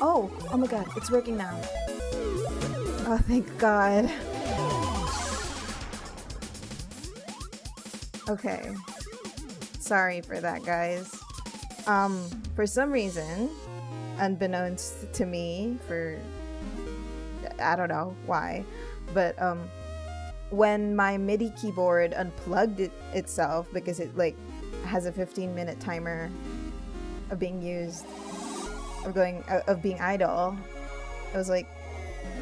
Oh my god, it's working now. Oh, thank God. Okay. Sorry for that, guys. For some reason, unbeknownst to me, I don't know why, but when my MIDI keyboard unplugged itself because it like has a 15-minute timer of being used, of being idle, I was like,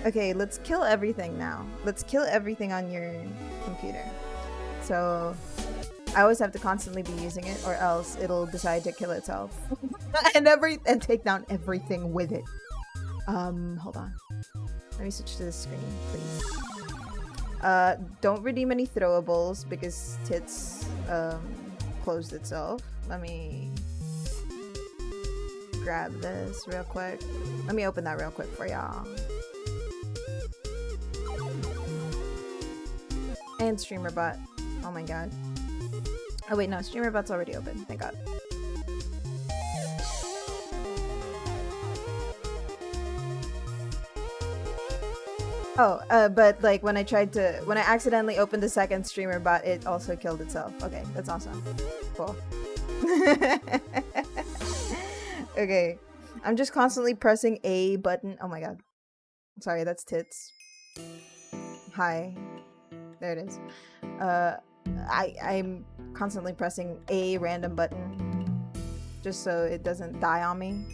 okay, let's kill everything now. Let's kill everything on your computer. So I always have to constantly be using it, or else it'll decide to kill itself and take down everything with it. Hold on. Let me switch to the screen, please. Don't redeem any throwables because Tits closed itself. Let me grab this real quick. Let me open that real quick for y'all. And StreamerBot. Oh my god. Oh wait, no, StreamerBot's already open. Thank God. Oh, but like when I accidentally opened the second StreamerBot, it also killed itself. Okay, that's awesome. Cool. Okay, I'm just constantly pressing A button. Oh my god. Sorry, that's Tits. Hi. There it is. I'm constantly pressing a random button just so it doesn't die on me.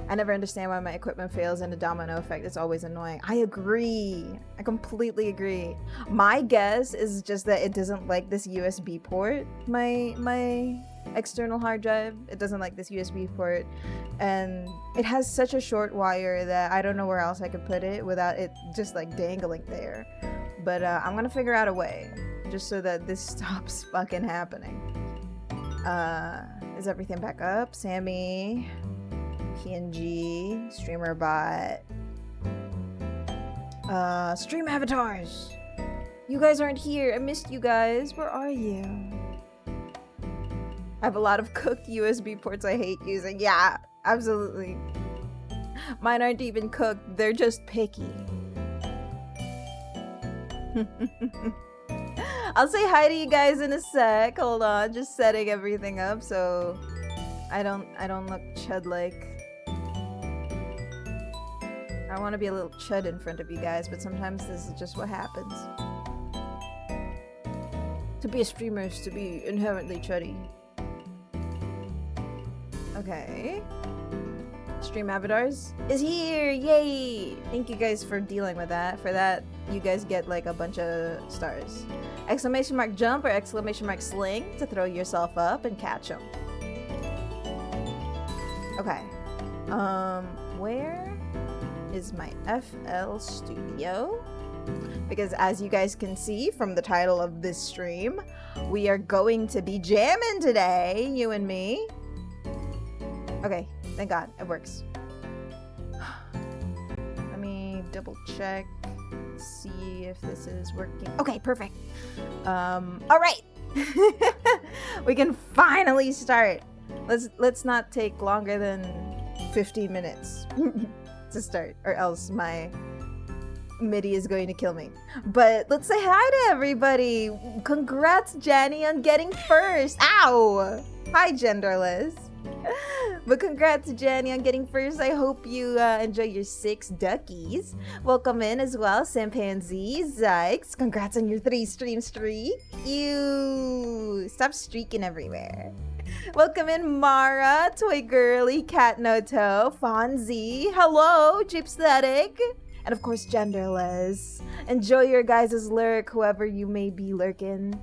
I never understand why my equipment fails in a domino effect. It's always annoying. I agree. I completely agree. My guess is just that it doesn't like this USB port. My external hard drive, it doesn't like this USB port, and it has such a short wire that I don't know where else I could put it without it just like dangling there. But I'm gonna figure out a way just so that this stops fucking happening. Is everything back up? Sammy, PNG, StreamerBot, stream avatars. You guys aren't here. I missed you guys. Where are you? I have a lot of cooked USB ports I hate using. Yeah, absolutely. Mine aren't even cooked. They're just picky. I'll say hi to you guys in a sec. Hold on, just setting everything up so I don't look chud-like. I want to be a little chud in front of you guys, but sometimes this is just what happens. To be a streamer is to be inherently chuddy. Okay. Stream avatars is here! Yay! Thank you guys for dealing with that. For that, you guys get like a bunch of stars. Exclamation mark jump or exclamation mark sling to throw yourself up and catch them. Okay. Where is my FL Studio? Because as you guys can see from the title of this stream, we are going to be jamming today, you and me. Okay, thank God, it works. Let me double check, see if this is working. Okay, perfect. All right, we can finally start. Let's not take longer than 15 minutes to start, or else my MIDI is going to kill me. But let's say hi to everybody. Congrats, Janny, on getting first. Ow! Hi, genderless. But congrats, Jenny, on getting first. I hope you enjoy your 6 duckies. Welcome in as well, Sampanzi, Zykes. Congrats on your 3 stream streak. You stop streaking everywhere. Welcome in, Mara, Toy Girly, Cat Noto, Fonzie. Hello, Gypsthetic. And of course, genderless. Enjoy your guys' lurk, whoever you may be lurking.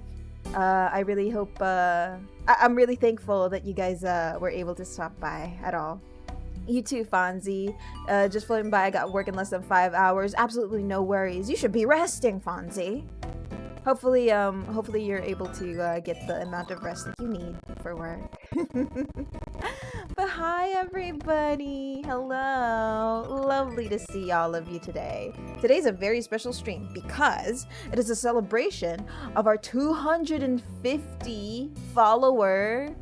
I really hope, I'm really thankful that you guys were able to stop by at all. You too, Fonzie. Just floating by, I got work in less than 5 hours. Absolutely no worries. You should be resting, Fonzie. Hopefully you're able to get the amount of rest that you need for work. But hi, everybody. Hello. Lovely to see all of you today. Today's a very special stream because it is a celebration of our 250 follower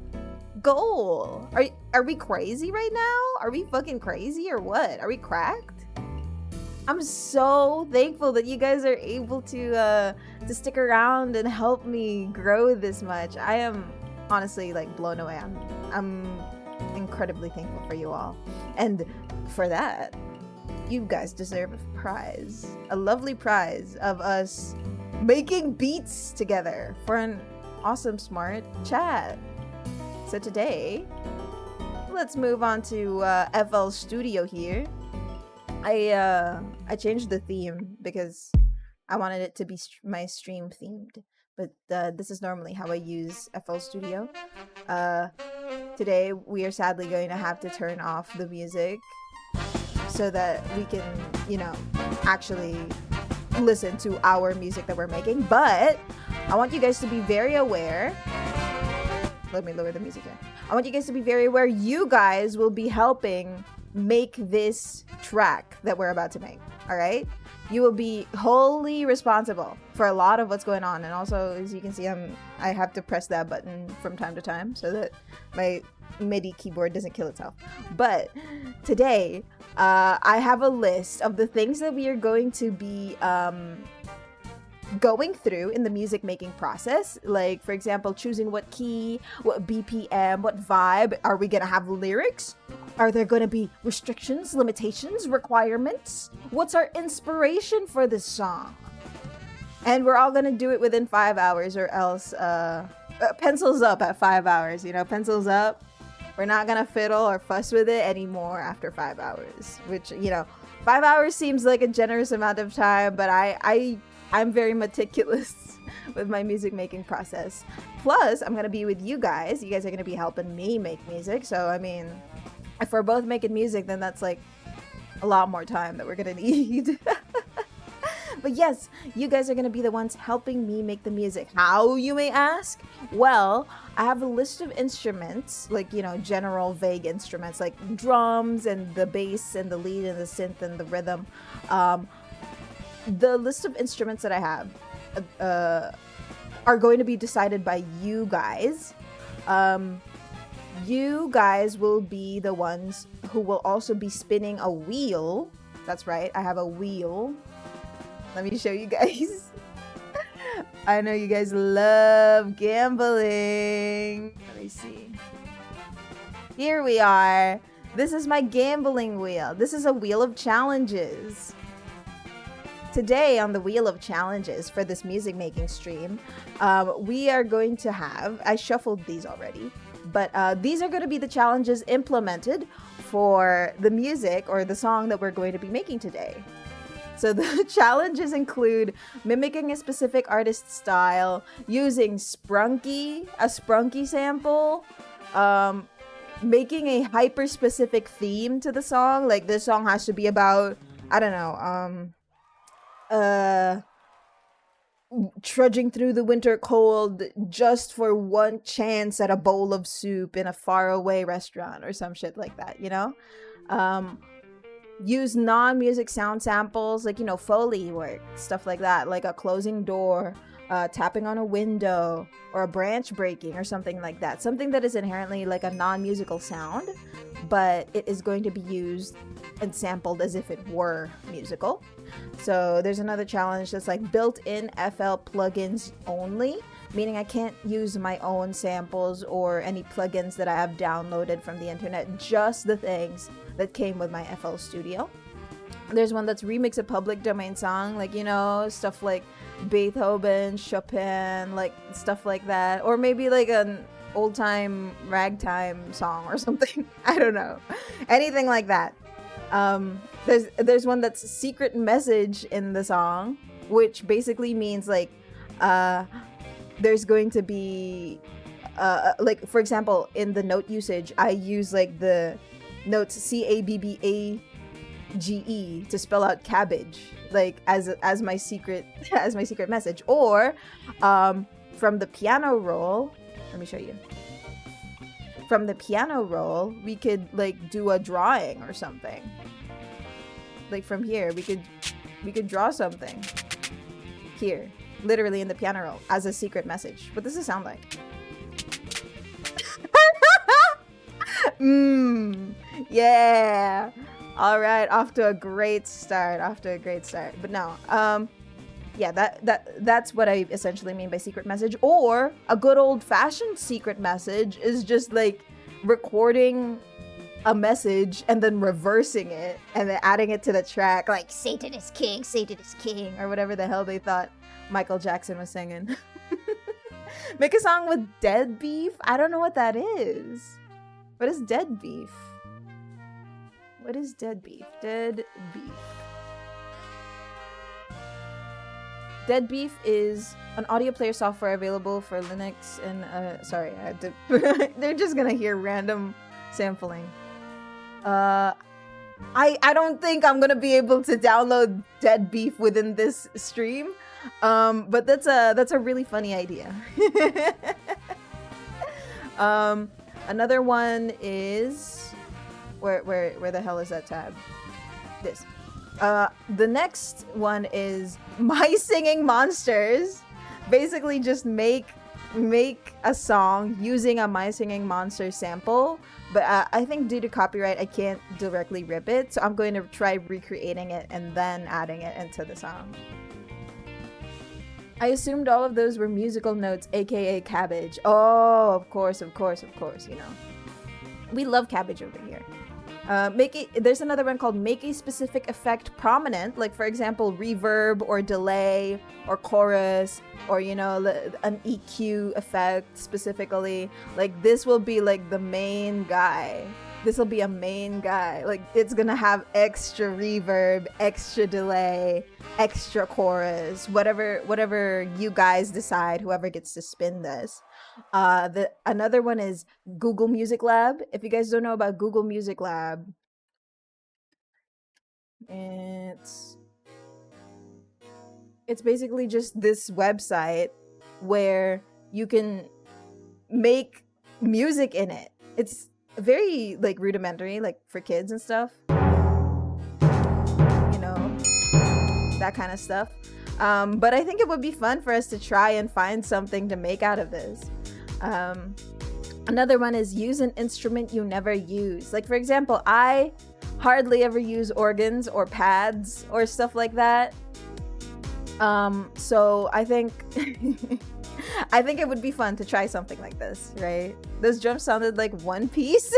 goal. Are we crazy right now? Are we fucking crazy or what? Are we cracked? I'm so thankful that you guys are able to stick around and help me grow this much. I am honestly like blown away. I'm incredibly thankful for you all. And for that, you guys deserve a prize. A lovely prize of us making beats together for an awesome smart chat. So today, let's move on to FL Studio here. I changed the theme because I wanted it to be my stream themed, but this is normally how I use FL Studio. Today we are sadly going to have to turn off the music so that we can, you know, actually listen to our music that we're making. But I want you guys to be very aware. Let me lower the music here. I want you guys to be very aware. You guys will be helping make this track that we're about to make. All right, you will be wholly responsible for a lot of what's going on. And also, as you can see, I have to press that button from time to time so that my MIDI keyboard doesn't kill itself. But today I have a list of the things that we are going to be going through in the music making process. Like, for example, choosing what key, what BPM, what vibe. Are we gonna have lyrics? Are there gonna be restrictions, limitations, requirements? What's our inspiration for this song? And we're all gonna do it within 5 hours, or else pencils up at 5 hours, you know, pencils up. We're not gonna fiddle or fuss with it anymore after 5 hours, which, you know, 5 hours seems like a generous amount of time, but I'm very meticulous with my music making process. Plus, I'm gonna be with you guys. You guys are gonna be helping me make music. So, I mean, if we're both making music, then that's like a lot more time that we're gonna need. But yes, you guys are gonna be the ones helping me make the music. How, you may ask? Well, I have a list of instruments, like, you know, general vague instruments like drums and the bass and the lead and the synth and the rhythm. The list of instruments that I have are going to be decided by you guys. You guys will be the ones who will also be spinning a wheel. That's right, I have a wheel. Let me show you guys. I know you guys love gambling. Let me see. Here we are. This is my gambling wheel. This is a wheel of challenges. Today on the Wheel of Challenges for this music making stream, we are going to have, I shuffled these already, but these are going to be the challenges implemented for the music or the song that we're going to be making today. So the challenges include mimicking a specific artist's style, using a Sprunky sample, making a hyper-specific theme to the song. Like, this song has to be about, I don't know, trudging through the winter cold just for one chance at a bowl of soup in a faraway restaurant or some shit like that, you know? Use non-music sound samples, like, you know, Foley work, stuff like that, like a closing door, tapping on a window, or a branch breaking or something like that. Something that is inherently like a non-musical sound, but it is going to be used and sampled as if it were musical. So there's another challenge that's like built-in FL plugins only, meaning I can't use my own samples or any plugins that I have downloaded from the internet, just the things that came with my FL Studio. There's one that's remix a public domain song, like, you know, stuff like Beethoven, Chopin, like stuff like that, or maybe like an old-time ragtime song or something. I don't know, anything like that. There's one that's secret message in the song, which basically means like there's going to be like, for example, in the note usage, I use like the notes CABBAGE to spell out cabbage, like as my secret message. Or from the piano roll, let me show you. From the piano roll, we could like do a drawing or something. Like from here, we could draw something here, literally in the piano roll, as a secret message. What does it sound like? Yeah. All right, off to a great start. But no, yeah, that's what I essentially mean by secret message. Or a good old-fashioned secret message is just like recording a message and then reversing it and then adding it to the track, like Satan is king, or whatever the hell they thought Michael Jackson was singing. Make a song with dead beef? I don't know what that is. What is dead beef? What is dead beef? Dead beef. Dead Beef is an audio player software available for Linux and sorry, I had to they're just gonna hear random sampling. I don't think I'm gonna be able to download Dead Beef within this stream. But that's a really funny idea. Another one is where the hell is that tab? This. The next one is My Singing Monsters. Basically just make a song using a My Singing Monsters sample, but I think due to copyright I can't directly rip it, so I'm going to try recreating it and then adding it into the song. I assumed all of those were musical notes, aka cabbage. Oh, of course, you know. We love cabbage over here. There's another one called make a specific effect prominent, like for example reverb or delay or chorus, or you know, an EQ effect specifically. Like this will be like the main guy. This will be a main guy. Like it's gonna have extra reverb, extra delay, extra chorus, whatever you guys decide, whoever gets to spin this. Another one is Google Music Lab. If you guys don't know about Google Music Lab, it's basically just this website where you can make music in it. It's very like rudimentary, like for kids and stuff, you know, that kind of stuff. But I think it would be fun for us to try and find something to make out of this. Another one is use an instrument you never use. Like for example, I hardly ever use organs or pads or stuff like that. So I think I think it would be fun to try something like this, right? Those drums sounded like One Piece.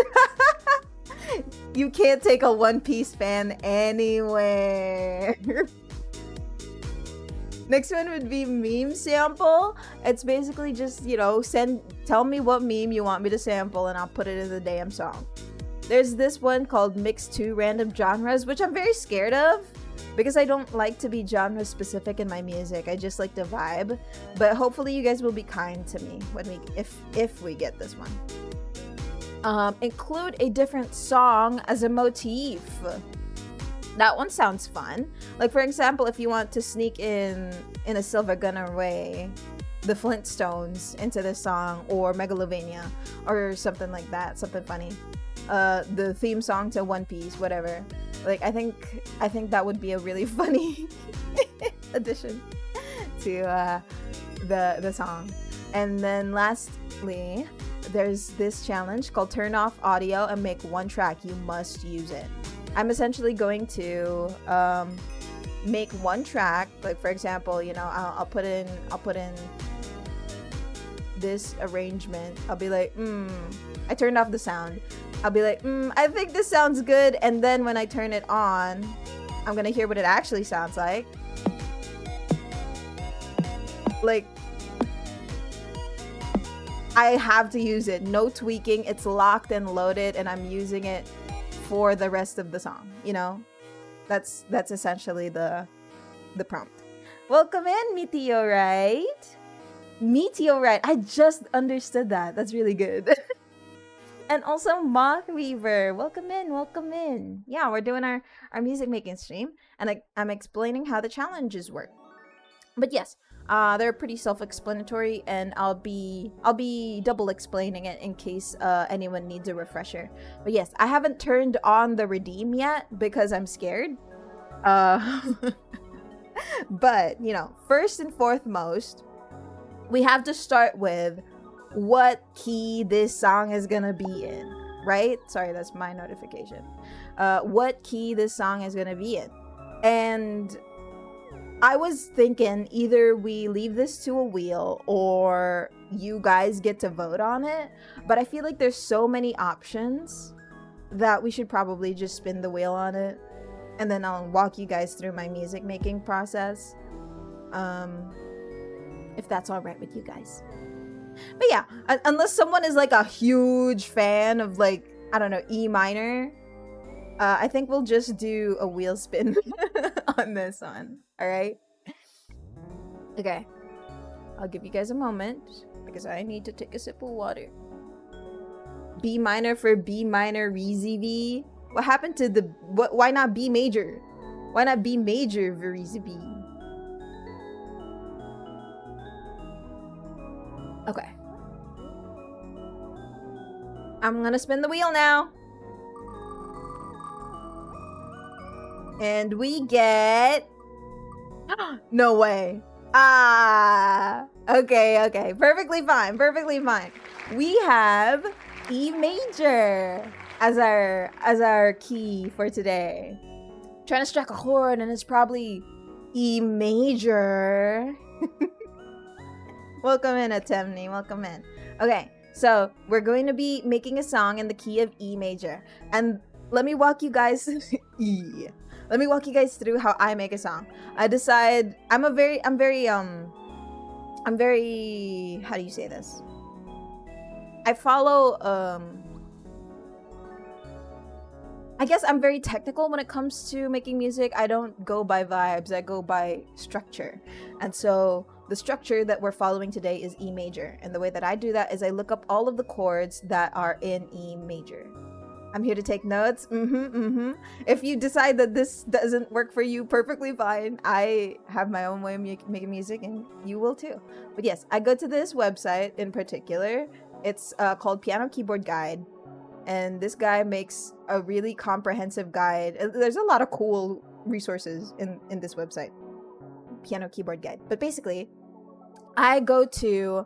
You can't take a One Piece fan anywhere. Next one would be meme sample. It's basically just, you know, tell me what meme you want me to sample and I'll put it in the damn song. There's this one called Mix 2 Random Genres, which I'm very scared of because I don't like to be genre specific in my music. I just like to vibe. But hopefully you guys will be kind to me when if we get this one. Include a different song as a motif. That one sounds fun. Like for example, if you want to sneak in a Silver Gunner way, the Flintstones into this song, or Megalovania, or something like that, something funny. The theme song to One Piece, whatever. Like I think that would be a really funny addition to the song. And then lastly, there's this challenge called Turn Off Audio and Make One Track. You must use it. I'm essentially going to make one track. Like for example, you know, I'll put in this arrangement. I'll be like, I turned off the sound. I'll be like, I think this sounds good. And then when I turn it on, I'm gonna hear what it actually sounds like. Like, I have to use it. No tweaking. It's locked and loaded, and I'm using it for the rest of the song. You know, that's essentially the prompt. Welcome in, Meteorite. Meteorite. I just understood that. That's really good. And also Mothweaver. Welcome in. Yeah, we're doing our music making stream, and I'm explaining how the challenges work. But yes, they're pretty self-explanatory, and I'll be double explaining it in case anyone needs a refresher. But yes, I haven't turned on the redeem yet because I'm scared. But you know, first and foremost, we have to start with what key this song is gonna be in. right? Sorry, that's my notification. What key this song is gonna be in. And I was thinking either we leave this to a wheel or you guys get to vote on it. But I feel like there's so many options that we should probably just spin the wheel on it. And then I'll walk you guys through my music making process. If that's all right with you guys. But yeah, unless someone is like a huge fan of like, I don't know, E minor, I think we'll just do a wheel spin on this one. All right. Okay. I'll give you guys a moment because I need to take a sip of water. B minor for B minor Reezy V. What happened to the what? Why not B major? Why not B major Reezy V? Okay. I'm gonna spin the wheel now. And we get... No way. Ah. Okay. Perfectly fine. We have E major as our key for today. Trying to strike a chord and it's probably E major. Welcome in, Atemni. Welcome in. Okay, so we're going to be making a song in the key of E major. And let me walk you guys E. Let me walk you guys through how I make a song. I decide I'm very how do you say this? I follow I guess I'm very technical when it comes to making music. I don't go by vibes, I go by structure. And so the structure that we're following today is E major. And the way that I do that is I look up all of the chords that are in E major. I'm here to take notes. If you decide that this doesn't work for you, perfectly fine. I have my own way of making music and you will too. But yes, I go to this website in particular. It's called Piano Keyboard Guide. And this guy makes a really comprehensive guide. There's a lot of cool resources in this website, Piano Keyboard Guide. But basically, I go to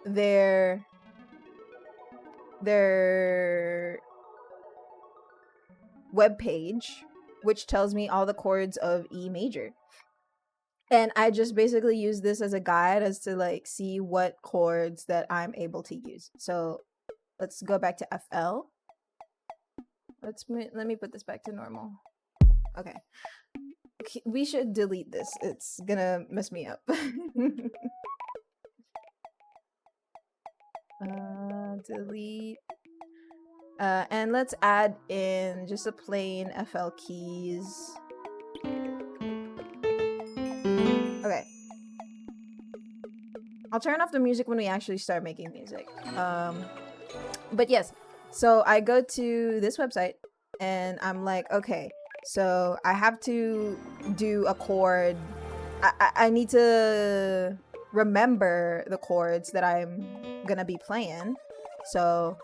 their webpage, which tells me all the chords of E major. And I just basically use this as a guide as to like see what chords that I'm able to use. So let's go back to FL. Let me put this back to normal. Okay. We should delete this. It's gonna mess me up. Delete. And let's add in just a plain FL keys. Okay. I'll turn off the music when we actually start making music. But yes, so I go to this website and I'm like, okay, so I have to do a chord. I need to remember the chords that I'm gonna be playing. So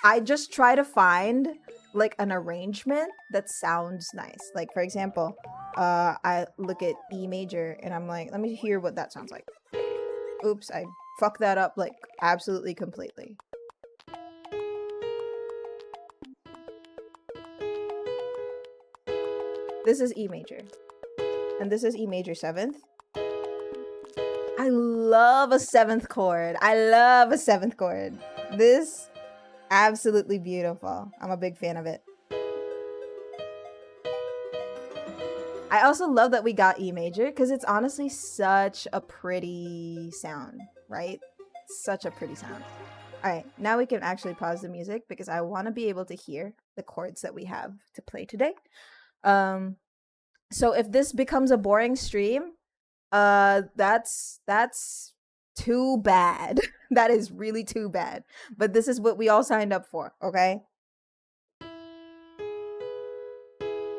I just try to find like an arrangement that sounds nice. Like for example, I look at E major and I'm like, let me hear what that sounds like. Oops, I fucked that up like absolutely completely. This is E major. And this is E major 7th. I love a 7th chord. I love a 7th chord. This, absolutely beautiful. I'm a big fan of it. I also love that we got E major because it's honestly such a pretty sound, right? Such a pretty sound. All right, now we can actually pause the music because I want to be able to hear the chords that we have to play today. So if this becomes a boring stream, that's too bad. That is really too bad. But this is what we all signed up for, okay?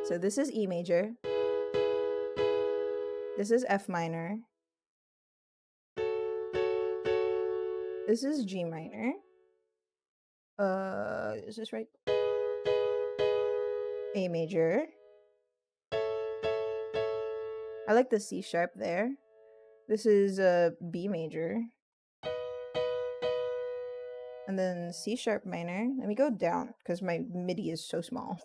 So this is E major. This is F minor. This is G minor. Is this right? A major. I like the C sharp there. This is B major. And then C sharp minor. Let me go down because my MIDI is so small.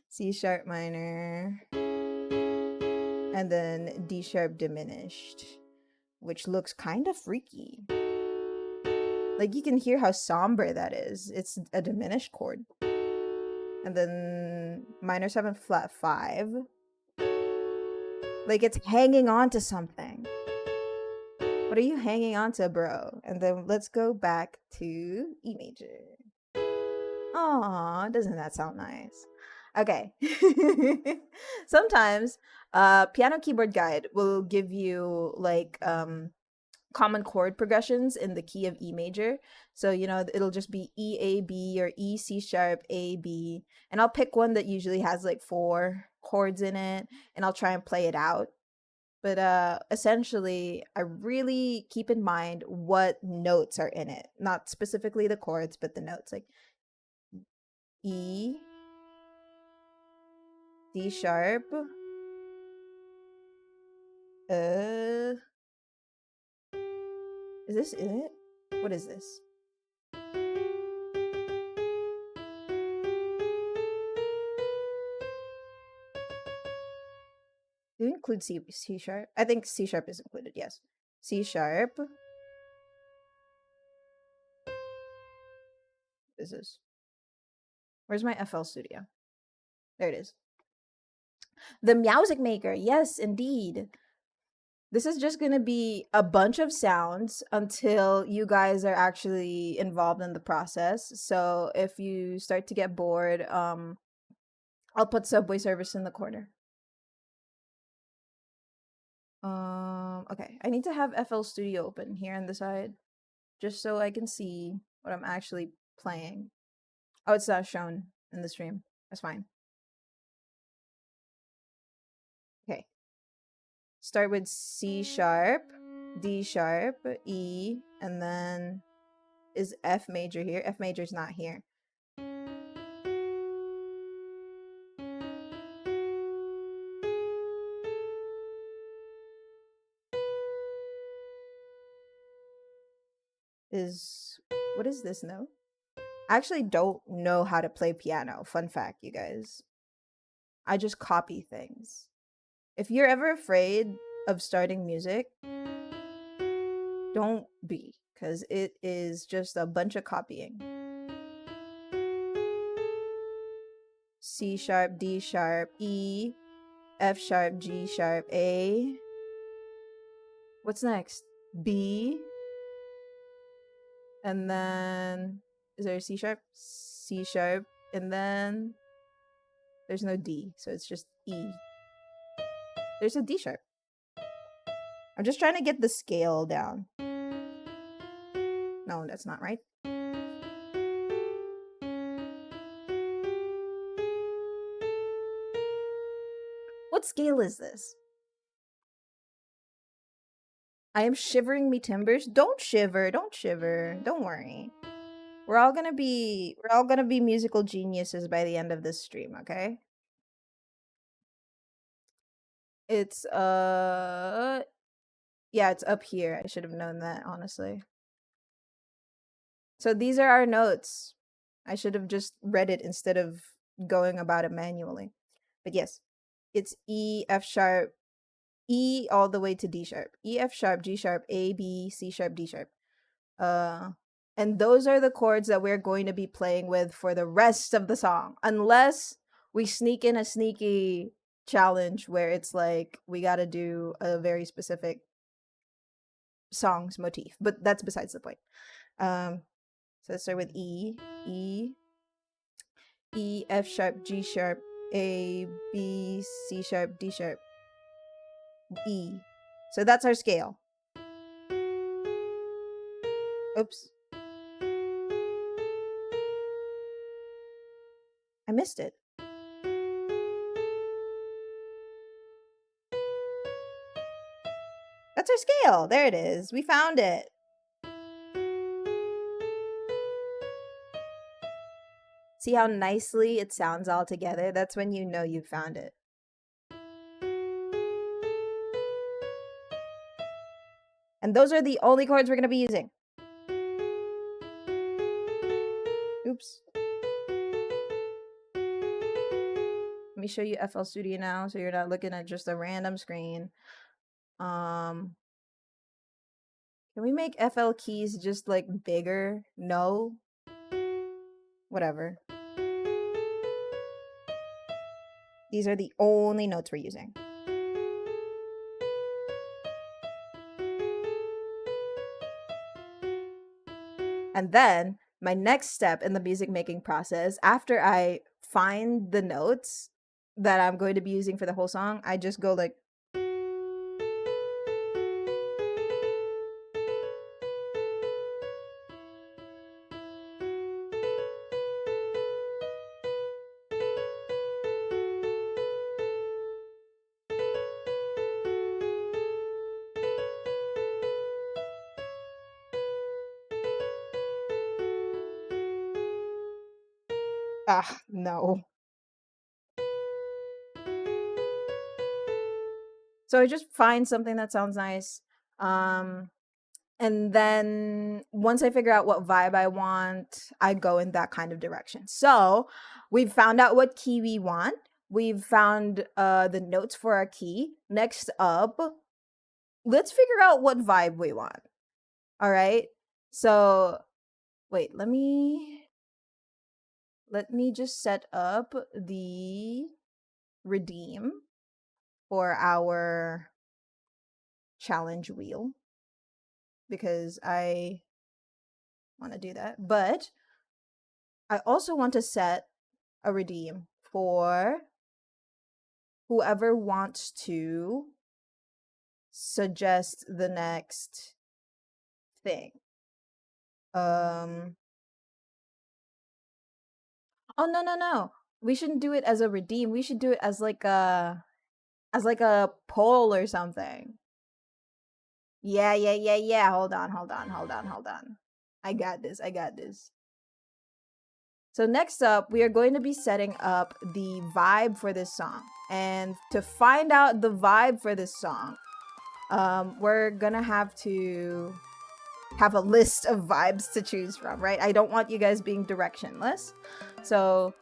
C sharp minor. And then D sharp diminished, which looks kind of freaky. Like, you can hear how somber that is. It's a diminished chord. And then minor 7 flat 5. Like, it's hanging on to something. What are you hanging on to, bro? And then let's go back to E major. Aw, doesn't that sound nice? Okay. Sometimes Piano Keyboard Guide will give you like common chord progressions in the key of E major. So, you know, it'll just be E, A, B, or E, C sharp, A, B. And I'll pick one that usually has like 4 chords in it, and I'll try and play it out. But essentially, I really keep in mind what notes are in it. Not specifically the chords, but the notes. Like E, D sharp, is this in it? What is this? Do you include C sharp? I think C sharp is included, yes. C sharp. What is this? Where's my FL Studio? There it is. The Music Maker, yes, indeed. This is just going to be a bunch of sounds until you guys are actually involved in the process. So if you start to get bored, I'll put Subway Service in the corner. Okay, I need to have FL Studio open here on the side, just so I can see what I'm actually playing. Oh, it's not shown in the stream. That's fine. Okay. Start with C sharp, D sharp, E, and then is F major here? F major is not here. What is this note? I actually don't know how to play piano. Fun fact, you guys. I just copy things. If you're ever afraid of starting music, don't be, because it is just a bunch of copying. C sharp, D sharp, E, F sharp, G sharp, A. What's next? B. And then, is there a C sharp? C sharp. And then, there's no D, so it's just E. There's a D sharp. I'm just trying to get the scale down. No, that's not right. What scale is this? I am shivering me timbers. Don't shiver. Don't shiver. Don't worry. We're all gonna be musical geniuses by the end of this stream, okay? It's yeah, it's up here. I should have known that, honestly. So these are our notes. I should have just read it instead of going about it manually. But yes, it's E, F sharp, E all the way to D sharp. E, F sharp, G sharp, A, B, C sharp, D sharp. And those are the chords that we're going to be playing with for the rest of the song. Unless we sneak in a sneaky challenge where it's like we got to do a very specific song's motif. But that's besides the point. So let's start with E, F sharp, G sharp, A, B, C sharp, D sharp, E. So that's our scale. Oops. I missed it. That's our scale. There it is. We found it. See how nicely it sounds all together? That's when you know you found it. And those are the only chords we're going to be using. Oops. Let me show you FL Studio now so you're not looking at just a random screen. Can we make FL keys just like bigger? No. Whatever. These are the only notes we're using. And then my next step in the music making process, after I find the notes that I'm going to be using for the whole song, I just go like, no. So I just find something that sounds nice. And then once I figure out what vibe I want, I go in that kind of direction. So we've found out what key we want. We've found the notes for our key. Next up, let's figure out what vibe we want. All right. So wait, let me just set up the redeem for our challenge wheel because I want to do that. But I also want to set a redeem for whoever wants to suggest the next thing. Oh no. We shouldn't do it as a redeem. We should do it as like a poll or something. Yeah. Hold on. I got this. So next up, we are going to be setting up the vibe for this song. And to find out the vibe for this song, we're gonna have to have a list of vibes to choose from, right? I don't want you guys being directionless. So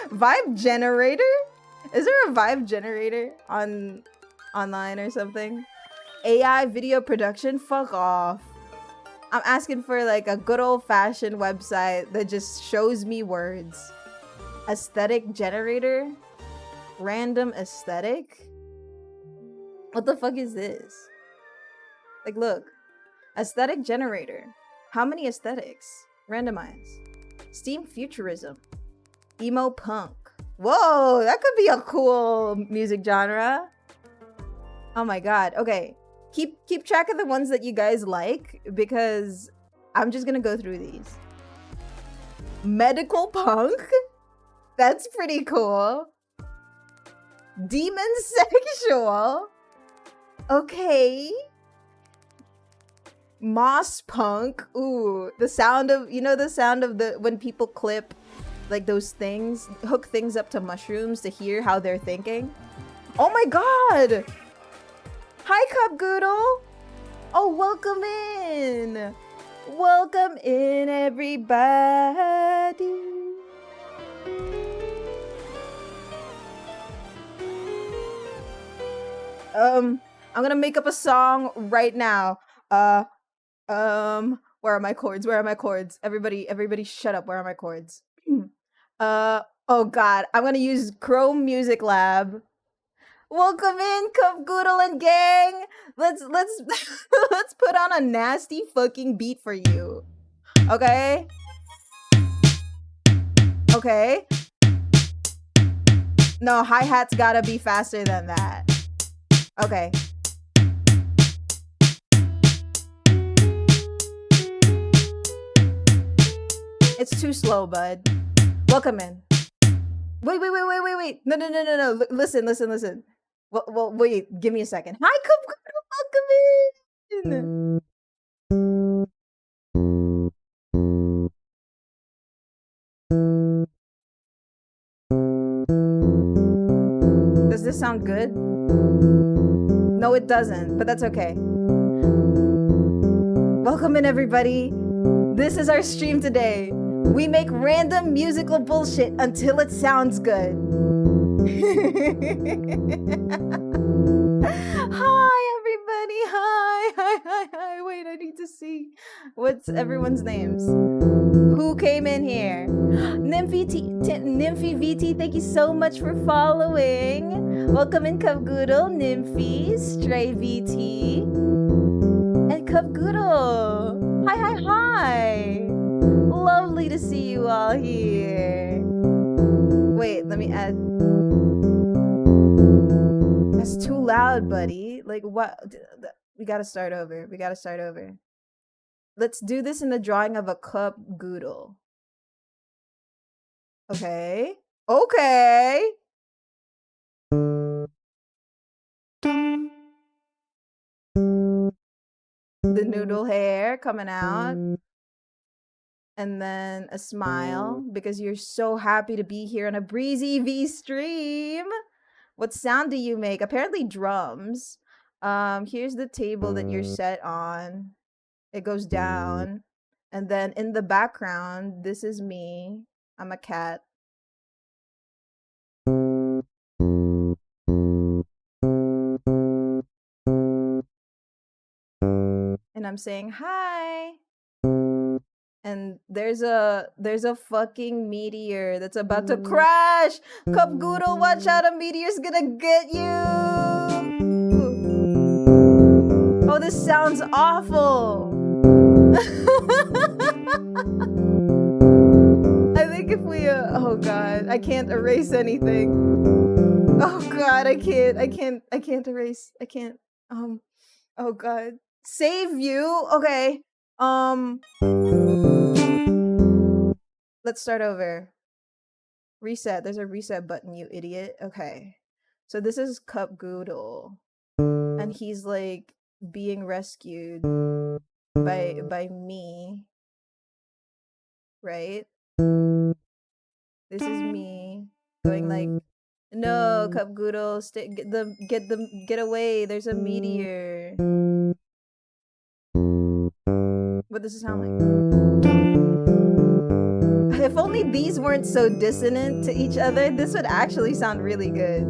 vibe generator? Is there a vibe generator online or something? AI video production? Fuck off. I'm asking for like a good old-fashioned website that just shows me words. Aesthetic generator? Random aesthetic? What the fuck is this? Like, look. Aesthetic generator. How many aesthetics? Randomize. Steam futurism. Emo punk. Whoa, that could be a cool music genre. Oh my god. Okay. Keep track of the ones that you guys like because I'm just gonna go through these. Medical punk? That's pretty cool. Demon sexual? Okay. Moss punk? Ooh, the sound of, the sound of when people clip like those things, hook things up to mushrooms to hear how they're thinking. Oh my god! Hi, Cupgoodle! Oh, welcome in! Welcome in, everybody! I'm gonna make up a song right now. Where are my chords? Everybody shut up. Where are my chords? Oh god, I'm gonna use Chrome Music Lab. Welcome in, Cupgoodle and gang. Let's let's put on a nasty fucking beat for you. Okay? Okay. No, hi-hat's gotta be faster than that. Okay. It's too slow, bud. Welcome in. Wait. No. Listen. Well, wait. Give me a second. Hi, welcome in. Does this sound good? No, it doesn't, but that's okay. Welcome in, everybody. This is our stream today. We make random musical bullshit until it sounds good. Hi, everybody. Hi. Wait, I need to see. What's everyone's names? Who came in here? Nymphy VT, thank you so much for following. Welcome in, Cubgoodle, Nymphy, Stray VT, and Cubgoodle. Hi. Lovely to see you all here. Wait, let me add. That's too loud, buddy. Like, what? We gotta start over. Let's do this in the drawing of a Cubgoodle. Okay. The noodle hair coming out. And then a smile because you're so happy to be here on a Breezy V stream. What sound do you make? Apparently drums. Here's the table that you're set on. It goes down. And then in the background, this is me. I'm a cat. And I'm saying hi. And there's a fucking meteor that's about to crash. Cubgoodle, watch out, a meteor's gonna get you. Oh, this sounds awful. I think if we oh god, I can't erase anything. Oh god, I can't erase. Oh god. Save you. Okay. Let's start over. Reset. There's a reset button, you idiot. Okay. So this is Cubgoodle. And he's like being rescued by me. Right? This is me going like, no, Cubgoodle, get away. There's a meteor. What does it sound like? If only these weren't so dissonant to each other, this would actually sound really good.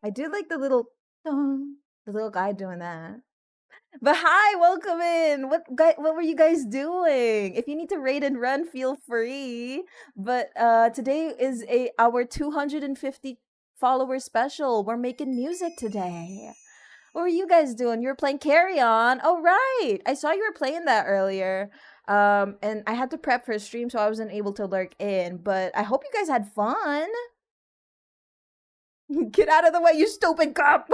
I do like the little guy doing that. But hi, welcome in. What were you guys doing? If you need to raid and run, feel free. But today is our 250 follower special. We're making music today. What were you guys doing? You were playing Carry On. Oh, right. I saw you were playing that earlier. And I had to prep for a stream, so I wasn't able to lurk in. But I hope you guys had fun. Get out of the way, you stupid cop.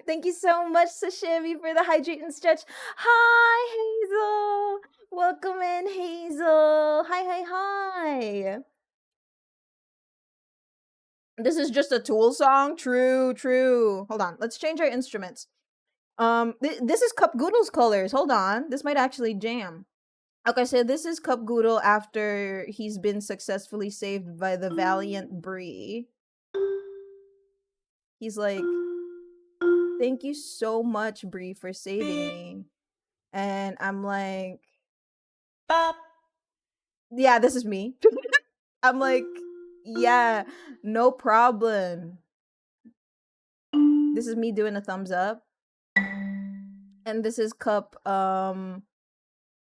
Thank you so much, Sashimi, for the hydrate and stretch. Hi, Hazel. Welcome in, Hazel. Hi. This is just a Tool song? True. Hold on. Let's change our instruments. This is Cubgoodle's colors. Hold on. This might actually jam. Okay, so this is Cubgoodle after he's been successfully saved by the valiant Bree. He's like, thank you so much, Bree, for saving me. And I'm like, Bop. Yeah, this is me. I'm like, yeah, no problem. This is me doing a thumbs up. And this is Cup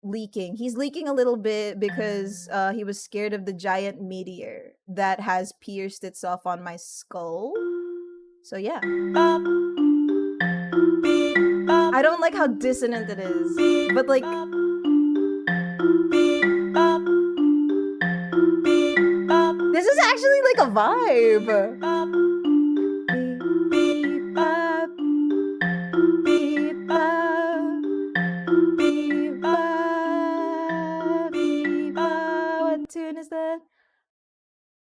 leaking. He's leaking a little bit because he was scared of the giant meteor that has pierced itself on my skull. So yeah. I don't like how dissonant it is, but like this is actually like a vibe.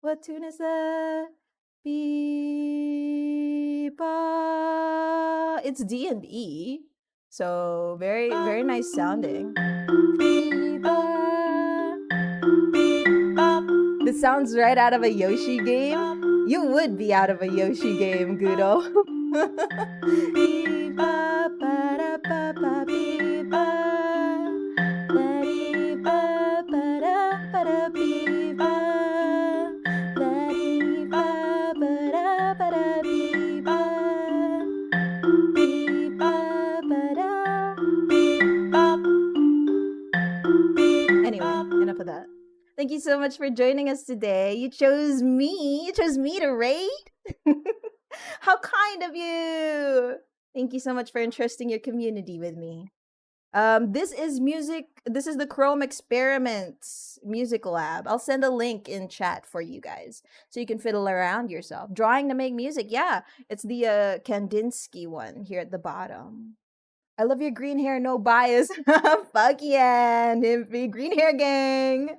What tune is that? Beep-ba. It's D and E, so very nice sounding. This sounds right out of a Yoshi game. You would be out of a Yoshi game, Gudo. Anyway, enough of that. Thank you so much for joining us today. You chose me. You chose me to raid. How kind of you. Thank you so much for entrusting your community with me. This is music. This is the Chrome Experiments Music Lab. I'll send a link in chat for you guys so you can fiddle around yourself. Drawing to make music. Yeah, it's the Kandinsky one here at the bottom. I love your green hair, no bias. Fuck yeah, Nymphy. Green hair gang.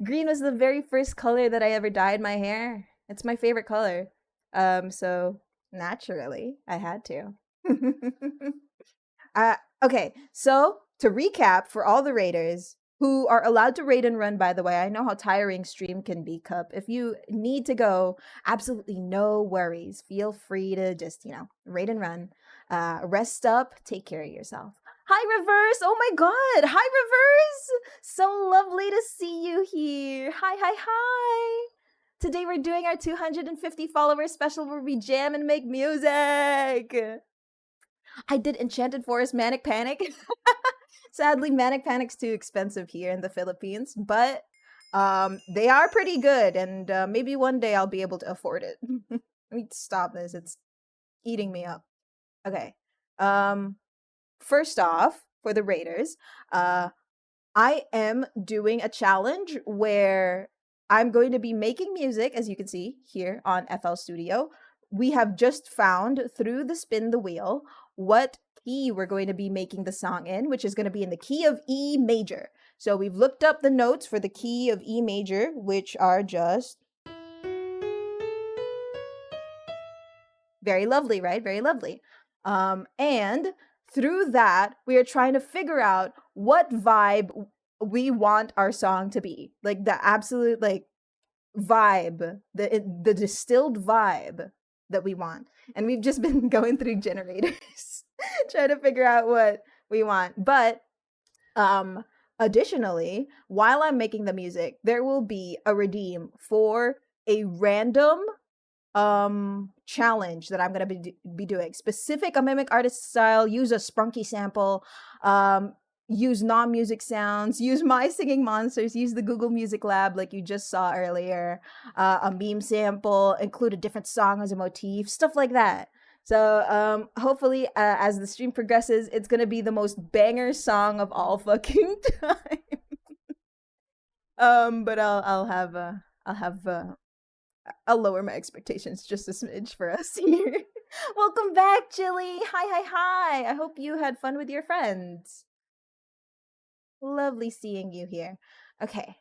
Green was the very first color that I ever dyed my hair. It's my favorite color. So naturally, I had to. Okay, so to recap for all the raiders who are allowed to raid and run, by the way, I know how tiring stream can be, Cup. If you need to go, absolutely no worries. Feel free to just, raid and run. Rest up, take care of yourself. Hi, Reverse! Oh my god! Hi, Reverse! So lovely to see you here. Hi. Today we're doing our 250 followers special where we jam and make music. I did Enchanted Forest Manic Panic. Sadly, Manic Panic's too expensive here in the Philippines, but they are pretty good, and maybe one day I'll be able to afford it. Let me stop this. It's eating me up. Okay. First off, for the raiders, I am doing a challenge where I'm going to be making music, as you can see here on FL Studio. We have just found through the spin the wheel what key we're going to be making the song in, which is going to be in the key of E major. So we've looked up the notes for the key of E major, which are just very lovely, right? Very lovely. And through that, we are trying to figure out what vibe we want our song to be. Like the absolute vibe, the distilled vibe that we want. And we've just been going through generators trying to figure out what we want. But additionally, while I'm making the music, there will be a redeem for a random challenge that I'm gonna be doing. Specific a mimic artist style, use a spunky sample, use non-music sounds, use my singing monsters, use the Google Music Lab like you just saw earlier, a meme sample, include a different song as a motif, stuff like that. So hopefully as the stream progresses, it's gonna be the most banger song of all fucking time. But I'll lower my expectations just a smidge for us here. Welcome back, Chili. Hi. I hope you had fun with your friends. Lovely seeing you here. Okay.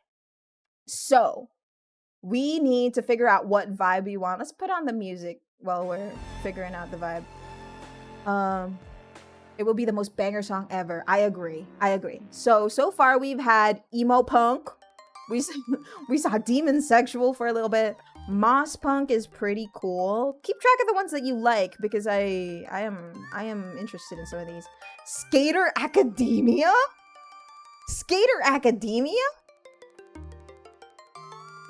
So, we need to figure out what vibe we want. Let's put on the music while we're figuring out the vibe. It will be the most banger song ever. I agree. So far we've had emo punk. We saw demon sexual for a little bit. Moss punk is pretty cool. Keep track of the ones that you like because I am interested in some of these. Skater Academia? Skater Academia?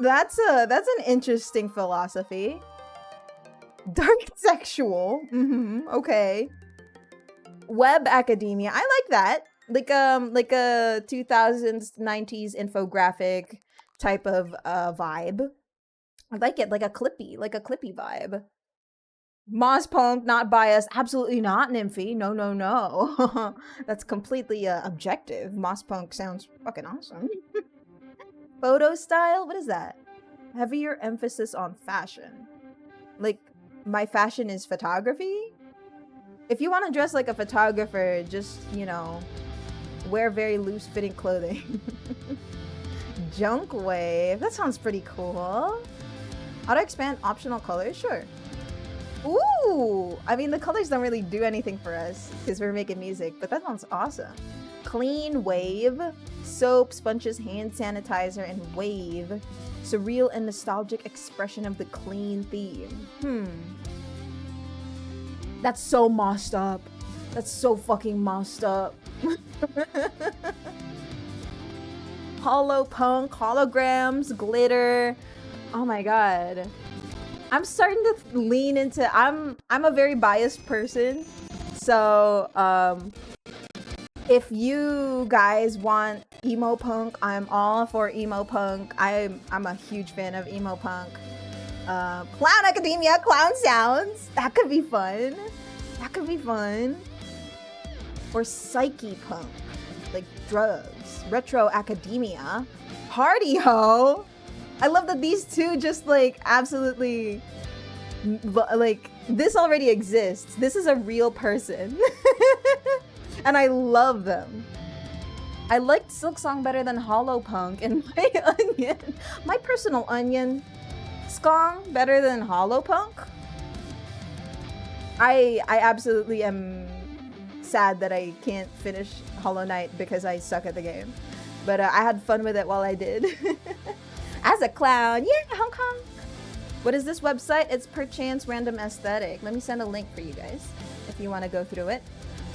That's an interesting philosophy. Dark sexual. Okay. Web Academia. I like that. Like a 2000s 90s infographic type of vibe. I like it, like a clippy vibe. Moss punk, not biased, absolutely not, Nymphy. No. That's completely objective. Moss punk sounds fucking awesome. Photo style, what is that? Heavier emphasis on fashion. Like, my fashion is photography? If you want to dress like a photographer, just, wear very loose-fitting clothing. Junk wave, that sounds pretty cool. Auto expand optional colors? Sure. Ooh! I mean, the colors don't really do anything for us because we're making music, but that sounds awesome. Clean Wave. Soap, sponges, hand sanitizer, and wave. Surreal and nostalgic expression of the clean theme. That's so mossed up. That's so fucking mossed up. Hollow punk, holograms, glitter. Oh my god. I'm starting to lean into I'm a very biased person. So if you guys want emo punk, I'm all for emo punk. I'm a huge fan of emo punk. Clown Academia, clown sounds. That could be fun. That could be fun. Or psyche punk, like drugs. Retro Academia. Party ho. I love that these two just like absolutely like this already exists. This is a real person. And I love them. I liked Silk Song better than Hollow Punk and My Onion. My personal onion. Skong better than Hollow Punk. I absolutely am sad that I can't finish Hollow Knight because I suck at the game. But I had fun with it while I did. As a clown, yeah, Hong Kong. What is this website? It's Perchance Random Aesthetic. Let me send a link for you guys if you want to go through it.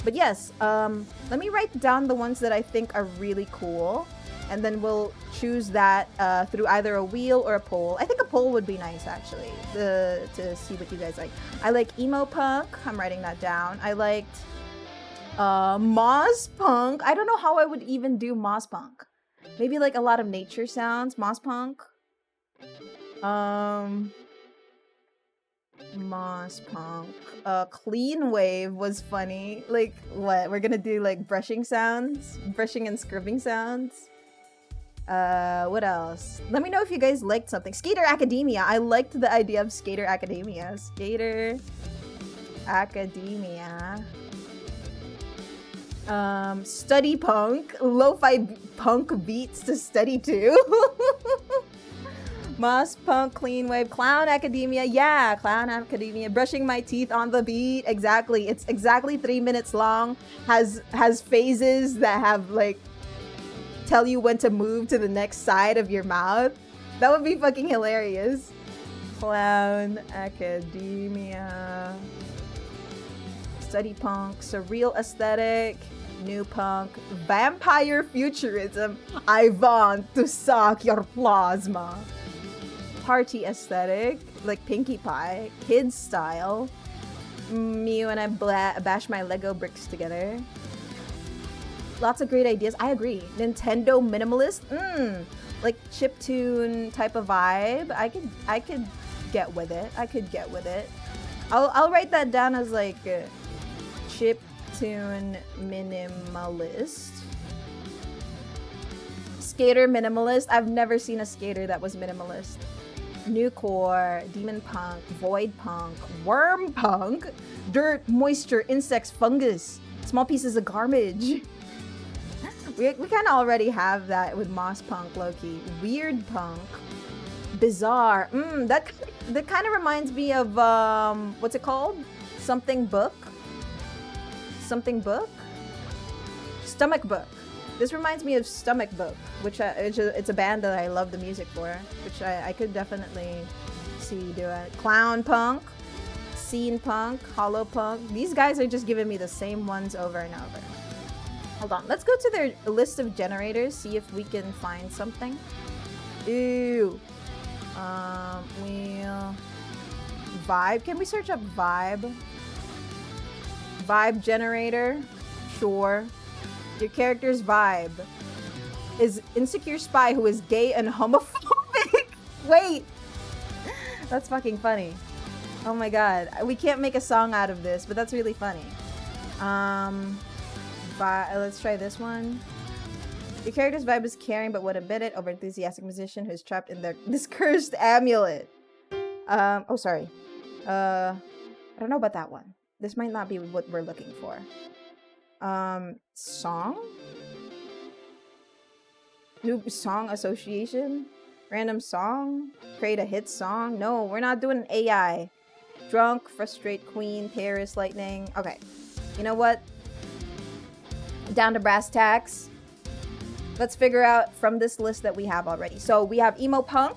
But yes, let me write down the ones that I think are really cool. And then we'll choose that through either a wheel or a poll. I think a poll would be nice, actually, to see what you guys like. I like emo punk. I'm writing that down. I liked Moss punk. I don't know how I would even do Moss punk. Maybe like a lot of nature sounds. Moss punk. Moss punk. Clean Wave was funny. Like, what? We're gonna do like brushing sounds? Brushing and scrubbing sounds? What else? Let me know if you guys liked something. Skater Academia. I liked the idea of Skater Academia. Skater Academia. Study punk. Lo-fi punk beats to study to. Moss punk, Clean Wave, Clown Academia. Yeah, Clown Academia. Brushing my teeth on the beat. Exactly. It's exactly 3 minutes long. Has phases that have like tell you when to move to the next side of your mouth. That would be fucking hilarious. Clown Academia. Study punk, surreal aesthetic, new punk, vampire futurism. I want to suck your plasma. Party aesthetic, like Pinkie Pie, kids style. Me when I bash my Lego bricks together. Lots of great ideas. I agree. Nintendo minimalist. Like chiptune type of vibe. I could get with it. I could get with it. I'll write that down as like chiptune minimalist. Skater minimalist. I've never seen a skater that was minimalist. New core, demon punk, void punk, worm punk, dirt, moisture, insects, fungus, small pieces of garbage. We kind of already have that with moss punk, low-key. Weird punk, bizarre. That kind of reminds me of what's it called? Something book. Stomach Book. This reminds me of Stomach Book, which it's a band that I love the music for, which I could definitely see do it. Clown punk, scene punk, hollow punk. These guys are just giving me the same ones over and over. Hold on, let's go to their list of generators, see if we can find something. Ew. Vibe. Can we search up vibe? Vibe generator. Sure. Your character's vibe is insecure spy who is gay and homophobic. Wait. That's fucking funny. Oh my god. We can't make a song out of this, but that's really funny. Let's try this one. Your character's vibe is caring but would admit it, over-enthusiastic musician who is trapped in this cursed amulet. Oh, sorry. I don't know about that one. This might not be what we're looking for. Song? New song association? Random song? Create a hit song? No, we're not doing an AI. Drunk, frustrate queen, terrorist lightning. Okay. You know what? Down to brass tacks. Let's figure out from this list that we have already. So we have emo punk,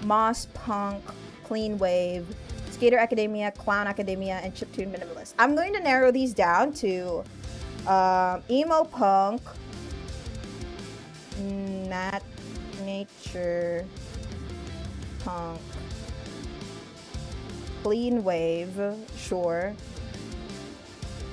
moss punk, clean wave, skater academia, clown academia, and chiptune minimalist. I'm going to narrow these down to emo punk, nat nature punk, clean wave, sure.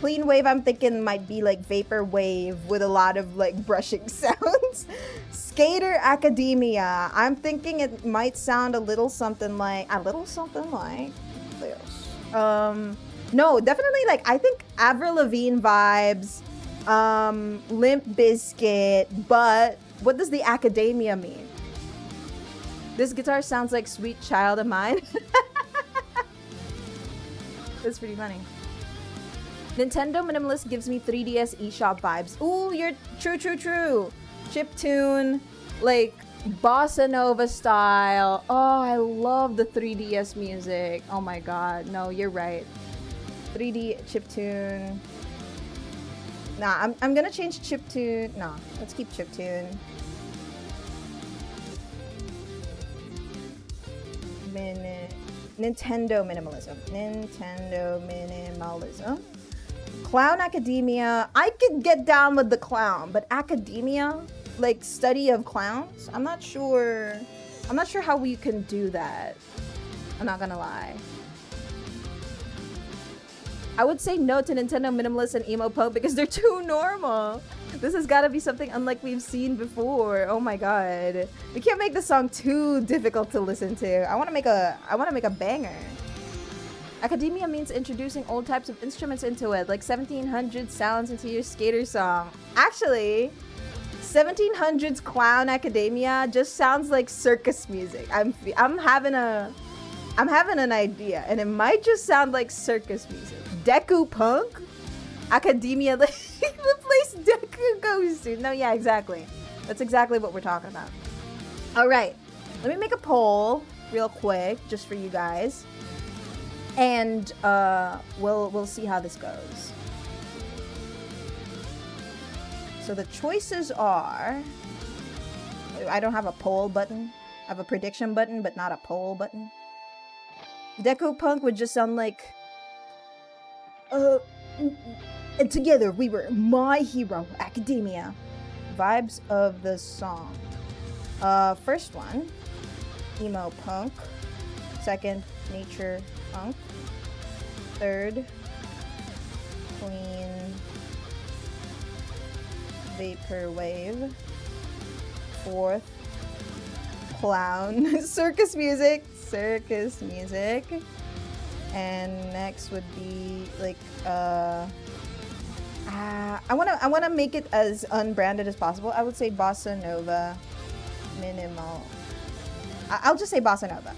Clean wave, I'm thinking might be like vapor wave with a lot of like brushing sounds. Skater academia, I'm thinking it might sound a little something like this. No, definitely like I think Avril Lavigne vibes, Limp Bizkit, but what does the academia mean? This guitar sounds like Sweet Child of Mine. That's pretty funny. Nintendo Minimalist gives me 3DS eShop vibes. Ooh, you're true. Chiptune, like bossa nova style. Oh, I love the 3DS music. Oh my god. No, you're right. 3D chiptune. Nah, I'm gonna change chiptune. Nah, let's keep chiptune. Nintendo minimalism. Clown academia. I could get down with the clown, but academia, like study of clowns, I'm not sure how we can do that. I'm not gonna lie. I would say no to Nintendo minimalist and emo punk because they're too normal. This has got to be something unlike we've seen before. Oh my god. We can't make the song too difficult to listen to. I want to make a banger. Academia means introducing old types of instruments into it, like 1700s sounds into your skater song. Actually, 1700s clown academia just sounds like circus music. I'm having an idea, and it might just sound like circus music. Deku punk? Academia, like the place Deku goes to. No, yeah, exactly. That's exactly what we're talking about. All right, let me make a poll real quick, just for you guys, and we'll see how this goes. So the choices are. I don't have a poll button. I have a prediction button, but not a poll button. Deku punk would just sound like, and together we were my hero, academia. Vibes of the song. First one, emo punk. Second, nature punk. Third, clean vaporwave. Fourth, clown. Circus music. And next would be like I wanna make it as unbranded as possible. I would say bossa nova minimal. I'll just say bossa nova.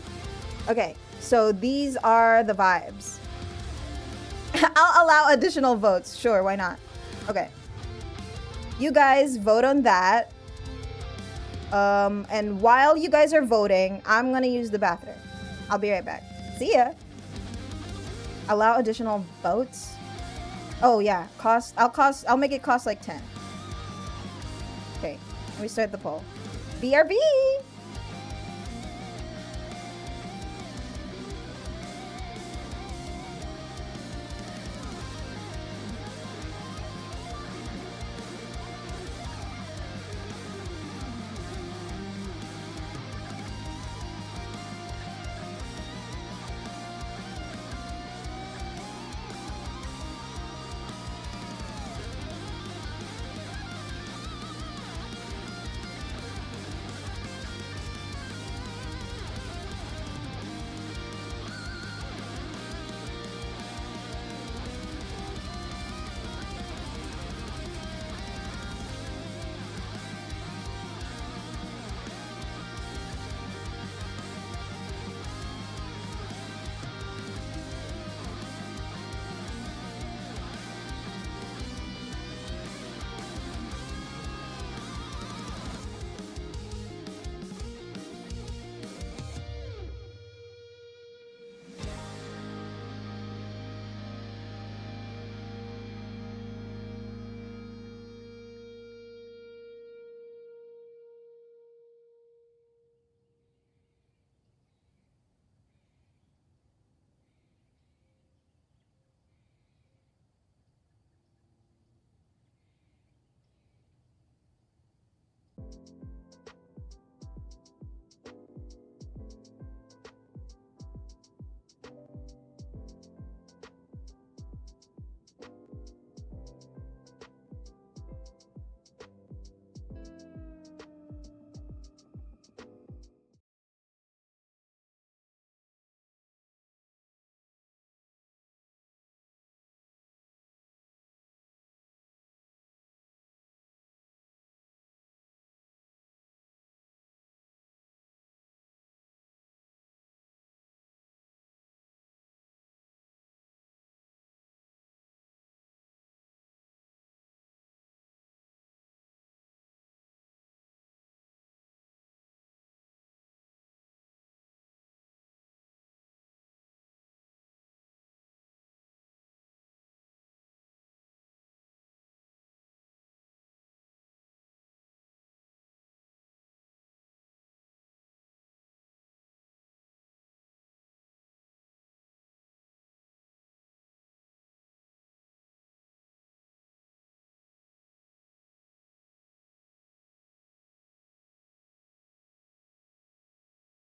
Okay, so these are the vibes. I'll allow additional votes. Sure, why not? Okay. You guys vote on that. And while you guys are voting, I'm gonna use the bathroom. I'll be right back. See ya. Allow additional votes. Oh yeah, I'll make it cost like 10. Okay, let me start the poll. BRB!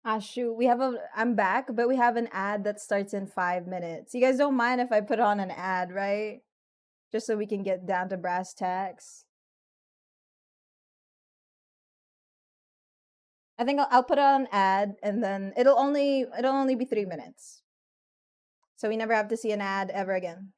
Ah, shoot. I'm back, but we have an ad that starts in 5 minutes. You guys don't mind if I put on an ad, right? Just so we can get down to brass tacks. I think I'll put on an ad and then it'll only be 3 minutes. So we never have to see an ad ever again.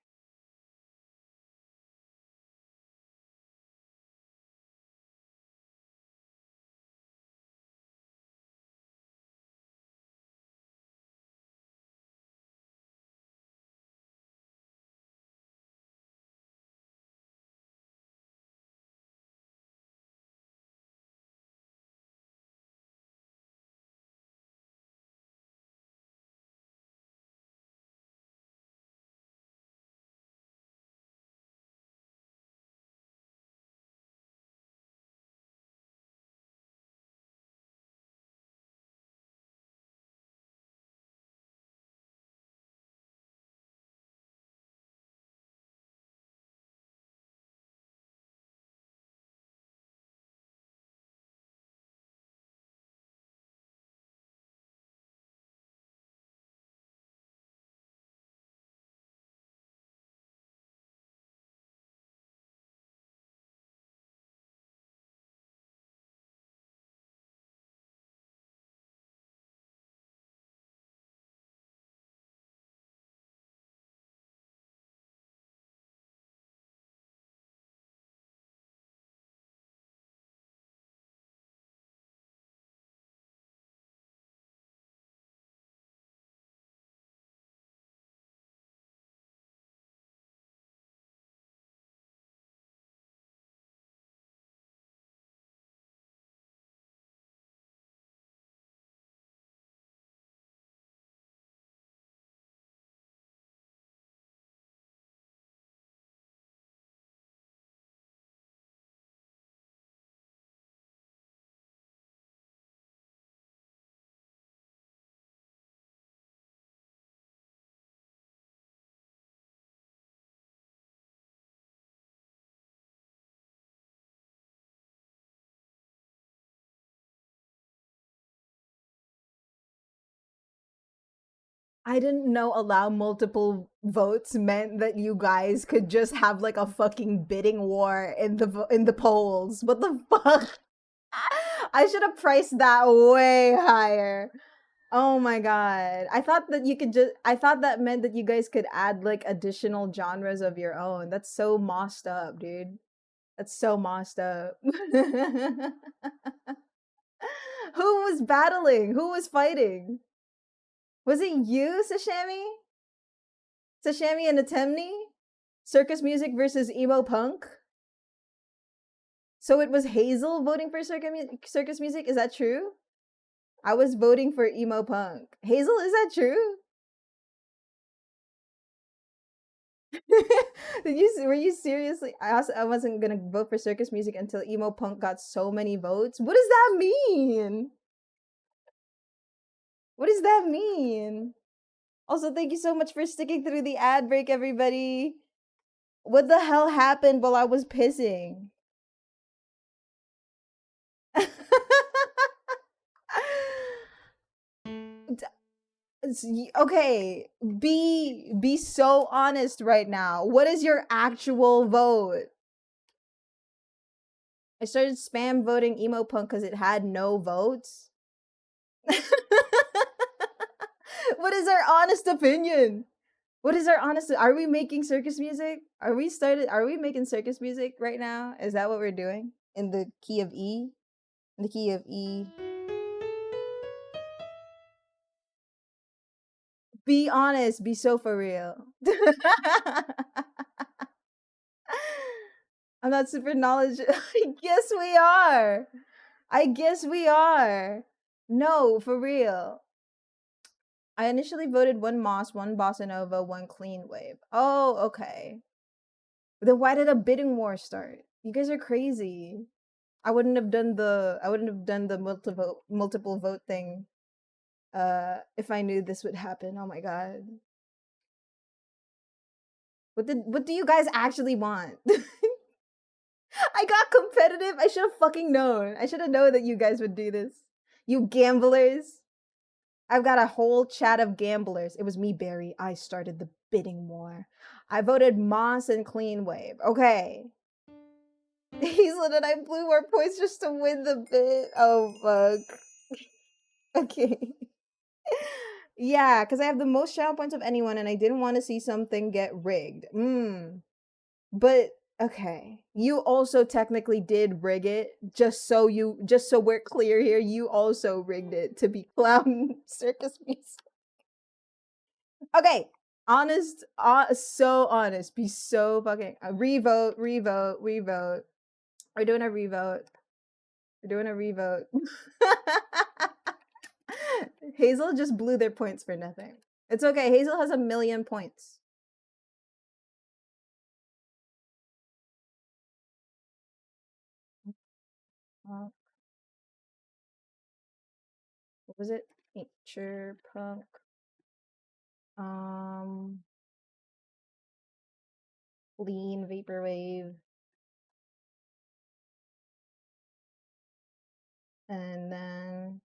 I didn't know allow multiple votes meant that you guys could just have like a fucking bidding war in the polls. What the fuck? I should have priced that way higher. Oh my god. I thought that meant that you guys could add like additional genres of your own. That's so mossed up, dude. That's so mossed up. Who was battling? Who was fighting? Was it you, Sashami? Sashami and Atemni? Circus music versus emo punk? So it was Hazel voting for circus music? Is that true? I was voting for emo punk. Hazel, is that true? Were you seriously? I wasn't gonna vote for circus music until emo punk got so many votes. What does that mean? What does that mean? Also, thank you so much for sticking through the ad break, everybody. What the hell happened while I was pissing? Okay, be so honest right now. What is your actual vote? I started spam voting emo punk because it had no votes. What is our honest opinion? What is our honest? Are we making circus music? Are we making circus music right now? Is that what we're doing in the key of E? In the key of E. Be honest. Be so for real. I'm not super knowledgeable. I guess we are. I guess we are. No, for real. I initially voted one Moss, one Bossa Nova, one Clean Wave. Oh, okay. Then why did a bidding war start? You guys are crazy. I wouldn't have done the multiple vote thing if I knew this would happen. Oh my god. What do you guys actually want? I got competitive. I should have fucking known. I should have known that you guys would do this. You gamblers. I've got a whole chat of gamblers. It was me, Barry. I started the bidding war. I voted Moss and Clean Wave. Okay. Hazelwood and I blew more points just to win the bid. Oh, fuck. Okay. Yeah, because I have the most channel points of anyone, and I didn't want to see something get rigged. But okay, you also technically did rig it. Just so we're clear here, you also rigged it to be clown circus music. Okay, honest, so honest. Be so fucking revote. We're doing a revote. We're doing a revote. Hazel just blew their points for nothing. It's okay. Hazel has 1,000,000 points. What was it? Nature punk. Lean vaporwave. And then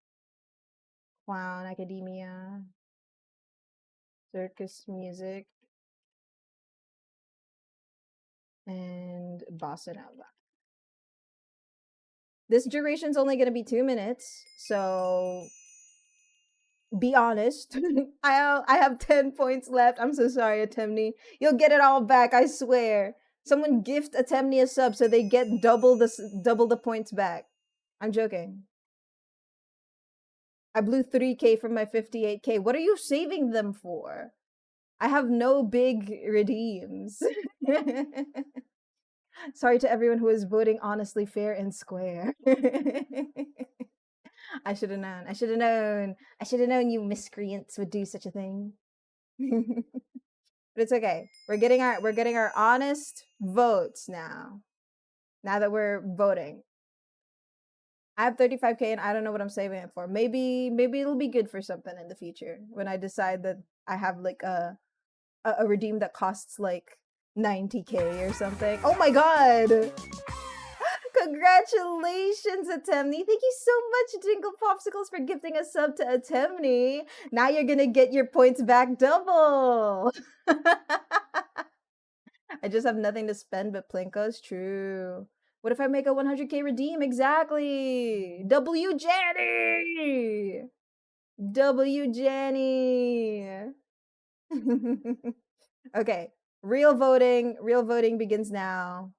clown academia. Circus music. And bossa nova. This duration's only going to be 2 minutes, so be honest. I have 10 points left. I'm so sorry, Atemni. You'll get it all back, I swear. Someone gift Atemni a sub so they get double the points back. I'm joking. I blew 3K from my 58K. What are you saving them for? I have no big redeems. Sorry to everyone who is voting honestly, fair, and square. I should have known. I should have known. I should have known you miscreants would do such a thing. But it's okay. We're getting our honest votes now. Now that we're voting. I have 35K and I don't know what I'm saving it for. Maybe it'll be good for something in the future when I decide that I have like a redeem that costs like 90K or something. Oh my god! Congratulations, Atemni. Thank you so much, Jingle Popsicles, for gifting a sub to Atemni. Now you're gonna get your points back double. I just have nothing to spend but Plinko's. True. What if I make a 100K redeem? Exactly. W Jenny. W Jenny. Okay. Real voting begins now.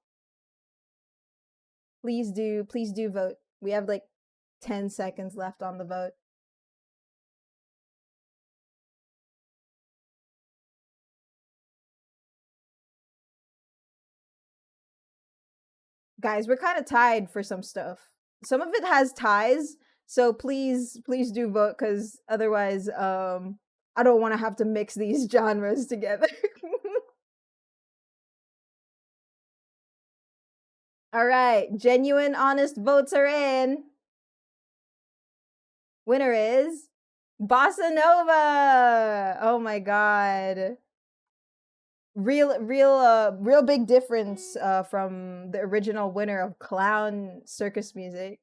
Please do vote. We have like 10 seconds left on the vote. Guys, we're kind of tied for some stuff. Some of it has ties, so please do vote, because otherwise I don't want to have to mix these genres together. All right, genuine honest votes are in. Winner is Bossa Nova. Oh my god. Real big difference from the original winner of clown circus music.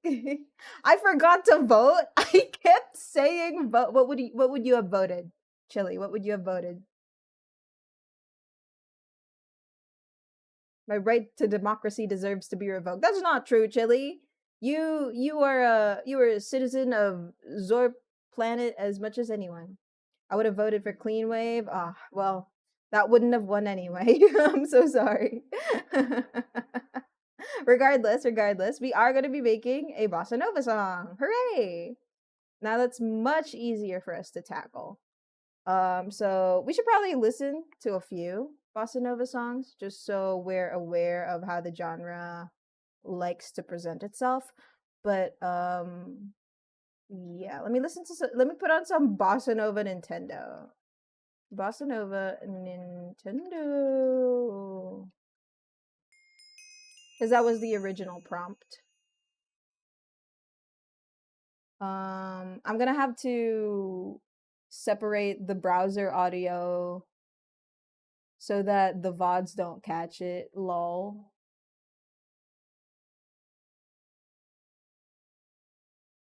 I forgot to vote. I kept saying vote. What would you have voted? Chili, what would you have voted? My right to democracy deserves to be revoked. That's not true, Chili. You are a citizen of Zor planet as much as anyone. I would have voted for Clean Wave. Ah, well, that wouldn't have won anyway. I'm so sorry. regardless, we are going to be making a bossa nova song. Hooray! Now that's much easier for us to tackle. So we should probably listen to a few bossa nova songs just so we're aware of how the genre likes to present itself. But yeah, let me put on some bossa nova Nintendo. Bossa Nova Nintendo. Because that was the original prompt. I'm gonna have to separate the browser audio so that the VODs don't catch it. Lol.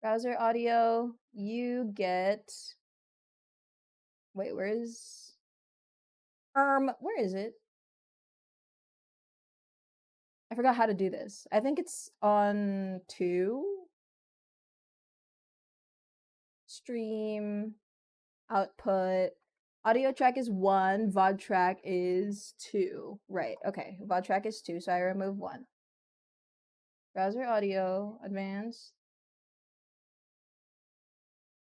Browser audio, you get Wait, where is it? I forgot how to do this. I think it's on 2. Stream, output. Audio track is 1, VOD track is 2. Right, okay. VOD track is 2, so I remove 1. Browser audio, advanced.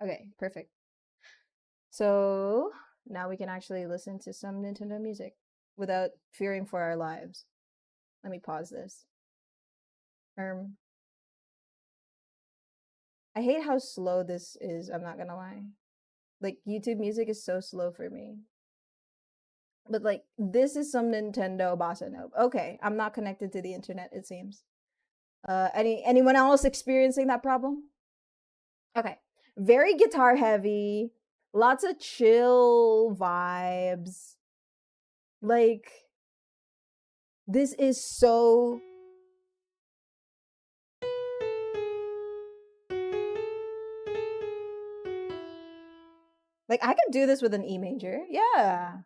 Okay, perfect. So now we can actually listen to some Nintendo music without fearing for our lives. Let me pause this. I hate how slow this is, I'm not gonna lie. Like, YouTube music is so slow for me. But, like, this is some Nintendo bossa nova. Okay, I'm not connected to the internet, it seems. Anyone else experiencing that problem? Okay. Very guitar heavy, lots of chill vibes. Like, this is so like I could do this with an E major. Yeah.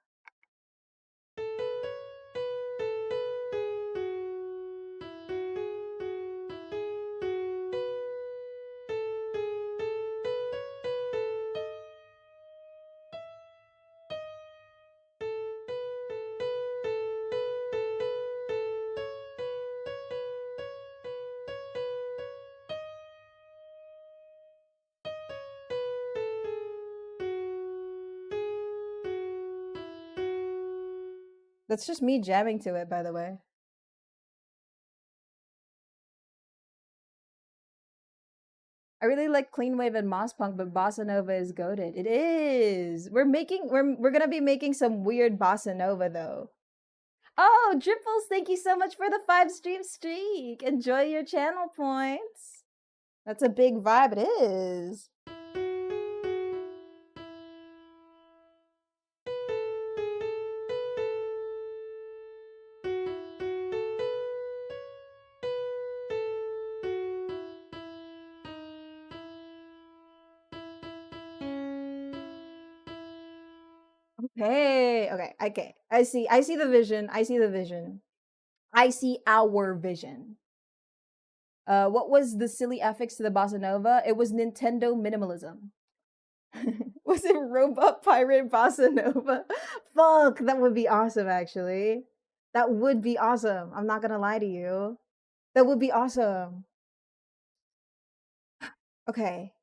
That's just me jamming to it, by the way. I really like clean wave and moss punk, but bossa nova is goated. It is. We're gonna be making some weird bossa nova though. Oh, Dripples, thank you so much for the 5 stream streak. Enjoy your channel points. That's a big vibe. It is. Okay. I see the vision. I see the vision. I see our vision. What was the silly affix to the bossa nova? It was Nintendo minimalism. Was it Robot Pirate Bossa Nova? Fuck, that would be awesome, actually. That would be awesome. I'm not gonna lie to you. That would be awesome. Okay.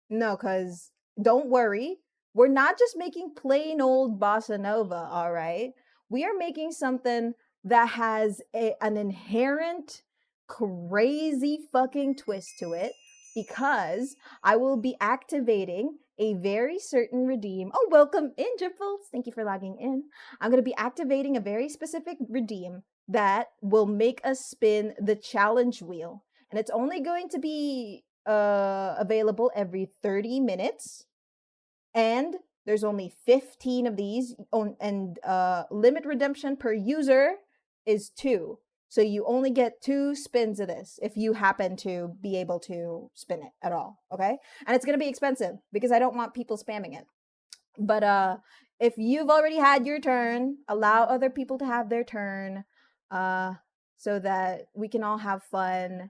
No, because don't worry. We're not just making plain old bossa nova, all right? We are making something that has an inherent crazy fucking twist to it because I will be activating a very certain redeem. Oh, welcome in, Dripples. Thank you for logging in. I'm going to be activating a very specific redeem that will make us spin the challenge wheel. And it's only going to be available every 30 minutes, and there's only 15 of these, and limit redemption per user is 2, so you only get 2 spins of this if you happen to be able to spin it at all. Okay, and it's going to be expensive because I don't want people spamming it, but if you've already had your turn, allow other people to have their turn, so that we can all have fun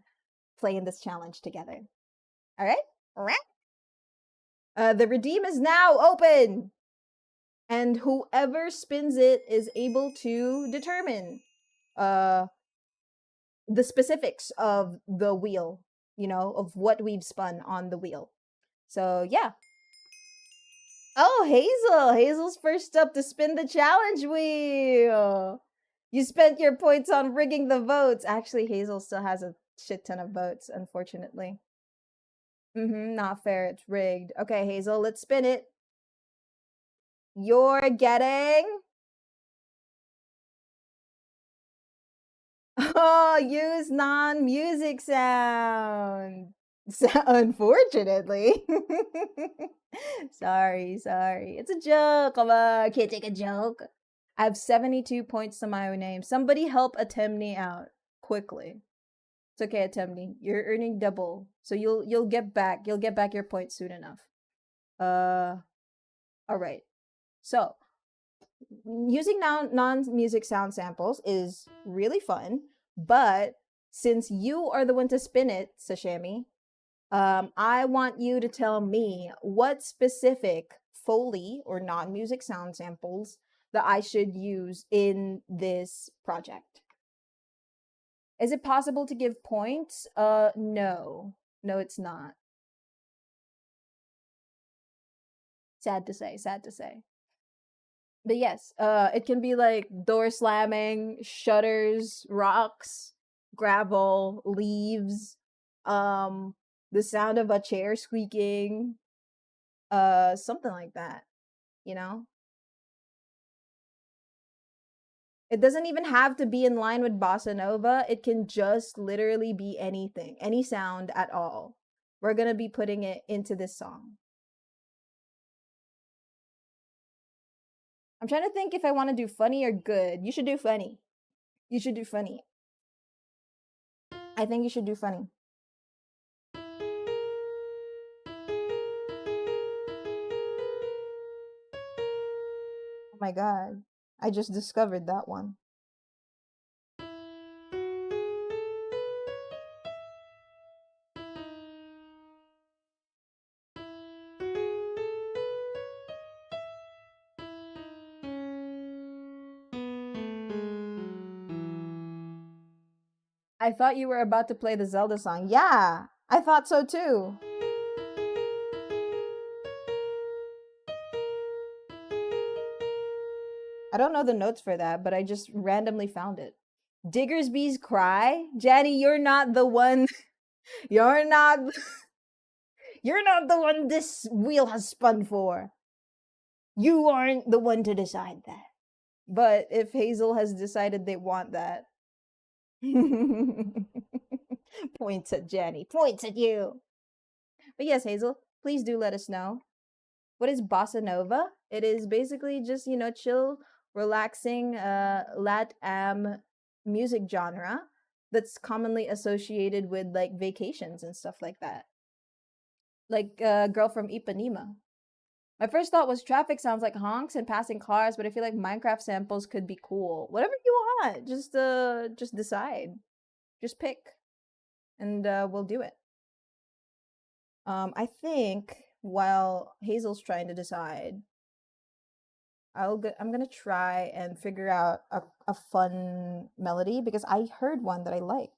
playing this challenge together. All right? All right. The redeem is now open. And whoever spins it is able to determine the specifics of the wheel, of what we've spun on the wheel. So, yeah. Oh, Hazel. Hazel's first up to spin the challenge wheel. You spent your points on rigging the votes. Actually, Hazel still has a shit ton of votes, unfortunately. Not fair. It's rigged. Okay, Hazel, let's spin it. You're getting... Oh, use non-music sound. Unfortunately. Sorry. It's a joke. Come on, can't take a joke. I have 72 points to my own name. Somebody help Atemni out quickly. It's okay, Atemni. You're earning double, so you'll get back your points soon enough. All right. So using non-music sound samples is really fun, but since you are the one to spin it, Sashami, I want you to tell me what specific Foley or non-music sound samples that I should use in this project. Is it possible to give points? No. No, it's not. Sad to say, sad to say. But yes, it can be like door slamming, shutters, rocks, gravel, leaves, the sound of a chair squeaking, something like that, you know? It doesn't even have to be in line with bossa nova. It can just literally be anything, any sound at all. We're going to be putting it into this song. I'm trying to think if I want to do funny or good. You should do funny. You should do funny. I think you should do funny. Oh my god. I just discovered that one. I thought you were about to play the Zelda song. Yeah, I thought so too. I don't know the notes for that, but I just randomly found it. Diggersby's Cry? Janny, you're not the one. You're not. You're not the one this wheel has spun for. You aren't the one to decide that. But if Hazel has decided they want that. Points at Janny. Points at you. But yes, Hazel, please do let us know. What is bossa nova? It is basically just, you know, chill, relaxing Latam music genre that's commonly associated with like vacations and stuff like that. Like Girl from Ipanema. My first thought was traffic sounds like honks and passing cars, but I feel like Minecraft samples could be cool. Whatever you want, just decide. Just pick and we'll do it. I think while Hazel's trying to decide, I'm gonna try and figure out a fun melody because I heard one that I like.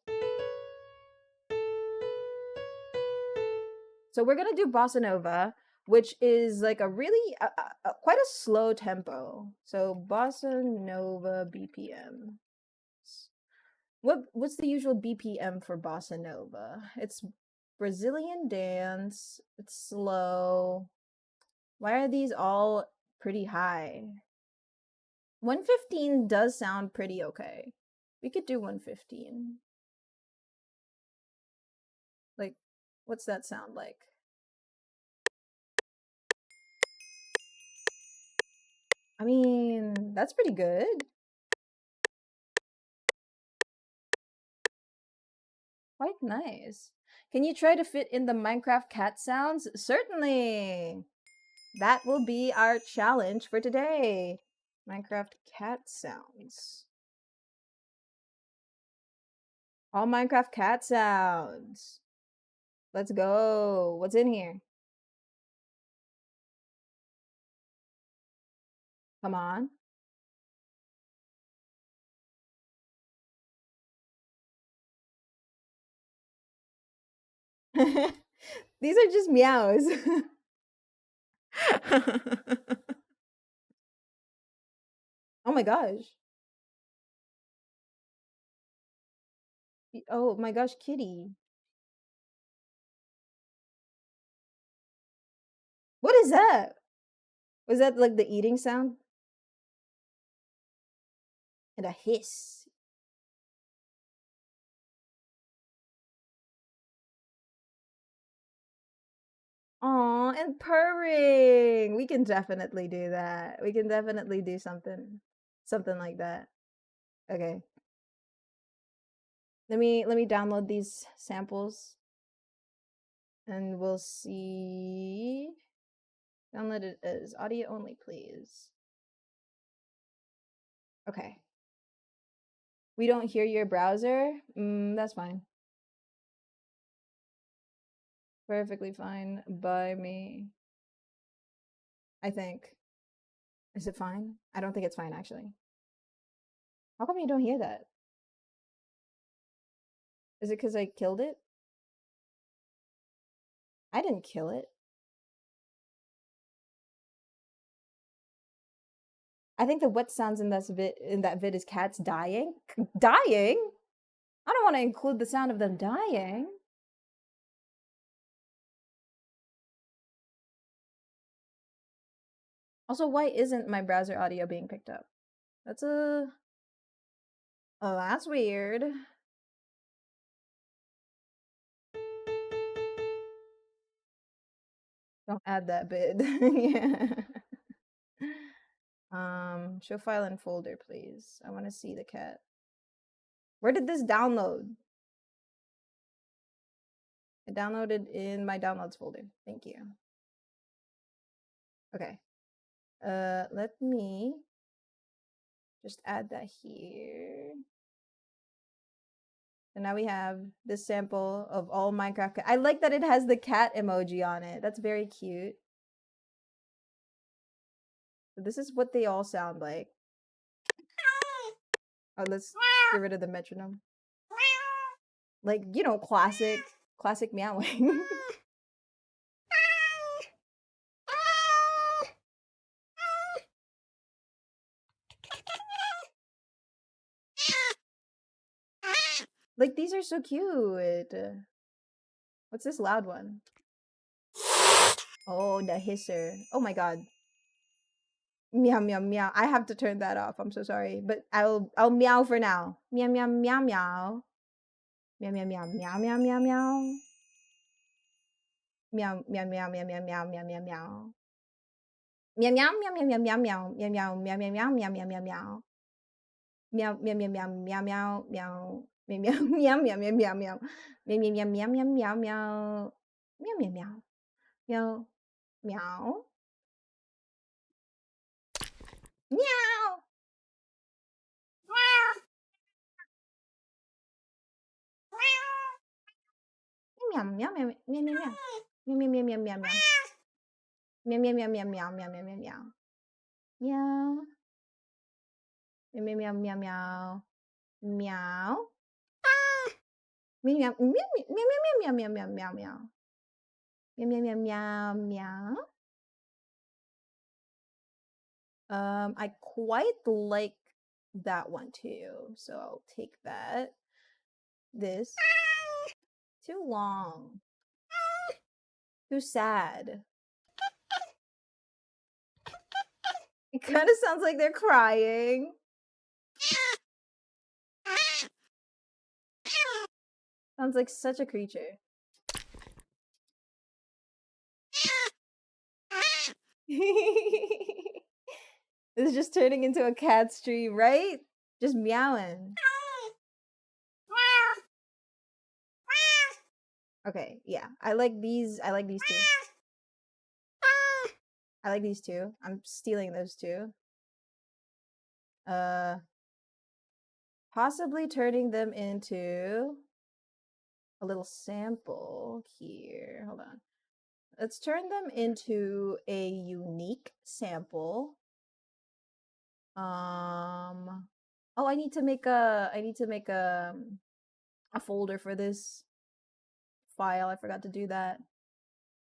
So we're gonna do bossa nova, which is like a really quite a slow tempo. So bossa nova BPM. What's the usual BPM for bossa nova? It's Brazilian dance. It's slow. Why are these all pretty high? 115 does sound pretty okay. We could do 115. Like, what's that sound like? I mean, that's pretty good. Quite nice. Can you try to fit in the Minecraft cat sounds? Certainly. That will be our challenge for today. Minecraft cat sounds. All Minecraft cat sounds. Let's go. What's in here? Come on. These are just meows. Oh my gosh. Oh my gosh, kitty. What is that? Was that like the eating sound? And a hiss. Aw, and purring. We can definitely do that. We can definitely do something like that. Okay. Let me download these samples and we'll see. Download it as audio only, please. Okay. We don't hear your browser? That's fine. Perfectly fine by me. I think. Is it fine? I don't think it's fine, actually. How come you don't hear that? Is it because I killed it? I didn't kill it. I think the wet sounds in that vid is cats dying. Dying? I don't want to include the sound of them dying. Also, why isn't my browser audio being picked up? That's a... Oh, that's weird. Don't add that bit. Yeah. Show file and folder, please. I want to see the cat. Where did this download? I downloaded in my downloads folder. Thank you. Okay. Let me just add that here. And now we have this sample of all Minecraft. I like that it has the cat emoji on it. That's very cute. So this is what they all sound like. Oh, let's get rid of the metronome. Like, you know, classic meowing. Like, these are so cute. What's this loud one? Oh, the hisser. Oh my god. Meow meow meow. I have to turn that off. I'm so sorry. But I'll meow for now. Meow meow meow meow. Meow meow meow meow meow meow meow. Meow meow meow meow meow meow meow meow meow. Meow meow meow meow meow meow meow meow meow meow meow meow meow meow meow. Meow meow meow meow meow meow meow. Meow meow meow meow meow meow meow. Meow meow meow meow meow meow meow. Meow meow meow. Meow meow. Meow. Meow meow meow meow meow meow. Meow meow meow meow meow. Meow meow meow meow meow meow meow meow meow. Meow. Meow meow meow meow meow. Meow. Meow meow meow meow meow meow meow meow meow. Meow meow meow meow meow. I quite like that one too, so I'll take that. This. Too long. Too sad. It kind of sounds like they're crying. Sounds like such a creature. This is just turning into a cat stream, right? Just meowing. Okay, yeah. I like these two. I like these two. I'm stealing those two. Possibly turning them into a little sample here. Hold on. Let's turn them into a unique sample. Oh, I need to make a folder for this file. I forgot to do that.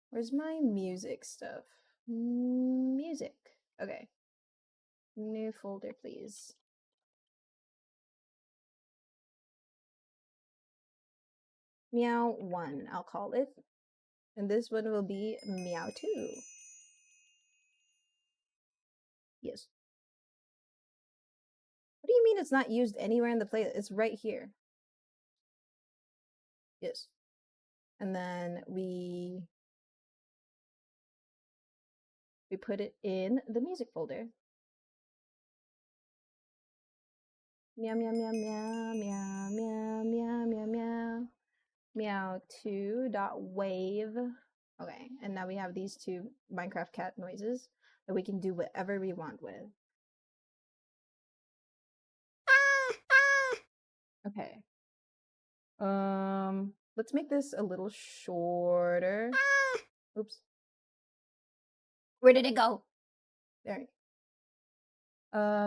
Where's my music stuff? Music. Okay. New folder, please. Meow 1, I'll call it. And this one will be Meow 2. Yes. What do you mean it's not used anywhere in the playlist? It's right here. Yes. And then we put it in the music folder. Meow meow meow meow meow meow meow meow meow. Meow2.wave. Okay, and now we have these two Minecraft cat noises that we can do whatever we want with. Okay. Let's make this a little shorter. Oops. Where did it go? There.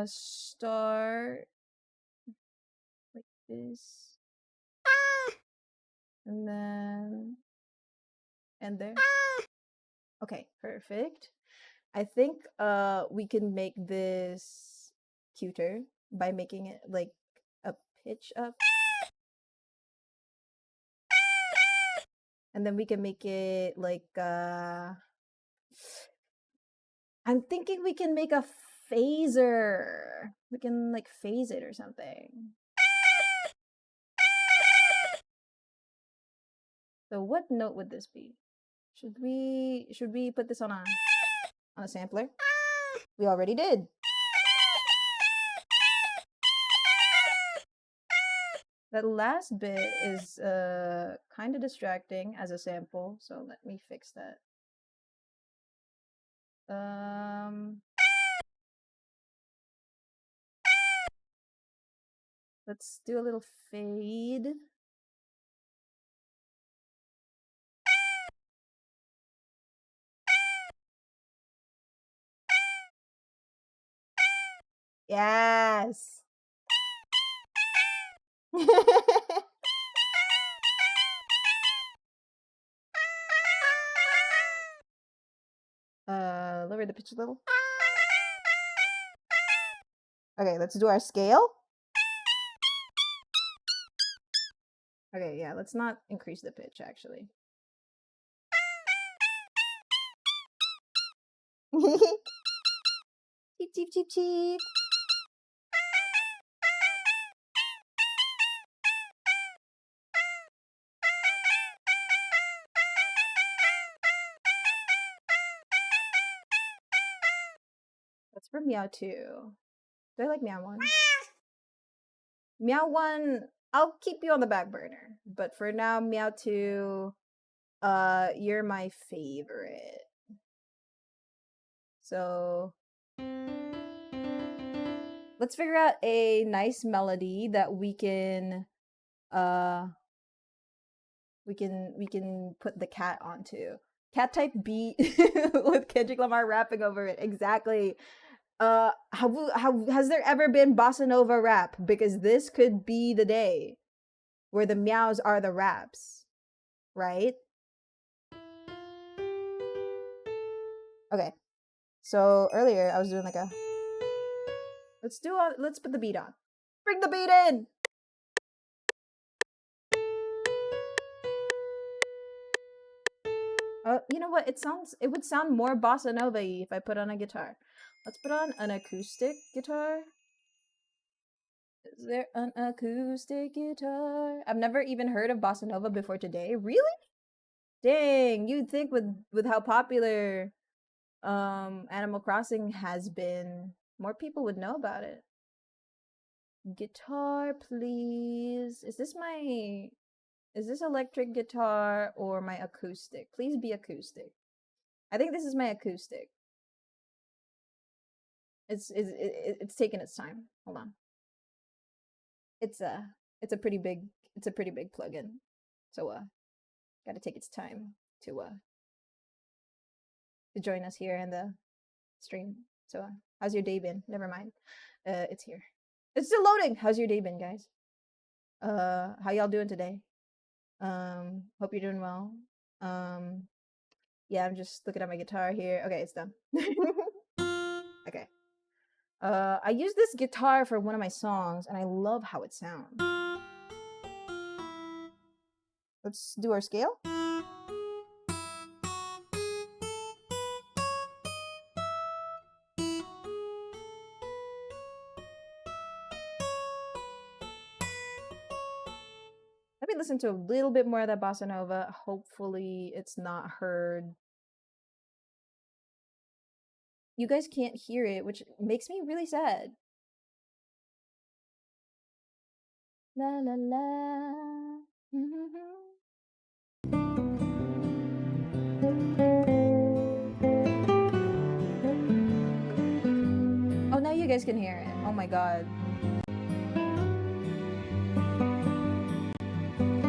Start like this. And then and there. Okay, perfect. I think we can make this cuter by making it like a pitch up. And then we can make it like I'm thinking we can make a phaser. We can like phase it or something. So what note would this be? Should we put this on a sampler? We already did. That last bit is kind of distracting as a sample, so let me fix that. Let's do a little fade. Yes. Lower the pitch a little. Okay, let's do our scale. Okay, yeah, let's not increase the pitch actually. Cheep, cheep, cheep, cheep. That's for Meow 2. Do I like Meow 1? Meow 1, I'll keep you on the back burner. But for now, Meow 2, you're my favorite. So let's figure out a nice melody that we can put the cat onto. Cat type beat with Kendrick Lamar rapping over it. Exactly. How has there ever been bossa nova rap? Because this could be the day where the meows are the raps, right? Okay. So earlier I was doing like a let's put the beat on. Bring the beat in. You know what? It would sound more bossa nova-y if I put on a guitar. Let's put on an acoustic guitar. Is there an acoustic guitar? I've never even heard of bossa nova before today. Really? Dang, you'd think with how popular Animal Crossing has been, more people would know about it. Guitar, please. Is this electric guitar or my acoustic? Please be acoustic. I think this is my acoustic. It's taking its time. Hold on. It's a pretty big plugin. So gotta take its time to join us here in the stream. So how's your day been? Never mind. It's here. It's still loading. How's your day been, guys? How y'all doing today? Hope you're doing well. Yeah, I'm just looking at my guitar here. Okay, it's done. Okay. I use this guitar for one of my songs, and I love how it sounds. Let's do our scale. Let me listen to a little bit more of that bossa nova. Hopefully it's not heard. You guys can't hear it, which makes me really sad. La la la. Oh, now you guys can hear it. Oh my god.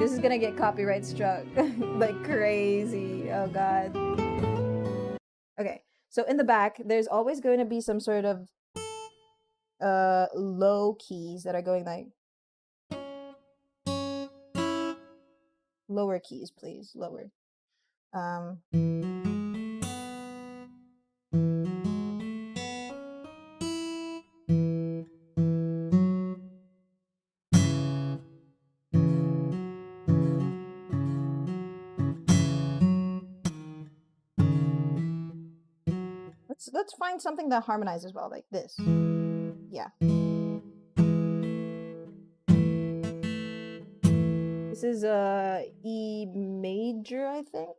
this is gonna get copyright struck like crazy. Oh god. Okay, so in the back, there's always going to be some sort of low keys that are going like lower keys, please, lower. Let's find something that harmonizes well, like this. Yeah. This is E major, I think.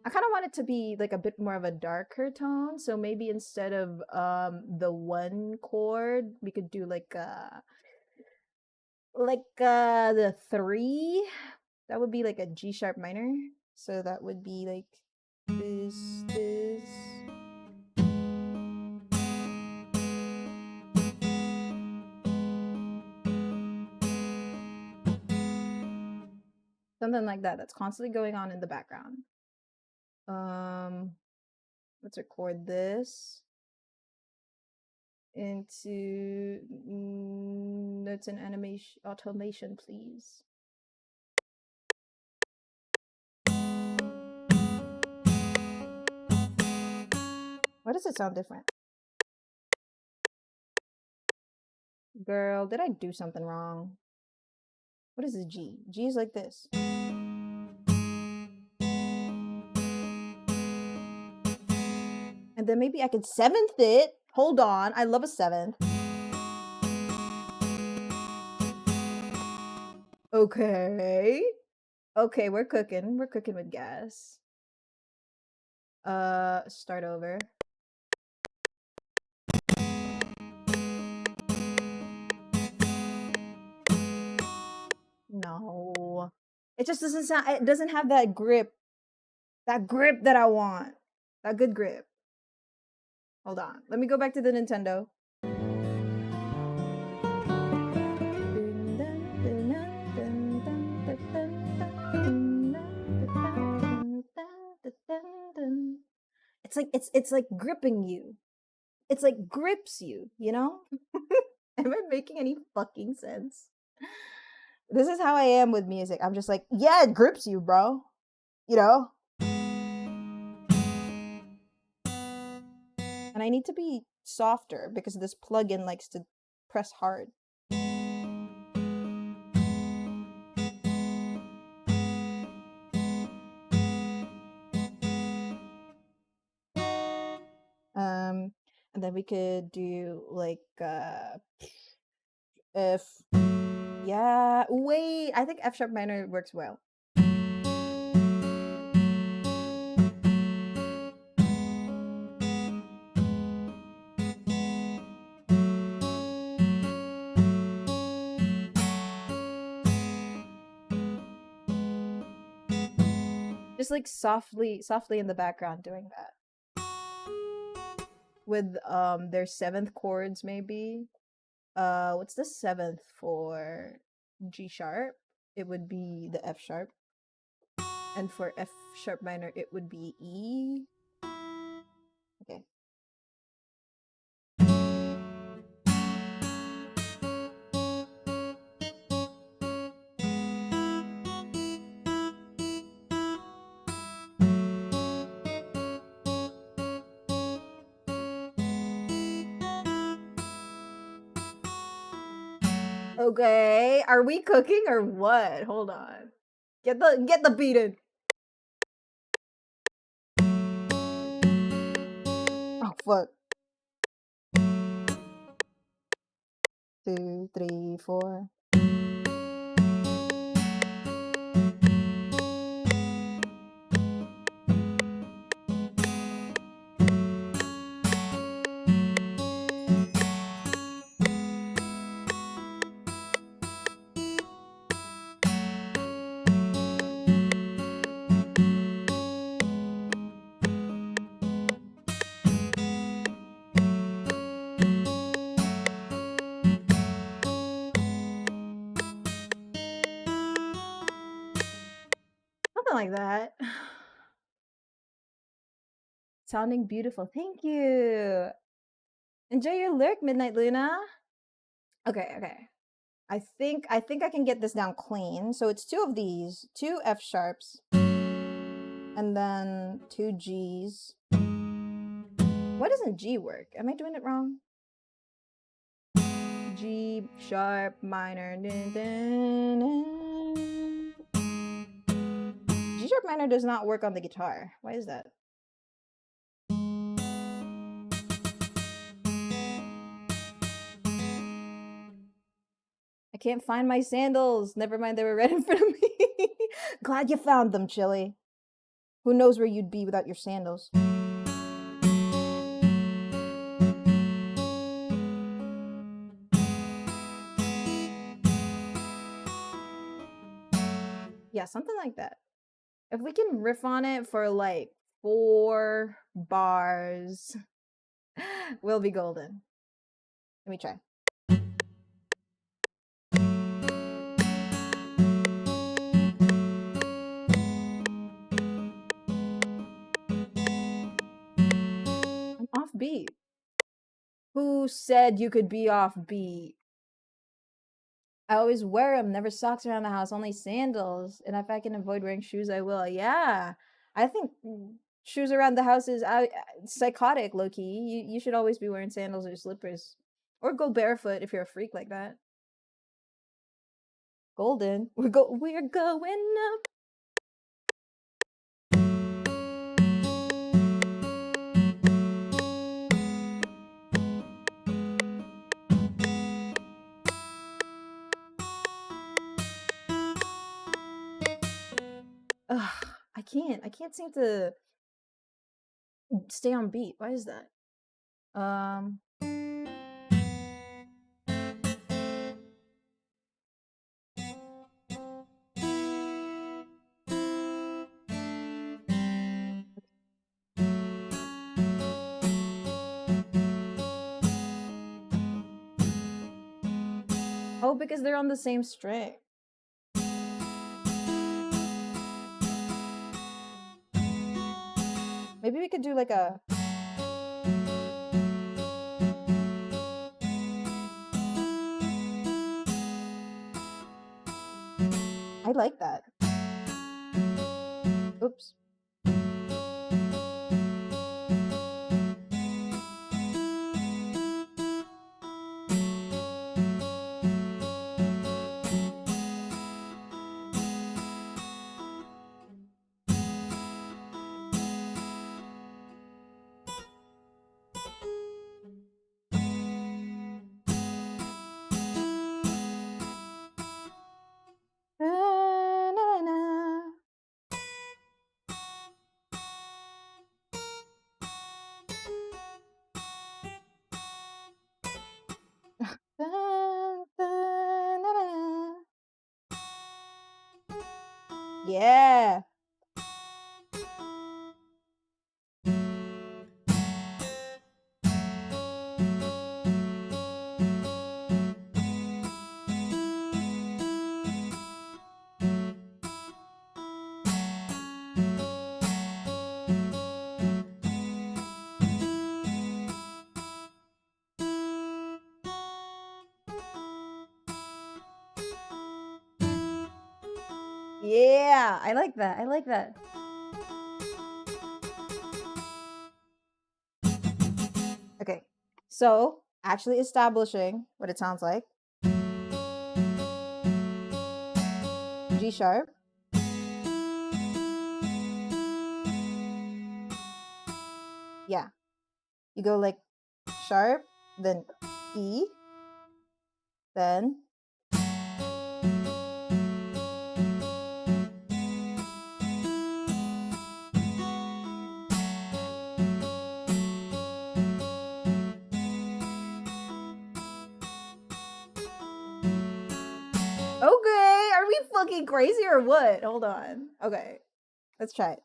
I kind of want it to be like a bit more of a darker tone, so maybe instead of the one chord, we could do like the 3. That would be like a G sharp minor. So that would be like this. Something like that. That's constantly going on in the background. Let's record this into notes and animation automation, please. Why does it sound different? Girl, did I do something wrong? What is a G? G is like this. And then maybe I could 7th it. Hold on, I love a 7th. Okay. Okay, we're cooking. We're cooking with gas. Start over. No. It just doesn't sound, it doesn't have that grip. That grip that I want. That good grip. Hold on. Let me go back to the Nintendo. It's like gripping you. It's like grips you, you know? Am I making any fucking sense? This is how I am with music. I'm just like, yeah, it grips you, bro. You know? And I need to be softer because this plugin likes to press hard. And then we could do like F. Yeah, wait, I think F sharp minor works well. Just like softly in the background doing that. With their 7th chords maybe. What's the 7th for G sharp? It would be the F sharp. And for F sharp minor, it would be E. Okay. Okay, are we cooking or what? Hold on. Get the beat in. Oh fuck. 2, 3, 4. like that. Sounding beautiful. Thank you. Enjoy your lurk, Midnight Luna. Okay, okay. I think I can get this down clean. So it's 2 of these, 2 F sharps, and then 2 Gs. Why doesn't G work? Am I doing it wrong? G sharp minor. G sharp minor does not work on the guitar. Why is that? I can't find my sandals. Never mind, they were right in front of me. Glad you found them, Chili. Who knows where you'd be without your sandals? Yeah, something like that. If we can riff on it for like 4 bars, we'll be golden. Let me try. I'm off beat. Who said you could be off beat? I always wear them, never socks around the house, only sandals. And if I can avoid wearing shoes, I will. Yeah. I think shoes around the house is psychotic, low-key. You should always be wearing sandals or slippers. Or go barefoot if you're a freak like that. Golden. We're going up. Ugh, I can't seem to stay on beat. Why is that? Oh, because they're on the same string. Maybe we could do like a... I like that. Oops. Yeah. Yeah, I like that. I like that. Okay, so actually establishing what it sounds like. G sharp. Yeah. You go like sharp, then E, then okay, are we fucking crazy or what? Hold on. Okay, let's try it.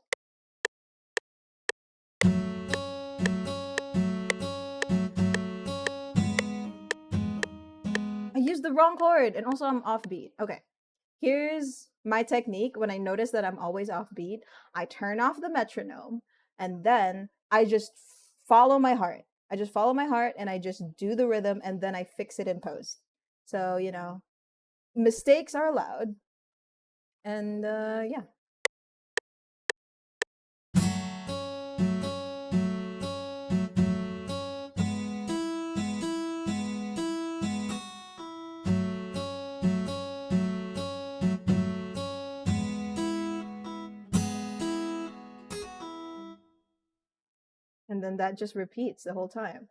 I used the wrong chord, and also I'm off beat. Okay, Here's my technique when I notice that I'm always off beat. I turn off the metronome and then I just follow my heart. I just follow my heart and I just do the rhythm and then I fix it in post. So, you know, mistakes are allowed. And yeah. And then that just repeats the whole time.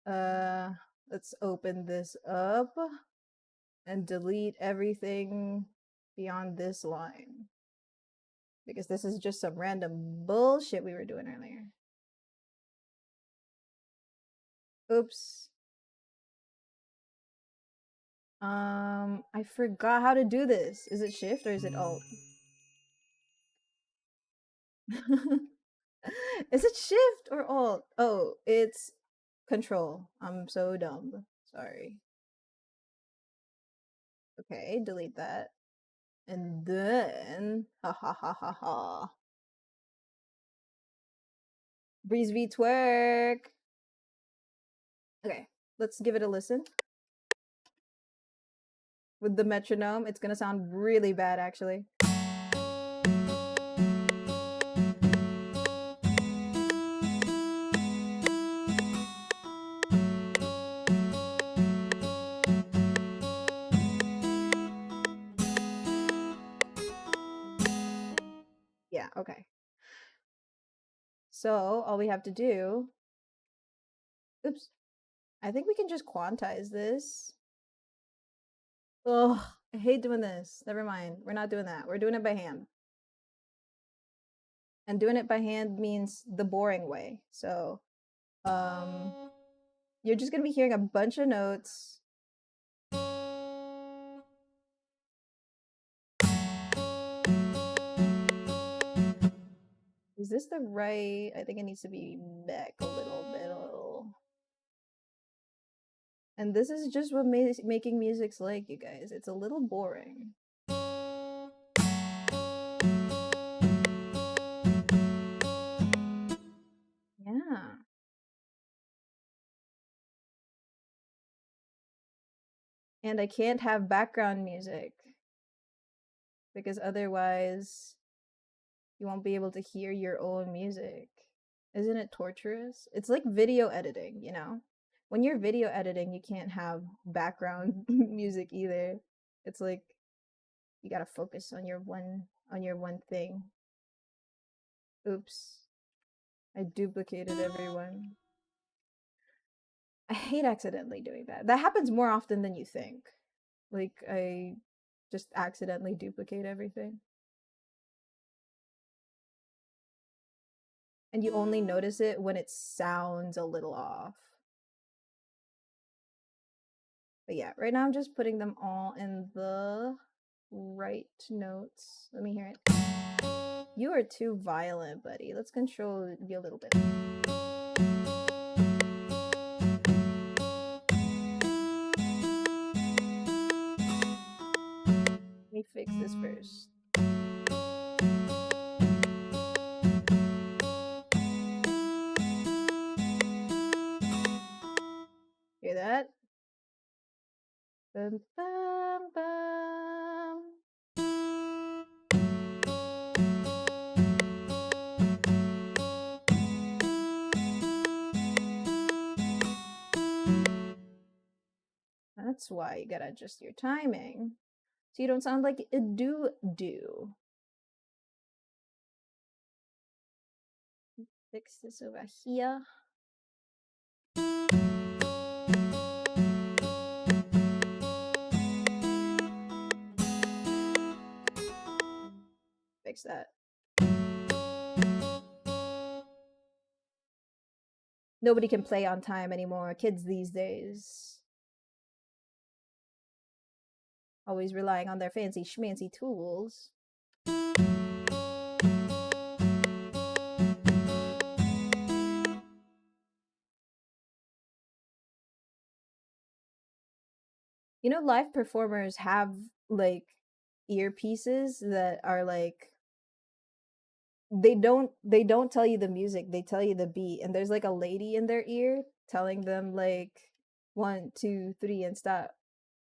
Uh, let's open this up and delete everything beyond this line. Because this is just some random bullshit we were doing earlier. Oops. I forgot how to do this. Is it shift or is it alt? Is it shift or alt? Oh, it's control. I'm so dumb. Sorry. Okay, delete that. And then, ha ha ha ha ha. Breeze V twerk. Okay, let's give it a listen. With the metronome, it's gonna sound really bad actually. Yeah, okay. So all we have to do, oops, I think we can just quantize this. Ugh, I hate doing this. Never mind. We're not doing that. We're doing it by hand. And doing it by hand means the boring way. So, you're just gonna be hearing a bunch of notes. Is this the right? I think it needs to be back a little bit. And this is just what making music's like, you guys. It's a little boring. Yeah. And I can't have background music because otherwise you won't be able to hear your own music. Isn't it torturous? It's like video editing, you know? When you're video editing, you can't have background music either. It's like you got to focus on your one thing. Oops. I duplicated everyone. I hate accidentally doing that. That happens more often than you think. Like I just accidentally duplicate everything. And you only notice it when it sounds a little off. But yeah, right now I'm just putting them all in the right notes. Let me hear it. You are too violent, buddy. Let's control you a little bit. Let me fix this first. Hear that? Bum, bum, bum. That's why you gotta adjust your timing so you don't sound like a do. Fix this over here. Fix that. Nobody can play on time anymore. Kids these days. Always relying on their fancy schmancy tools. You know, live performers have like earpieces that are like they don't tell you the music, they tell you the beat, and there's like a lady in their ear telling them like 1 2 3 and stop.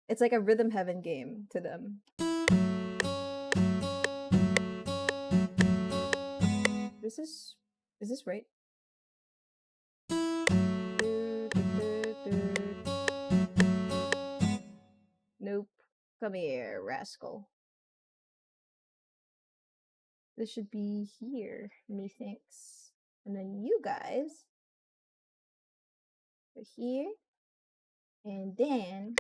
It's like a Rhythm Heaven game to them. Is this right? Nope. Come here, rascal. This should be here, methinks. And then you guys are here. And then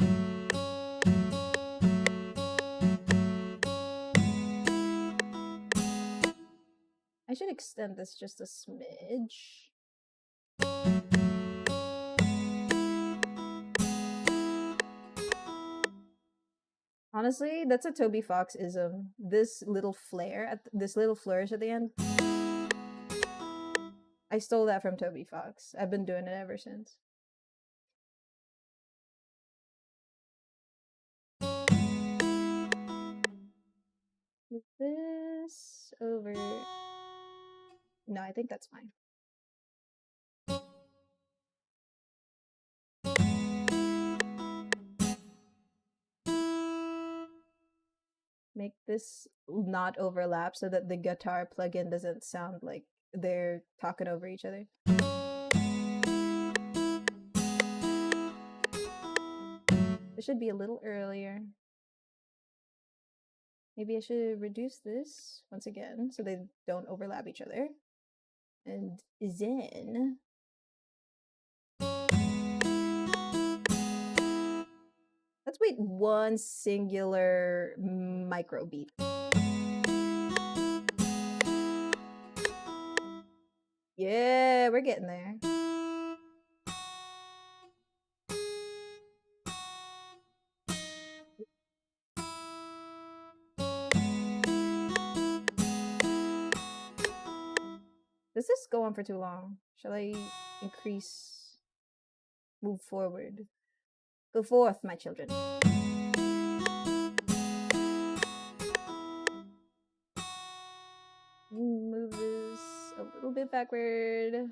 I should extend this just a smidge. Honestly, that's a Toby Fox ism. This little flare, this little flourish at the end. I stole that from Toby Fox. I've been doing it ever since. Move this over. No, I think that's fine. Make this not overlap so that the guitar plugin doesn't sound like they're talking over each other. It should be a little earlier. Maybe I should reduce this once again so they don't overlap each other. And then let's wait one singular micro beat. Yeah, we're getting there. Does this go on for too long? Shall I increase? Move forward. Go forth, my children. Move this a little bit backward.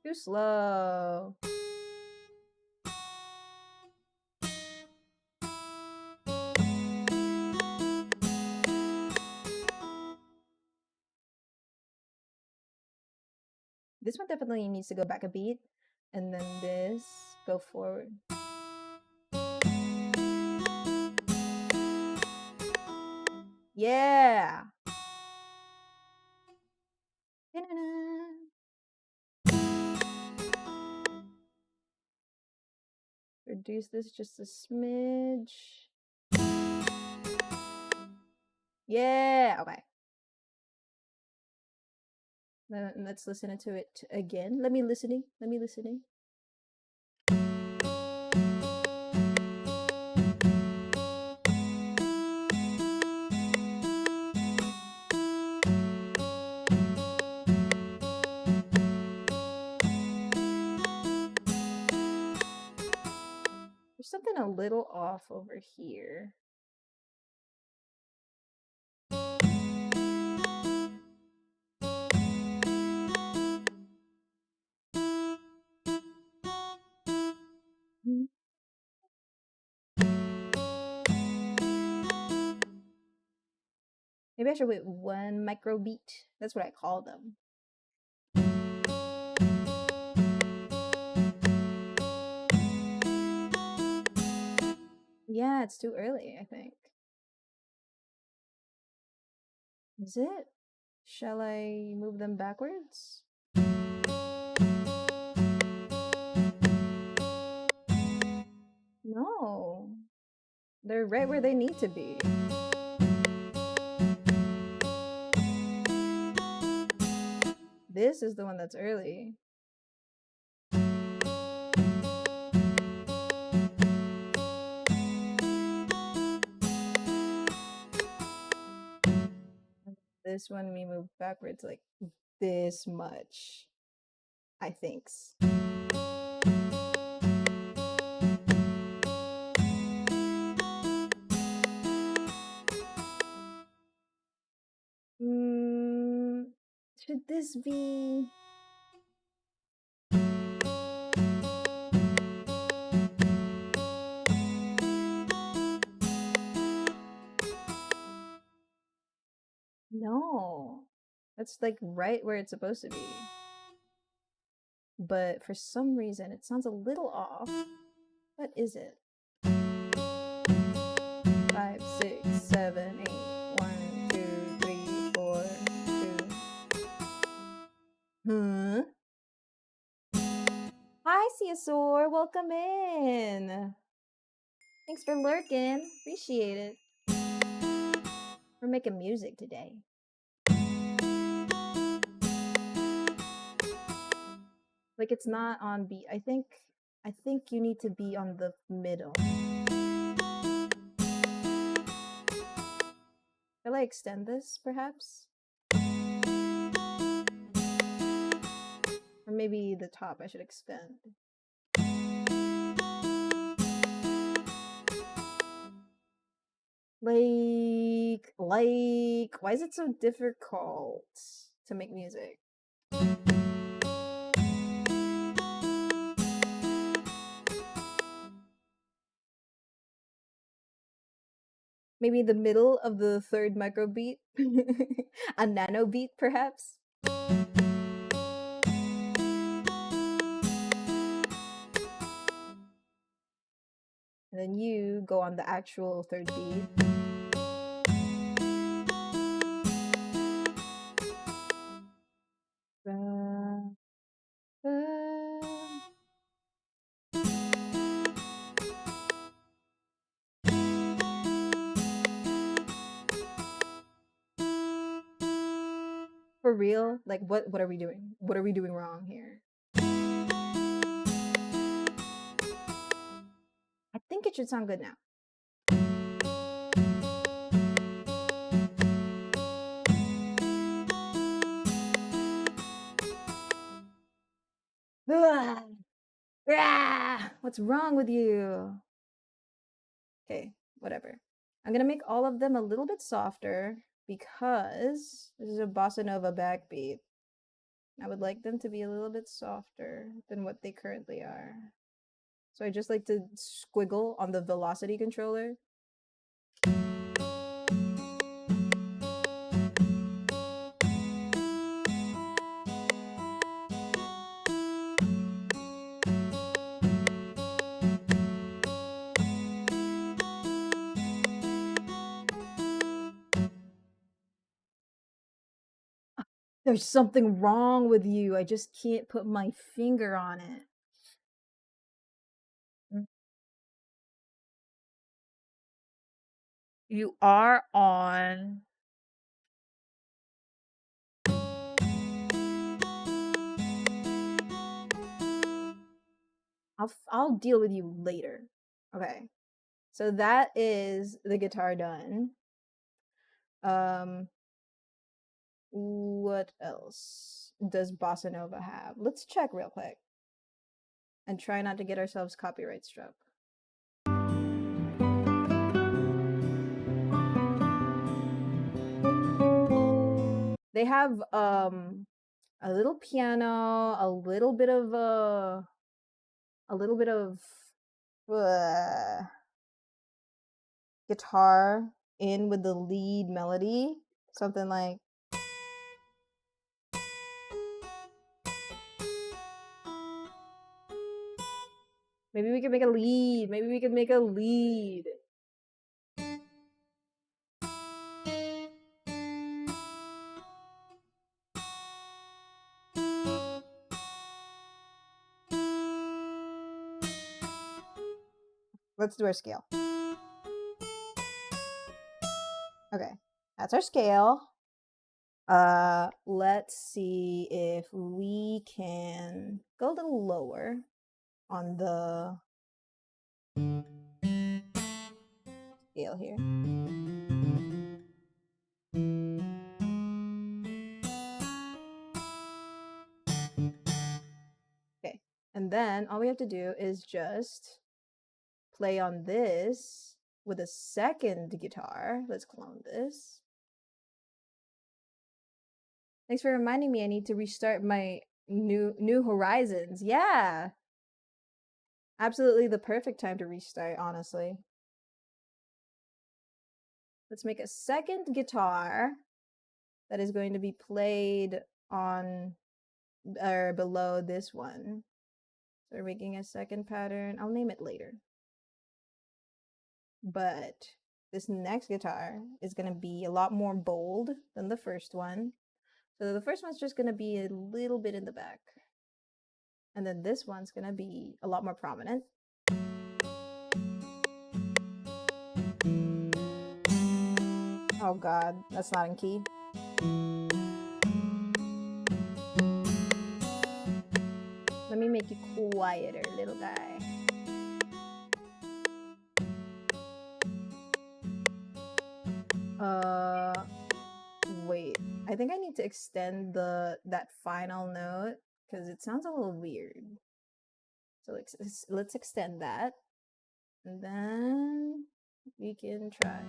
Too slow. This one definitely needs to go back a beat, and then this go forward. Yeah. Reduce this just a smidge. Yeah, okay. Let's listen to it again. Let me listening. There's something a little off over here. Maybe I should wait one micro beat. That's what I call them. Yeah, it's too early, I think. Is it? Shall I move them backwards? No. They're right where they need to be. This is the one that's early. This one we move backwards like this much, I think. Should this be... No. That's like right where it's supposed to be. But for some reason, it sounds a little off. What is it? 5, 6, 7, 8. 1, 2, 3, 4, 2. Hi, Ceosaur. Welcome in. Thanks for lurking. Appreciate it. We're making music today. Like it's not on beat. I think you need to be on the middle. Shall I extend this, perhaps? Or maybe the top I should extend. Like, why is it so difficult to make music? Maybe the middle of the third microbeat? A nanobeat, perhaps? And then you go on the actual third beat. For real? Like what are we doing? What are we doing wrong here? I think it should sound good now. What's wrong with you? Okay, whatever. I'm gonna make all of them a little bit softer because this is a bossa nova backbeat. I would like them to be a little bit softer than what they currently are. So I just like to squiggle on the velocity controller. There's something wrong with you. I just can't put my finger on it. You are on. I'll deal with you later. Okay. So that is the guitar done. What else does bossa nova have? Let's check real quick and try not to get ourselves copyright struck. They have a little piano, a little bit of guitar in with the lead melody, something like maybe we could make a lead. Maybe we could make a lead. Let's do our scale. Okay, that's our scale. Let's see if we can go a little lower on the scale here. Okay, and then all we have to do is just play on this with a second guitar. Let's clone this. Thanks for reminding me I need to restart my New Horizons. Yeah. Absolutely the perfect time to restart, honestly. Let's make a second guitar that is going to be played on or below this one. So we're making a second pattern. I'll name it later. But this next guitar is going to be a lot more bold than the first one. So the first one's just going to be a little bit in the back. And then this one's going to be a lot more prominent. Oh god, that's not in key. Let me make you quieter, little guy. Wait. I think I need to extend that final note because it sounds a little weird. So let's extend that. And then we can try.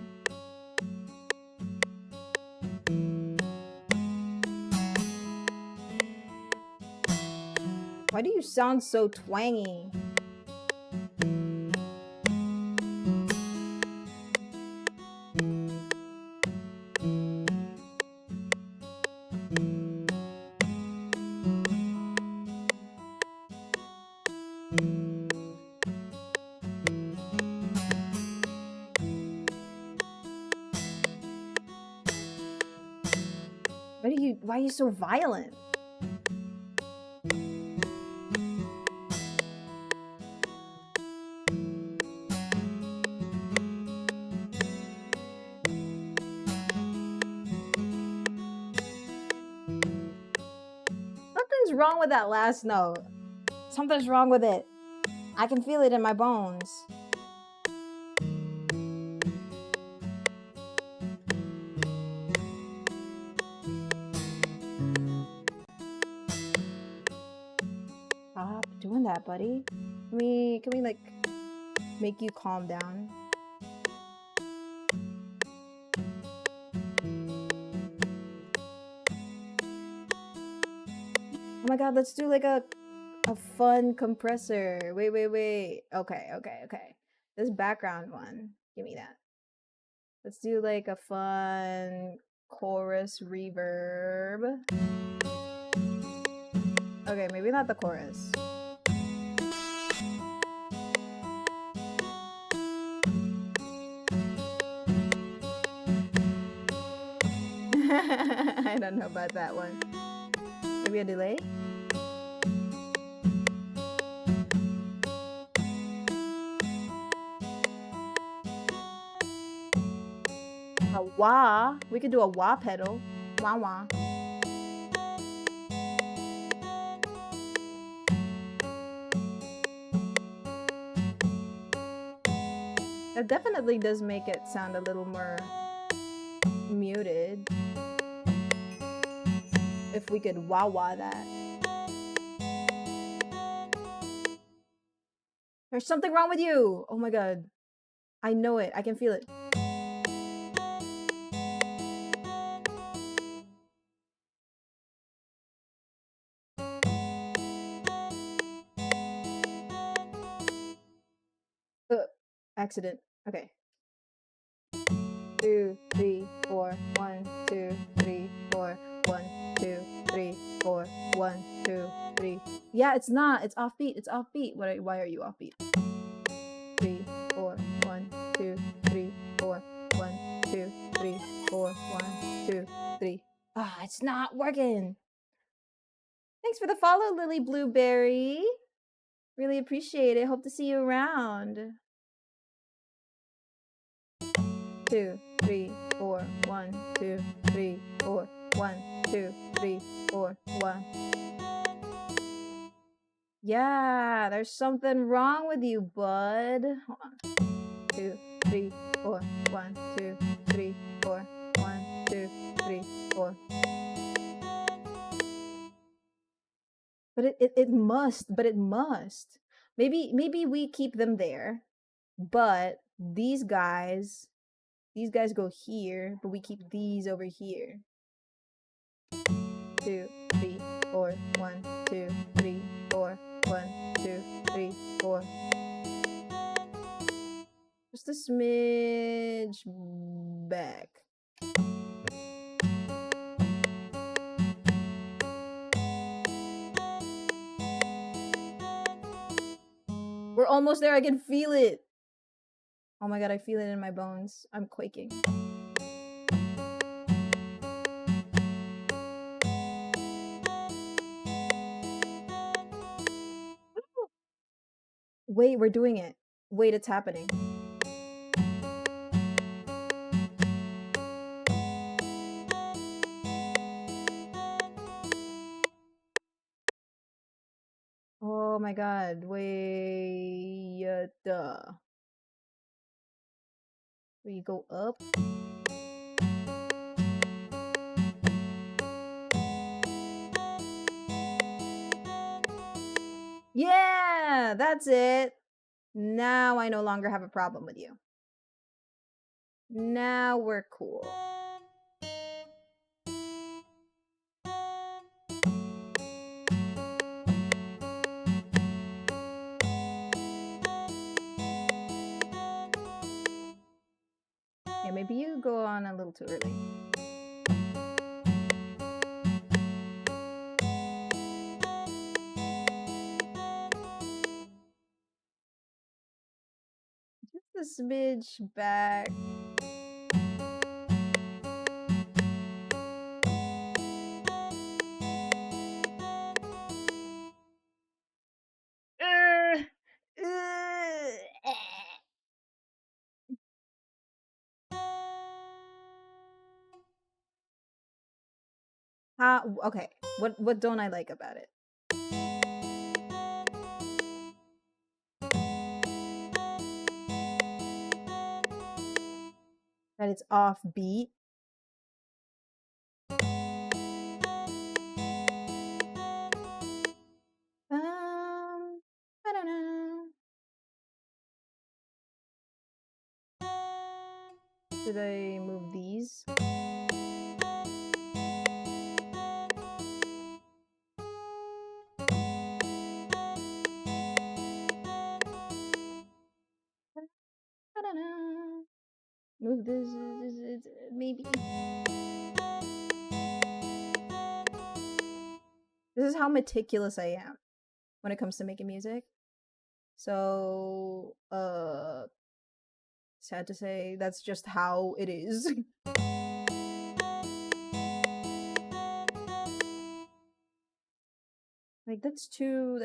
Why do you sound so twangy? Why are you so violent? Something's wrong with that last note. Something's wrong with it. I can feel it in my bones. Stop doing that, buddy. Can we like make you calm down? Oh my god, let's do like a fun compressor. Wait. Okay. This background one. Give me that. Let's do like a fun chorus reverb. Okay, maybe not the chorus. I don't know about that one. Maybe a delay? A wah. We could do a wah pedal. Wah wah. That definitely does make it sound a little more muted. If we could wah wah that. There's something wrong with you. Oh my god. I know it. I can feel it. Accident. Okay. 2, 3, 4. 1, 2, 3, 4. 1, 2, 3, 4. 1, 2, 3. Yeah, it's not. It's offbeat. It's offbeat. Why are you offbeat? 3, 4. 1, 2, 3, 4. 1, 2, 3, 4. 1, 2, 3. Ah, it's not working. Thanks for the follow, Lily Blueberry. Really appreciate it. Hope to see you around. 2, 3, 4. 1, 2, 3, 4. 1, 2, 3, 4. 1. Yeah, there's something wrong with you, bud. Hold on. 2, 3, 4. 1, 2, 3, 4. 1, 2, 3, 4. But it must. Maybe we keep them there, but these guys go here, but we keep these over here. 2, 3, 4. 1, 2, 3, 4. 1, 2, 3, 4. Just a smidge back. We're almost there. I can feel it. Oh my god, I feel it in my bones. I'm quaking. Wait, we're doing it. Wait, it's happening. Oh my god, wait, we go up. Yeah, that's it. Now I no longer have a problem with you. Now we're cool. Yeah, maybe you go on a little too early. Just a smidge back. Okay, what don't I like about it? That it's offbeat. I don't know. Should I move these? I don't know. Move this, maybe. This is how meticulous I am when it comes to making music. So, sad to say, that's just how it is. Like, that's too...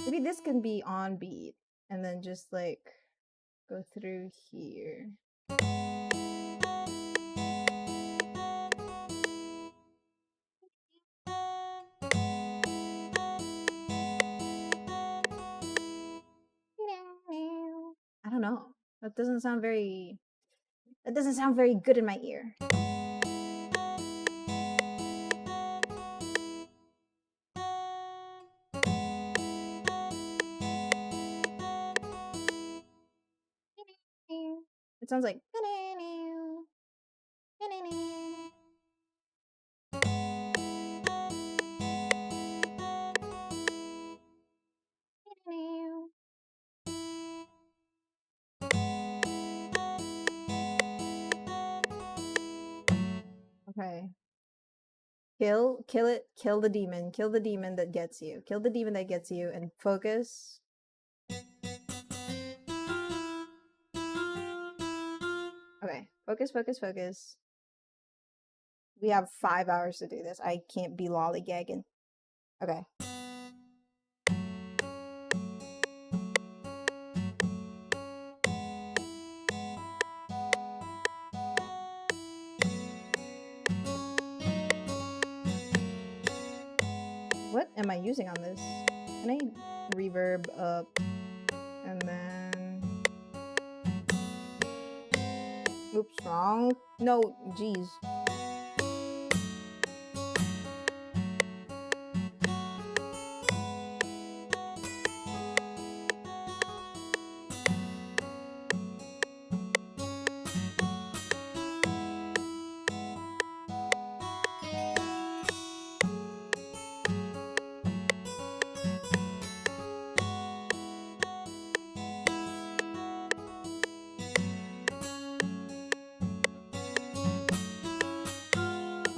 Maybe this can be on beat, and then just, like, go through here. I don't know. That doesn't sound very good in my ear. It sounds like okay. Kill the demon. Kill the demon that gets you. Kill the demon that gets you and focus. Okay. Focus. We have 5 hours to do this. I can't be lollygagging. Okay. What am I using on this? Can I reverb up and then... Oops, wrong. No, geez.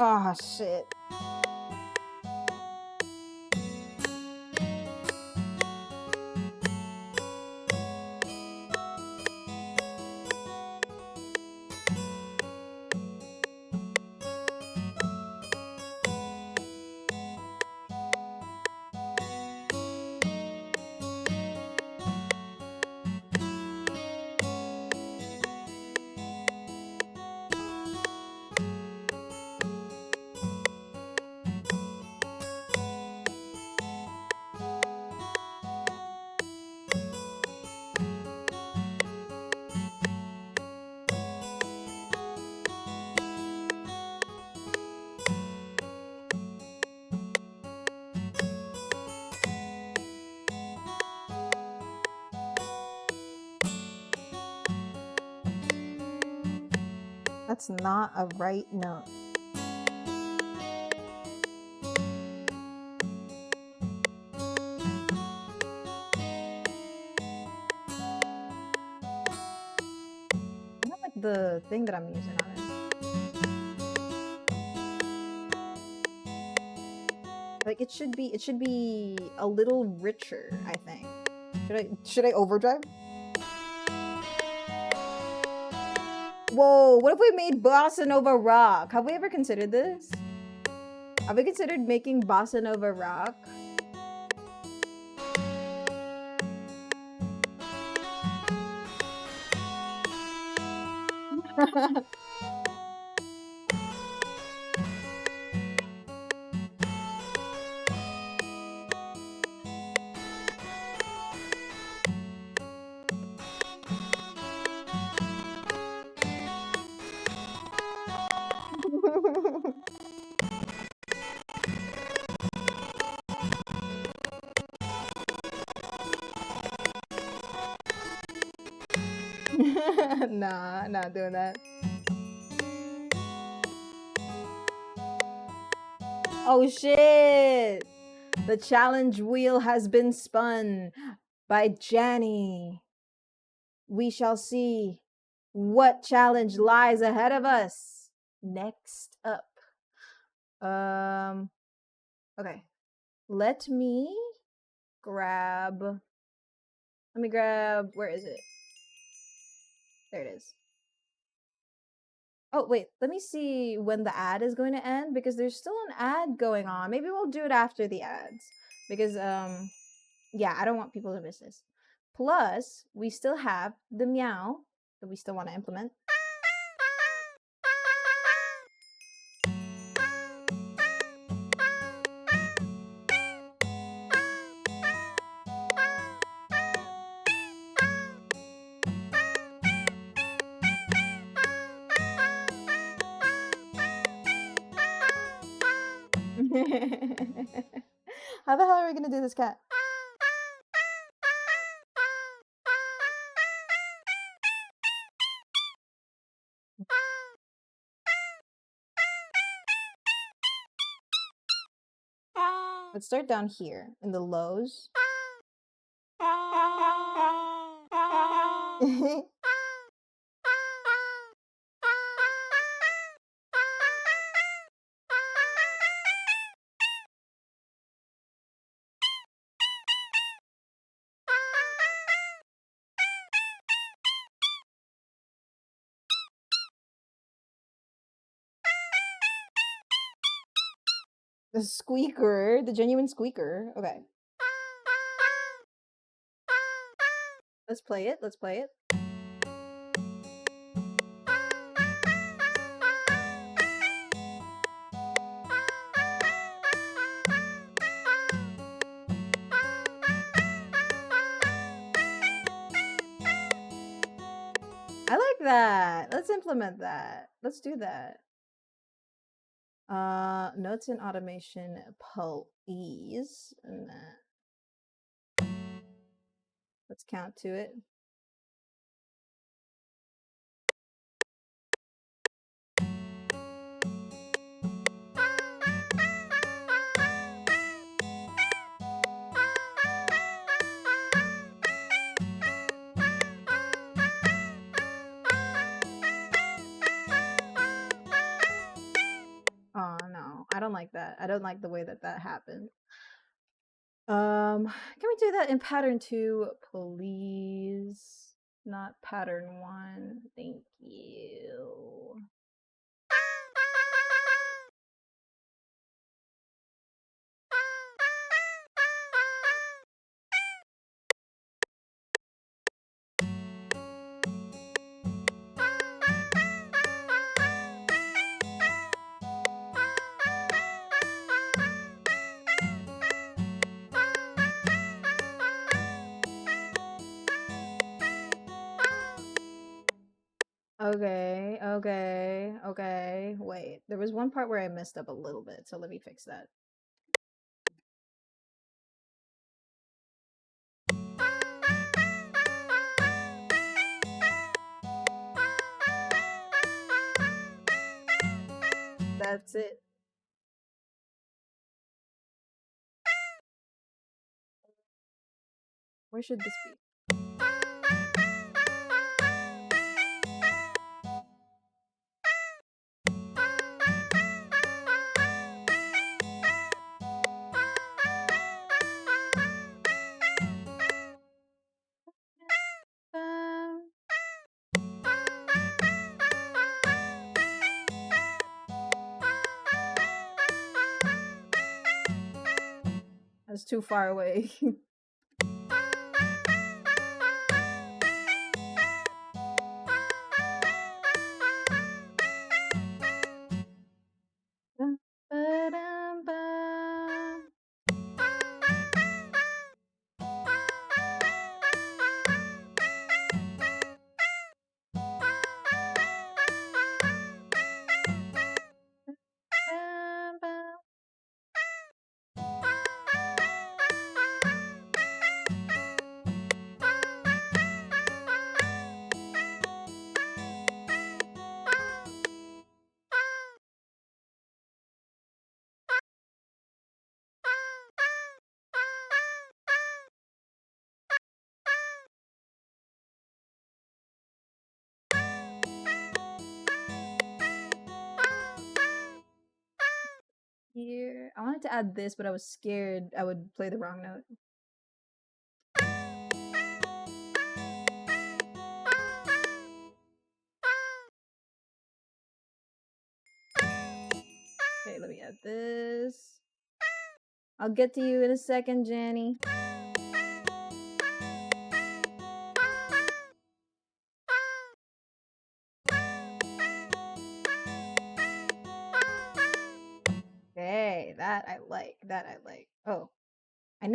Oh, shit. That's not a right note. I don't like the thing that I'm using on it. Like it should be a little richer, I think. Should I overdrive? Whoa, what if we made bossa nova rock? Have we ever considered this? Have we considered making bossa nova rock? Nah, not doing that. Oh shit! The challenge wheel has been spun by Janny. We shall see what challenge lies ahead of us. Next up. Okay. Let me grab, where is it? There it is. Oh, wait, let me see when the ad is going to end because there's still an ad going on. Maybe we'll do it after the ads because, yeah, I don't want people to miss this. Plus, we still have the meow that we still want to implement. How the hell are we gonna do this cat? Let's start down here in the lows. The squeaker, the genuine squeaker. Okay. Let's play it. Let's play it. I like that. Let's implement that. Let's do that. Notes and automation, please. And let's count to it. Aw. that. I don't like the way that that happened. Can we do that in pattern 2, please? Not pattern 1. Thank you. Okay. Wait, there was one part where I messed up a little bit, so let me fix that. That's it. Where should this be? That's too far away. Here, I wanted to add this, but I was scared I would play the wrong note. Okay, let me add this. I'll get to you in a second, Jenny. Okay, that I like. That I like. Oh, I've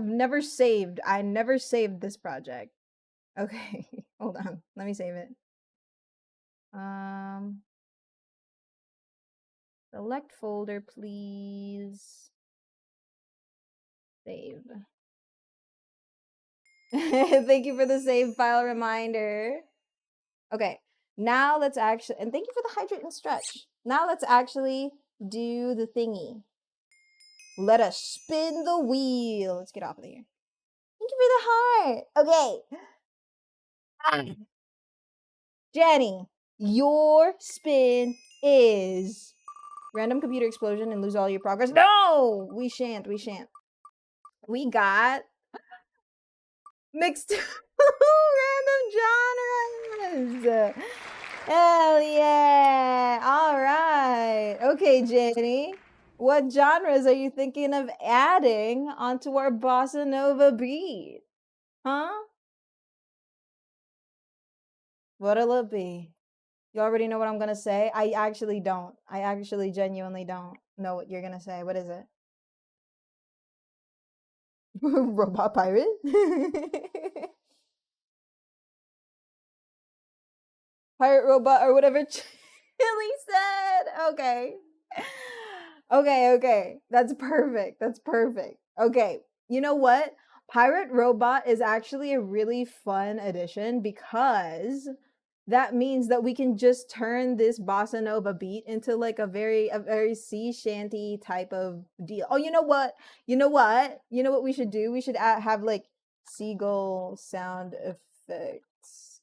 never saved. I never saved this project. Okay, hold on. Let me save it. Select folder, please. Save. Thank you for the save file reminder. Okay, now let's actually, and thank you for the hydrate and stretch. Now let's actually do the thingy. Let us spin the wheel. Let's get off of here. Thank you for the heart. Okay. Jenny, your spin is random computer explosion and lose all your progress. No, we shan't. We got mixed random genres. Hell yeah. All right. Okay, Jenny. What genres are you thinking of adding onto our bossa nova beat? Huh? What'll it be? You already know what I'm gonna say? I actually don't. I actually genuinely don't know what you're gonna say. What is it? Robot pirate? Pirate robot or whatever Chili said. Okay. Okay. That's perfect. Okay. You know what? Pirate Robot is actually a really fun addition because that means that we can just turn this bossa nova beat into like a very sea shanty type of deal. Oh, you know what? You know what we should do? We should have like seagull sound effects.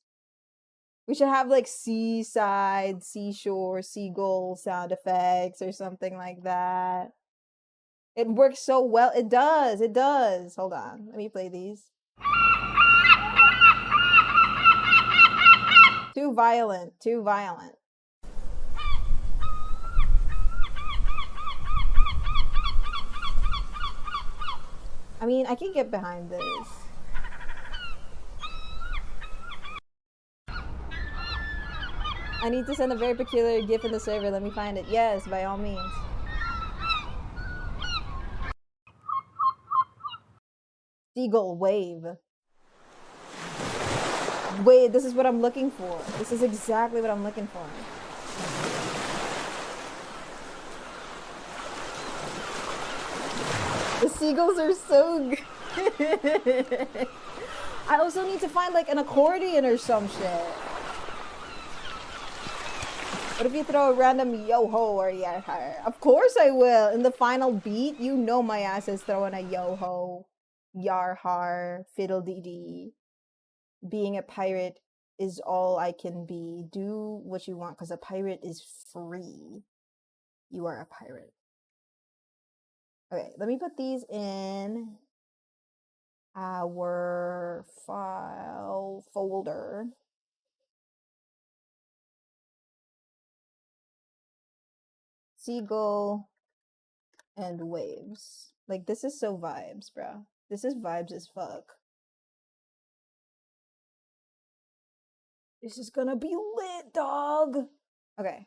We should have like seaside, seashore, seagull sound effects or something like that. It works so well. It does. It does. Hold on. Let me play these. Too violent. Too violent. I mean, I can get behind this. I need to send a very peculiar GIF in the server. Let me find it. Yes, by all means. Seagull wave. Wait, this is what I'm looking for. This is exactly what I'm looking for. The seagulls are so good. I also need to find like an accordion or some shit. What if you throw a random yo-ho or yar-har? Of course I will. In the final beat, you know my ass is throwing a yo-ho, yar-har, fiddle-dee-dee. Being a pirate is all I can be. Do what you want, because a pirate is free. You are a pirate. Okay, let me put these in our file folder. Seagull and waves. Like, this is so vibes, bro. This is vibes as fuck. This is gonna be lit, dog. Okay.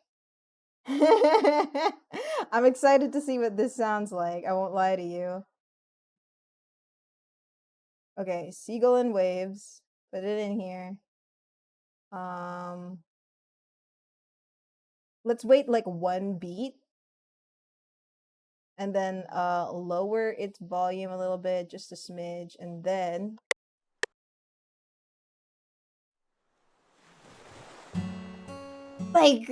I'm excited to see what this sounds like. I won't lie to you. Okay, seagull and waves. Put it in here. Let's wait like one beat. And then lower its volume a little bit, just a smidge, and then like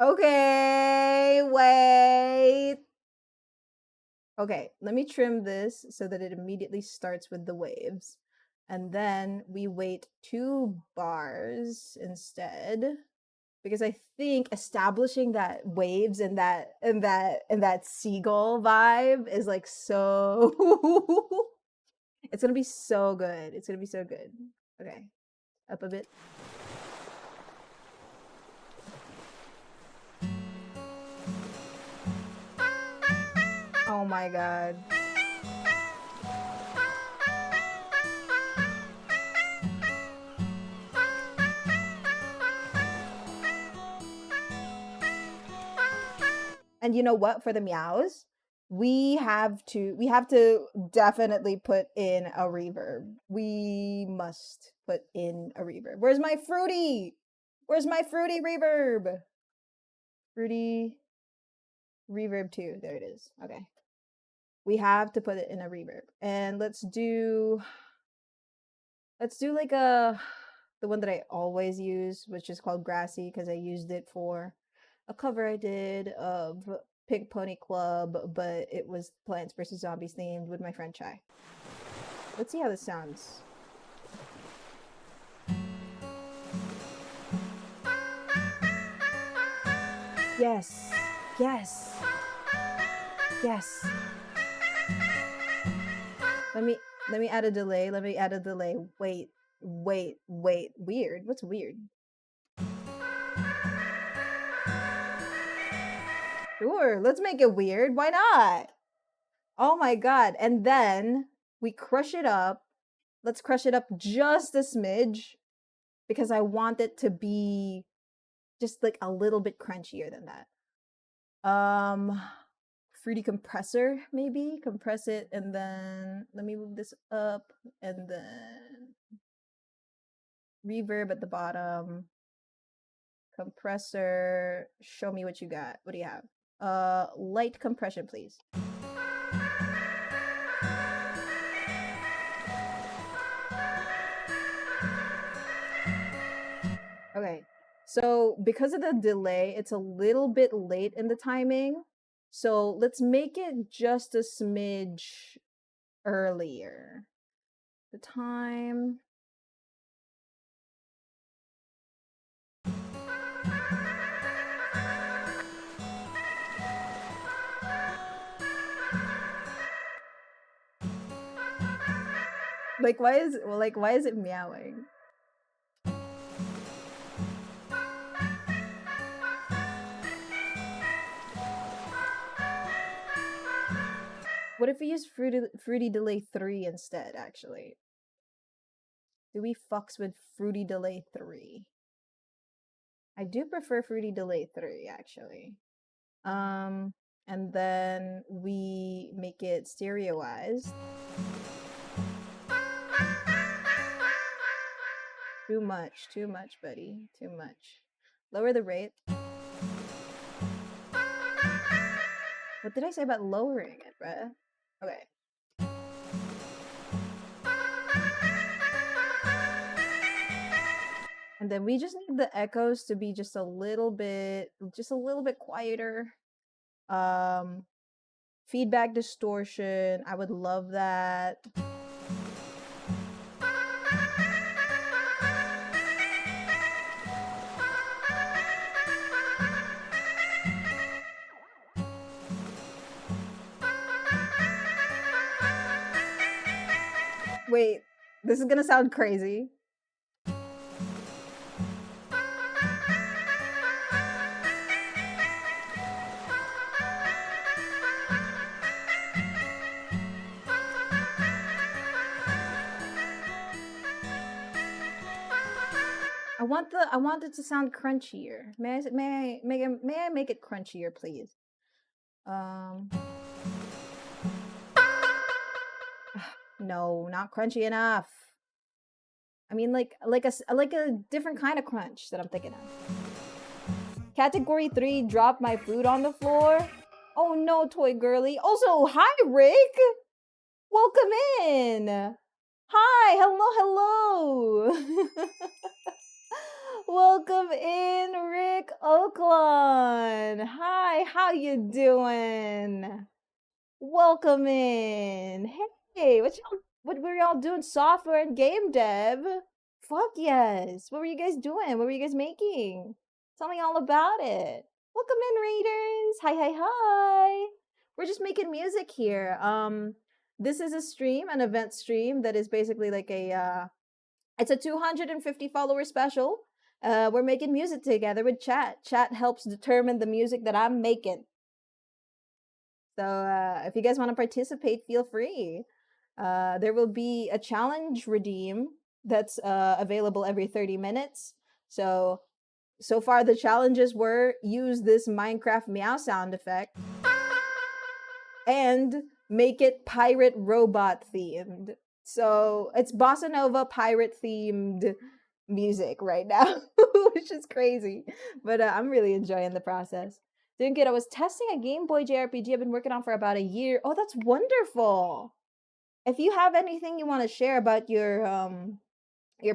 okay, wait. Okay, let me trim this so that it immediately starts with the waves. And then we wait 2 bars instead. Because I think establishing that waves and that seagull vibe is like so it's gonna be so good. It's gonna be so good. Okay. Up a bit. Oh my god. And you know what? For the meows, we have to definitely put in a reverb. We must put in a reverb. Where's my fruity? Where's my fruity reverb? Fruity reverb 2. There it is. Okay. We have to put it in a reverb. And let's do like the one that I always use, which is called Grassy, because I used it for a cover I did of Pink Pony Club, but it was Plants vs. Zombies themed with my friend Chai. Let's see how this sounds. Yes. Yes. Yes. Let me add a delay. Let me add a delay. Wait. Weird. What's weird? Sure, let's make it weird. Why not? Oh my god. And then we crush it up. Let's crush it up just a smidge because I want it to be just like a little bit crunchier than that. Fruity compressor, maybe? Compress it, and then let me move this up, and then reverb at the bottom. Compressor, show me what you got. What do you have? Light compression, please. Okay, so because of the delay, it's a little bit late in the timing. So let's make it just a smidge earlier. The time. Like why is it meowing? What if we use Fruity Delay 3 instead, actually? Do we fucks with Fruity Delay 3? I do prefer Fruity Delay 3, actually. And then we make it stereoized. Too much, buddy. Too much. Lower the rate. What did I say about lowering it, bruh? Okay. And then we just need the echoes to be just a little bit quieter. Feedback distortion. I would love that. Wait, this is gonna sound crazy. I want it to sound crunchier. May I make it crunchier, please? No, not crunchy enough. I mean, like a different kind of crunch that I'm thinking of. Category 3, drop my food on the floor. Oh no, toy girly. Also, hi Rick. Welcome in. Hi, hello. Welcome in, Rick Oaklawn. Hi, how you doing? Welcome in. Hey, what were y'all doing? Software and game dev? Fuck yes. What were you guys doing? What were you guys making? Tell me all about it. Welcome in, Raiders. Hi. We're just making music here. This is a stream, an event stream that is basically like a it's a 250 follower special. We're making music together with chat. Chat helps determine the music that I'm making. So if you guys want to participate, feel free. There will be a challenge redeem that's available every 30 minutes. So far the challenges were use this Minecraft meow sound effect and make it pirate robot themed. So it's bossa nova pirate themed music right now, which is crazy. But I'm really enjoying the process. Doing good. I was testing a Game Boy JRPG I've been working on for about a year. Oh, that's wonderful. If you have anything you want to share about your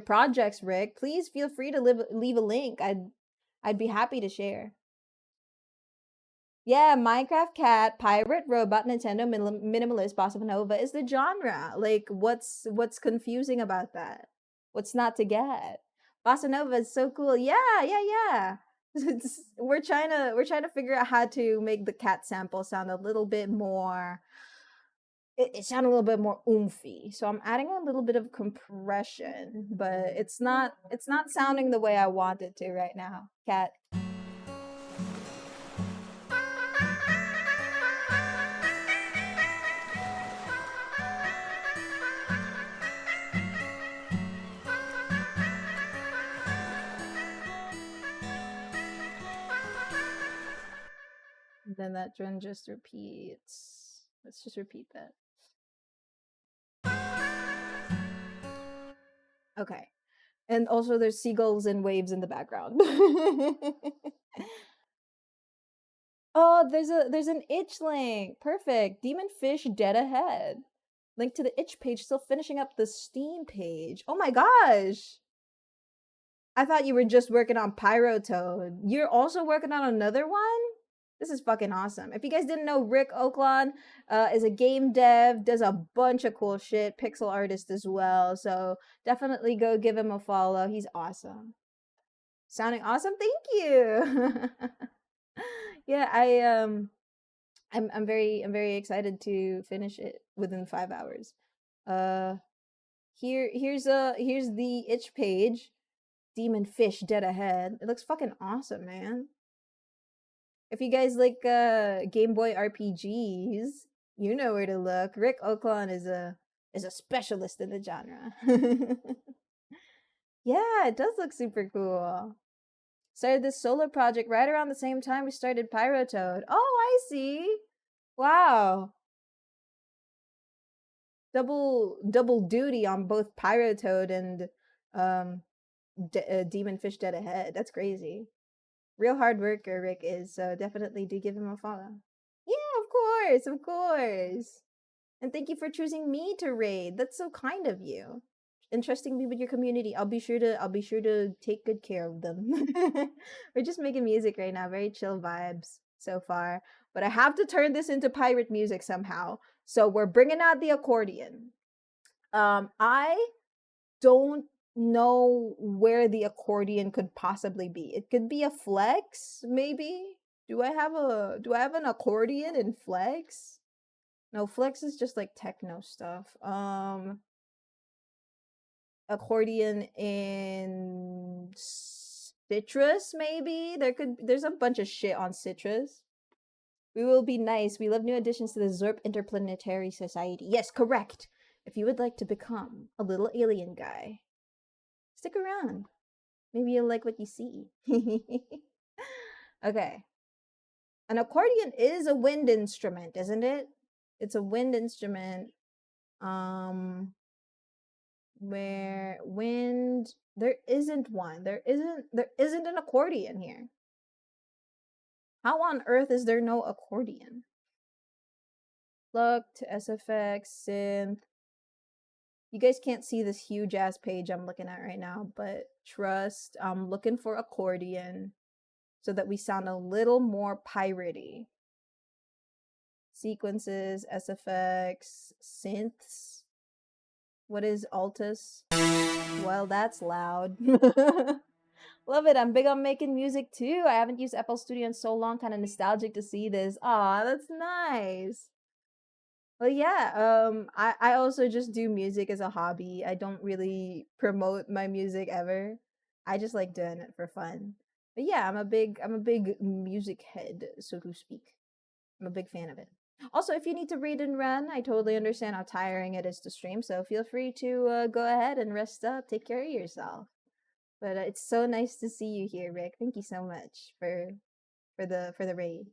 projects, Rick, please feel free to leave a link. I'd be happy to share. Yeah, Minecraft cat, pirate robot, Nintendo minimalist, bossa nova is the genre. Like, what's confusing about that? What's not to get? Bossa nova is so cool. Yeah. We're trying to figure out how to make the cat sample sound a little bit more. It sound a little bit more oomphy. So I'm adding a little bit of compression, but it's not sounding the way I want it to right now. Cat. Then that drum just repeats. Let's just repeat that. Okay. And also there's seagulls and waves in the background. Oh, there's an itch link. Perfect. Demon Fish dead ahead. Link to the itch page, still finishing up the Steam page. Oh my gosh. I thought you were just working on Pyro Toad. You're also working on another one? This is fucking awesome. If you guys didn't know, Rick Oakland is a game dev, does a bunch of cool shit, pixel artist as well. So definitely go give him a follow. He's awesome. Sounding awesome? Thank you. Yeah, I'm very excited to finish it within 5 hours. Here's the itch page. Demon Fish Dead Ahead. It looks fucking awesome, man. If you guys like Game Boy RPGs, you know where to look. Rick Oakland is a specialist in the genre. Yeah, it does look super cool. Started this solo project right around the same time we started Pyrotoad. Oh, I see. Wow. Double duty on both Pyrotoad and Demon Fish Dead Ahead. That's crazy. Real hard worker Rick is, so definitely do give him a follow. Yeah, of course. And thank you for choosing me to raid. That's so kind of you. Entrusting me with your community. I'll be sure to take good care of them. We're just making music right now, very chill vibes so far. But I have to turn this into pirate music somehow. So we're bringing out the accordion. I don't know where the accordion could possibly be. It could be a flex, maybe. Do I have an accordion in flex? No, flex is just like techno stuff. Accordion in citrus, maybe? There's a bunch of shit on citrus. We will be nice. We love new additions to the Zerp Interplanetary Society. Yes, correct. If you would like to become a little alien guy, stick around. Maybe you'll like what you see. Okay. An accordion is a wind instrument, isn't it? It's a wind instrument. Where wind, there isn't one. There isn't an accordion here. How on earth is there no accordion? Look to SFX, synth. You guys can't see this huge ass page I'm looking at right now, but trust, I'm looking for accordion so that we sound a little more piratey. Sequences, SFX, synths. What is Altus? Well, that's loud. Love it. I'm big on making music too. I haven't used FL Studio in so long, kind of nostalgic to see this. Aw, that's nice. Well, yeah, I also just do music as a hobby. I don't really promote my music ever. I just like doing it for fun. But yeah, I'm a big music head, so to speak. I'm a big fan of it. Also, if you need to read and run, I totally understand how tiring it is to stream, so feel free to go ahead and rest up, take care of yourself. But it's so nice to see you here, Rick. Thank you so much for the raid.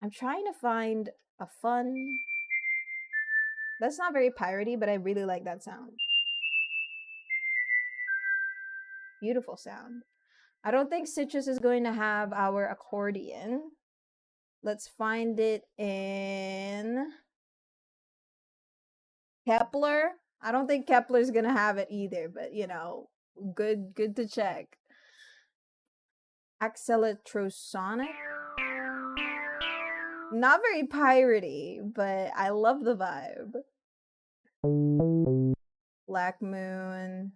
I'm trying to find a fun. That's not very piratey, but I really like that sound. Beautiful sound. I don't think Citrus is going to have our accordion. Let's find it in Kepler. I don't think Kepler's gonna have it either, but you know, good to check. Accelerosonic. Not very piratey, but I love the vibe. Black Moon.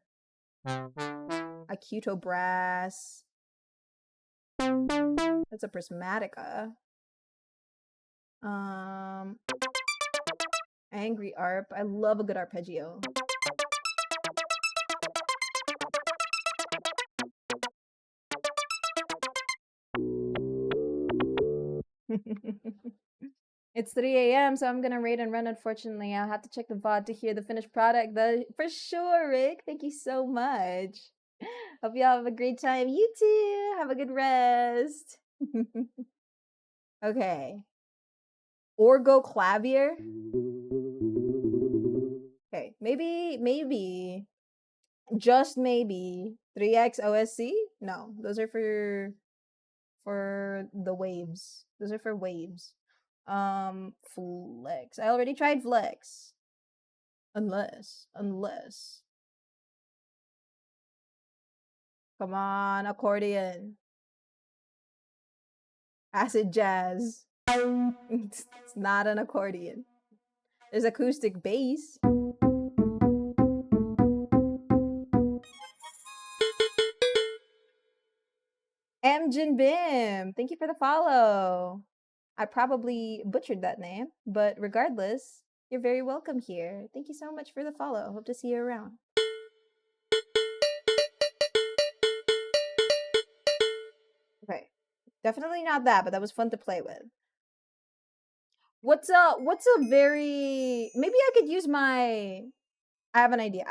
Acuto Brass. That's a Prismatica. Angry Arp. I love a good arpeggio. It's 3 a.m., so I'm gonna raid and run, unfortunately. I'll have to check the VOD to hear the finished product, though. For sure, Rick. Thank you so much. Hope y'all have a great time. You too. Have a good rest. Okay. Orgo Clavier. Okay, maybe, just maybe 3x OSC? No, those are for the waves. Those are for waves. Flex. I already tried Flex. Unless. Come on, accordion. Acid jazz. It's not an accordion. There's acoustic bass. Amjin Bim, thank you for the follow. I probably butchered that name, but regardless, you're very welcome here. Thank you so much for the follow. Hope to see you around. Okay, definitely not that, but that was fun to play with. What's a very, maybe I could use my, I have an idea.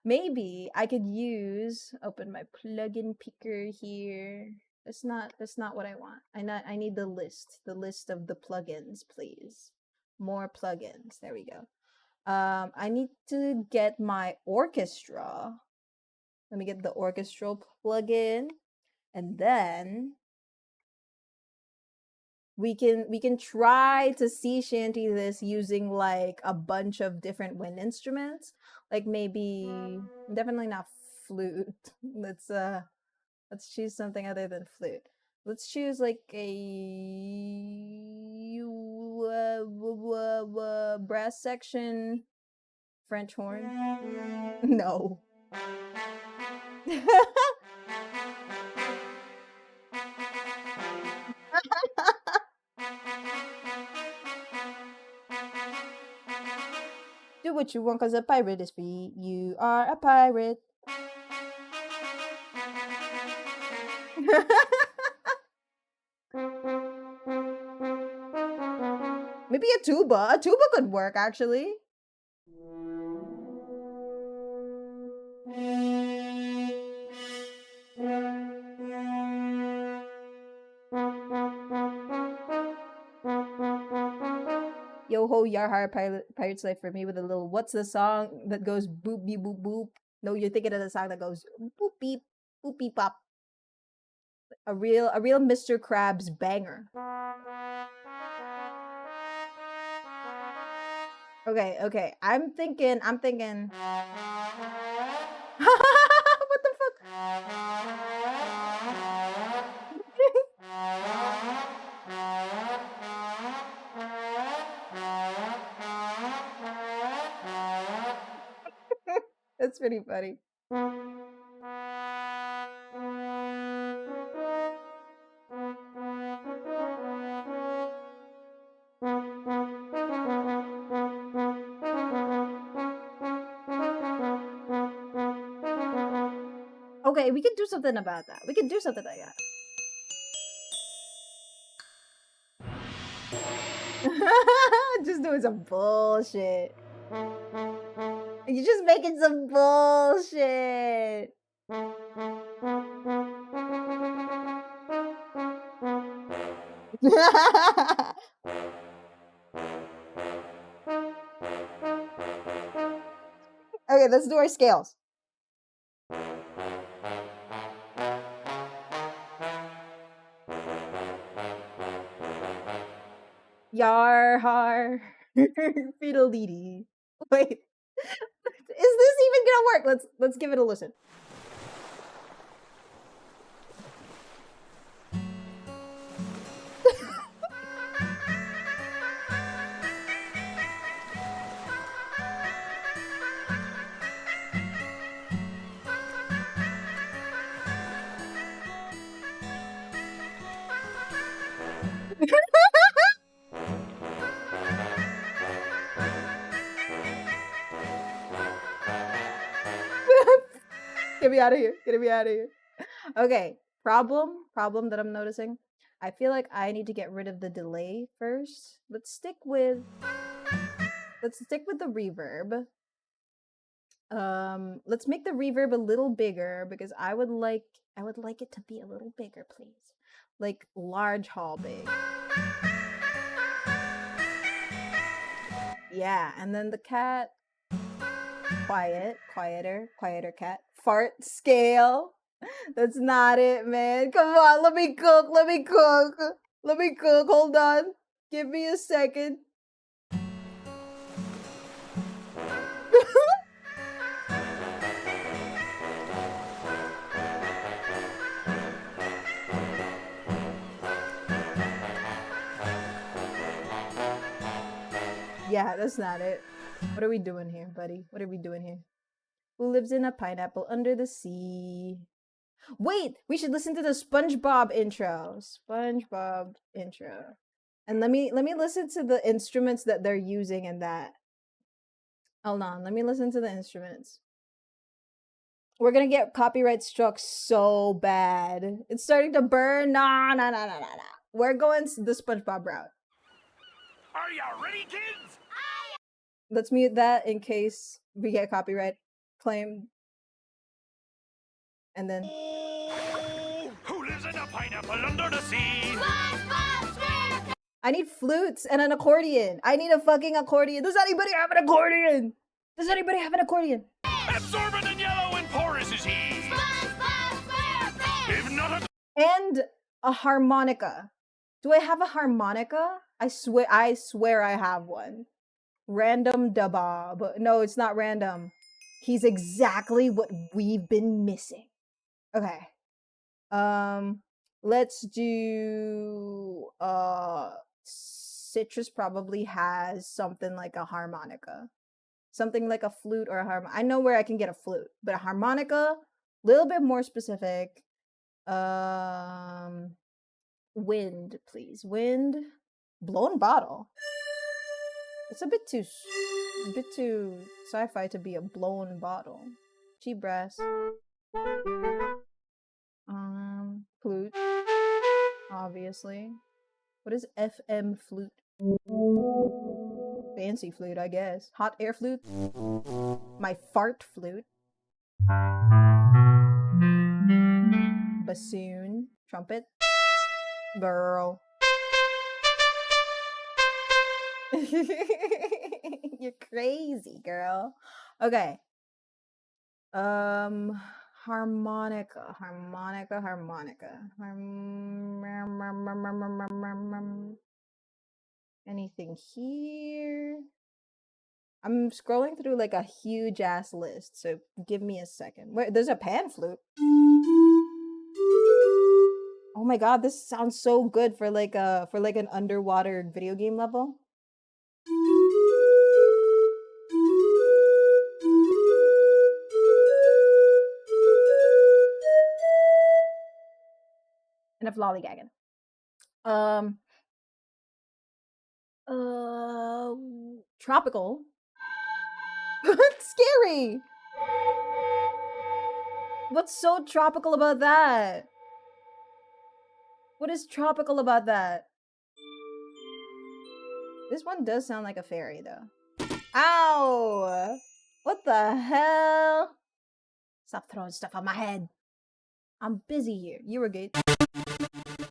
Maybe I could use, open my plugin picker here. That's not what I want. I need the list of the plugins, please. More plugins. There we go. I need to get my orchestra. Let me get the orchestral plugin, and then we can try to sea shanty this using like a bunch of different wind instruments. Like maybe, definitely not flute. Let's choose something other than flute. Let's choose like a brass section French horn. No. Do what you want, cause a pirate is free. You are a pirate. Maybe a tuba. A tuba could work, actually. Yo ho yarhar pirate's life for me with a little, what's the song that goes boop beep boop boop? No, you're thinking of the song that goes boop beep pop. A real Mr. Krabs banger. Okay. I'm thinking what the fuck? That's pretty funny. Okay, we can do something about that. We can do something like that. Just doing some bullshit. You're just making some bullshit. Okay, let's do our scales. Yar har fiddle-dee-dee. Wait, is this even gonna work? Let's give it a listen. Get me out of here. Get me out of here. Okay, problem that I'm noticing. I feel like I need to get rid of the delay first. Let's stick with the reverb. Let's make the reverb a little bigger because I would like it to be a little bigger, please. Like large hall big. Yeah, and then the cat, quieter cat. Fart scale. That's not it, man. Come on, let me cook. Hold on. Give me a second. Yeah, that's not it. What are we doing here, buddy? What are we doing here? Who lives in a pineapple under the sea? Wait, we should listen to the SpongeBob intro. SpongeBob intro. And let me listen to the instruments that they're using in that. Hold on, let me listen to the instruments. We're gonna get copyright struck so bad. It's starting to burn. Nah. We're going the SpongeBob route. Are you ready, kids? Let's mute that in case we get copyright claim. And then Who lives in a pineapple under the sea? I need flutes and an accordion. I need a fucking accordion. Does anybody have an accordion? Does anybody have an accordion? Absorbent and yellow and porous is he. If not a And a harmonica. Do I have a harmonica? I swear I have one. Random Dabob. No, it's not random. He's exactly what we've been missing. Okay. Let's do Citrus probably has something like a harmonica. Something like a flute or a harmonica. I know where I can get a flute, but a harmonica, a little bit more specific. Wind, please. Wind. Blown bottle. It's a bit too sci-fi to be a blown bottle. Cheap brass. Flute. Obviously. What is FM flute? Fancy flute, I guess. Hot air flute. My fart flute. Bassoon. Trumpet. Girl. You're crazy, girl. Okay. Harmonica. Anything here? I'm scrolling through like a huge ass list, so give me a second. Wait, there's a pan flute. Oh my god, this sounds so good for like an underwater video game level. Enough lollygagging. Tropical. Scary. What's so tropical about that? What is tropical about that? This one does sound like a fairy, though. Ow! What the hell? Stop throwing stuff on my head. I'm busy here. You were good.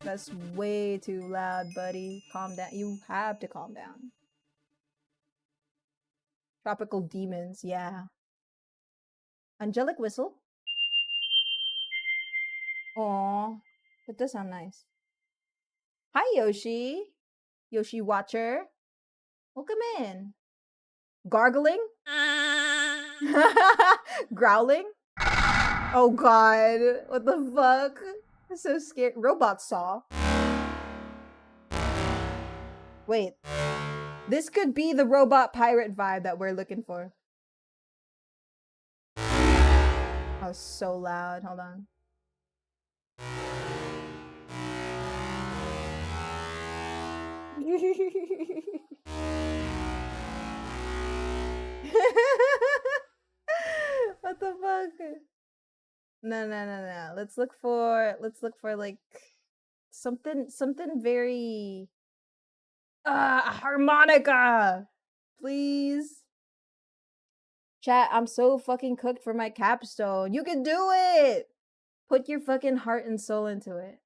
That's way too loud, buddy. Calm down. You have to calm down. Tropical demons, yeah. Angelic whistle. Aw, that does sound nice. Hi, Yoshi. Yoshi Watcher. Welcome in. Gargling? Growling? Oh god, what the fuck? I'm so scared. Robot saw. Wait. This could be the robot pirate vibe that we're looking for. Oh, so loud. Hold on. What the fuck? No. Let's look for like something very harmonica. Please. Chat, I'm so fucking cooked for my capstone. You can do it. Put your fucking heart and soul into it.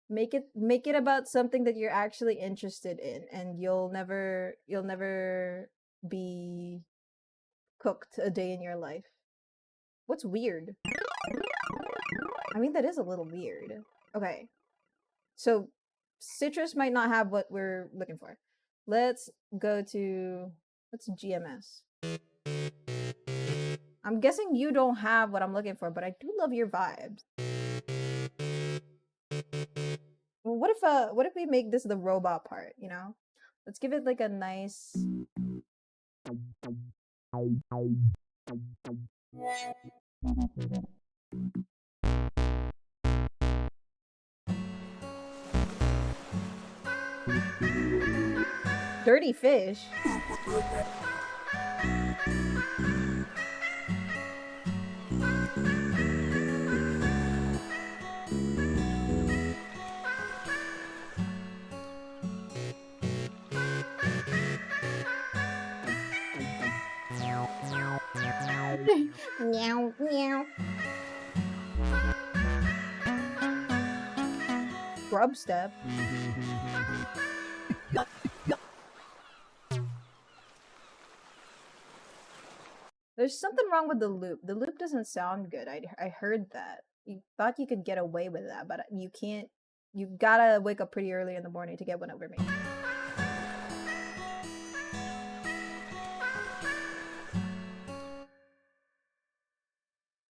Make it about something that you're actually interested in, and you'll never be cooked a day in your life. What's weird? I mean, that is a little weird. Okay. So Citrus might not have what we're looking for. Let's go to GMS. I'm guessing you don't have what I'm looking for, but I do love your vibes. Well, what if we make this the robot part, you know? Let's give it like a nice Dirty fish? Meow, meow. Grub step. There's something wrong with the loop. The loop doesn't sound good. I heard that. You thought you could get away with that, but you can't. You gotta wake up pretty early in the morning to get one over me.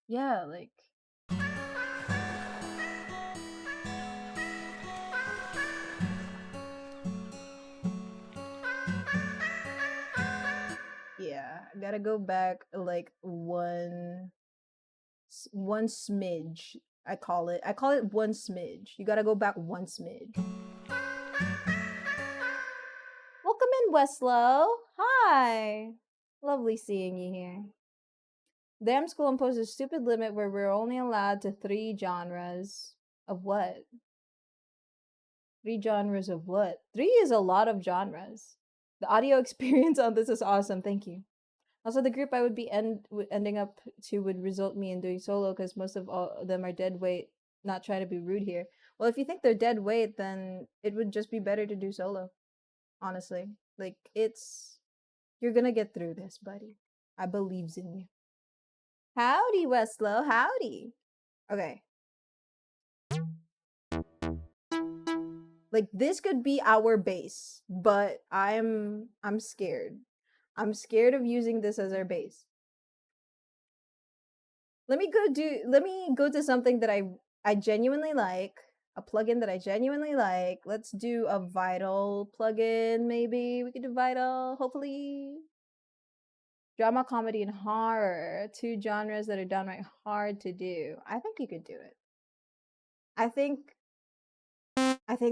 Yeah, like. Yeah, I gotta go back like one smidge. I call it one smidge. You gotta go back one smidge. Welcome in, Westlow. Hi. Lovely seeing you here. Damn school imposed a stupid limit where we're only allowed to 3 genres. Of what? 3 genres of what? 3 is a lot of genres. The audio experience on this is awesome. Thank you. Also, the group I would be ending up to would result me in doing solo because most of all them are dead weight. Not trying to be rude here. Well, if you think they're dead weight, then it would just be better to do solo. Honestly, like you're gonna get through this, buddy. I believes in you. Howdy, Westlow. Howdy. Okay. Like this could be our base, but I'm scared. I'm scared of using this as our base. Let me go to something that I genuinely like, a plugin that I genuinely like. Let's do a Vital plugin, maybe. We could do Vital, hopefully. Drama, comedy, and horror. 2 genres that are downright hard to do. I think you could do it. I think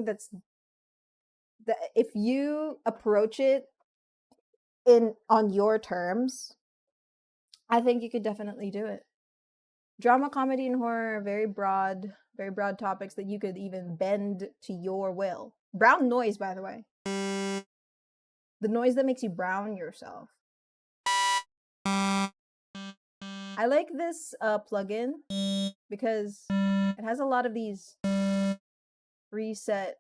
that's if you approach it on your terms, I think you could definitely do it. Drama, comedy, and horror are very broad topics that you could even bend to your will. Brown noise, by the way. The noise that makes you brown yourself. I like this plugin because it has a lot of these preset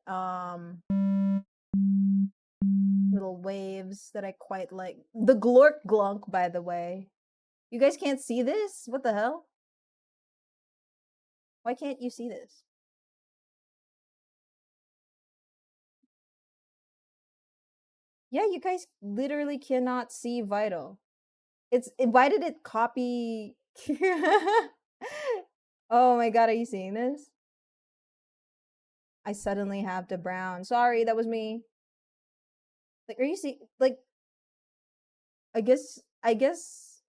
little waves that I quite like. The Glork Glunk, by the way. You guys can't see this? What the hell? Why can't you see this? Yeah, you guys literally cannot see Vital. Why did it copy? Oh my god, are you seeing this? I suddenly have to brown. Sorry, that was me. Like, are you see like I guess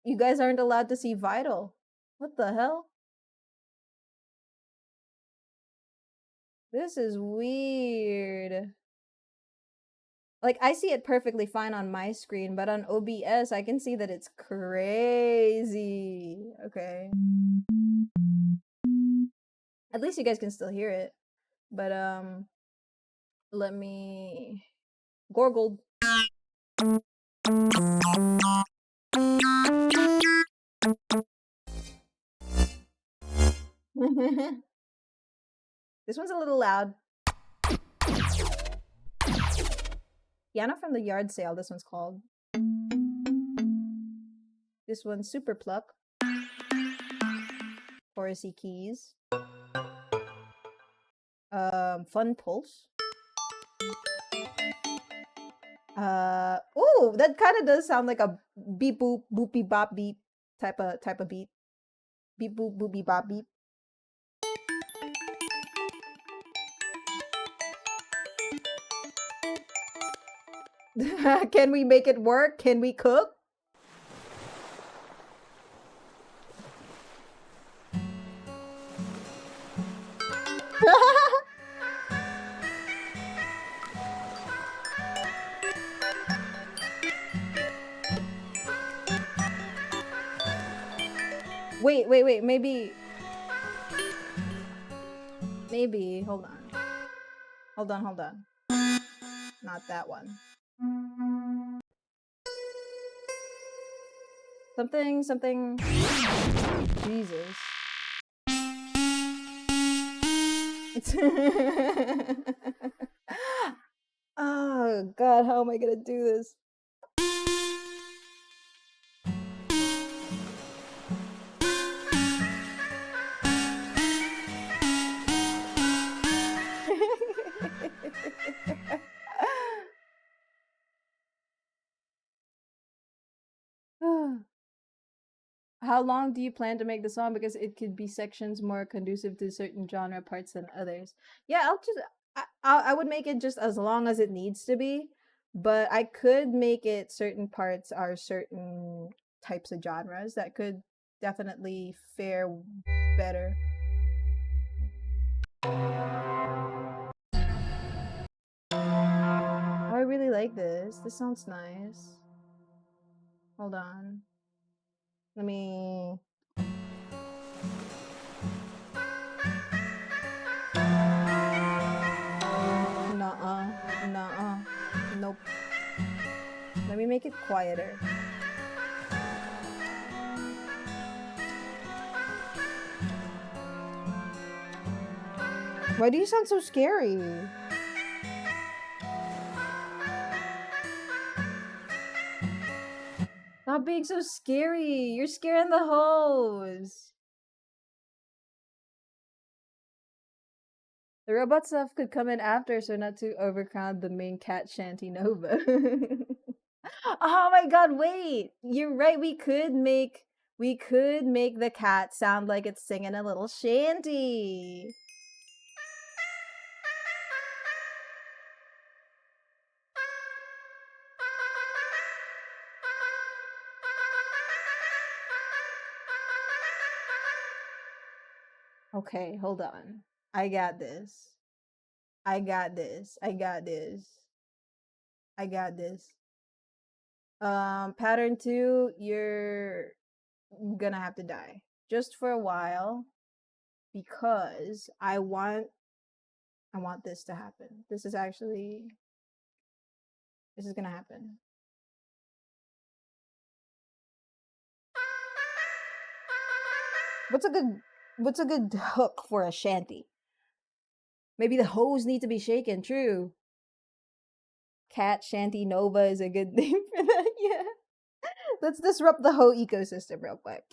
you guys aren't allowed to see Vital. What the hell? This is weird. Like, I see it perfectly fine on my screen, but on OBS, I can see that it's crazy. Okay. At least you guys can still hear it. But, let me... Gorgled. This one's a little loud. Piano from the Yard Sale, this one's called. This one's Super Pluck. Chorusy keys. Fun Pulse. Oh, that kind of does sound like a beep boop boopy bop beep type of beat. Beep boop boopy bop beep. Can we make it work? Can we cook? Wait, maybe, hold on. Not that one. Something. Jesus. Oh God, how am I gonna do this? How long do you plan to make the song? Because it could be sections more conducive to certain genre parts than others. Yeah, I would make it just as long as it needs to be, but I could make it certain parts are certain types of genres that could definitely fare better. Oh, I really like this. This sounds nice. Hold on. Let me. Nuh-uh. Nope. Let me make it quieter. Why do you sound so scary? Stop being so scary. You're scaring the hoes. The robot stuff could come in after, so not to overcrowd the main cat shanty Nova. Oh my God, wait. You're right. We could make the cat sound like it's singing a little shanty. Okay, hold on. I got this. Pattern 2, you're gonna have to die. Just for a while. Because I want this to happen. This is gonna happen. What's a good hook for a shanty? Maybe the hose need to be shaken, true. Cat Shanty Nova is a good name for that, yeah. Let's disrupt the whole ecosystem real quick.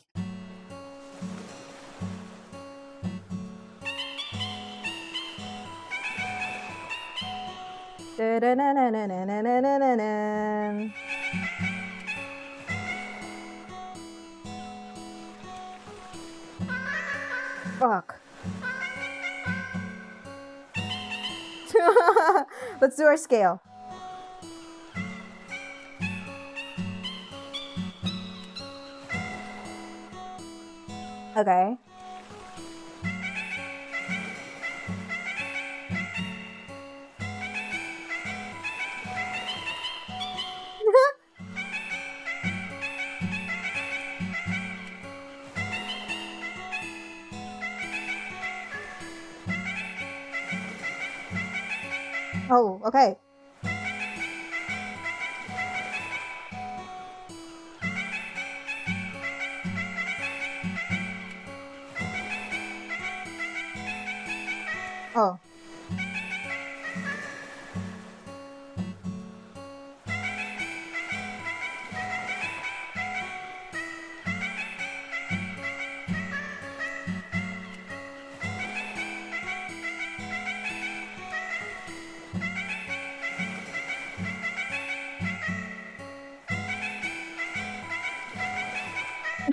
Fuck. Let's do our scale. Okay. Oh, okay. Oh.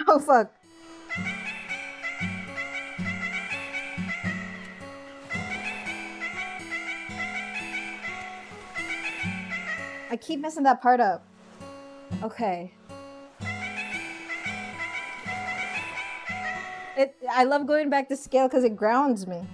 Oh, fuck. I keep messing that part up. Okay. I love going back to scale because it grounds me.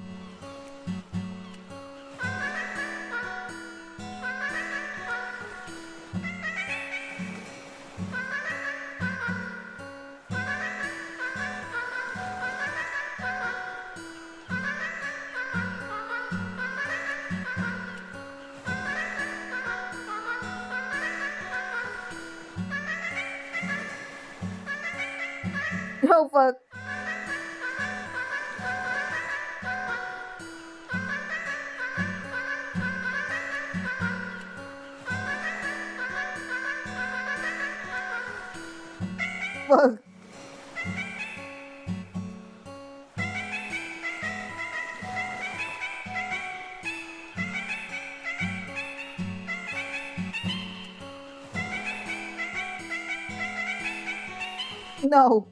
Oh fuck. Fuck. No.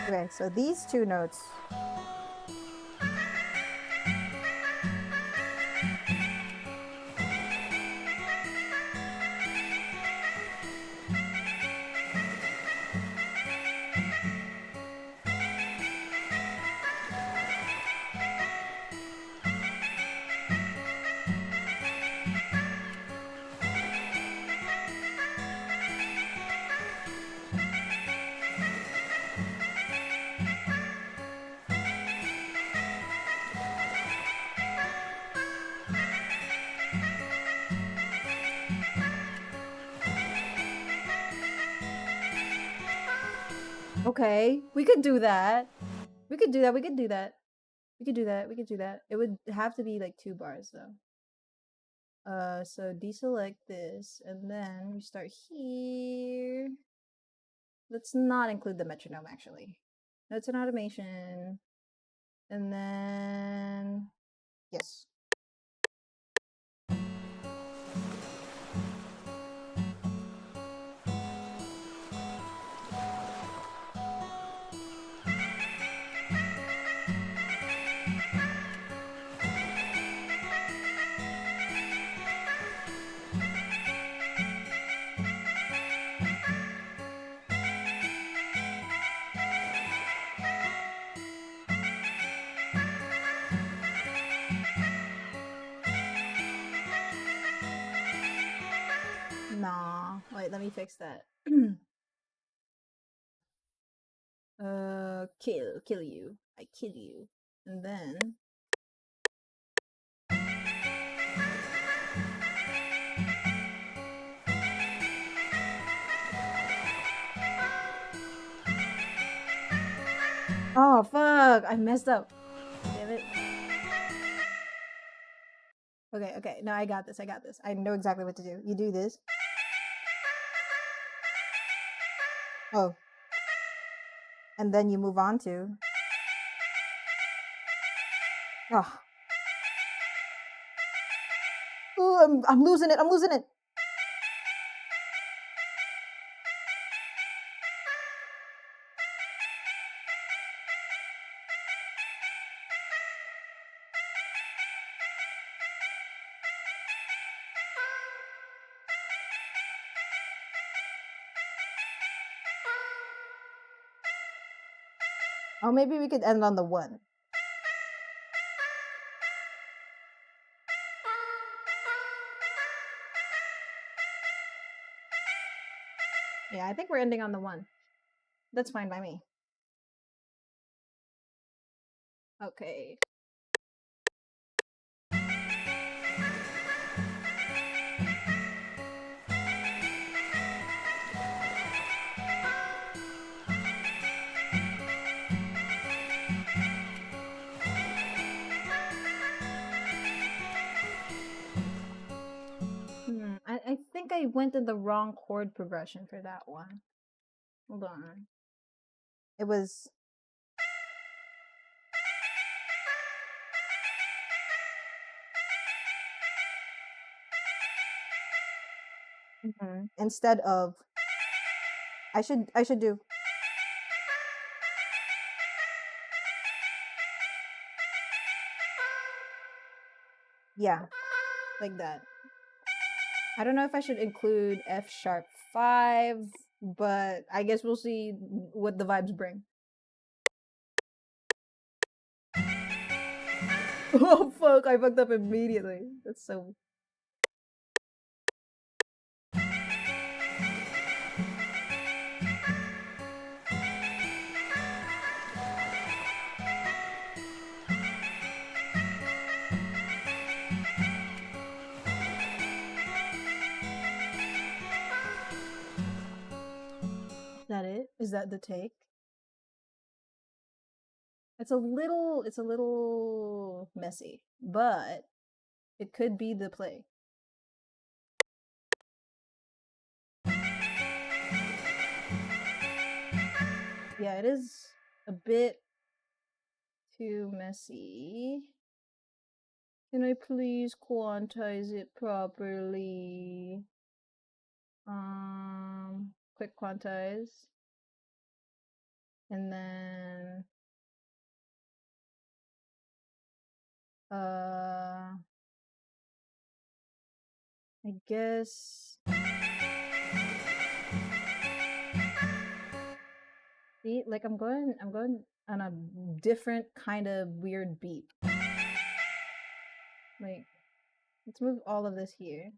Okay, so these two notes. Okay, we could do that. We could do that. We could do that. We could do that. We could do that. It would have to be like 2 bars though. So deselect this, and then we start here. Let's not include the metronome actually. Notes and automation, and then yes. Nah, wait, let me fix that. Kill you. I kill you. And then oh fuck, I messed up. Damn it. Okay, no, I got this. I know exactly what to do. You do this. Oh. And then you move on to. Oh. Ooh, I'm losing it. I'm losing it. Oh, maybe we could end on the 1. Yeah, I think we're ending on the 1. That's fine by me. Okay. I think I went in the wrong chord progression for that one. Hold on. It was. Instead of. I should do. Yeah, like that. I don't know if I should include F sharp 5, but I guess we'll see what the vibes bring. Oh fuck, I fucked up immediately. That's so Is that the take? It's a little messy, but it could be the play. Yeah, it is a bit too messy. Can I please quantize it properly? Quick quantize. And then I guess see, like I'm going on a different kind of weird beat. Like, let's move all of this here.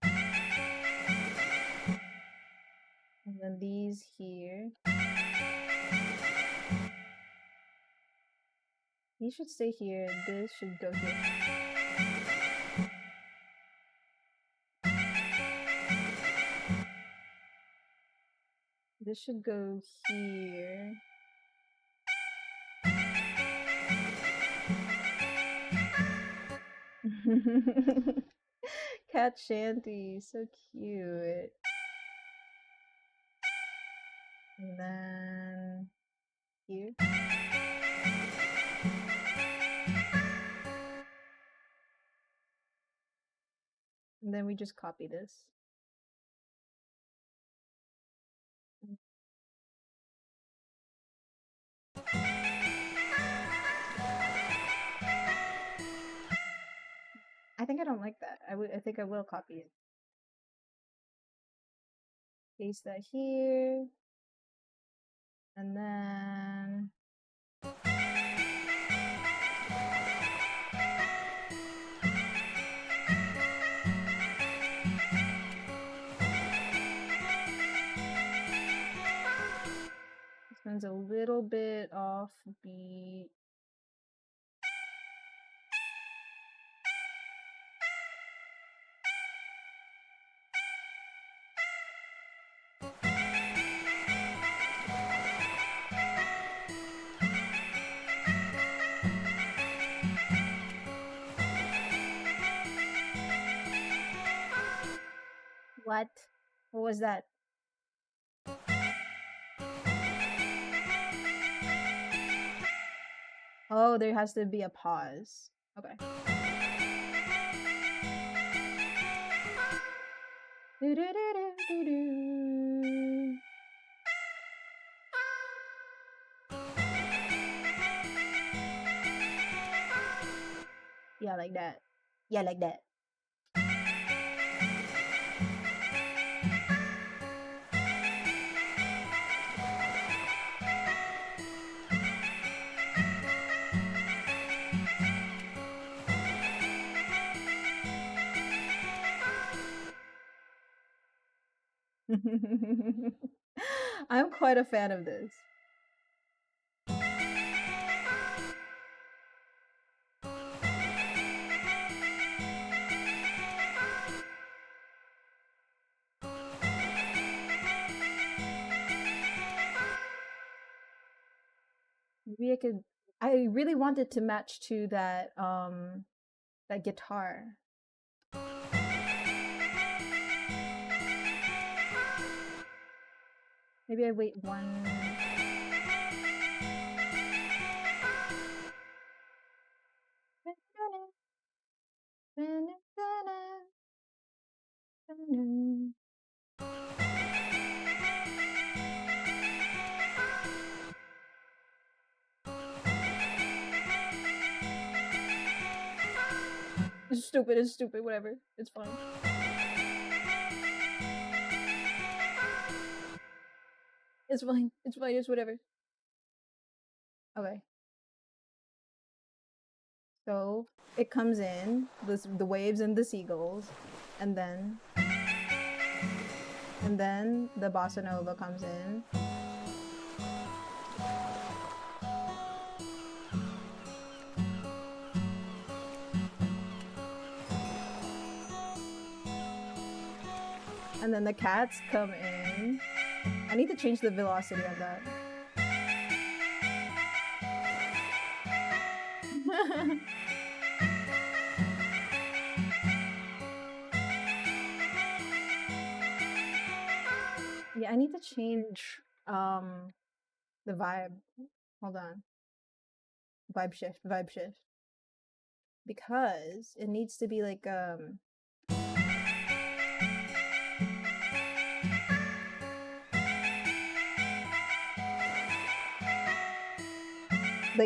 And then these here. These should stay here. This should go here. This should go here. Cat Shanty, so cute. And then here. And then we just copy this. I think I don't like that. I think I will copy it. Paste that here. And then this one's a little bit offbeat. What? What was that? Oh, there has to be a pause. Okay. Yeah, like that. Yeah, like that. I'm quite a fan of this. Maybe I could. I really wanted to match to that that guitar. Maybe I wait one. It's stupid, whatever. It's fine. It's fine, it's whatever. Okay. So it comes in, the waves and the seagulls, and then the bossa nova comes in. And then the cats come in. I need to change the velocity of that. Yeah, I need to change the vibe. Hold on. Vibe shift, vibe shift. Because it needs to be like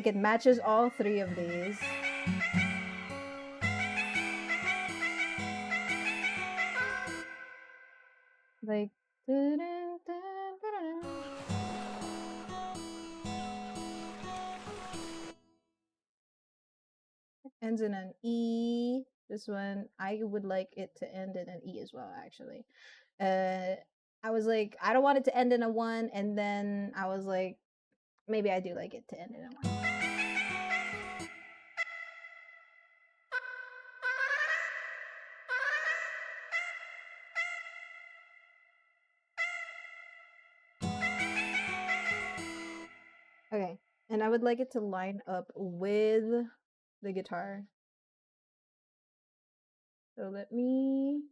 it matches all three of these. Like ends in an E. This one, I would like it to end in an E as well, actually. I was like, I don't want it to end in a 1, and then I was like, maybe I do like it to end in a 1. Okay, and I would like it to line up with the guitar. So let me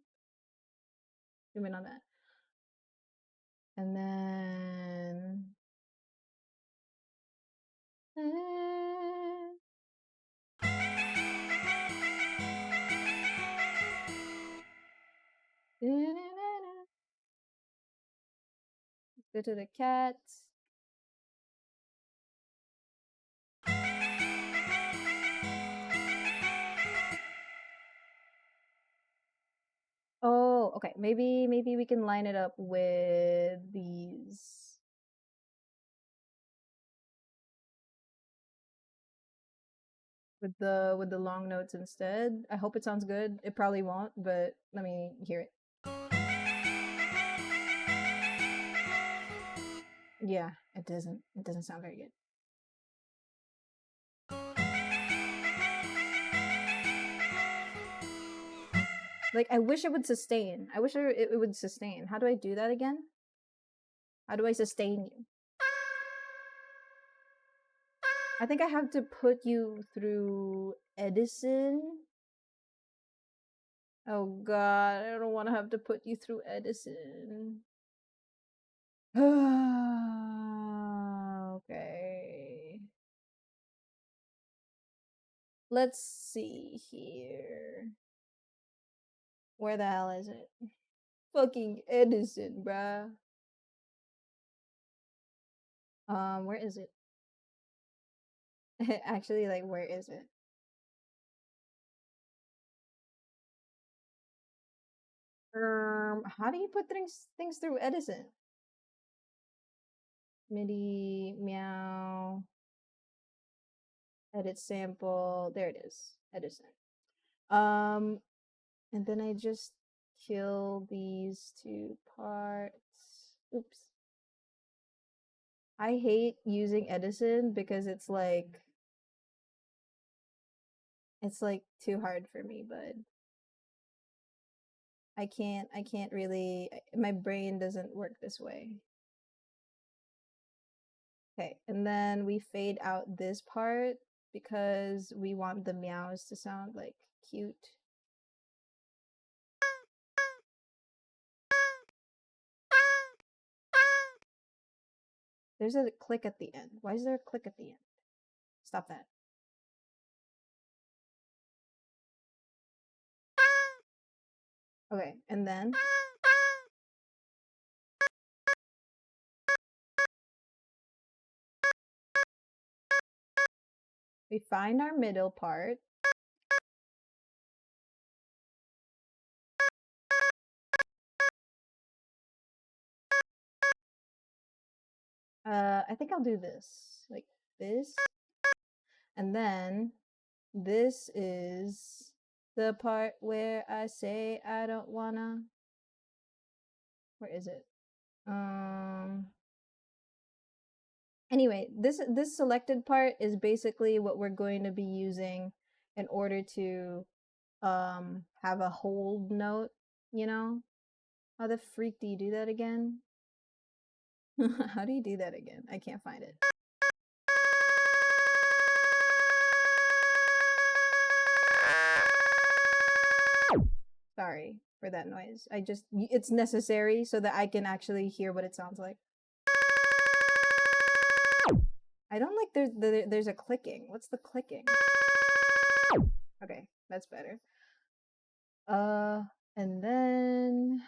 zoom in on that. And then go to the cats. Oh, okay. Maybe we can line it up with these. With the long notes instead. I hope it sounds good. It probably won't, but let me hear it. Yeah, it doesn't. It doesn't sound very good. Like, I wish it would sustain. I wish it would sustain. How do I do that again? How do I sustain you? I think I have to put you through Edison. Oh god, I don't want to have to put you through Edison. Okay. Let's see here. Where the hell is it? Fucking Edison, bruh. Where is it? Actually, like, where is it? How do you put things through Edison? MIDI, meow, edit sample. There it is, Edison. And then I just kill these two parts. Oops. I hate using Edison because it's like too hard for me, bud. I can't really, my brain doesn't work this way. Okay, and then we fade out this part because we want the meows to sound like cute. There's a click at the end. Why is there a click at the end? Stop that. Okay, and then we find our middle part. I think I'll do this, like this. And then this is the part where I say I don't wanna. Where is it? Anyway, this selected part is basically what we're going to be using in order to have a hold note, you know? How the freak do you do that again? How do you do that again? I can't find it. Sorry for that noise. It's necessary so that I can actually hear what it sounds like. I don't like there's a clicking. What's the clicking? Okay, that's better. And then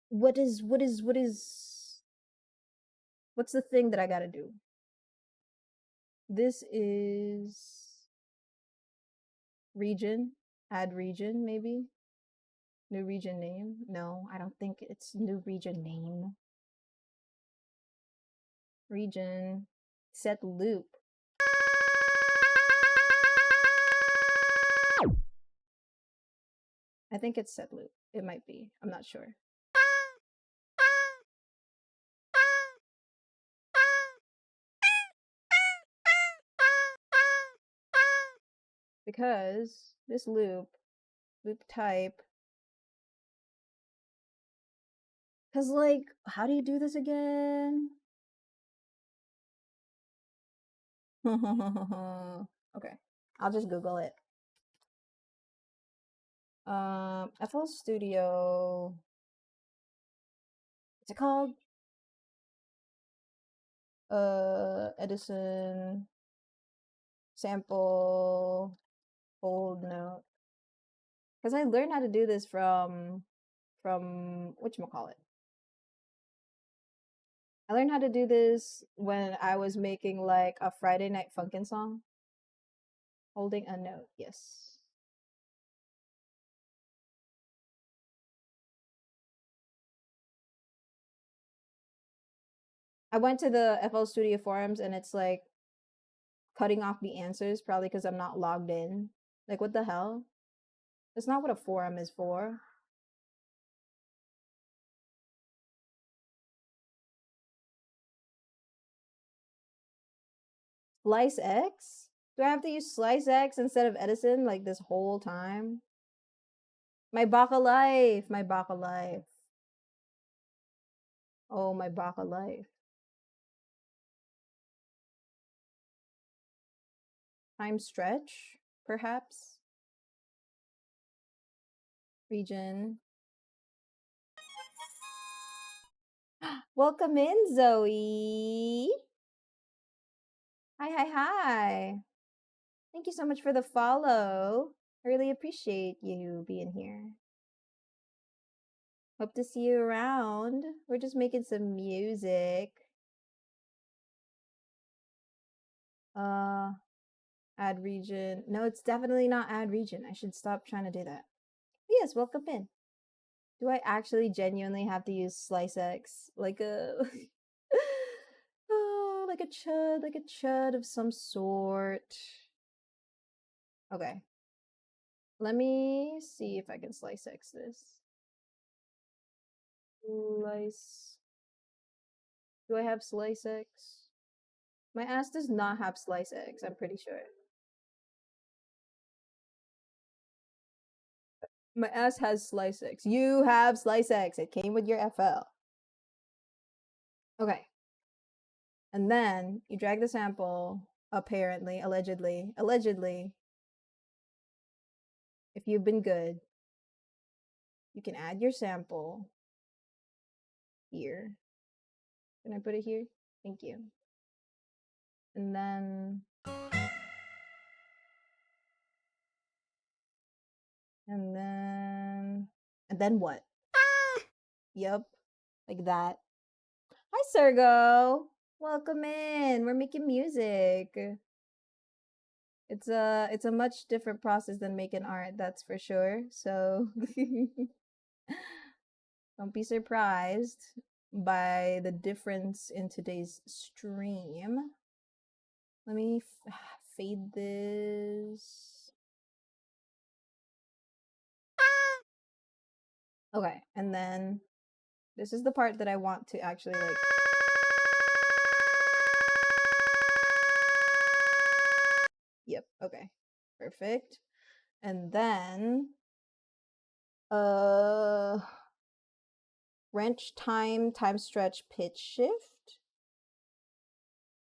what's the thing that I gotta do? This is region. Add region, maybe. New region name. No, I don't think it's new region name. Region. Set loop. I think it's set loop. It might be. I'm not sure. Because this loop type. Because, like, how do you do this again? Okay, I'll just Google it. FL Studio. What's it called? Edison sample hold note. Because I learned how to do this from whatchamacallit. I learned how to do this when I was making like a Friday Night Funkin' song. Holding a note, yes. I went to the FL Studio forums and it's like cutting off the answers, probably because I'm not logged in. Like, what the hell? That's not what a forum is for. Slice X? Do I have to use Slice X instead of Edison like this whole time? My Baka life! My Baka life. Oh, my Baka life. Time stretch, perhaps? Region. Welcome in, Zoe! Hi, hi, hi! Thank you so much for the follow. I really appreciate you being here. Hope to see you around. We're just making some music. Add region. No, it's definitely not add region. I should stop trying to do that. Yes, welcome in. Do I actually genuinely have to use Slice X? Like a oh, like a chud of some sort. Okay. Let me see if I can Slice X this. Slice. Do I have Slice X? My ass does not have Slice X, I'm pretty sure. My ass has Slice X. You have Slice X. It came with your FL. Okay. And then you drag the sample, apparently, allegedly, if you've been good, you can add your sample here. Can I put it here? Thank you. And then what? Yep, like that. Hi, Sergo. Welcome in. We're making music. It's a much different process than making art, that's for sure. So don't be surprised by the difference in today's stream. Let me fade this. Okay, and then this is the part that I want to actually like. Yep, okay. Perfect. And then wrench time stretch pitch shift.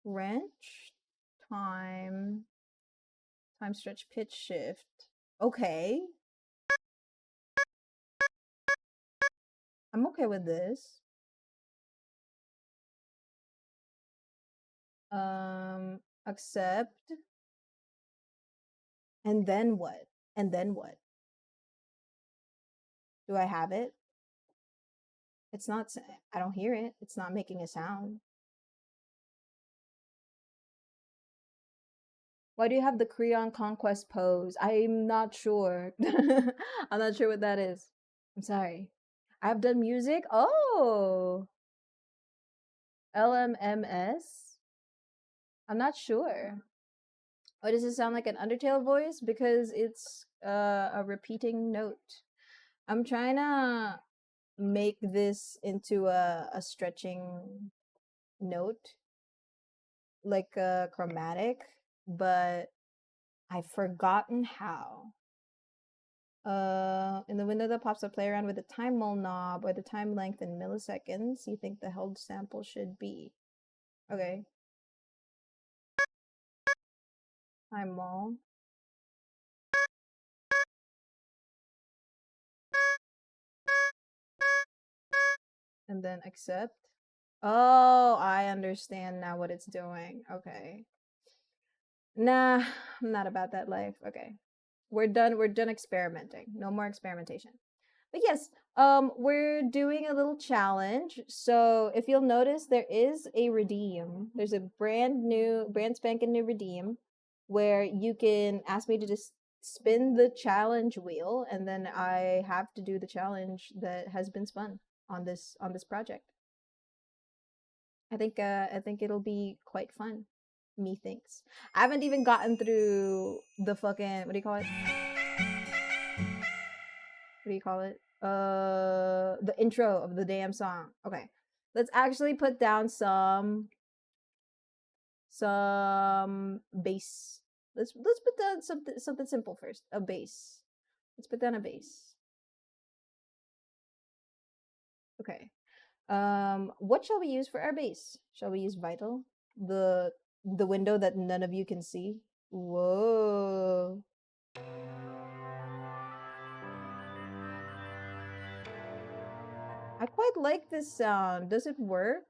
Wrench time Time stretch pitch shift. Okay. I'm okay with this. Accept. And then what? And then what? Do I have it? It's not, I don't hear it. It's not making a sound. Why do you have the Creon Conquest pose? I'm not sure. I'm not sure what that is. I'm sorry. I've done music. Oh. LMMS? I'm not sure. Why does it sound like an Undertale voice? Because it's a repeating note. I'm trying to make this into a stretching note, like a chromatic, but I've forgotten how. In the window that pops up, play around with the time mole knob or the time length in milliseconds you think the held sample should be. Okay. Time mole. And then accept. Oh, I understand now what it's doing. Okay. Nah, I'm not about that life. Okay. We're done experimenting. No more experimentation. But yes, we're doing a little challenge. So if you'll notice, there is a redeem. There's a brand spanking new redeem where you can ask me to just spin the challenge wheel, and then I have to do the challenge that has been spun on this project. I think it'll be quite fun. Methinks. I haven't even gotten through the fucking, what do you call it? What do you call it? The intro of the damn song. Okay. Let's actually put down some bass. Let's put down something simple first. A bass. Let's put down a bass. Okay. What shall we use for our bass? Shall we use Vital? The window that none of you can see? Whoa. I quite like this sound. Does it work?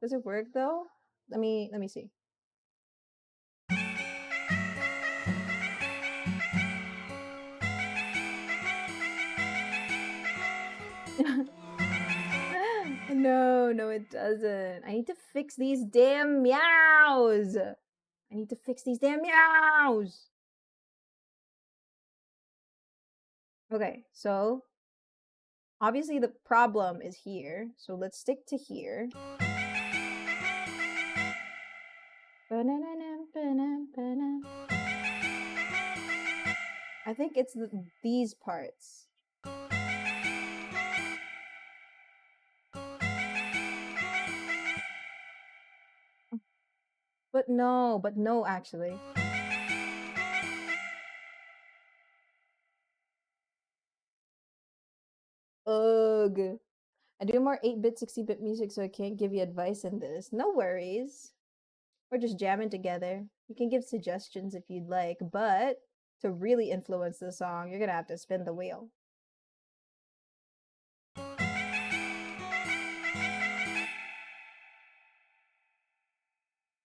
Does it work though? Let me see. No, it doesn't. I need to fix these damn meows. I need to fix these damn meows. Okay, so obviously the problem is here. So let's stick to here. I think it's these parts. But no, actually. Ugh. I do more 8-bit, 60-bit music, so I can't give you advice in this. No worries. We're just jamming together. You can give suggestions if you'd like, but to really influence the song, you're gonna have to spin the wheel.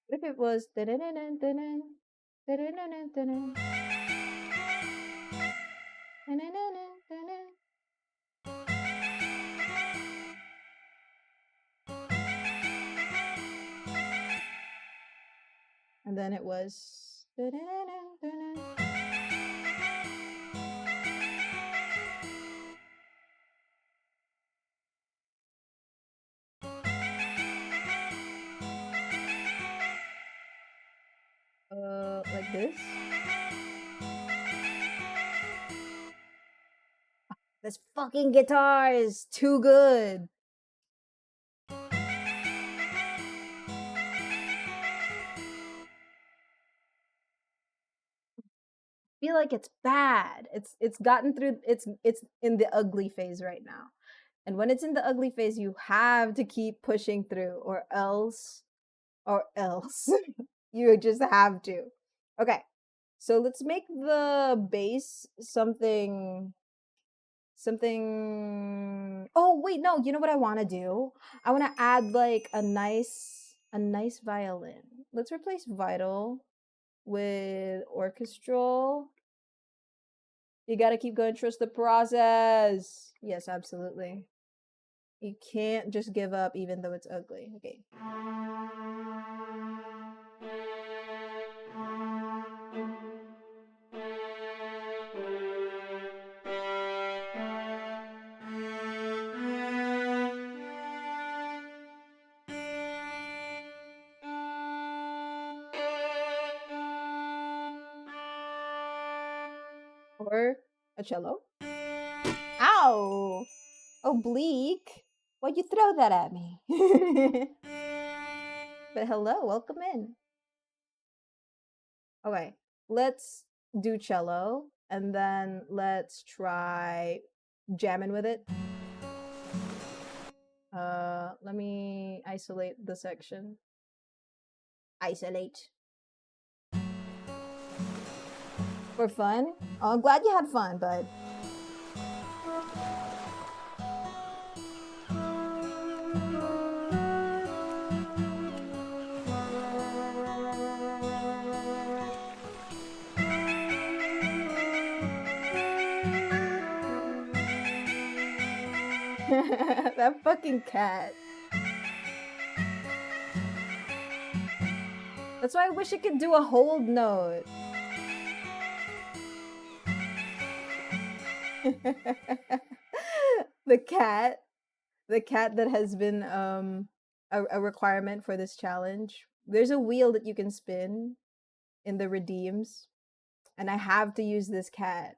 What if it was and then it was like this. This fucking guitar is too good. Feel like it's bad. It's gotten through, it's in the ugly phase right now. And when it's in the ugly phase, you have to keep pushing through, or else you just have to. Okay. So let's make the base something. Oh wait, no. You know what I want to do? I want to add like a nice violin. Let's replace vital with orchestral. You gotta keep going. Trust the process. Yes, absolutely. You can't just give up even though it's ugly. Okay. Or a cello. Ow! Oblique? Why'd you throw that at me? But hello, welcome in. Okay, let's do cello and then let's try jamming with it. Let me isolate the section. Isolate. For fun? Oh, I'm glad you had fun, bud. That fucking cat. That's why I wish it could do a hold note. The cat that has been a requirement for this challenge. There's a wheel that you can spin in the redeems, and I have to use this cat.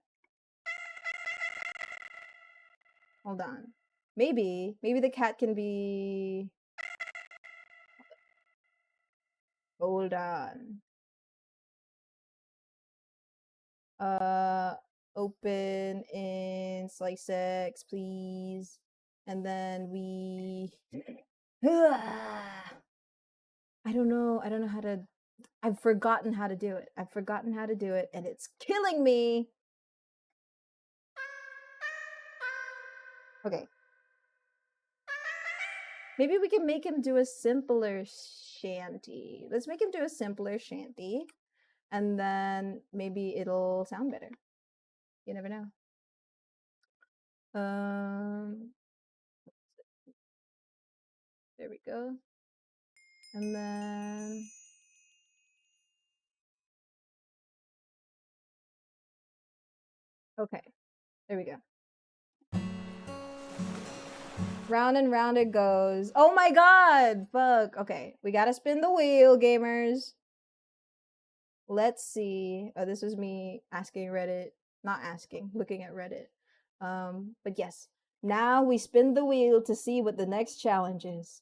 Hold on. Maybe the cat can be. Hold on. Open in SliceX, please. And then we I don't know how to. I've forgotten how to do it. And it's killing me. Okay. Maybe we can make him do a simpler shanty. Let's make him do a simpler shanty. And then maybe it'll sound better. You never know. There we go. And then okay. There we go. Round and round it goes. Oh my god! Fuck. Okay. We gotta spin the wheel, gamers. Let's see. Oh, this was me asking Reddit. Not asking, looking at Reddit. But yes. Now we spin the wheel to see what the next challenge is.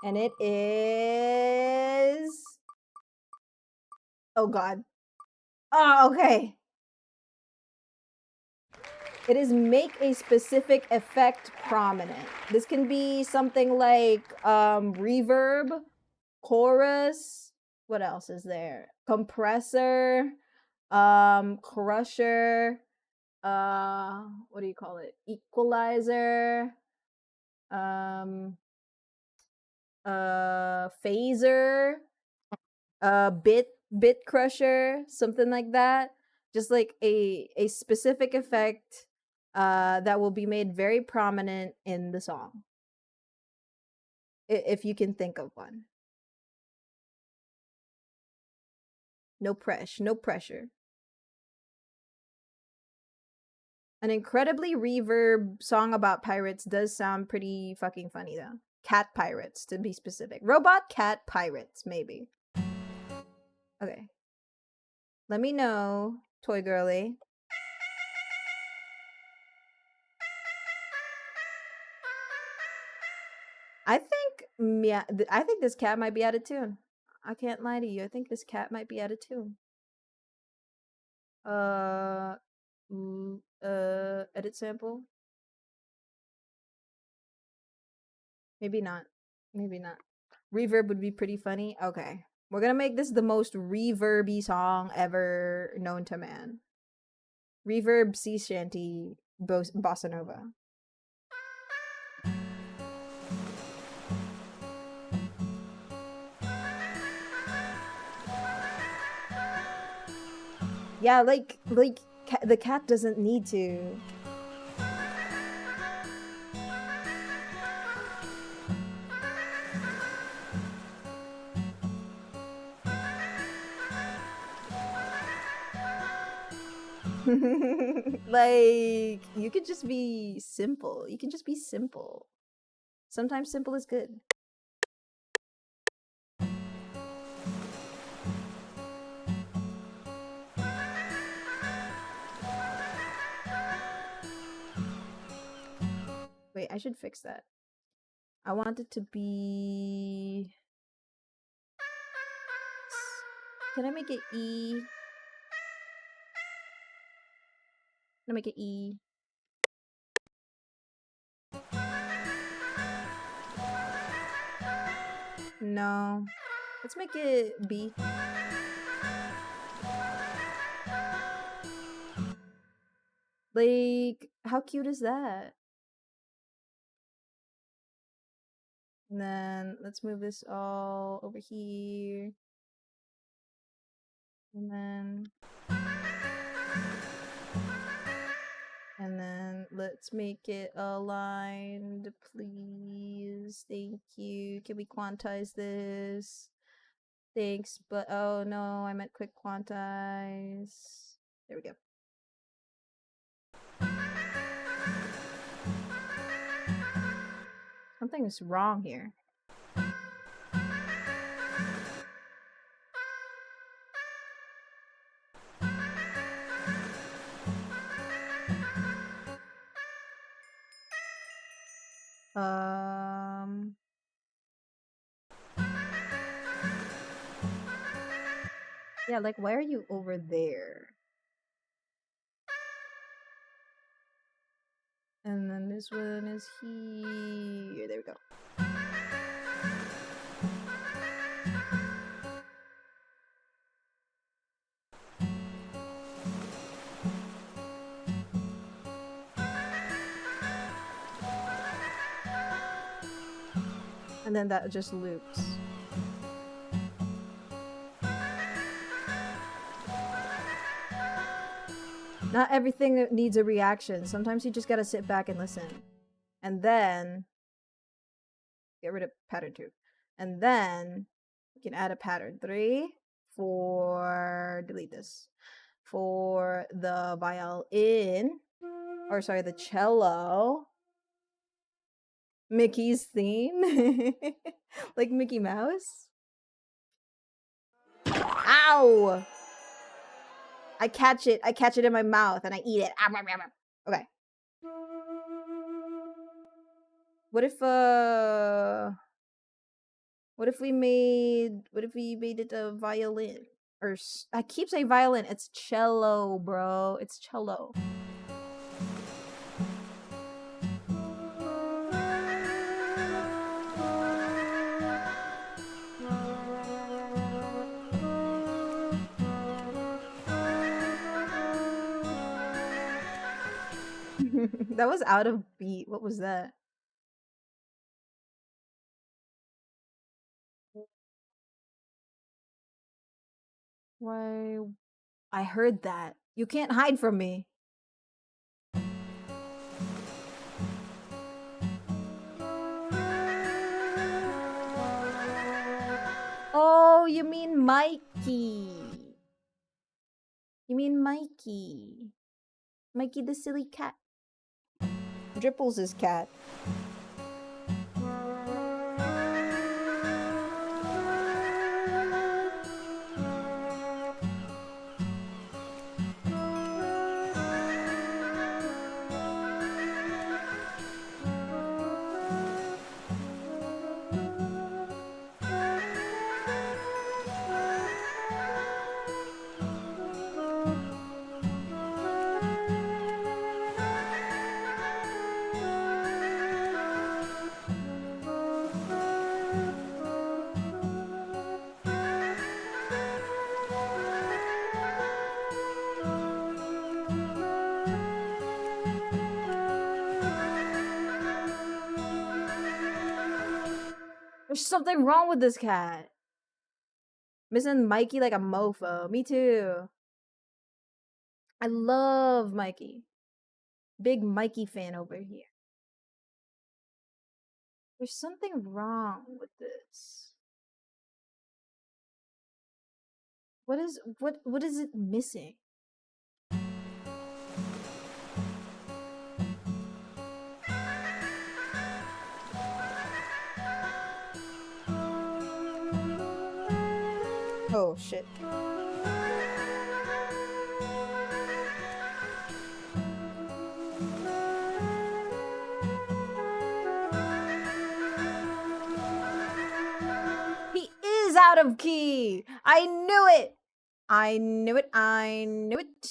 And it is. Oh god. Oh, okay. It is make a specific effect prominent. This can be something like reverb, chorus. What else is there? Compressor, crusher, what do you call it? Equalizer, phaser, bit crusher, something like that. Just like a specific effect that will be made very prominent in the song. If you can think of one. No pressure. An incredibly reverb song about pirates does sound pretty fucking funny though. Cat pirates, to be specific. Robot cat pirates, maybe. Okay. Let me know, Toy Girly. I think this cat might be out of tune. I can't lie to you. I think this cat might be out of tune. Edit sample. Maybe not. Maybe not. Reverb would be pretty funny. Okay. We're gonna make this the most reverby song ever known to man. Reverb sea shanty bossa nova. Yeah, like the cat doesn't need to. Like, you could just be simple. You can just be simple. Sometimes simple is good. Wait, I should fix that. I want it to be... Can I make it E? Can I make it E? No. Let's make it B. Like, how cute is that? And then let's move this all over here. And then let's make it aligned, please. Thank you. Can we quantize this? Thanks, but oh no, I meant quick quantize. There we go. Something's wrong here. Yeah, like, why are you over there? And then this one is here. There we go. And then that just loops. Not everything needs a reaction. Sometimes you just gotta sit back and listen. And then get rid of pattern 2. And then you can add a pattern 3 for delete this. For the violin, or sorry, the cello. Mickey's theme. Like Mickey Mouse. Ow! I catch it in my mouth and I eat it. Okay. What if we made it a violin? Or I keep saying violin, it's cello, bro. It's cello. That was out of beat. What was that? Why? I heard that. You can't hide from me. Oh, you mean Mikey. You mean Mikey. Mikey the silly cat. Dripples' his cat. There's something wrong with this cat. Missing Mikey like a mofo. Me too. I love Mikey. Big Mikey fan over here. There's something wrong with this. What is it missing? Oh shit. He is out of key. I knew it. I knew it. I knew it.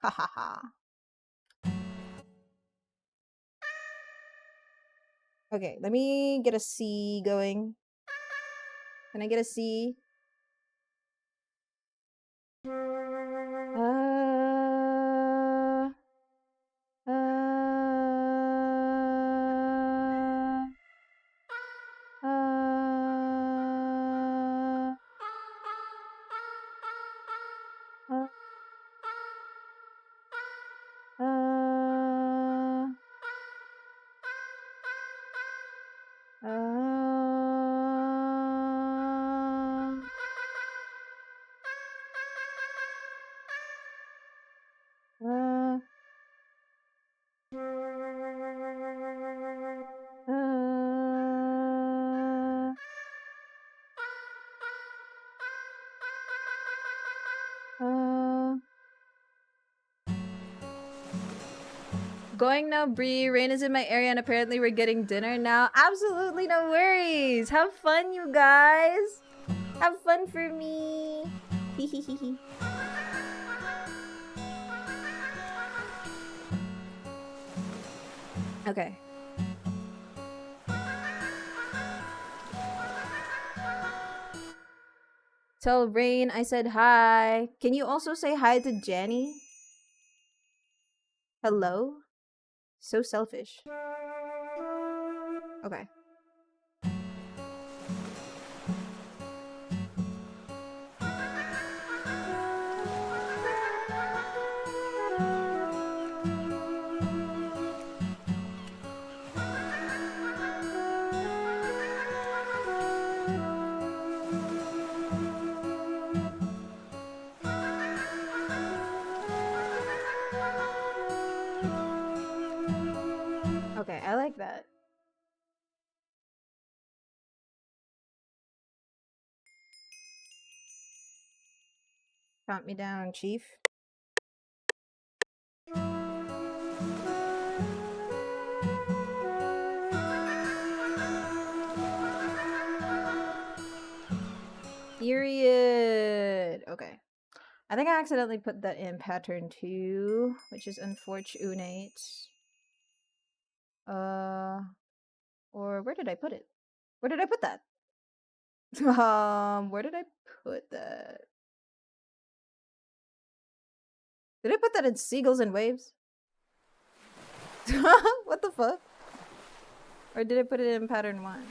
Ha ha ha. Okay, let me get a C going. Can I get a C? Going now, Bree. Rain is in my area and apparently we're getting dinner now. Absolutely no worries. Have fun, you guys. Have fun for me. Hehehehe. Okay. Tell Rain I said hi. Can you also say hi to Jenny? Hello? So selfish. Okay. Okay, I like that. Count me down, Chief. Period. Okay. I think I accidentally put that in pattern 2, which is unfortunate. Or where did I put it? Where did I put that? Where did I put that? Did I put that in Seagulls and Waves? What the fuck? Or did I put it in pattern 1?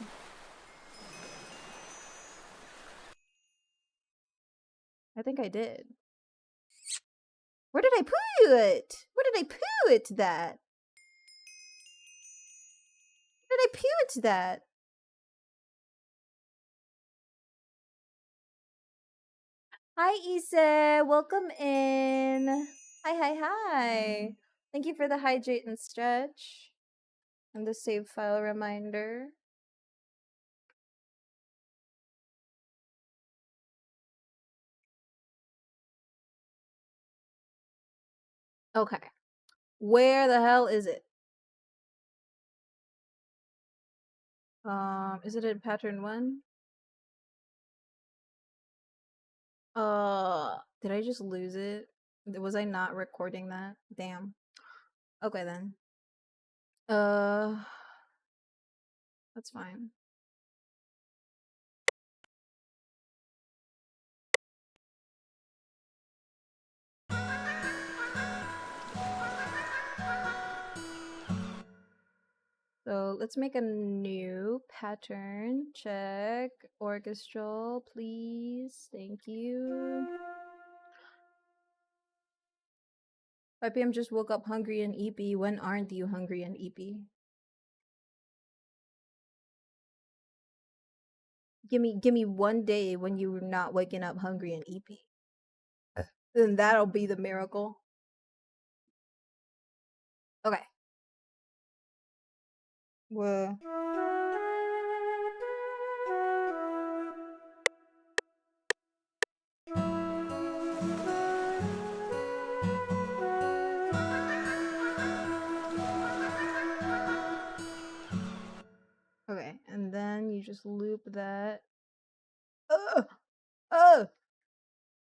I think I did. Where did I put it? Where did I put that? Where did I put that? Hi, Issa. Welcome in. Hi. Thank you for the hydrate and stretch. And the save file reminder. Okay. Where the hell is it? Is it in pattern 1? Did I just lose it? Was I not recording that? Damn. Okay then. That's fine. So let's make a new pattern. Check. Orchestral, please. Thank you. 5 p.m. just woke up hungry and eepy. When aren't you hungry and eepy? Give me one day when you're not waking up hungry and eepy. Then that'll be the miracle. Okay. Well. Okay, and then you just loop that. Ugh! Ugh!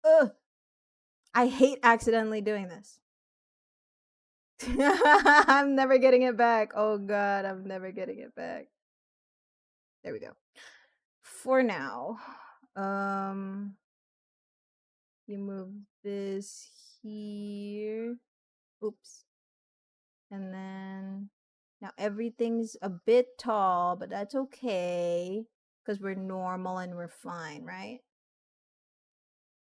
Ugh! I hate accidentally doing this. I'm never getting it back. Oh god, I'm never getting it back. There we go. For now, you move this here. Oops. And then now everything's a bit tall, but that's okay because we're normal and we're fine, right?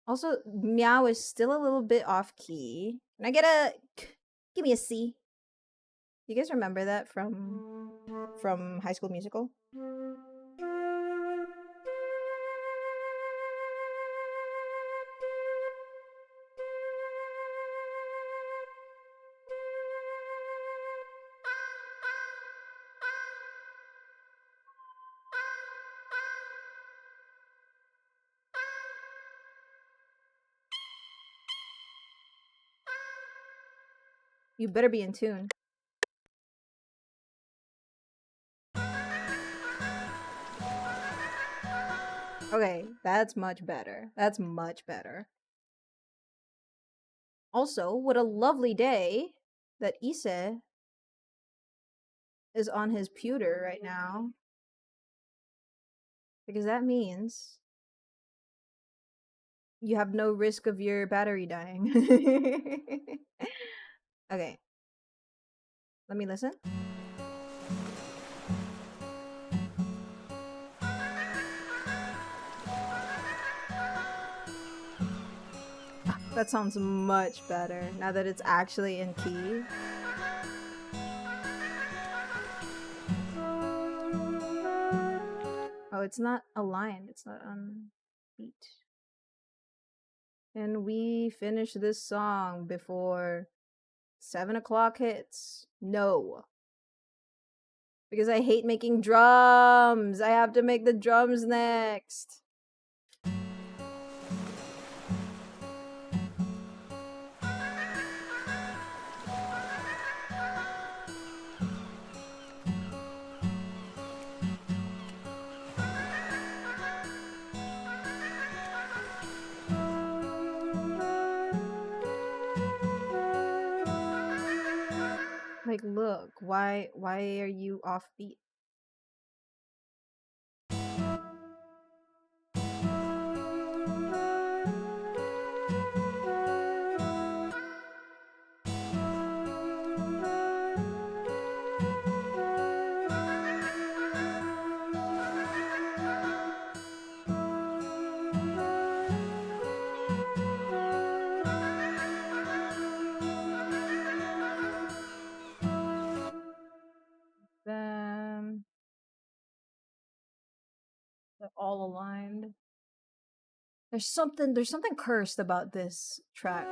Also, meow is still a little bit off key. Can I get a give me a C? You guys remember that from High School Musical? You better be in tune. Okay, that's much better. That's much better. Also, what a lovely day that Ise is on his pewter right now. Because that means you have no risk of your battery dying. Okay. Let me listen. That sounds much better now that it's actually in key. Oh, it's not aligned. It's not on beat. And we finish this song before 7 o'clock hits? No. Because I hate making drums. I have to make the drums next. Like, look, why are you offbeat? They're all aligned. There's something cursed about this track.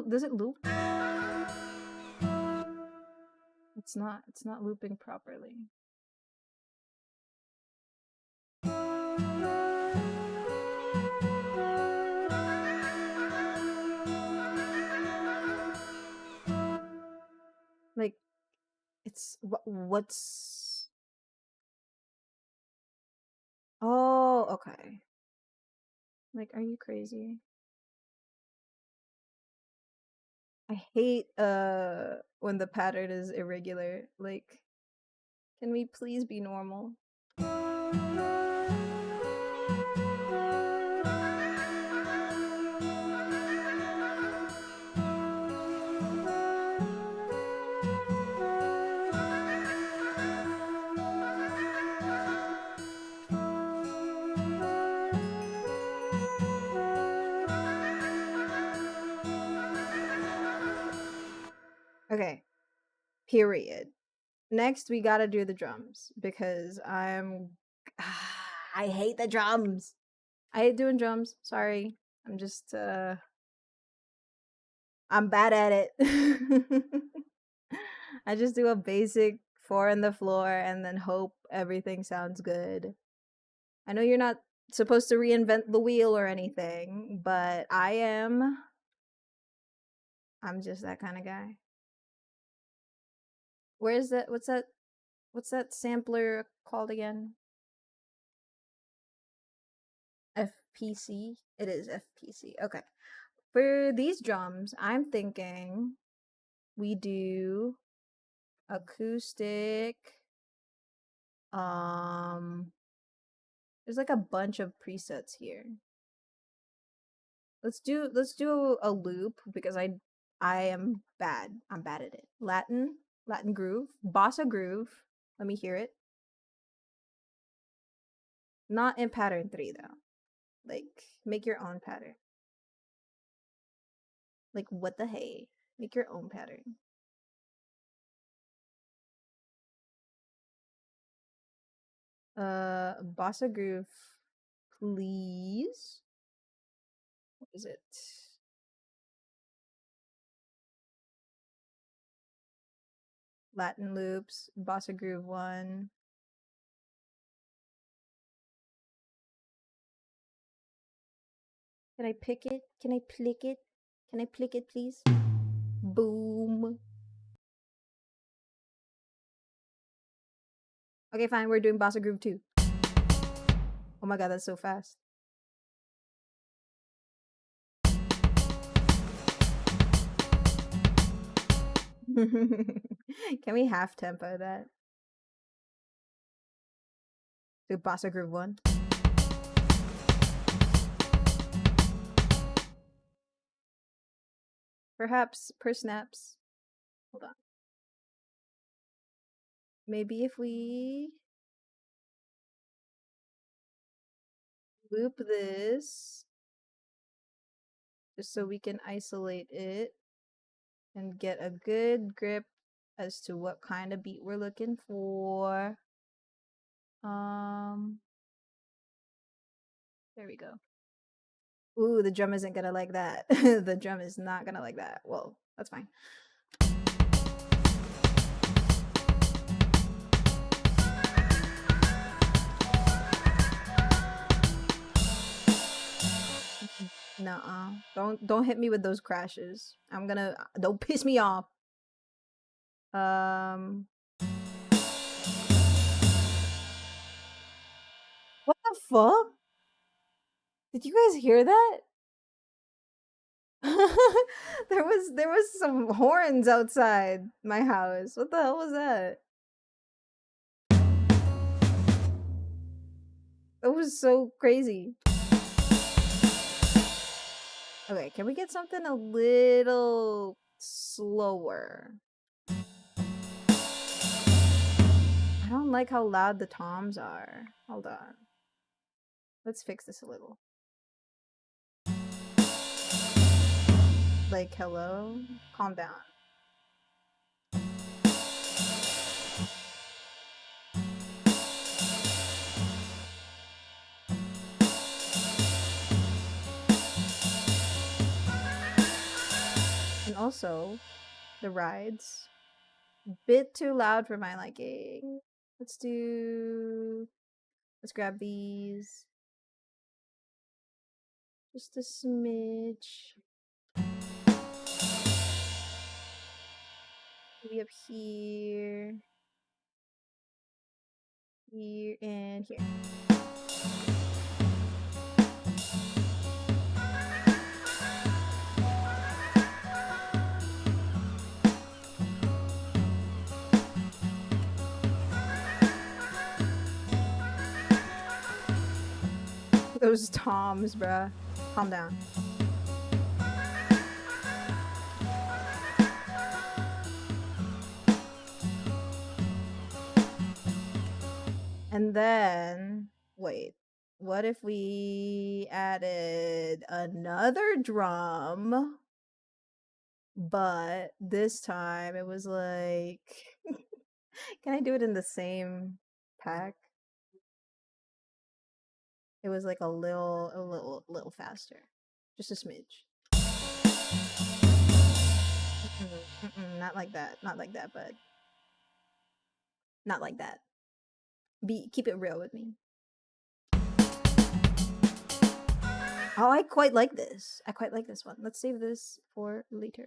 Does it loop? It's not looping properly. Like, it's what's oh, okay. Like, are you crazy? I hate when the pattern is irregular. Like, Can we please be normal? Okay. Period. Next, we gotta do the drums because I hate the drums. I hate doing drums. Sorry. I'm just I'm bad at it. I just do a basic 4 on the floor and then hope everything sounds good. I know you're not supposed to reinvent the wheel or anything, but I am. I'm just that kind of guy. Where's that? What's that sampler called again? FPC? It is FPC. Okay. For these drums, I'm thinking we do acoustic. There's like a bunch of presets here. Let's do a loop because I am bad. I'm bad at it. Latin groove, bossa groove. Let me hear it. Not in pattern 3 though. Like make your own pattern. Like what the hey? Make your own pattern. Bossa groove, please. What is it? Latin loops, bossa groove 1. Can I pick it? Can I plick it? Can I plick it, please? Boom. Okay, fine. We're doing bossa groove 2. Oh my god, that's so fast. Can we half tempo that? Do bossa groove 1. Perhaps per snaps. Hold on. Maybe if we loop this just so we can isolate it and get a good grip as to what kind of beat we're looking for. There we go. Ooh, the drum isn't gonna like that. The drum is not gonna like that. Well, that's fine. Nuh-uh. Don't hit me with those crashes. I'm gonna don't piss me off. What the fuck? Did you guys hear that? there was some horns outside my house. What the hell was that? That was so crazy. Okay, can we get something a little slower? I don't like how loud the toms are. Hold on. Let's fix this a little. Like, hello? Calm down. And also, the rides. Bit too loud for my liking. Let's grab these. Just a smidge. Maybe up here. Here and here. Those toms, bruh. Calm down. And then, wait, what if we added another drum? But this time it was like, can I do it in the same pack? It was like a little faster, just a smidge. Not like that, not like that, bud. Not like that. Keep it real with me. Oh, I quite like this. I quite like this one. Let's save this for later.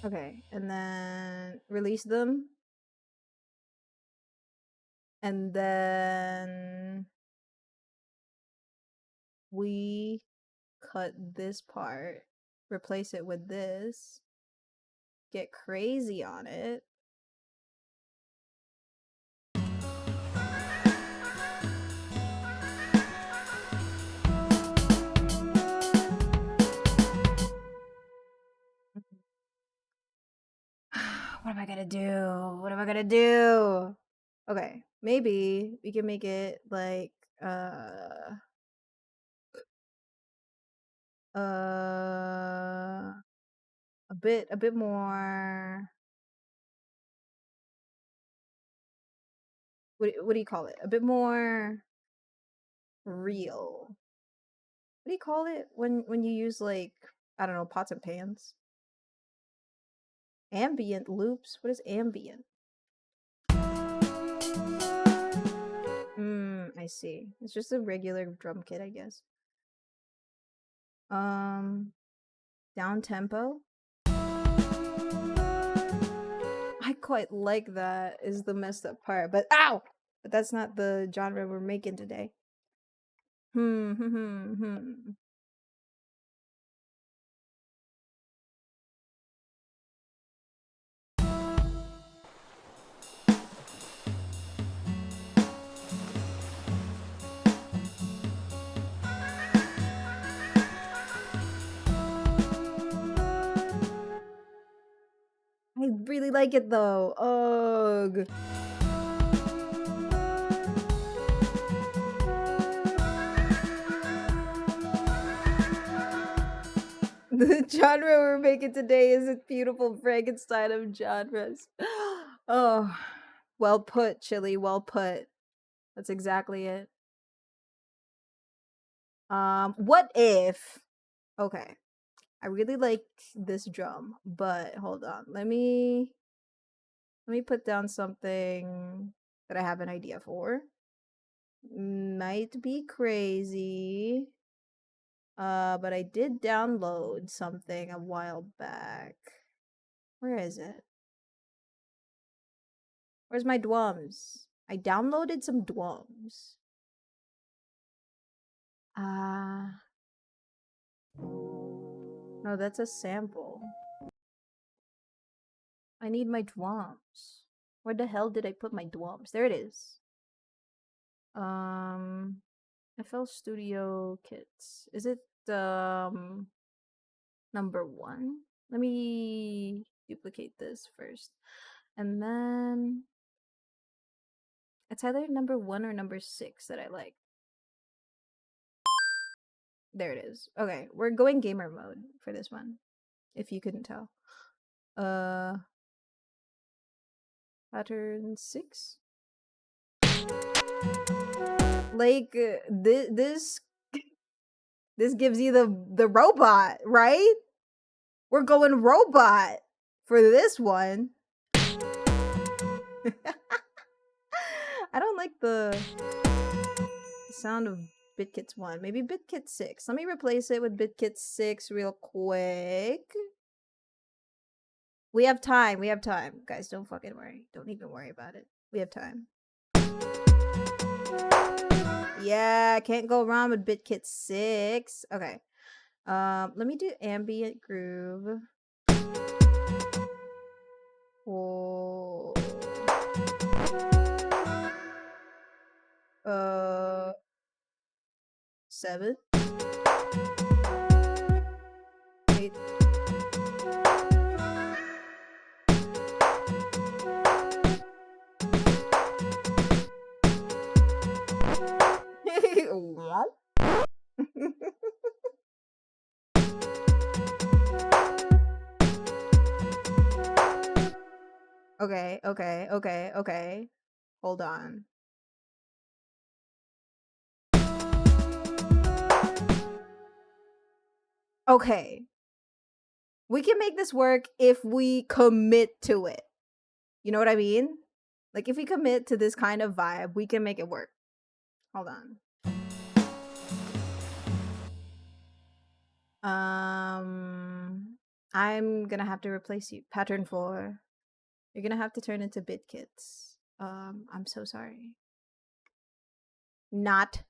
Okay, and then release them. And then we cut this part, replace it with this, get crazy on it. What am I gonna do? What am I gonna do? Okay, maybe we can make it like a bit more. What do you call it? A bit more real. What do you call it when you use like, I don't know, pots and pans? Ambient loops? What is ambient? I see. It's just a regular drum kit, I guess. Down tempo. I quite like that, is the messed up part, but ow! But that's not the genre we're making today. I really like it though. Ugh. The genre we're making today is a beautiful Frankenstein of genres. Oh, well put, Chili. Well put. That's exactly it. What if? Okay, I really like this drum, but hold on. Let me put down something that I have an idea for. Might be crazy. But I did download something a while back. Where is it? Where's my dwums? I downloaded some dwums. No, that's a sample. I need my dwums. Where the hell did I put my dwums? There it is. FL Studio kits. Is it number 1? Let me duplicate this first. And then it's either number 1 or number 6 that I like. There it is. Okay, we're going gamer mode for this one, if you couldn't tell. Pattern 6. Like this gives you the robot, right? We're going robot for this one. I don't like the sound of BitKits 1. Maybe BitKit 6. Let me replace it with BitKit 6 real quick. We have time. We have time. Guys, don't fucking worry. Don't even worry about it. We have time. Yeah, can't go wrong with BitKit 6. Okay. Let me do ambient groove. Oh. 7. 8. Okay. Hold on. Okay. We can make this work if we commit to it. You know what I mean? Like, if we commit to this kind of vibe, we can make it work. Hold on. I'm gonna have to replace you. Pattern 4. You're gonna have to turn into BitKits. I'm so sorry. Not.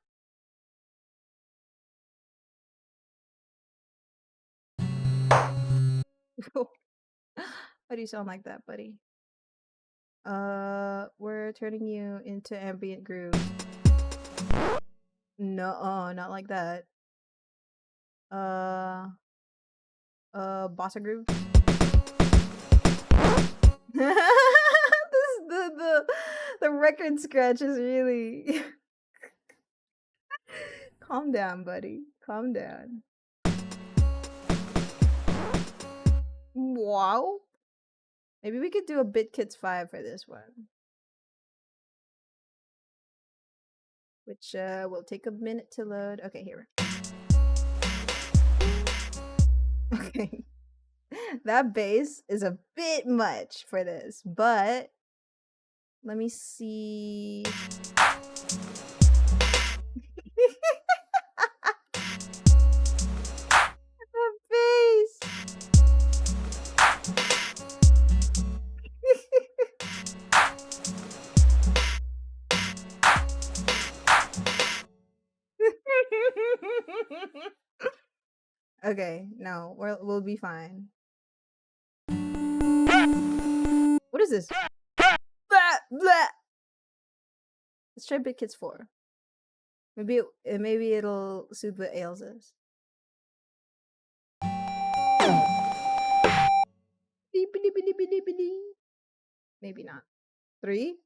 Why do you sound like that, buddy? We're turning you into ambient groove. No, not like that. Bossa groove. The record scratch is really. Calm down, buddy. Calm down. Wow. Maybe we could do a BitKits 5 for this one. Which will take a minute to load. Okay, here. Okay. That bass is a bit much for this, but let me see. The bass. Okay, no, we'll be fine. What is this? Blah, blah. Let's try BitKits 4. Maybe it'll soothe what ails us. Maybe not. 3?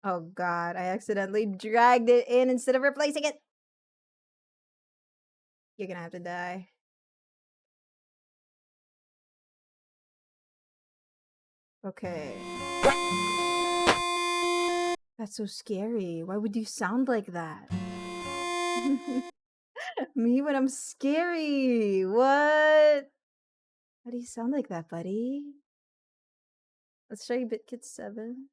Oh god, I accidentally dragged it in instead of replacing it. You're gonna have to die. Okay. That's so scary. Why would you sound like that? Me when I'm scary. What? Why do you sound like that, buddy? Let's try BitKit 7.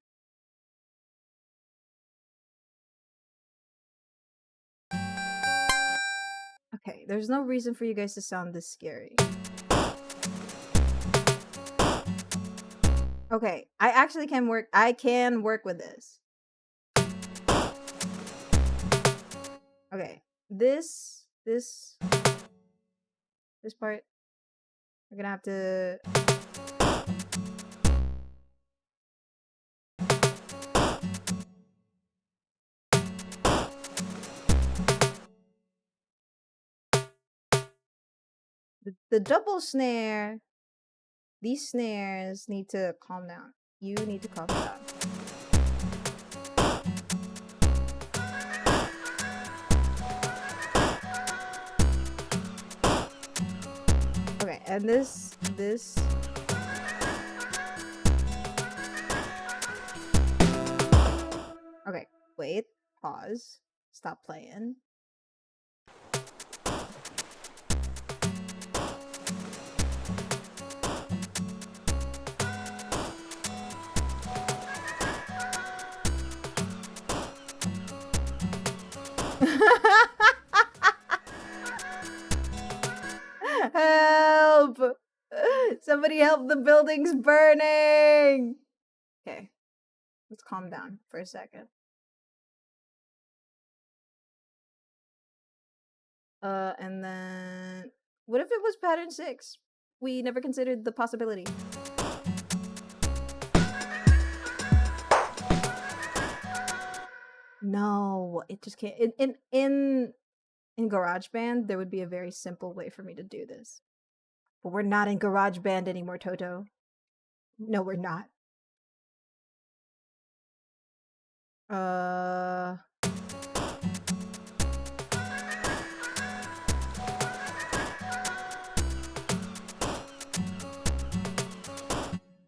Okay, there's no reason for you guys to sound this scary. Okay, I actually can work. I can work with this. Okay, this part, we're gonna have to. The double snare. These snares need to calm down. You need to calm down. Okay, and this. Okay, wait, pause, stop playing. Somebody help, the building's burning! Okay. Let's calm down for a second. And then... What if it was pattern 6? We never considered the possibility. No, it just can't. In GarageBand, there would be a very simple way for me to do this. But we're not in GarageBand anymore, Toto. No, we're not.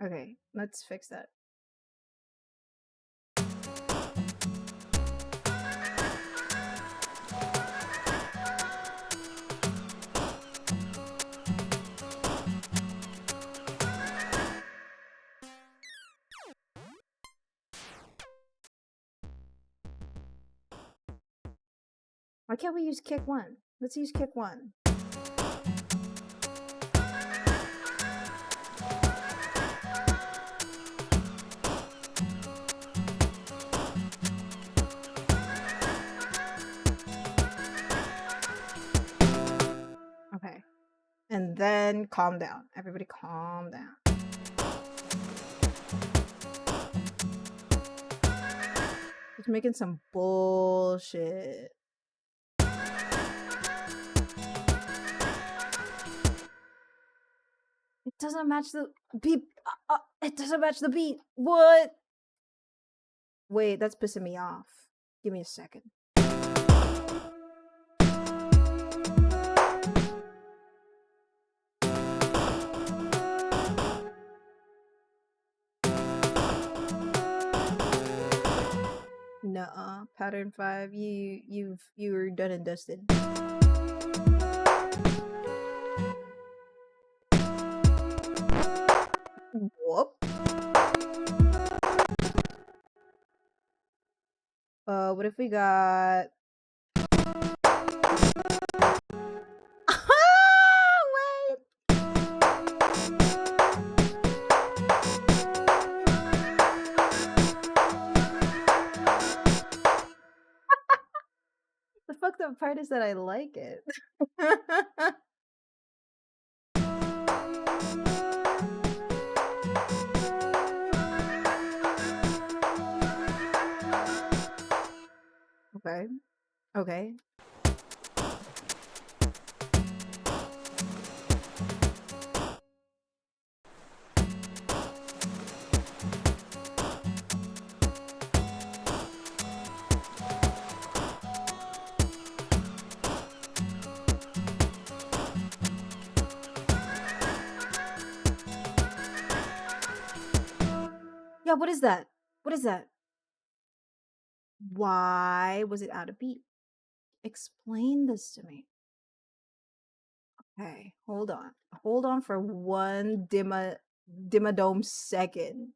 Okay, let's fix that. Why can't we use kick 1? Let's use kick 1. Okay. And then calm down. Everybody calm down. Just making some bullshit. It doesn't match the beat. It doesn't match the beat. What? Wait, that's pissing me off. Give me a second. Nuh-uh. Pattern 5, you're done and dusted. Whoop. What if we got... Wait! The fucked up part is that I like it. Okay. Okay. Yeah, what is that? What is that? Why was it out of beat? Explain this to me. Okay, hold on. Hold on for one dimmadome second.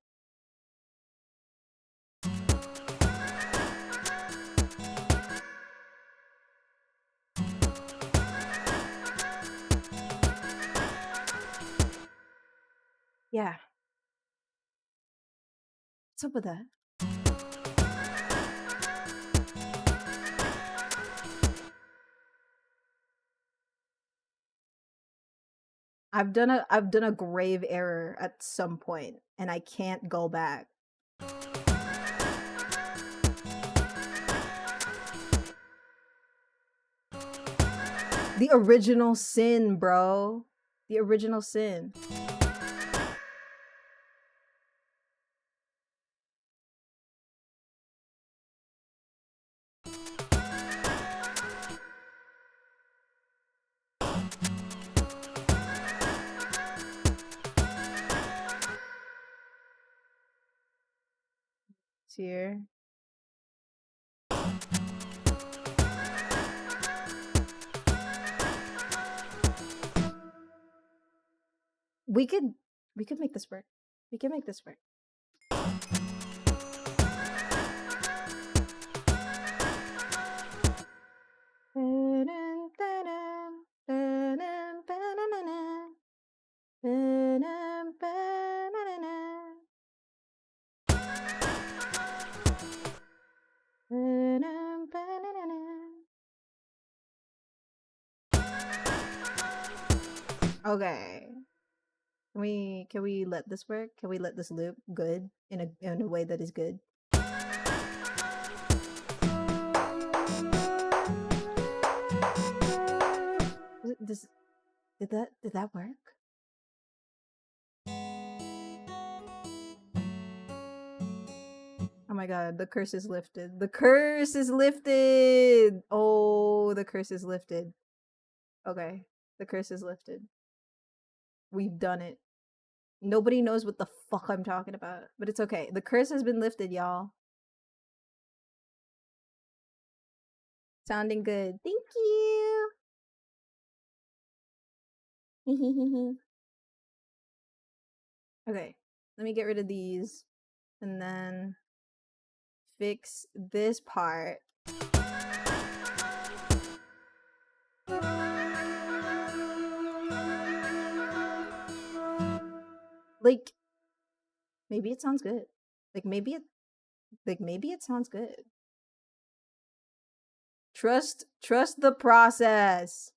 Yeah. What's up with that? I've done a grave error at some point and I can't go back. The original sin, bro. The original sin. Here. We could make this work. We can make this work. Okay. Can we let this work? Can we let this loop good in a way that is good? Did that work? Oh my god, the curse is lifted. The curse is lifted! Oh, the curse is lifted. Okay, the curse is lifted. We've done it. Nobody knows what the fuck I'm talking about, but it's okay. The curse has been lifted, y'all. Sounding good. Thank you! Okay, let me get rid of these. And then fix this part. Like, maybe it sounds good. Maybe it sounds good. Trust the process.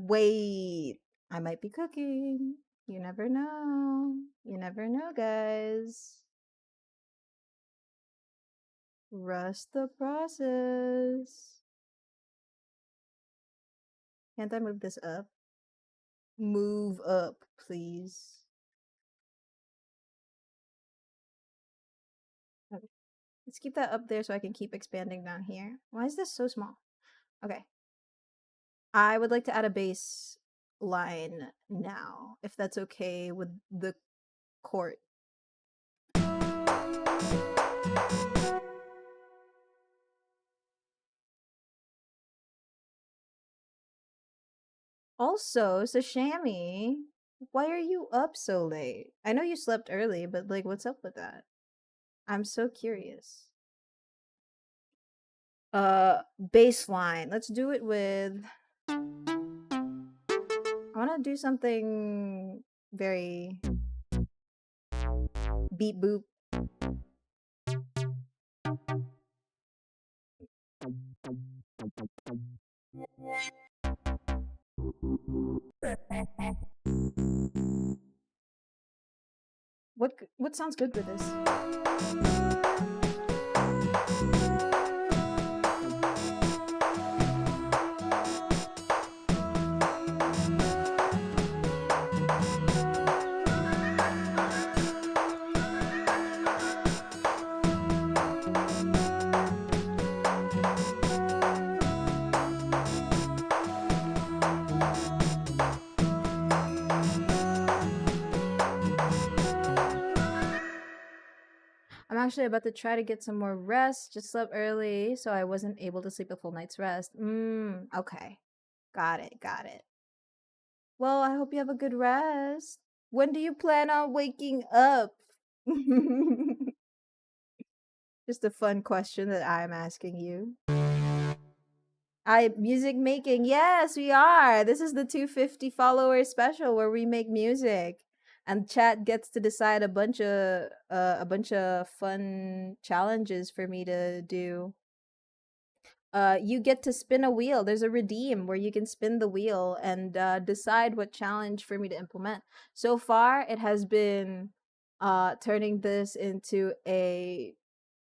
Wait, I might be cooking. You never know. You never know, guys. Trust the process. Can't I move this up? Move up, please. Okay. Let's keep that up there so I can keep expanding down here. Why is this so small? Okay. I would like to add a bass line now, if that's okay with the court. Also, Sashami, why are you up so late? I know you slept early, but like, what's up with that? I'm so curious. Baseline. Let's do it with... I want to do something very beep boop. What sounds good with this? I'm actually about to try to get some more rest. Just slept early, so I wasn't able to sleep a full night's rest. Okay. Got it. Well, I hope you have a good rest. When do you plan on waking up? Just a fun question that I'm asking you. Music making. Yes, we are. This is the 250 follower special where we make music. And chat gets to decide a bunch of fun challenges for me to do. You get to spin a wheel. There's a redeem where you can spin the wheel and decide what challenge for me to implement. So far, it has been turning this into a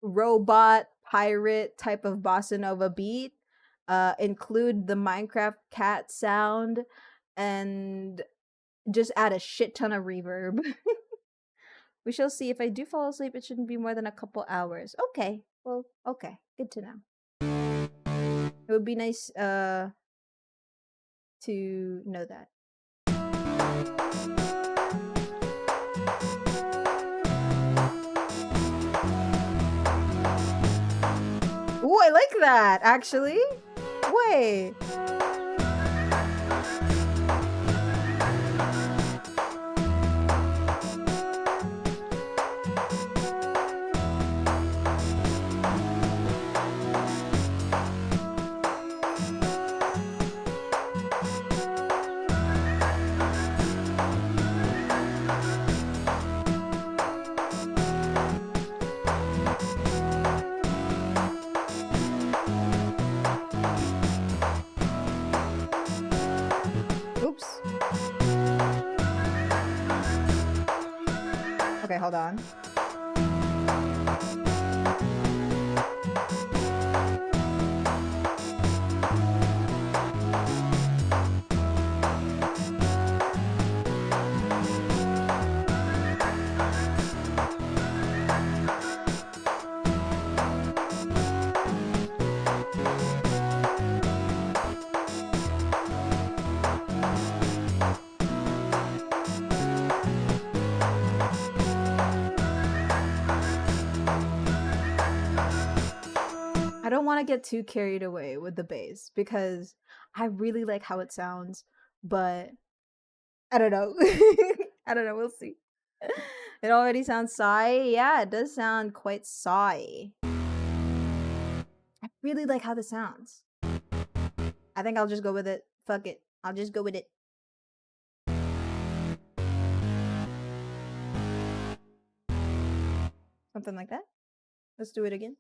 robot pirate type of bossa nova beat. Include the Minecraft cat sound and just add a shit ton of reverb. We shall see. If I do fall asleep, it shouldn't be more than a couple hours. Okay. Well, okay. Good to know. It would be nice to know that. Ooh, I like that, actually. Wait. Okay, hold on. I don't want to get too carried away with the bass because I really like how it sounds, but I don't know. I don't know. We'll see. It already sounds sigh. Yeah, it does sound quite sigh. I really like how this sounds. I think I'll just go with it. Fuck it. I'll just go with it. Something like that. Let's do it again.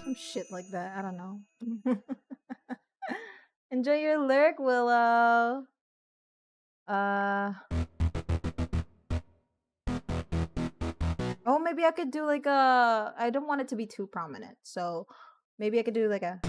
Some shit like that. I don't know. Enjoy your lyric, Willow. Oh, maybe I could do like a. I don't want it to be too prominent, so maybe I could do like a.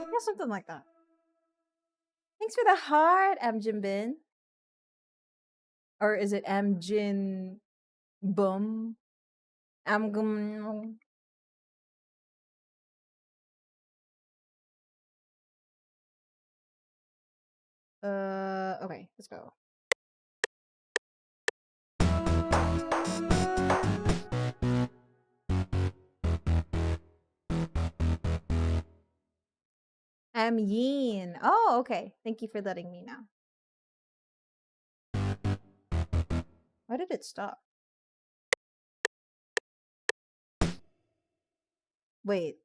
Yeah, something like that. Thanks for the heart, Amjin Bin. Or is it Amjin Bum? Amgum. Okay, let's go. Yin. Oh, okay. Thank you for letting me know. Why did it stop? Wait.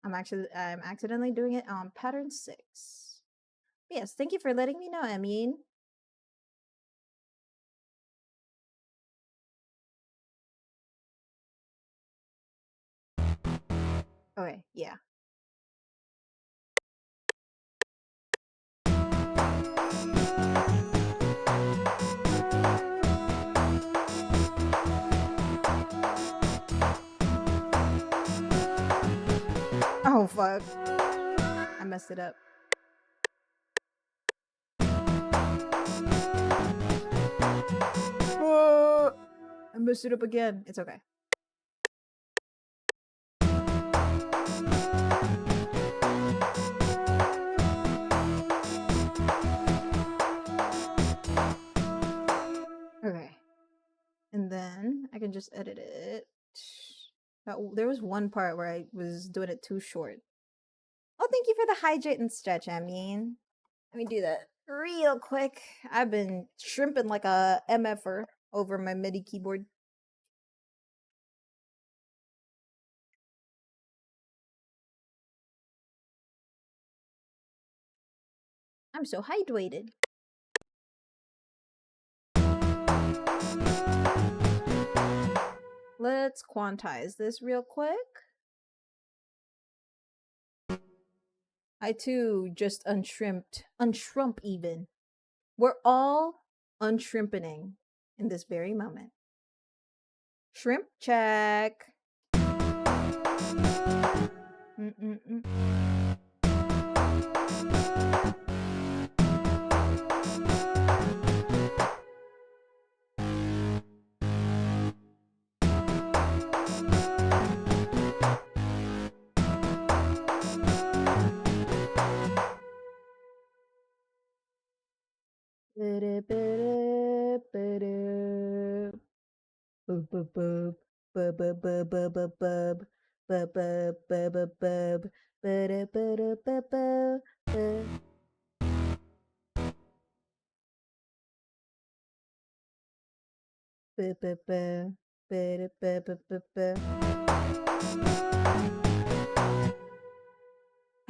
I'm accidentally doing it on pattern 6. Yes, thank you for letting me know, Yin. Okay, yeah. Oh, fuck. I messed it up. Oh, I messed it up again. It's okay. Okay. And then I can just edit it. There was one part where I was doing it too short. Oh, thank you for the hydrate and stretch, Let me do that real quick. I've been shrimping like a MFer over my MIDI keyboard. I'm so hydrated. Let's quantize this real quick. I too just unshrimp even. We're all unshrimpening in this very moment. Shrimp check. Mm-mm-mm.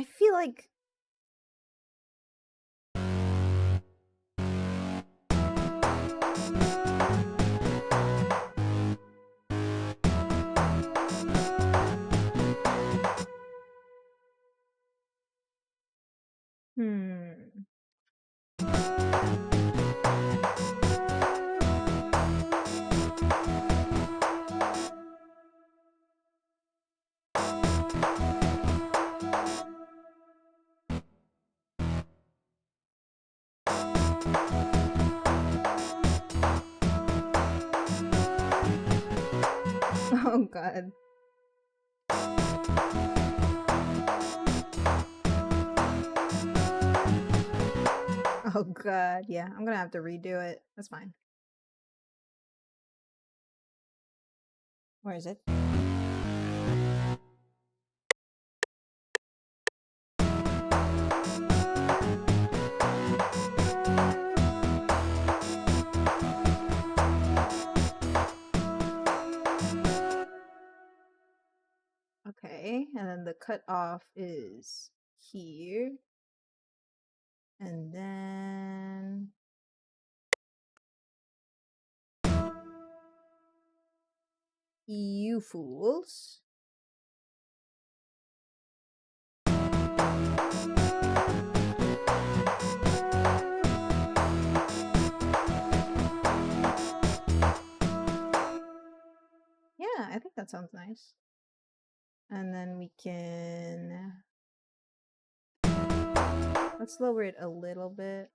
I feel like oh god. Oh god, yeah, I'm gonna have to redo it. That's fine. Where is it? Okay, and then the cutoff is here. And then you fools. Yeah, I think that sounds nice. And then we can... let's lower it a little bit.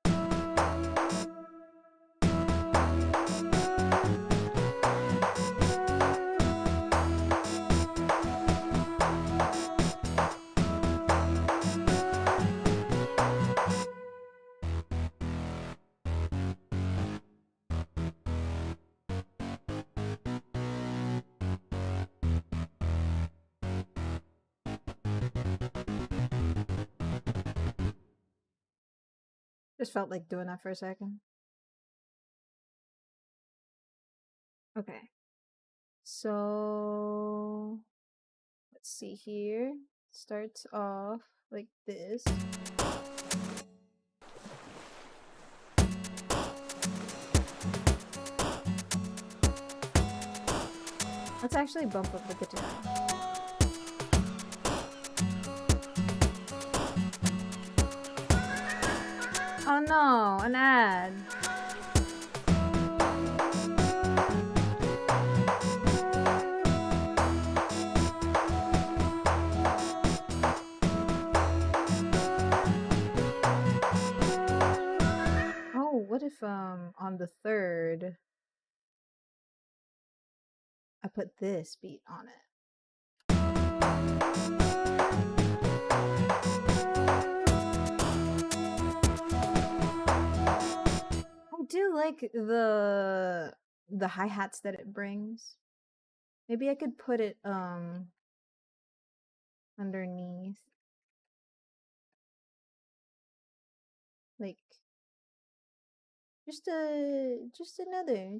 Just felt like doing that for a second. Okay. So let's see here. Starts off like this. Let's actually bump up the guitar. Oh no, an ad. Oh, what if on the third I put this beat on it? I do like the hi-hats that it brings. Maybe I could put it underneath. Like just another.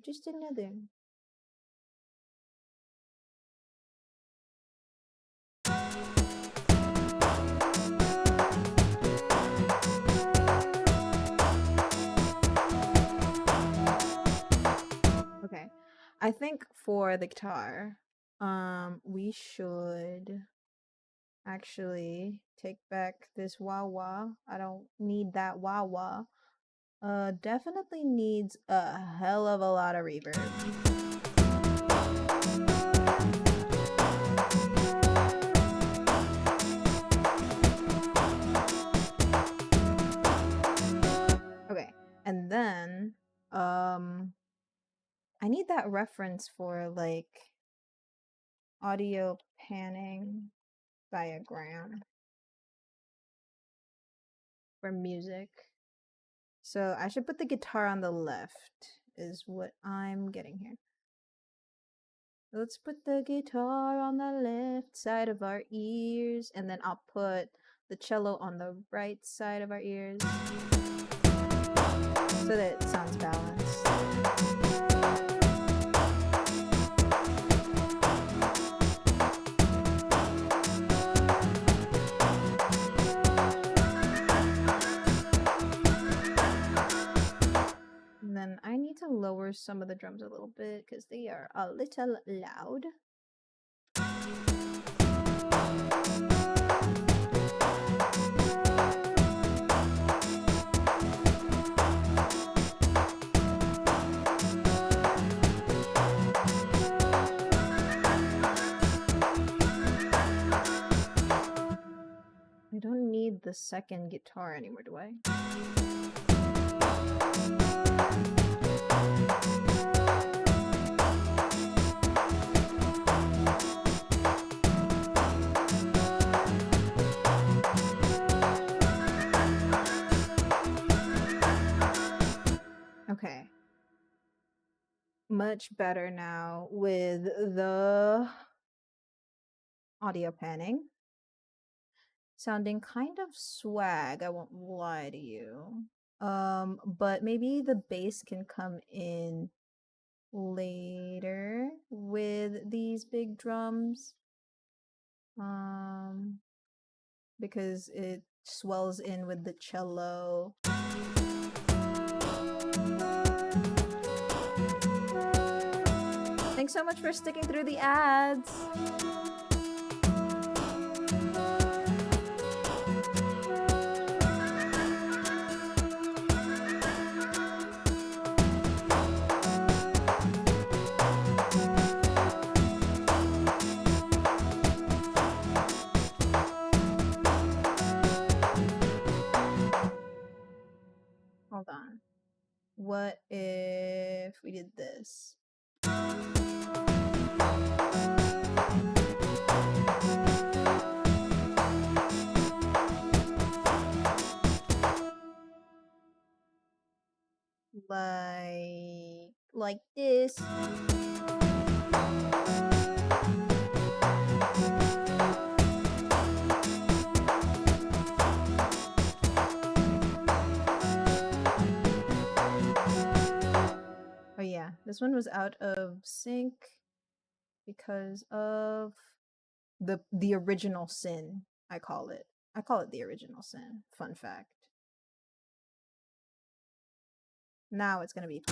I think for the guitar, we should actually take back this wah-wah. I don't need that wah-wah. Definitely needs a hell of a lot of reverb. Okay, and then, I need that reference for, like, audio panning diagram for music. So I should put the guitar on the left, is what I'm getting here. Let's put the guitar on the left side of our ears, and then I'll put the cello on the right side of our ears so that it sounds balanced. And then I need to lower some of the drums a little bit because they are a little loud. I don't need the second guitar anymore, do I? Okay. Much better now with the audio panning. Sounding kind of swag, I won't lie to you. But maybe the bass can come in later with these big drums. Because it swells in with the cello. Thanks so much for sticking through the ads. Hold on. What if we did this? Like this. Oh yeah, this one was out of sync because of the original sin, I call it. I call it the original sin. Fun fact. Now it's gonna be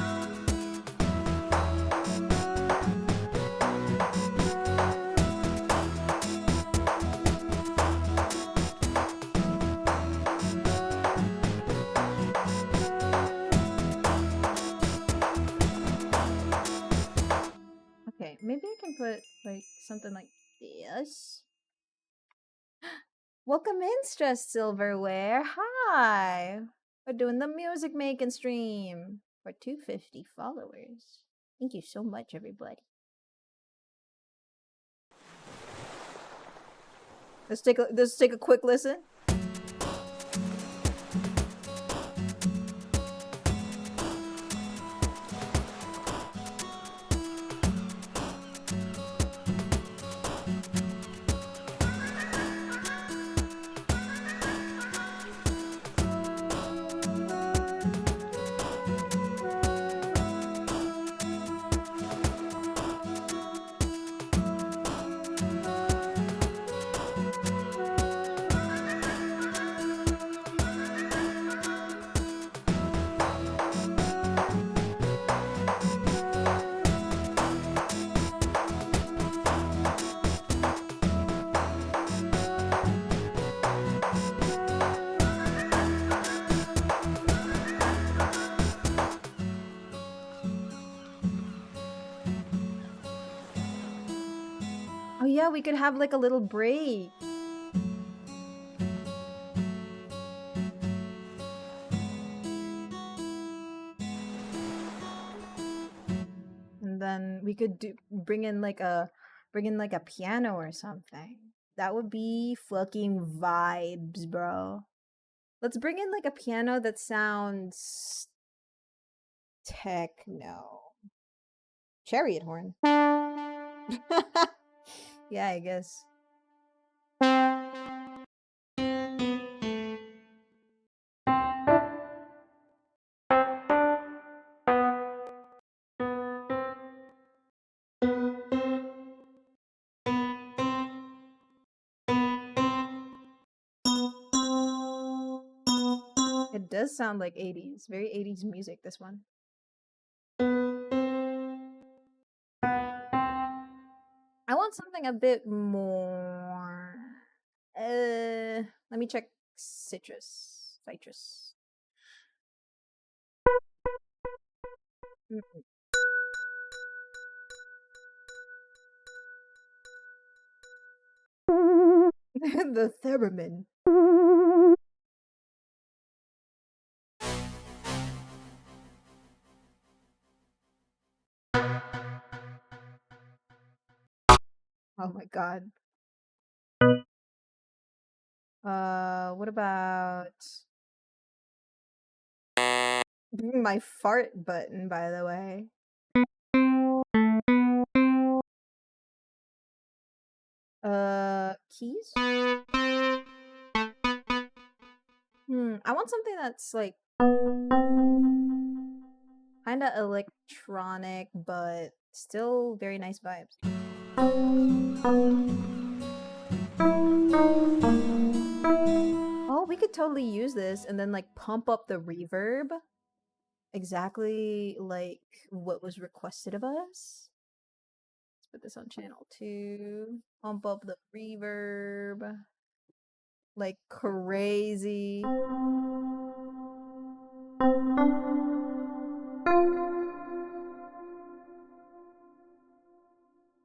okay, maybe I can put like something like this. Welcome in, Stress Silverware. Hi. We're doing the music making stream for 250 followers. Thank you so much, everybody. Let's take a quick listen. yeah, we could have like a little break. And then we could bring in like a piano or something. That would be fucking vibes, bro. Let's bring in like a piano that sounds techno. Chariot horn. Yeah, I guess. It does sound like 80s. Very 80s music, this one. I want something a bit more. Let me check citrus. Mm-mm. The theremin. Oh my god. What about my fart button, by the way? Keys? I want something that's like kind of electronic, but still very nice vibes. Oh, we could totally use this and then like pump up the reverb exactly like what was requested of us. Let's put this on channel 2. Pump up the reverb like crazy.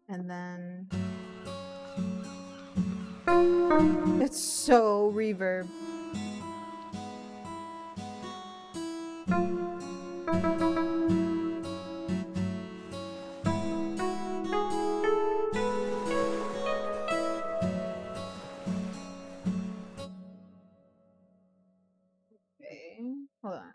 And then it's so reverb. Okay, hold on.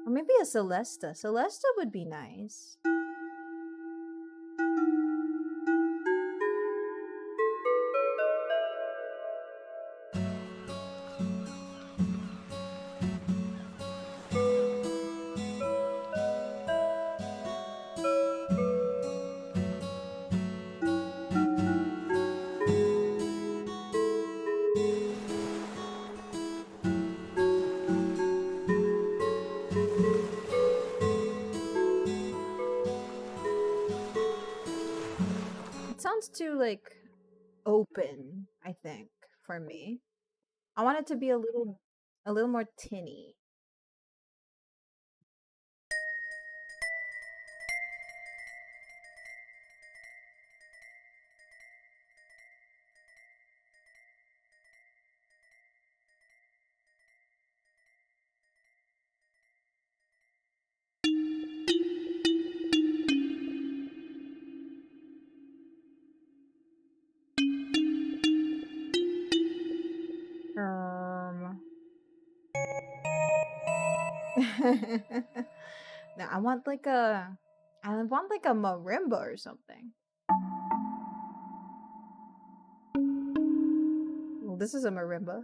Or maybe a Celesta. Celesta would be nice. It sounds too like open, I think, for me. I want it to be a little more tinny. Um No, I want like a marimba or something. Well, this is a marimba.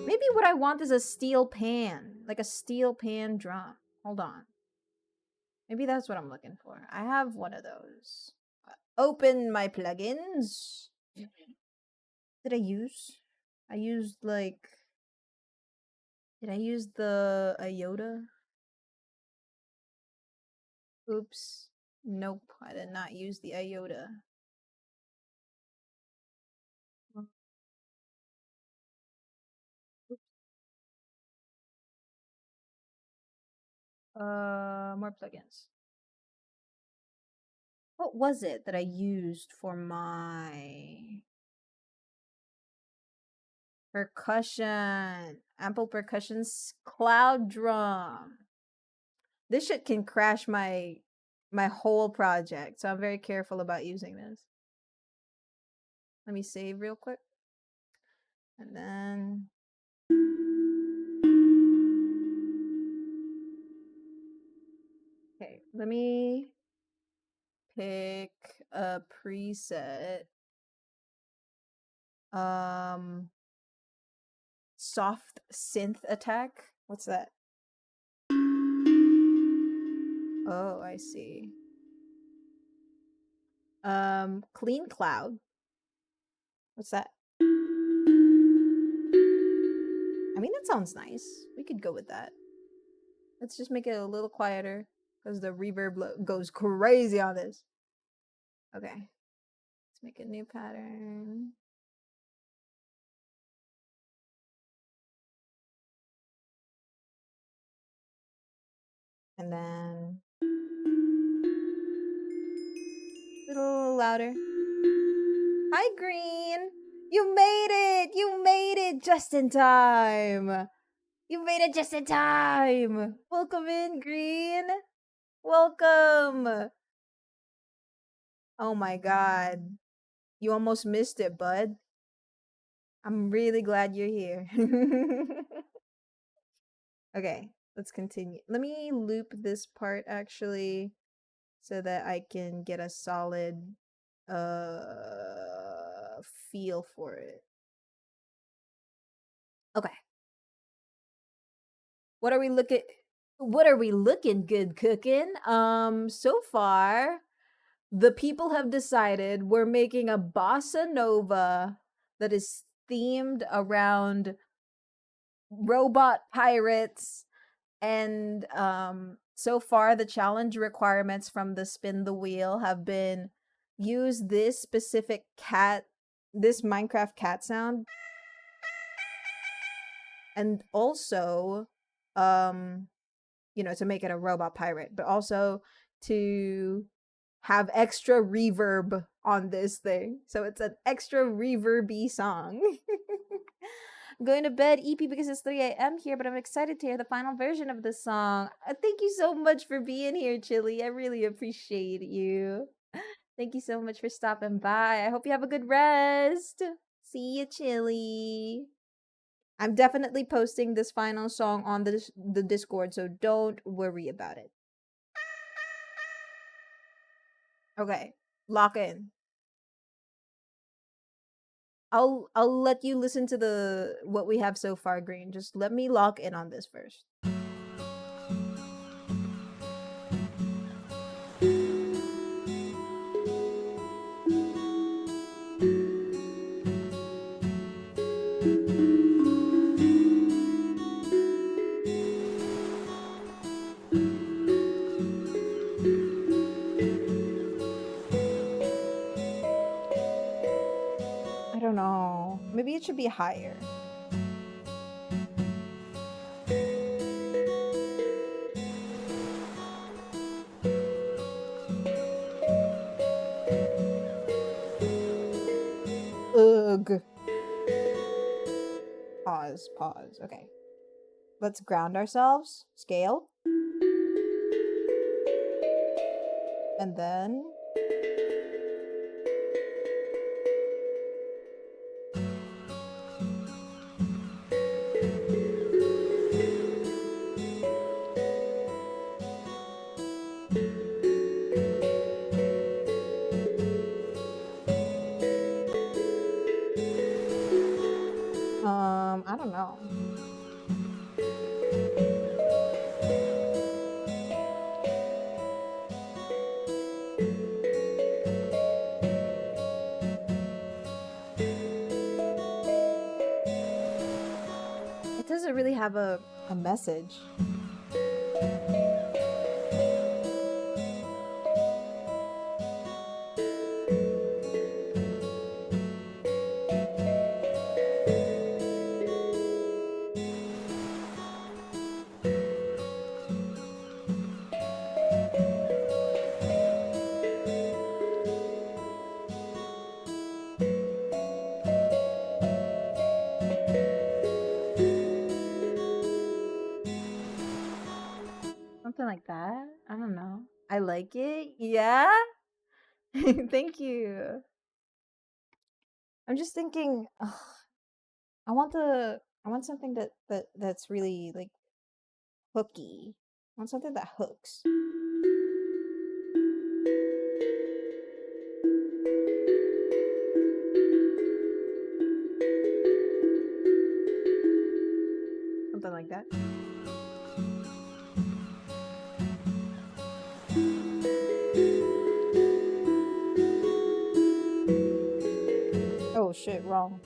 Maybe what I want is a steel pan, like a steel pan drum. Hold on. Maybe that's what I'm looking for. I have one of those. Open my plugins. Did I use? I used like. Did I use the IOTA? Oops. Nope, I did not use the iota. More plugins. What was it that I used for my percussion? Ample Percussion's Cloud Drum. This shit can crash my whole project, so I'm very careful about using this. Let me save real quick. And then okay, let me pick a preset. Soft synth attack. What's that? Oh, I see. Clean cloud. What's that? I mean, that sounds nice. We could go with that. Let's just make it a little quieter because the reverb goes crazy on this. Okay. Let's make a new pattern. And then a little louder. Hi, Green. You made it. You made it just in time. You made it just in time. Welcome in, Green. Welcome. Oh my god. You almost missed it, bud. I'm really glad you're here. Okay, let's continue. Let me loop this part actually so that I can get a solid feel for it. Okay. What are we looking good cooking? So far the people have decided we're making a bossa nova that is themed around robot pirates, and so far the challenge requirements from the spin the wheel have been use this specific this Minecraft cat sound, and also to make it a robot pirate, but also to have extra reverb on this thing. So it's an extra reverby song. I'm going to bed, EP, because it's 3 a.m. here, but I'm excited to hear the final version of the song. Thank you so much for being here, Chili. I really appreciate you. Thank you so much for stopping by. I hope you have a good rest. See you, Chili. I'm definitely posting this final song on the Discord, so don't worry about it. Okay, lock in. I'll let you listen to what we have so far, Green. Just let me lock in on this first. I don't know. Maybe it should be higher. Ugh. Pause. Okay. Let's ground ourselves. Scale. And then I don't know. It doesn't really have a message. like it. Yeah? Thank you. I'm just thinking, ugh, I want something that's really like hooky. I want something that hooks. Something like that. Oh shit, wrong.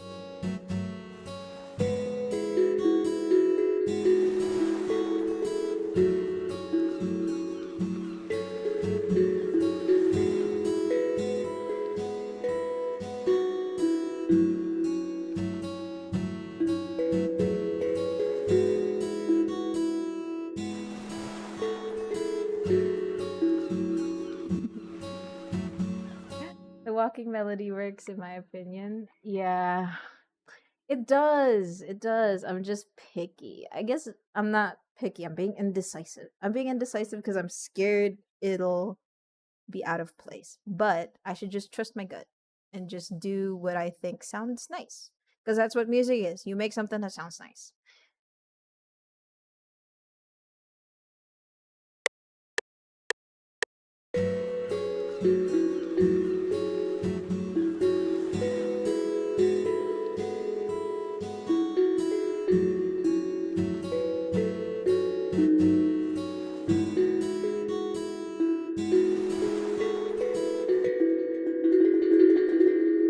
The walking melody works in my opinion. Yeah. It does. It does. I'm just picky. I guess I'm not picky. I'm being indecisive. I'm being indecisive because I'm scared it'll be out of place. But I should just trust my gut and just do what I think sounds nice. Because that's what music is. You make something that sounds nice.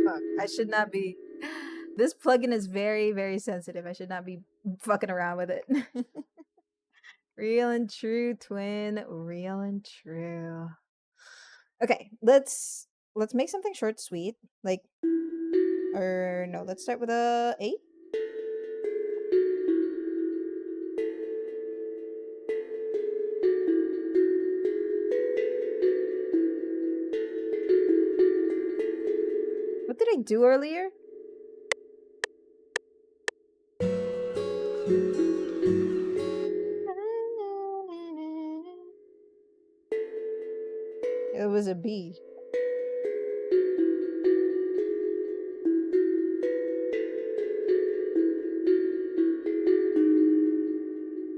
Fuck, I should not be. This plugin is very, very sensitive. I should not be fucking around with it. Real and true, twin. Real and true. Okay, let's make something short, sweet. Like, or no, let's start with a 8. What did I do earlier? It was a B.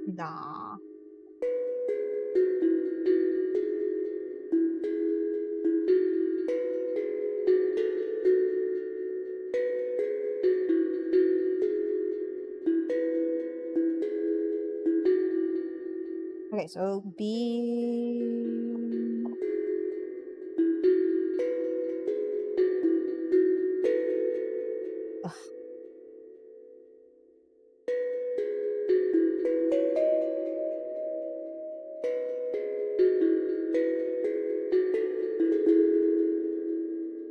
Nah. Okay, so B. Ugh.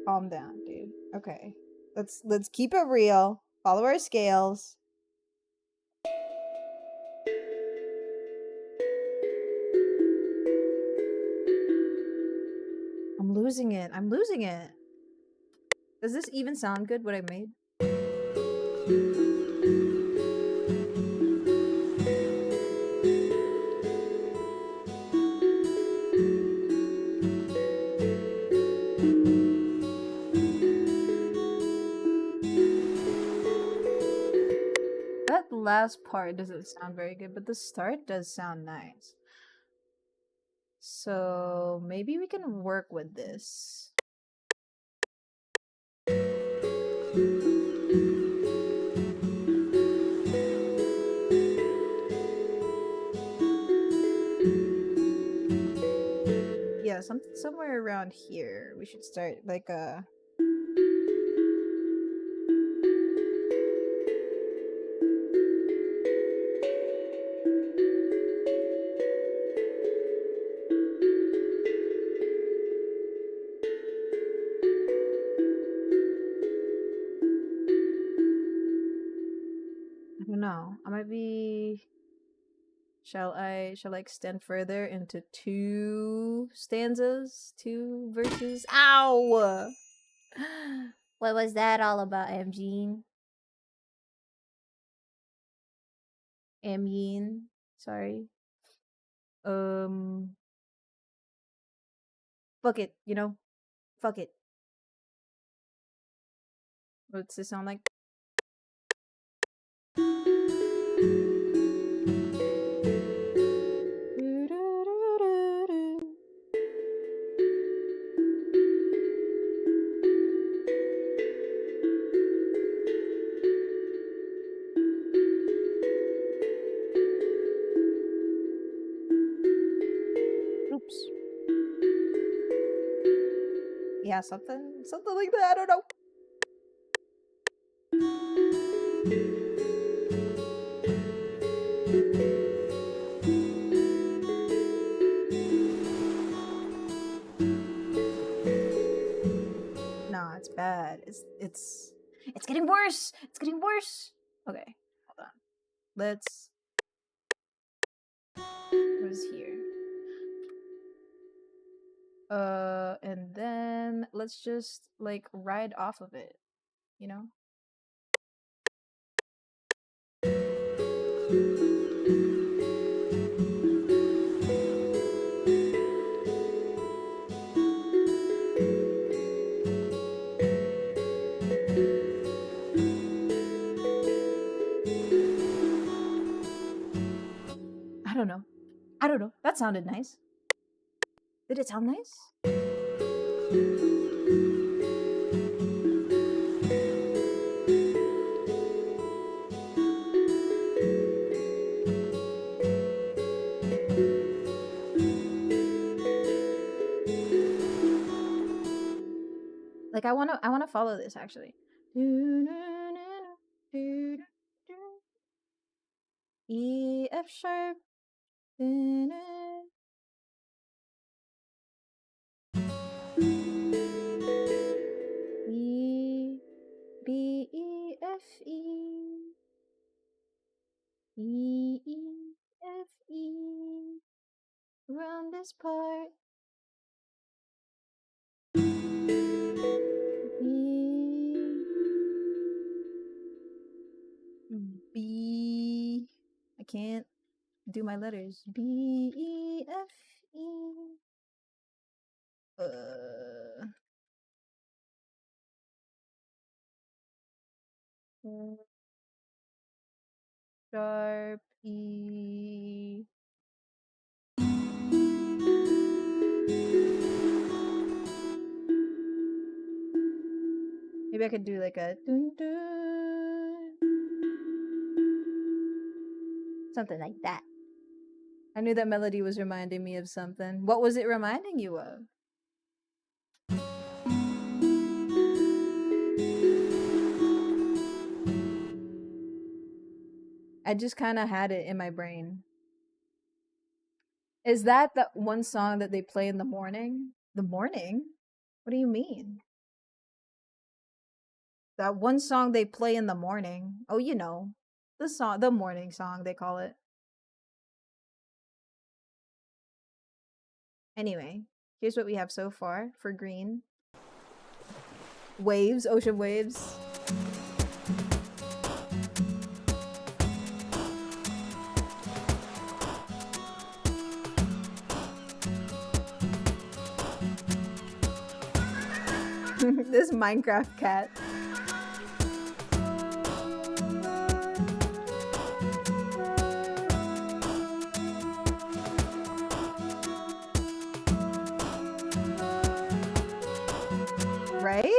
Calm down, dude. Okay. Let's keep it real. Follow our scales. I'm losing it. I'm losing it. Does this even sound good, what I made? That last part doesn't sound very good, but the start does sound nice. So maybe we can work with this. Yeah, somewhere around here. We should start like a. I don't know. I might be. Shall I extend further into 2 stanzas, 2 verses? Ow! What was that all about, Amjeen? Amyeen, sorry. Fuck it, you know? Fuck it. What's this sound like? Oops. Yeah, something like that. I don't know. Nah, it's bad. It's getting worse. It's getting worse. Okay, hold on. Let's. What is here? And then let's just like ride off of it, you know? I don't know. I don't know. That sounded nice. Did it sound nice? Like I wanna follow this actually. E F sharp. E B E F E E E F E around this part. B. I can't do my letters. B E F E. Sharp E. Maybe I could do like a dun dun. Something like that. I knew that melody was reminding me of something. What was it reminding you of? I just kind of had it in my brain. Is that the one song that they play in the morning? The morning? What do you mean? That one song they play in the morning. Oh, you know. The morning song, they call it. Anyway, here's what we have so far for green. Waves, ocean waves. This Minecraft cat. Right?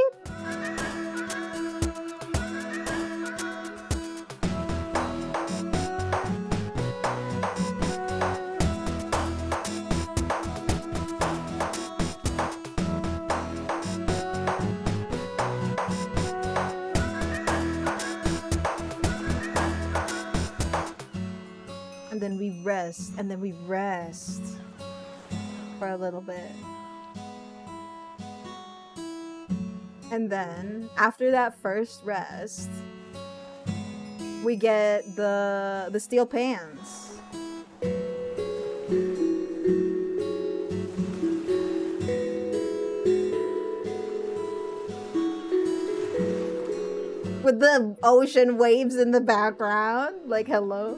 And then we rest, and then we rest for a little bit. And then after that first rest, we get the steel pans. With the ocean waves in the background, like hello.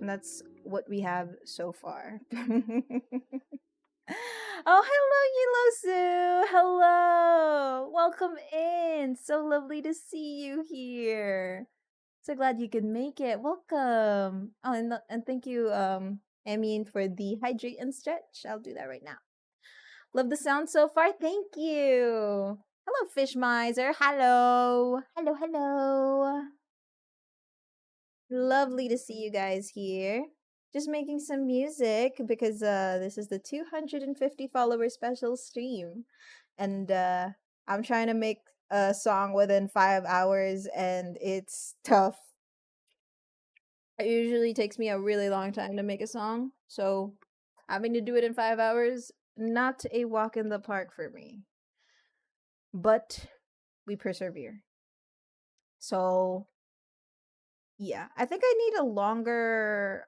And that's what we have so far. Oh, hello, Yilosu. Hello. Welcome in. So lovely to see you here. So glad you could make it. Welcome. Oh, and thank you, Emin, for the hydrate and stretch. I'll do that right now. Love the sound so far. Thank you. Hello, Fish Miser. Hello. Hello, hello. Lovely to see you guys here. Just making some music because this is the 250 follower special stream. And I'm trying to make a song within 5 hours and it's tough. It usually takes me a really long time to make a song. So having to do it in 5 hours, not a walk in the park for me. But we persevere. So yeah, I think I need a longer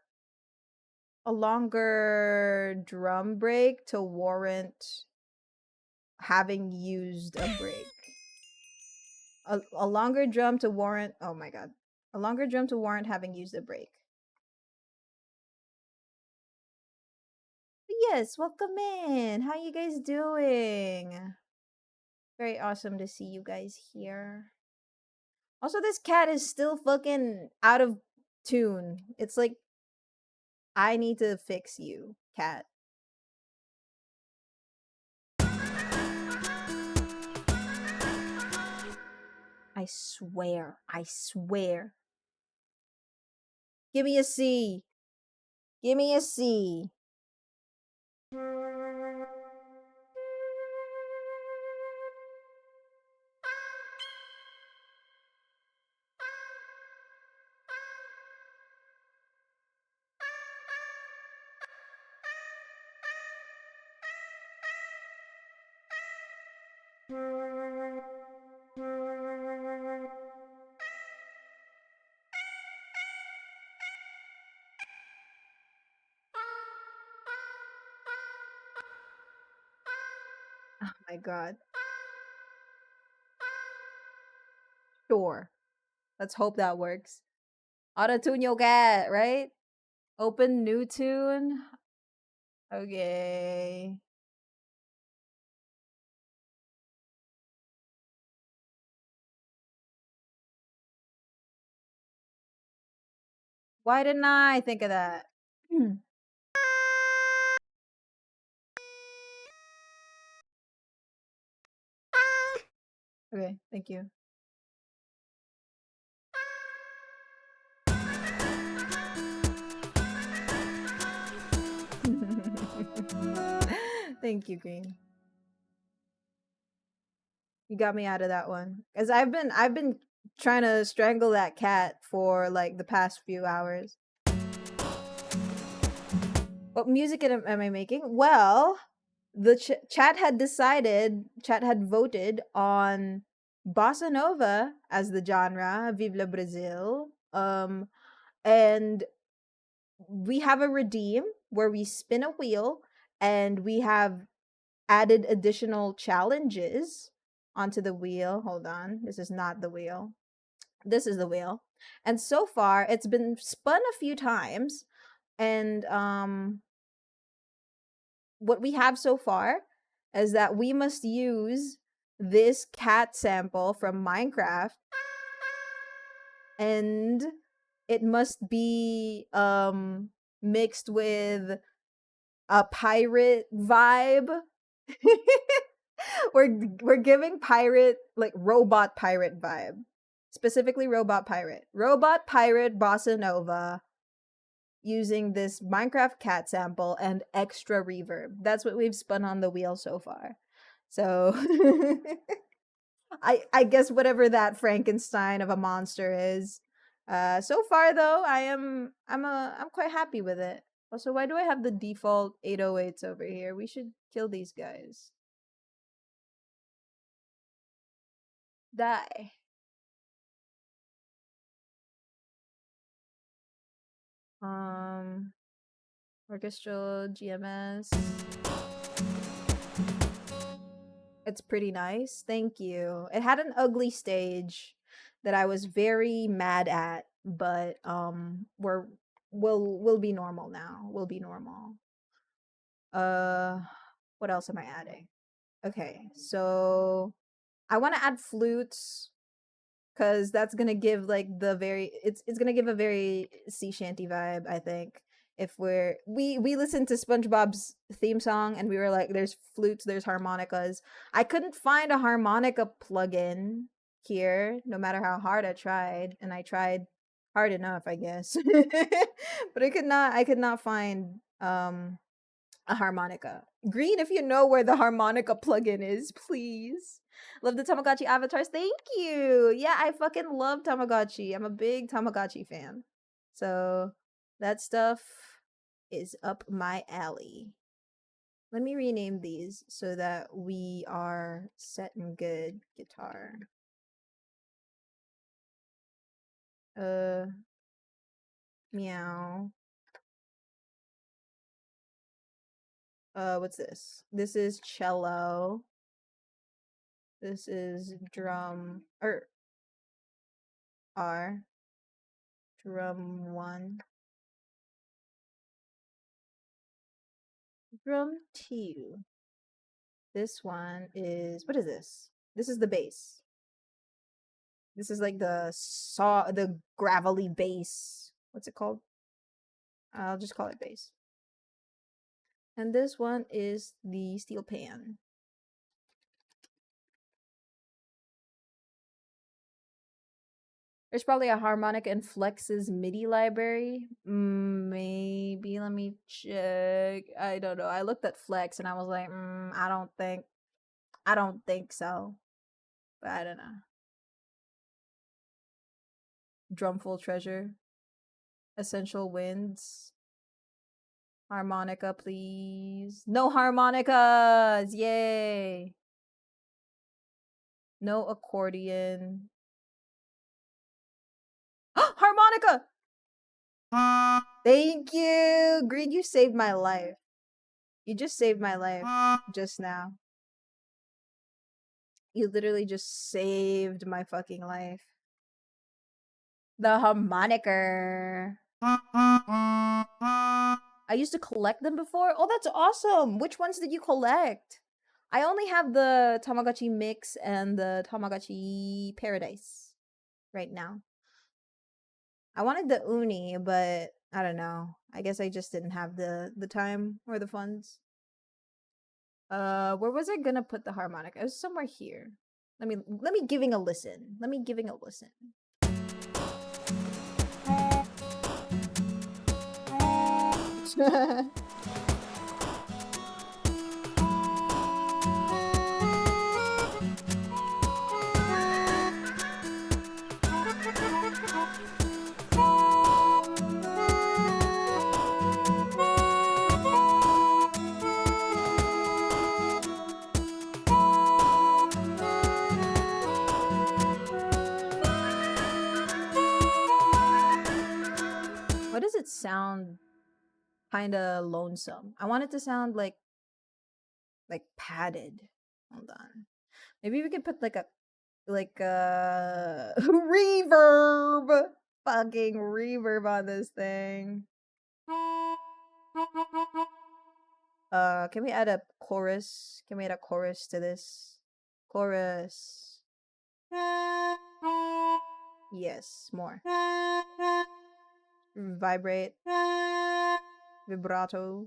drum break to warrant having used a break. A longer drum to warrant, oh my god. A longer drum to warrant having used a break. But yes, welcome in. How you guys doing? Very awesome to see you guys here. Also, this cat is still fucking out of tune. It's like, I need to fix you, cat. I swear. I swear. Give me a C. Give me a C. Oh my god. Sure. Let's hope that works. Auto-tune your cat, right? Open new tune. Okay. Why didn't I think of that? Okay, thank you. Thank you, Green. You got me out of that one. Cause I've been trying to strangle that cat for like the past few hours. What music am I making? Well, the chat had voted on bossa nova as the genre, Vive le Brazil. And we have a redeem where we spin a wheel and we have added additional challenges onto the wheel. Hold on. This is not the wheel. This is the wheel. And so far it's been spun a few times and what we have so far is that we must use this cat sample from Minecraft and it must be mixed with a pirate vibe. we're giving pirate, like robot pirate vibe. Specifically robot pirate bossa nova using this Minecraft cat sample and extra reverb. That's what we've spun on the wheel so far. So I guess whatever that Frankenstein of a monster is. So far though, I'm quite happy with it. Also, why do I have the default 808s over here? We should kill these guys. Die. Orchestral GMS. It's pretty nice. Thank you. It had an ugly stage that I was very mad at, but we're we'll be normal now. We'll be normal. What else am I adding? Okay, so I want to add flutes because that's gonna give like it's gonna give a very sea shanty vibe. I think if we listened to SpongeBob's theme song and we were like, there's flutes, there's harmonicas. I couldn't find a harmonica plugin here, no matter how hard I tried, and I tried hard enough, I guess. But I could not find a harmonica. Green, if you know where the harmonica plugin is, please. Love the Tamagotchi avatars. Thank you. Yeah, I fucking love Tamagotchi. I'm a big Tamagotchi fan. So that stuff is up my alley. Let me rename these so that we are set and good. Guitar. Meow. What's this? This is cello. This is drum R. Drum 1. Drum 2. This one is, what is this? This is the bass. This is like the gravelly bass. What's it called? I'll just call it bass. And this one is the steel pan. There's probably a harmonica in Flex's MIDI library. Maybe. Let me check. I don't know. I looked at Flex and I was like, I don't think so. But I don't know. Drumful Treasure. Essential Winds. Harmonica, please. No harmonicas! Yay! No accordion. Harmonica! Thank you! Green, you saved my life. You just saved my life just now. You literally just saved my fucking life. The harmonica. I used to collect them before. Oh, that's awesome. Which ones did you collect? I only have the Tamagotchi Mix and the Tamagotchi Paradise right now. I wanted the Uni, but I don't know. I guess I just didn't have the time or the funds. Where was I gonna put the harmonica? It was somewhere here. Let me giving a listen. Let me giving a listen. Why does it sound kind of lonesome? I want it to sound like padded. Hold on. Maybe we could put like a reverb. Fucking reverb on this thing. Can we add a chorus? Can we add a chorus to this? Chorus. Yes, more. Vibrate. Vibrato.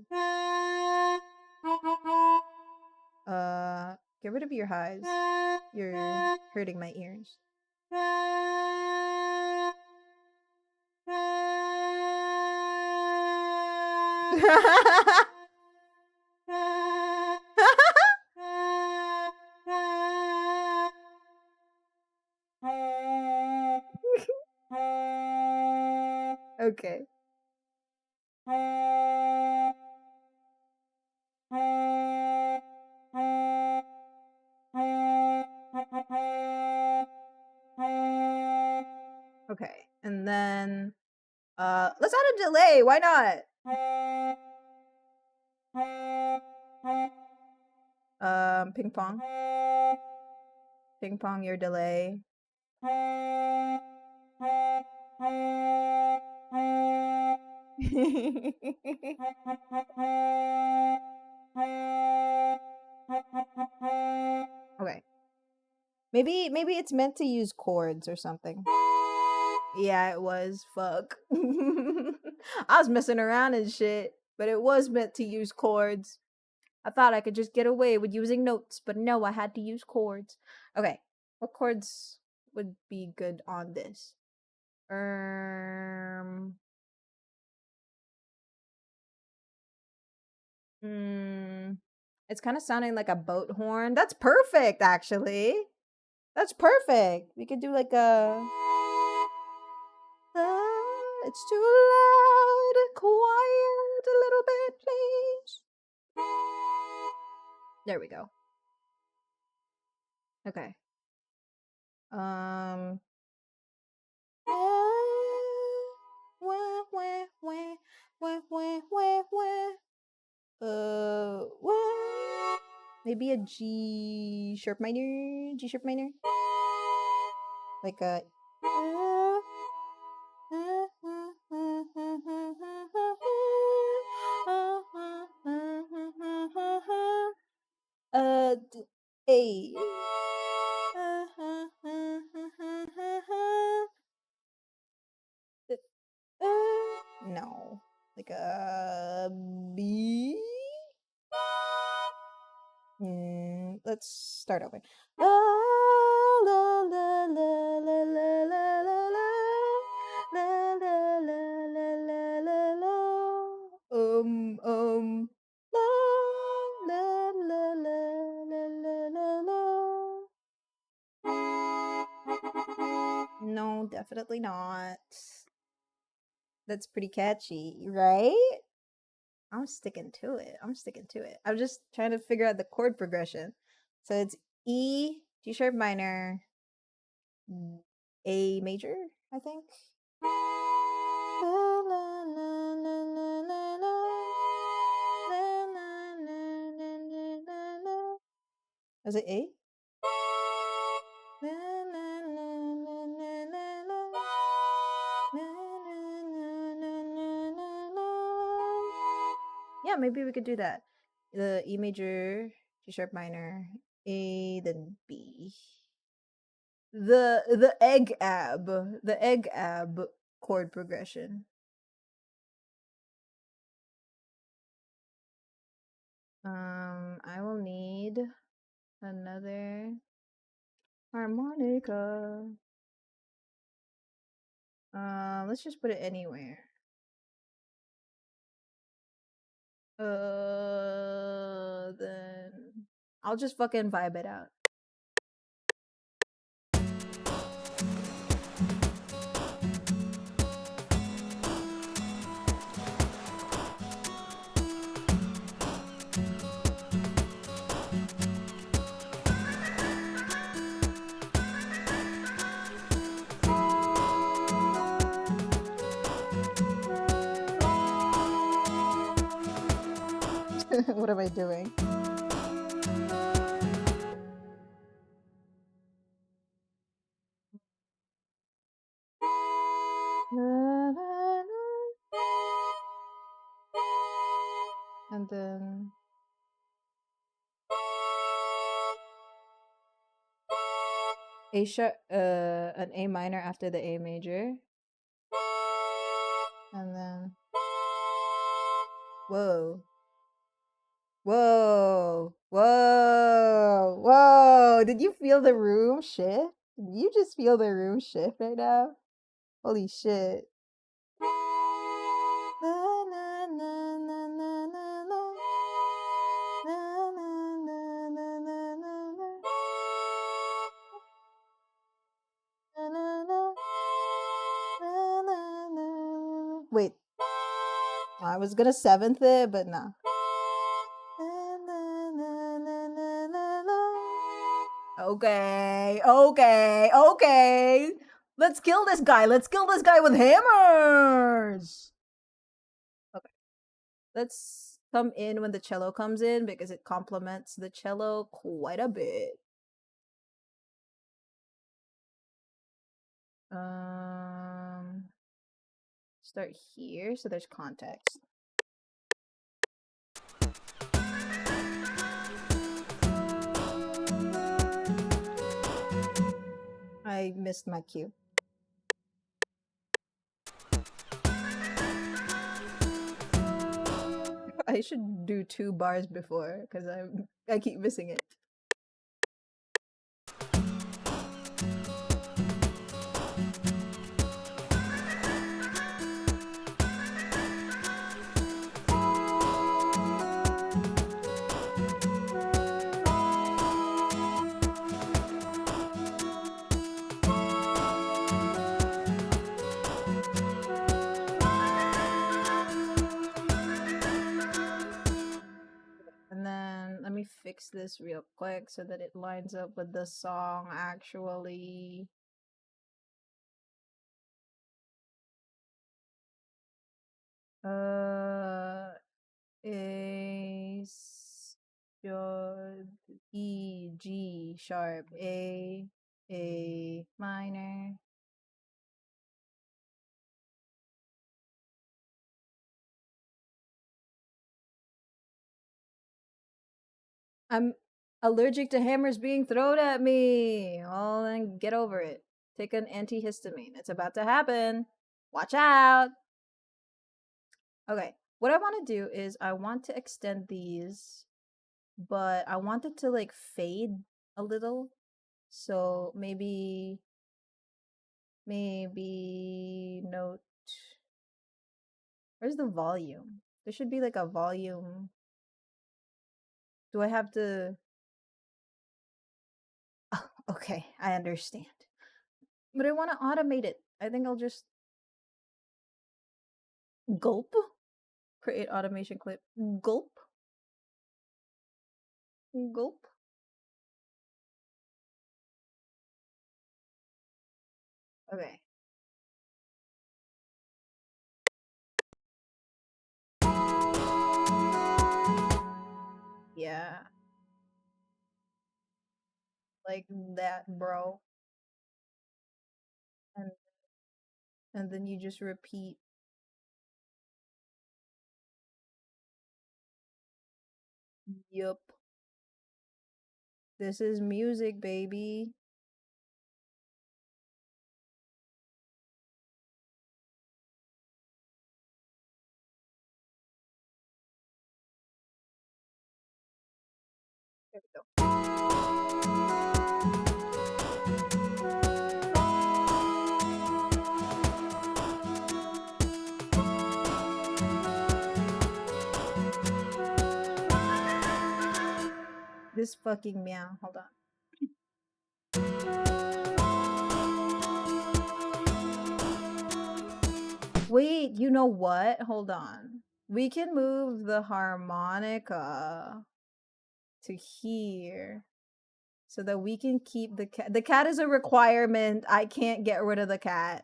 Get rid of your highs. You're hurting my ears. Okay. Okay, and then let's add a delay. Why not? Ping pong. Ping pong your delay. Okay. Maybe it's meant to use chords or something. Yeah, it was. Fuck. I was messing around and shit, but it was meant to use chords. I thought I could just get away with using notes, but no, I had to use chords. Okay, what chords would be good on this? Um, mm, it's kind of sounding like a boat horn. That's perfect, actually. That's perfect. We could do like a. It's too loud. Quiet a little bit, please. There we go. Okay. Um. Maybe a G sharp minor. G sharp minor. Like a. A. No. Like a B. Let's start over. La la la la la la la la la la la la la la la. La la la la la la la la. No, definitely not. That's pretty catchy, right? I'm sticking to it. I'm sticking to it. I'm just trying to figure out the chord progression. So it's E, G sharp minor, A major, I think. Is it A? Yeah, maybe we could do that. The E major, G sharp minor, A, then B. The egg ab chord progression. I will need another harmonica. Let's just put it anywhere. Then I'll just fucking vibe it out. What am I doing? And then A sharp, an A minor after the A major, and then whoa, whoa, whoa, whoa! Did you feel the room shift? Did you just feel the room shift right now? Holy shit! Wait, I was gonna seventh it, but nah. Okay, okay, okay. Let's kill this guy. Let's kill this guy with hammers. Okay. Let's come in when the cello comes in because it complements the cello quite a bit. Um start here so there's context. I missed my cue. I should do 2 bars before because I keep missing it. And then let me fix this real quick so that it lines up with the song actually. A sharp, E, G sharp, A minor. I'm allergic to hammers being thrown at me. Well, then get over it. Take an antihistamine. It's about to happen. Watch out. Okay, what I want to do is I want to extend these, but I want it to like fade a little. So maybe note. Where's the volume? There should be like a volume. Do I have to? Oh, okay, I understand. But I want to automate it. I think I'll just gulp. Create automation clip. Gulp. Gulp. Okay. Yeah. Like that, bro. And then you just repeat. Yup. This is music, baby. There we go. This fucking meow. Hold on. Wait, you know what? Hold on. We can move the harmonica to here so that we can keep the cat. The cat is a requirement. I can't get rid of the cat.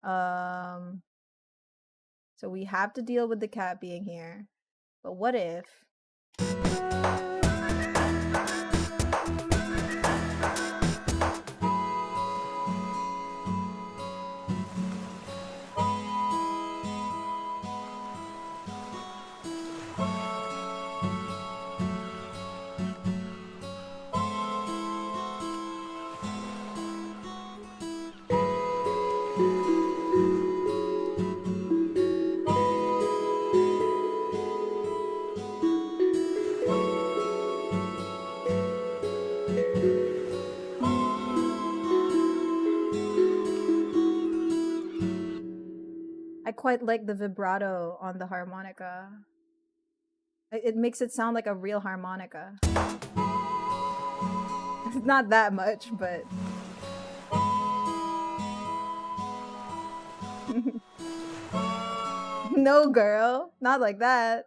So we have to deal with the cat being here. But what if... I quite like the vibrato on the harmonica. It makes it sound like a real harmonica. It's not that much, but... No, girl. Not like that.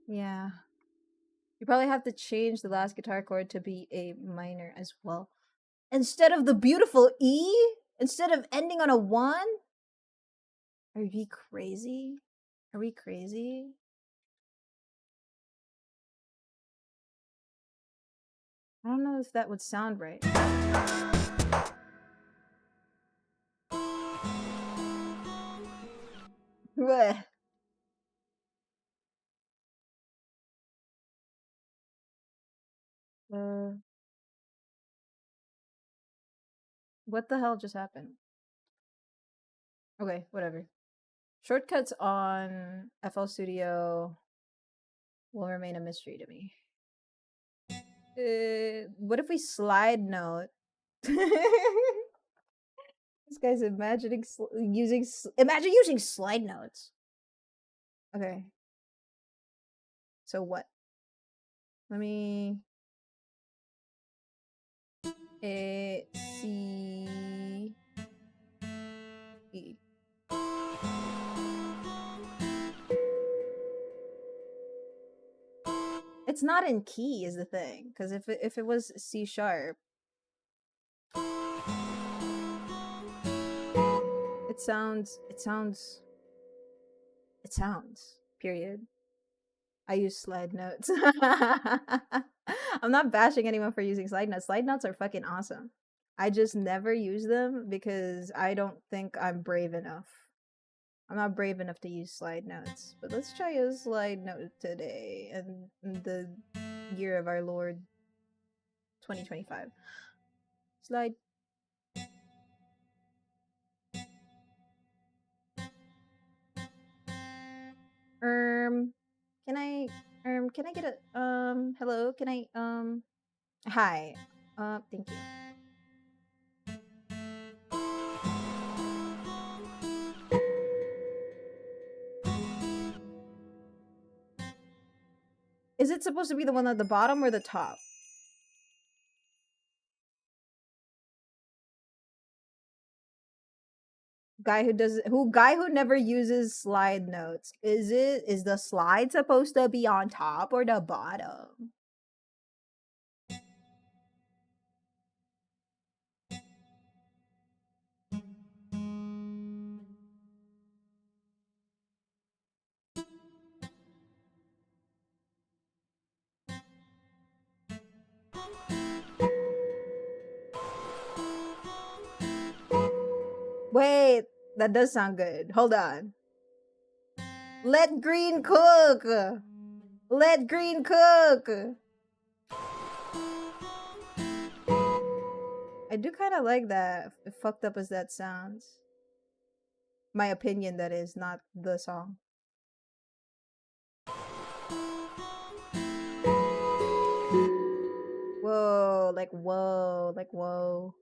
Yeah. You probably have to change the last guitar chord to be a minor as well. Instead of the beautiful E? Instead of ending on a 1? Are we crazy? Are we crazy? I don't know if that would sound right. What? What the hell just happened? Okay, whatever. Shortcuts on FL Studio will remain a mystery to me. What if we slide note? This guy's imagining imagine using slide notes. Okay. So what? Let me A C E. It's not in key is the thing, because if it was C sharp, it sounds period. I use slide notes. I'm not bashing anyone for using slide notes. Slide notes are fucking awesome. I just never use them because I don't think I'm brave enough. I'm not brave enough to use slide notes. But let's try a slide note today in the year of our Lord 2025. Slide. Can I get a hello? Can I hi. Thank you. Is it supposed to be the one at the bottom or the top? Guy who never uses slide notes. Is the slide supposed to be on top or the bottom? Wait, that does sound good. Hold on. Let green cook. Let green cook. I do kind of like that, fucked up as that sounds. My opinion, that is, not the song. Whoa, like whoa, like whoa.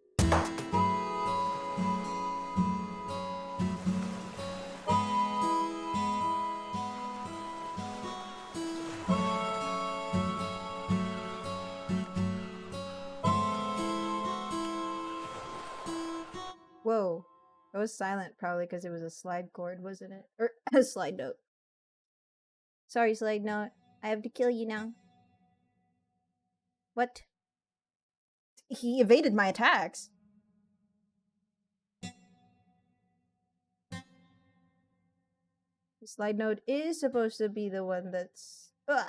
Whoa. It was silent, probably because it was a slide chord, wasn't it? Or a slide note. Sorry, slide note. I have to kill you now. What? He evaded my attacks. The slide note is supposed to be the one that's... Ugh.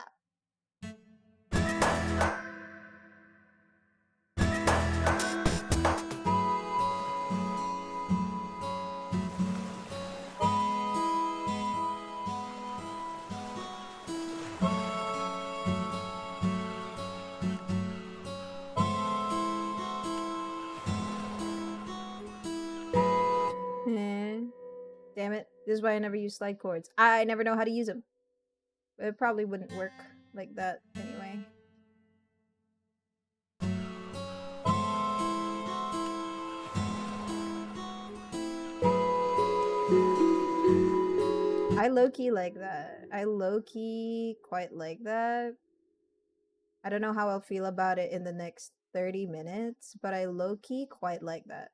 Damn it. This is why I never use slide chords. I never know how to use them. It probably wouldn't work like that anyway. I low-key like that. I low-key quite like that. I don't know how I'll feel about it in the next 30 minutes, but I low-key quite like that.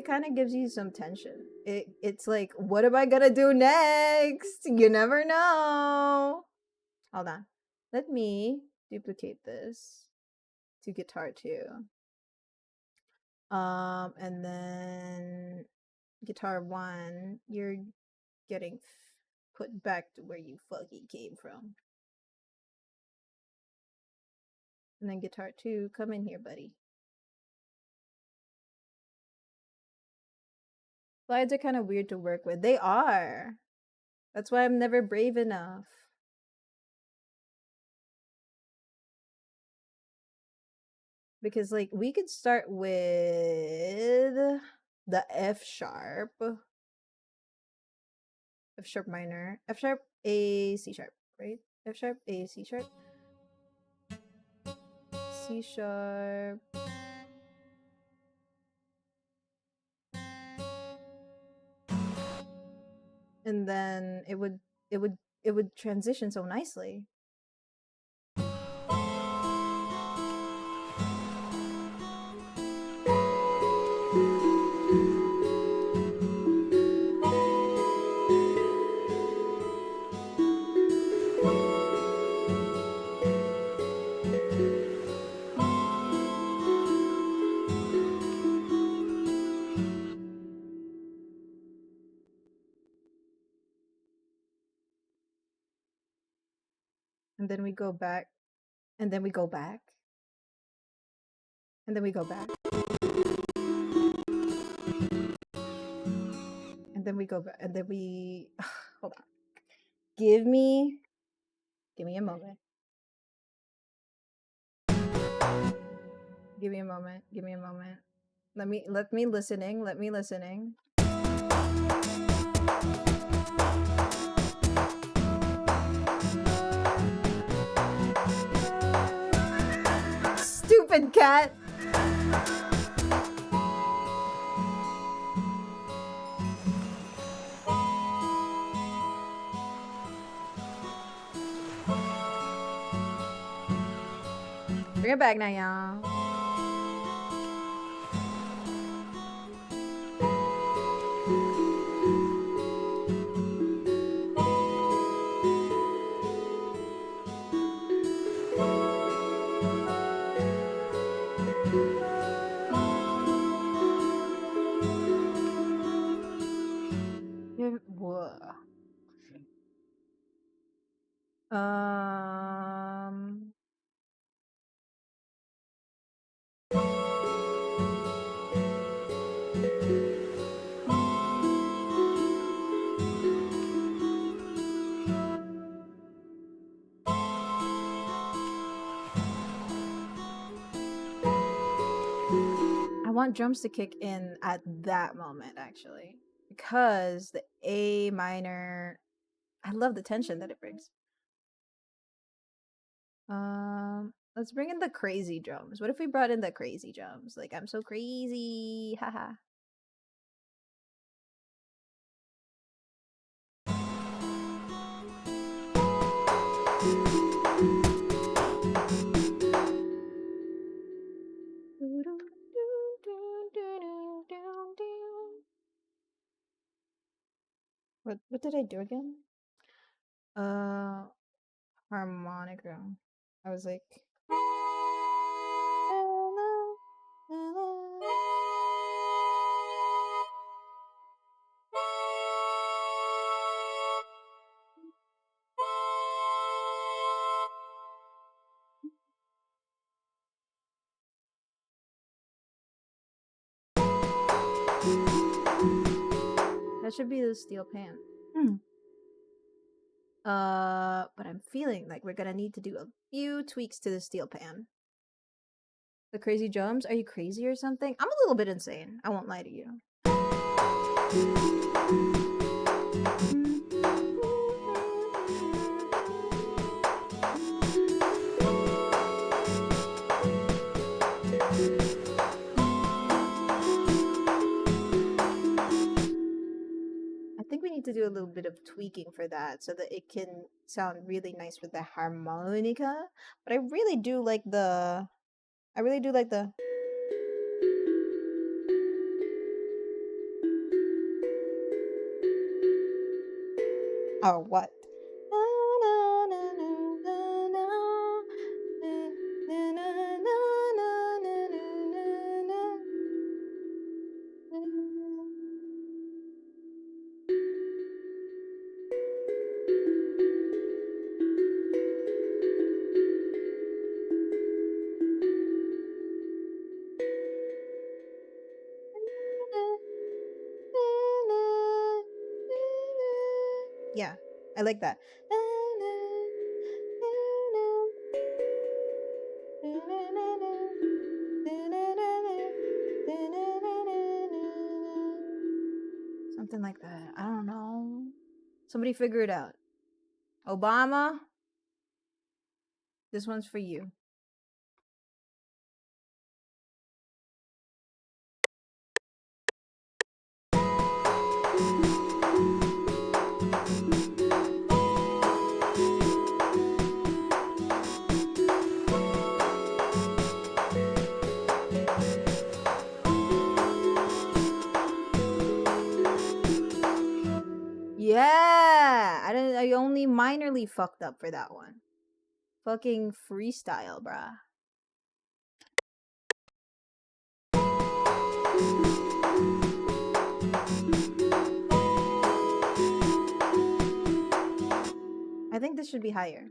it kind of gives you some tension. It's like, what am I gonna do next? You never know. Hold on. Let me duplicate this to guitar 2. And then guitar 1, you're getting put back to where you fucking came from. And then guitar 2, come in here, buddy. Slides are kind of weird to work with. They are. That's why I'm never brave enough. Because, like, we could start with the F sharp. F sharp minor. F sharp, A, C sharp, right? F sharp, A, C sharp. C sharp. And then it would transition so nicely. And then we go back, and then we go back, and then we go back, and then we go back, and then we hold on. Give me a moment. Give me a moment. Give me a moment. Let me listening. Let me listening. Stupid cat. Bring it back now, y'all. Whoa. I want drums to kick in at that moment, actually, because the A minor, I love the tension that it brings. Let's bring in the crazy drums. What if we brought in the crazy drums? Like, I'm so crazy, haha. What did I do again? Harmonica. I was like, that should be the steel pan. But I'm feeling like we're gonna need to do a few tweaks to the steel pan. The crazy drums? Are you crazy or something? I'm a little bit insane. I won't lie to you. I think we need to do a little bit of tweaking for that so that it can sound really nice with the harmonica. But I really do like the Oh, what? Yeah, I like that. Something like that. I don't know. Somebody figure it out. Obama, this one's for you. Yeah, I only minorly fucked up for that one. Fucking freestyle, bruh. I think this should be higher.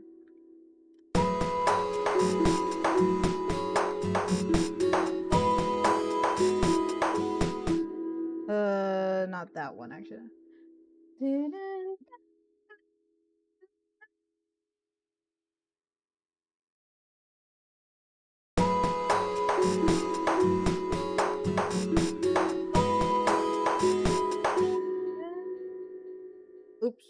Not that one actually. Oops.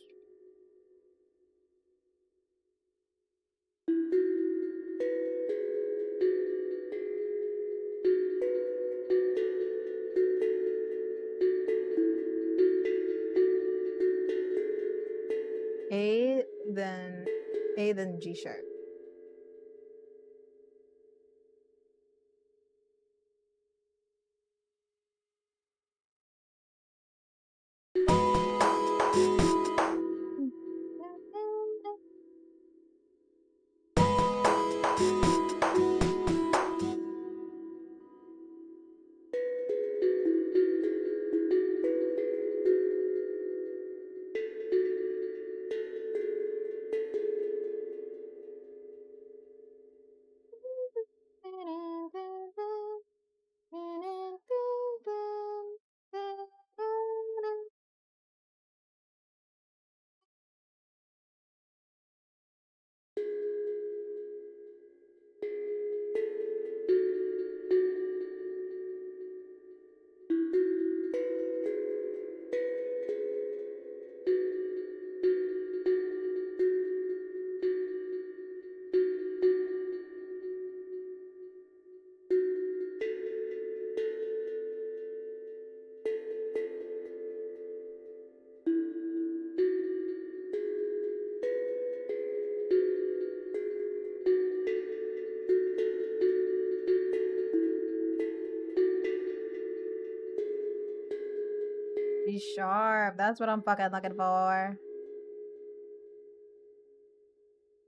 A, then G sharp. G sharp. That's what I'm fucking looking for.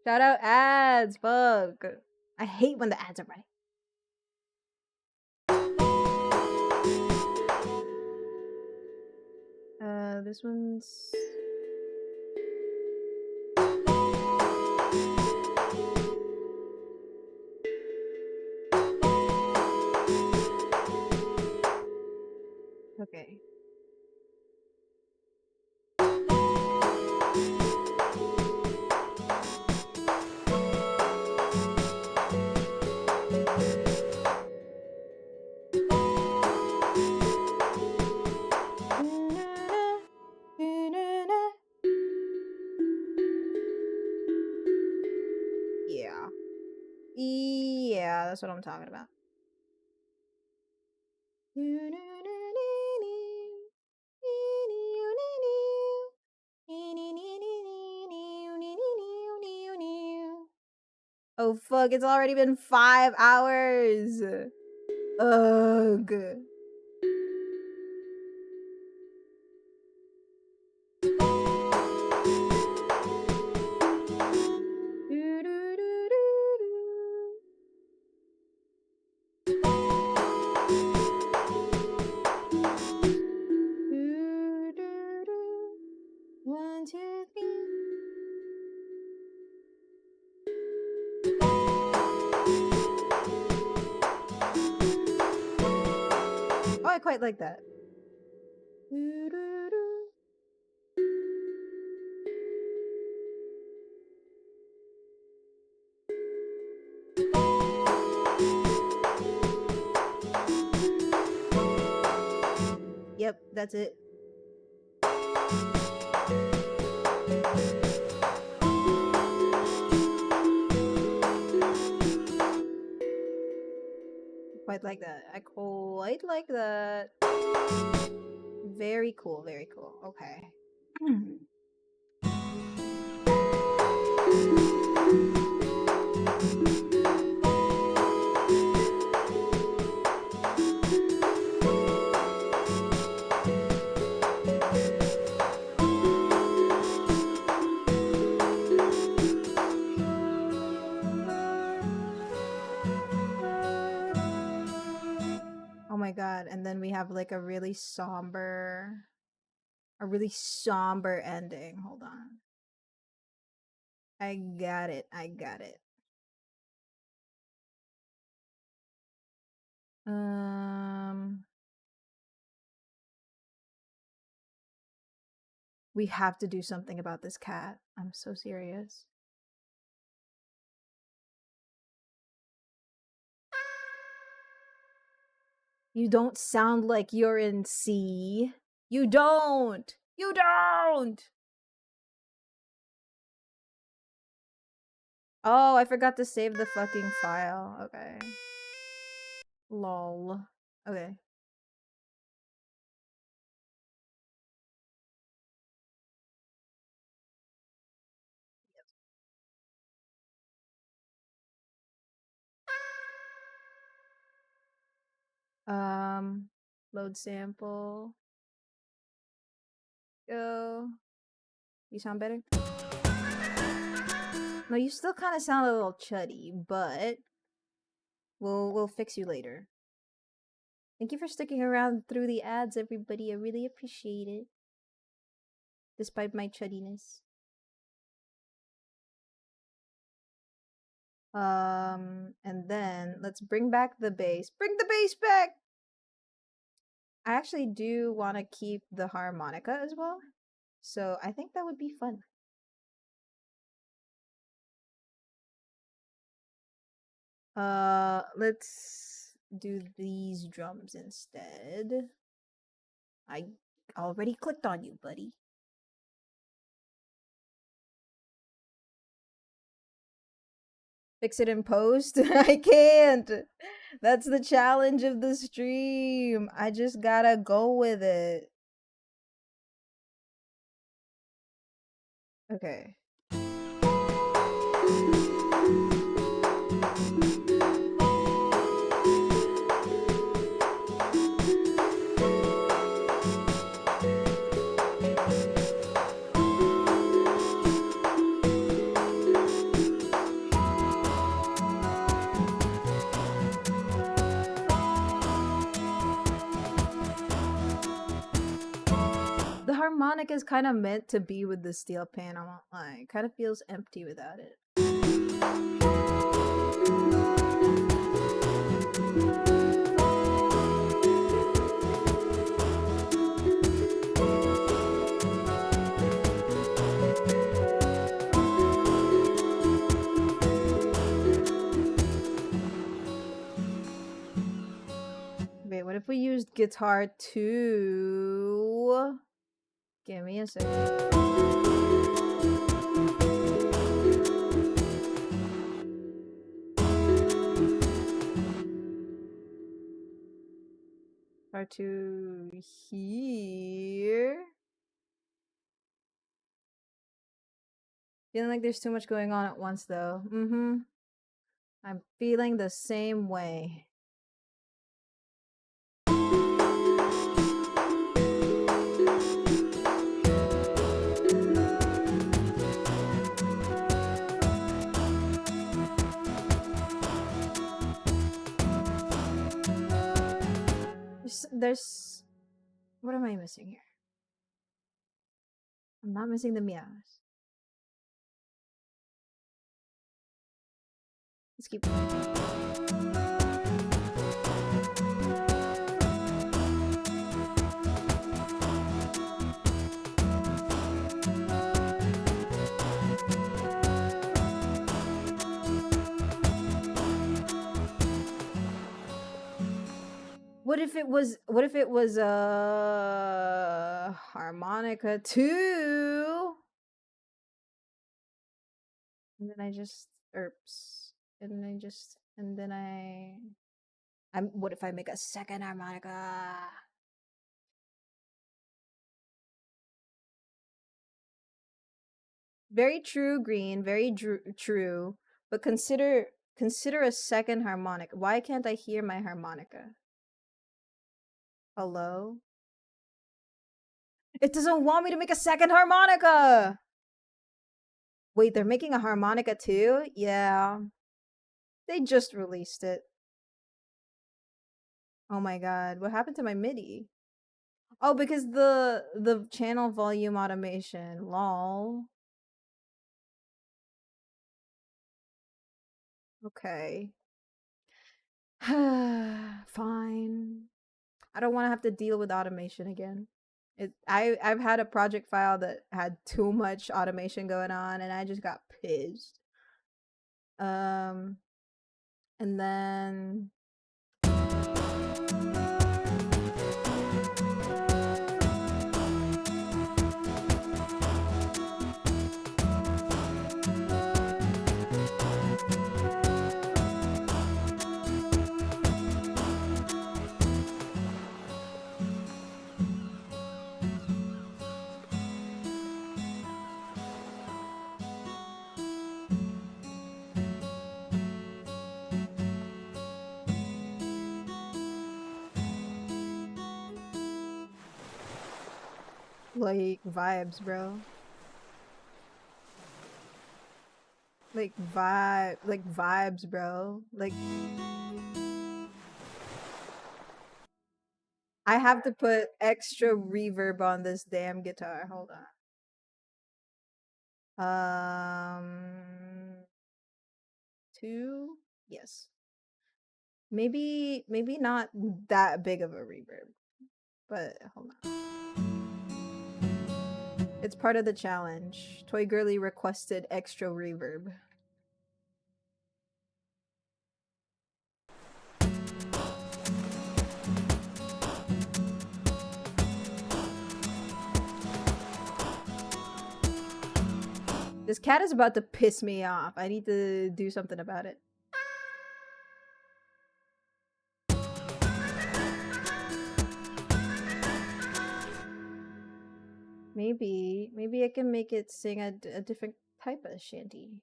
Shout out ads. Fuck. I hate when the ads are right. This one's. Okay. Yeah. Yeah, that's what I'm talking about. Oh fuck, it's already been 5 hours. Ugh. I quite like that. Doo-doo-doo. Yep, that's it. Quite like that. I quite like that. Very cool, very cool. Okay. Oh my god, and then we have like a really somber ending. Hold on. I got it. I got it. We have to do something about this cat. I'm so serious. You don't sound like you're in C. You don't! You don't! Oh, I forgot to save the fucking file. Okay. Lol. Okay. Load sample. Go. You sound better? No, you still kind of sound a little chuddy, but we'll fix you later. Thank you for sticking around through the ads, everybody. I really appreciate it. Despite my chuddiness. And then let's bring back the bass. Bring the bass back! I actually do want to keep the harmonica as well. So I think that would be fun. Let's do these drums instead. I already clicked on you, buddy. Fix it in post? I can't. That's the challenge of the stream. I just gotta go with it. Okay. The harmonica is kind of meant to be with the steel pan, I won't lie. It kind of feels empty without it. Wait, what if we used guitar too? Give me a second. Guitar to here. Feeling like there's too much going on at once though. I'm feeling the same way. There's what am I missing here? I'm not missing the meows. Let's keep going. What if it was a harmonica too? And then I just erps. And then I'm what if I make a second harmonica? Very true, Green, very true. But consider a second harmonica. Why can't I hear my harmonica? Hello? It doesn't want me to make a second harmonica! Wait, they're making a harmonica too? Yeah. They just released it. Oh my god, what happened to my MIDI? Oh, because the channel volume automation. Lol. Okay. Fine. I don't want to have to deal with automation again. I've had a project file that had too much automation going on and I just got pissed. And then like vibes, bro. Like vibes, bro. Like I have to put extra reverb on this damn guitar. Hold on. 2? Yes. Maybe not that big of a reverb. But hold on. It's part of the challenge. Toy Girly requested extra reverb. This cat is about to piss me off. I need to do something about it. Maybe I can make it sing a different type of shanty.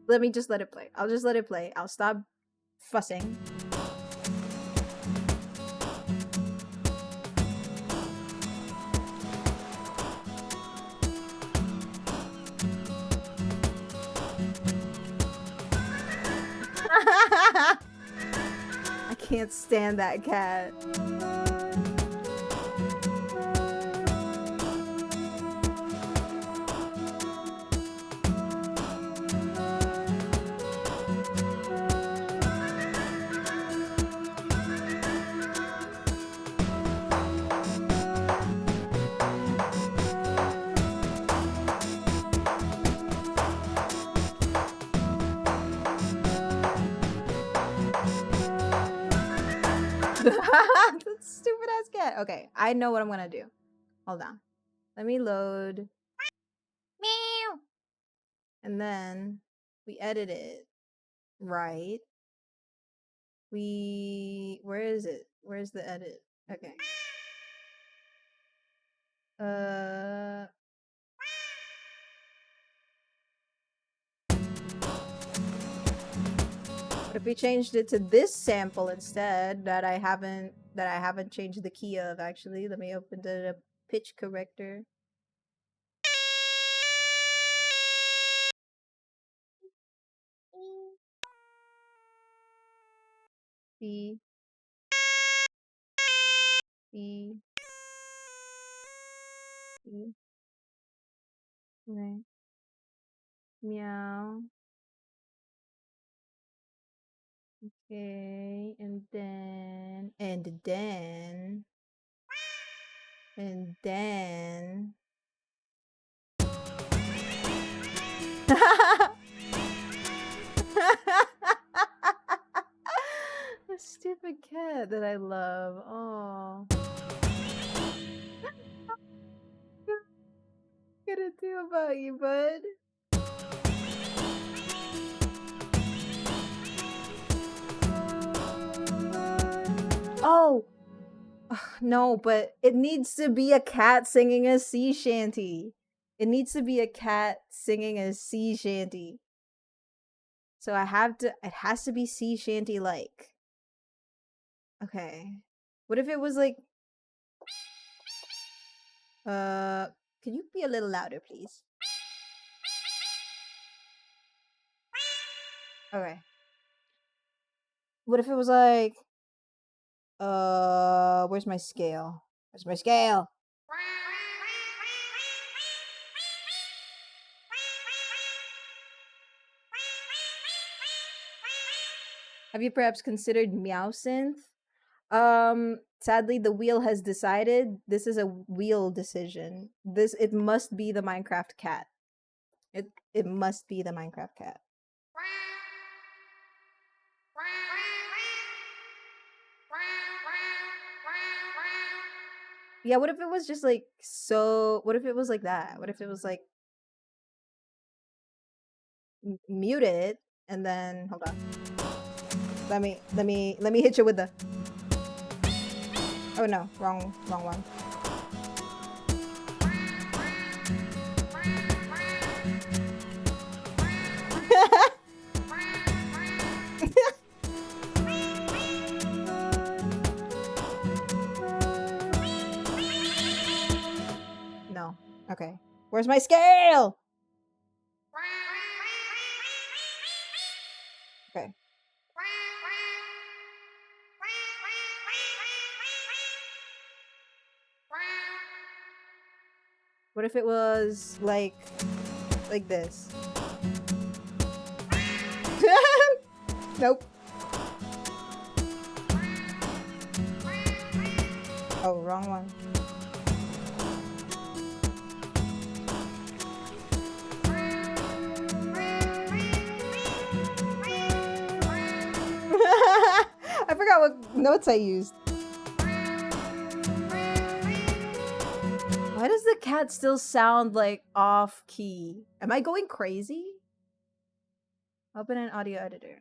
Let me just let it play. I'll just let it play. I'll stop fussing. I can't stand that cat. That stupid ass cat. Okay, I know what I'm gonna do. Hold on. Let me load. Meow. And then we edit it. Right. Where is it? Where's the edit? Okay. What if we changed it to this sample instead that I haven't changed the key of actually? Let me open the pitch corrector. B B B okay. Meow. Okay, and then the stupid cat that I love. Oh. What gonna do about you, bud? Oh! Ugh, no, but it needs to be a cat singing a sea shanty. It needs to be a cat singing a sea shanty. So it has to be sea shanty like. Okay. What if it was like, can you be a little louder, please? Okay. What if it was like, where's my scale? Where's my scale? Have you perhaps considered Meowsynth? Sadly, the wheel has decided this is a wheel decision. It must be the Minecraft cat. It must be the Minecraft cat. Yeah, what if it was just like what if it was like that? What if it was like muted and then hold on. Let me hit you with the. Oh no, wrong one. No. Okay. Where's my scale? Okay. What if it was like this? Nope. Oh, wrong one. I forgot what notes I used. Why does the cat still sound like off key? Am I going crazy? Open an audio editor.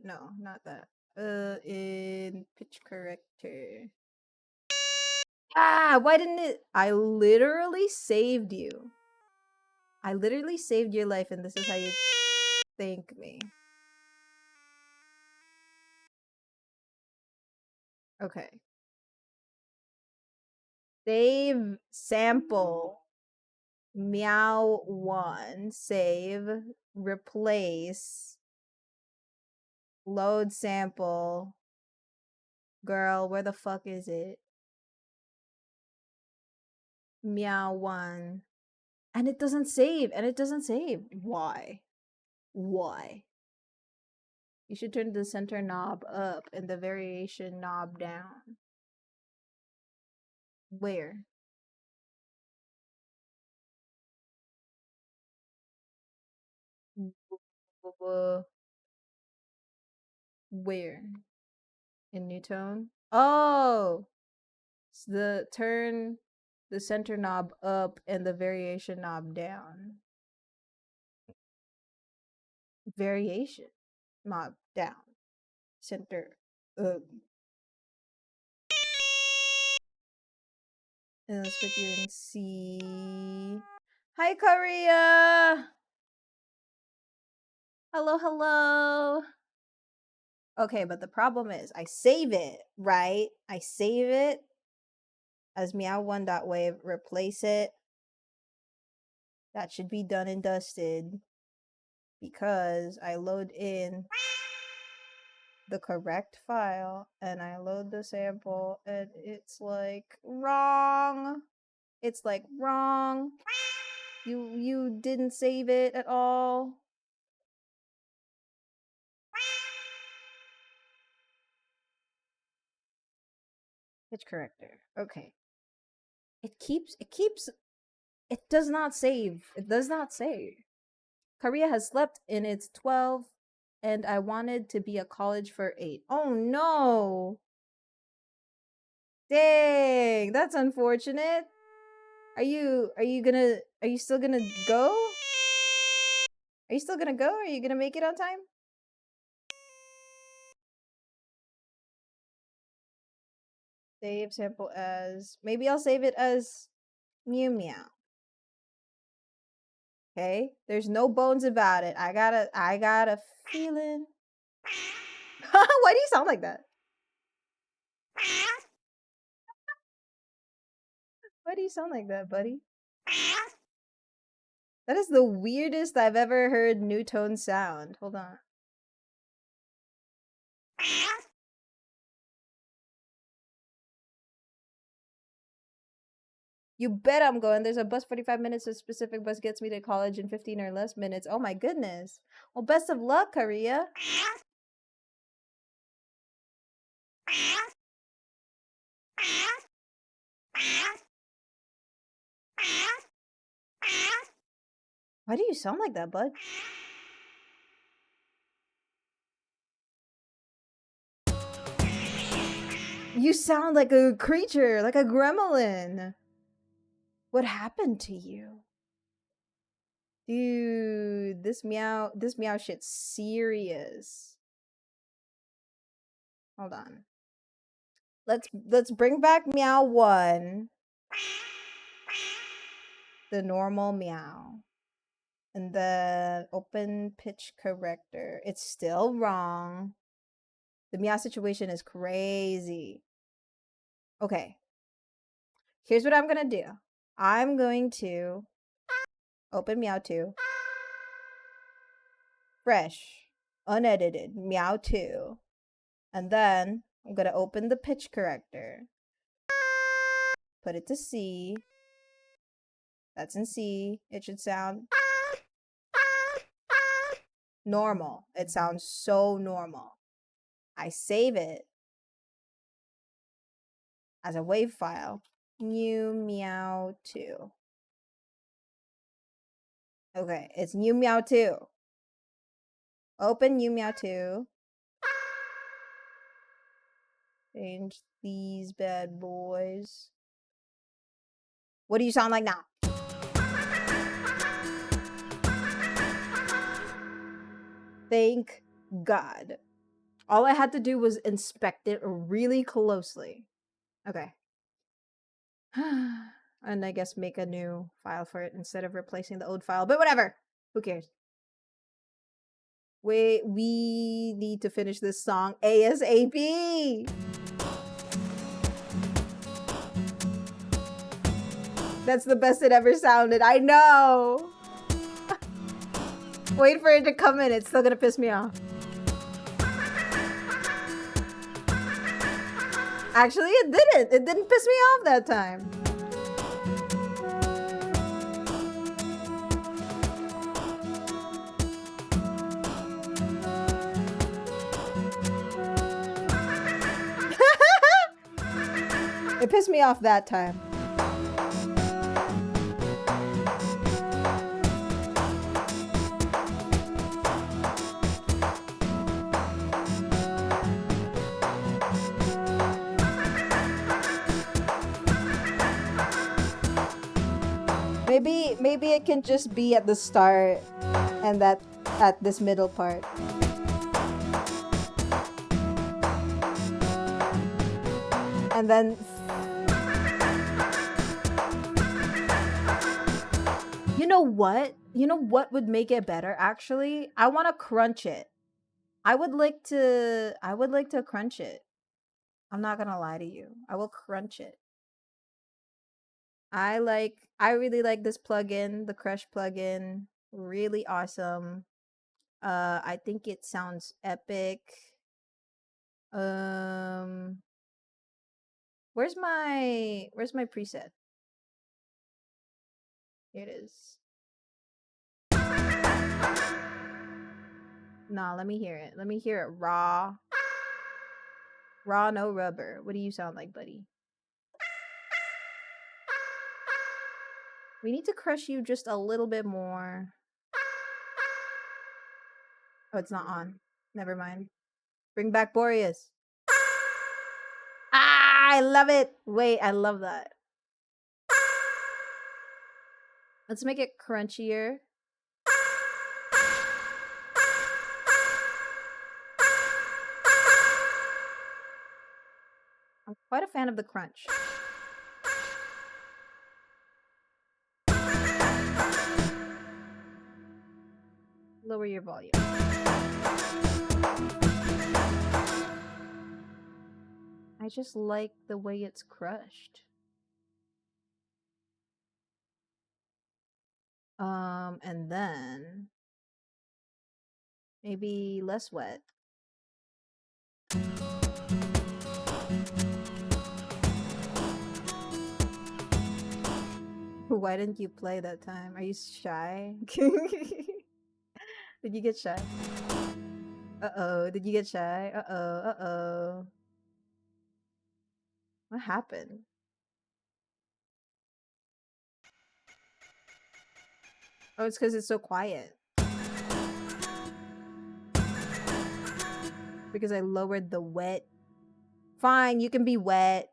No, not that. In pitch corrector. Ah, why didn't it? I literally saved you. I literally saved your life, and this is how you thank me. Okay. Save sample. Meow one. Save. Replace. Load sample. Girl, where the fuck is it? Meow one. And it doesn't save. Why? Why? You should turn the center knob up and the variation knob down. Where? Where? In new tone? Oh! It's turn the center knob up and the variation knob down. Variation knob down. Center up. And let's put you in C. Hi, Korea! Hello, hello! Okay, but the problem is I save it, right? I save it as meow1.wave, replace it. That should be done and dusted because I load in the correct file and I load the sample and it's like wrong. It's like wrong. You didn't save it at all. Pitch corrector. Okay. It does not save. It does not save. Korea has slept in its 12 and I wanted to be a college for 8. Oh no. Dang, that's unfortunate. Are you still gonna go? Are you still gonna go? Are you gonna make it on time? Save sample as, maybe I'll save it as Mew Meow. Okay, there's no bones about it. I got a feeling. Why do you sound like that? Why do you sound like that, buddy? That is the weirdest I've ever heard New Tone sound. Hold on. You bet I'm going. There's a bus 45 minutes. A specific bus gets me to college in 15 or less minutes. Oh my goodness. Well, best of luck, Korea. Why do you sound like that, bud? You sound like a creature, like a gremlin. What happened to you? Dude, this meow shit's serious. Hold on. Let's bring back Meow 1. The normal meow. And then open pitch corrector. It's still wrong. The meow situation is crazy. Okay. Here's what I'm gonna do. I'm going to open Meow 2. Fresh. Unedited. Meow 2. And then I'm gonna open the pitch corrector. Put it to C. That's in C. It should sound normal. It sounds so normal. I save it as a WAV file. New Meow 2. Okay, it's New Meow 2. Open New Meow 2. Change these bad boys. What do you sound like now? Thank God. All I had to do was inspect it really closely. Okay. And I guess make a new file for it instead of replacing the old file. But whatever. Who cares? We need to finish this song ASAP. That's the best it ever sounded. I know. Wait for it to come in. It's still gonna piss me off. Actually, it didn't. It didn't piss me off that time. It pissed me off that time. Maybe it can just be at the start and that at this middle part. And then you know what? You know what would make it better actually? I want to crunch it. I would like to crunch it. I'm not going to lie to you. I will crunch it. I really like this plugin, the Crush plugin. Really awesome. I think it sounds epic. Where's my preset? Here it is. Nah, let me hear it. Let me hear it raw. Raw, no rubber. What do you sound like, buddy? We need to crush you just a little bit more. Oh, it's not on. Never mind. Bring back Boreas. Ah, I love it. Wait, I love that. Let's make it crunchier. I'm quite a fan of the crunch. Lower your volume. I just like the way it's crushed. And then maybe less wet. Why didn't you play that time? Are you shy? Did you get shy? Uh-oh, did you get shy? Uh-oh, uh-oh. What happened? Oh, it's because it's so quiet. Because I lowered the wet. Fine, you can be wet.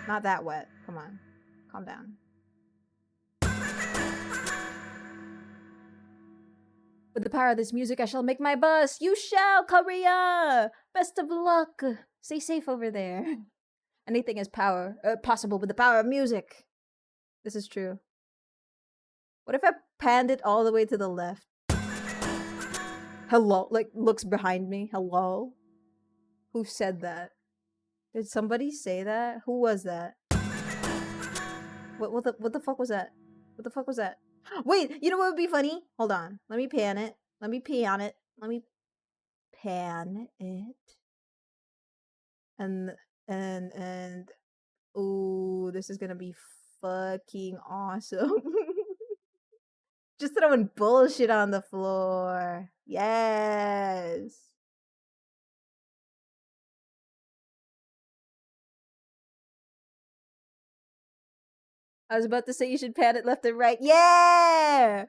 Not that wet. Come on. Calm down. With the power of this music, I shall make my bus. You shall, Korea! Best of luck. Stay safe over there. Anything is possible with the power of music. This is true. What if I panned it all the way to the left? Hello? Like, looks behind me. Hello? Who said that? Did somebody say that? Who was that? What the fuck was that? What the fuck was that? Wait, you know what would be funny? Hold on. Let me pan it. Let me pee on it. Let me pan it. And ooh, this is gonna be fucking awesome. Just throwing bullshit on the floor. Yes. I was about to say you should pan it left and right. Yeah!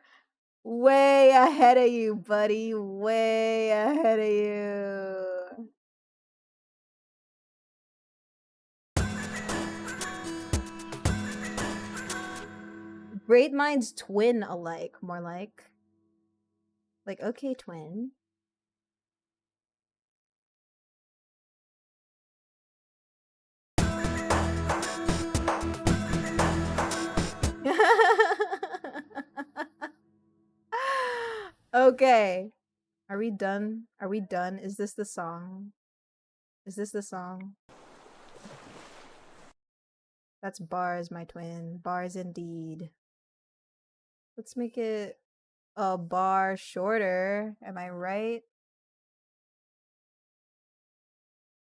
Way ahead of you, buddy. Way ahead of you. Great minds twin alike, more like. Like, okay, twin. Okay. Are we done? Are we done? Is this the song? Is this the song? That's bars, my twin. Bars indeed. Let's make it a bar shorter. Am I right?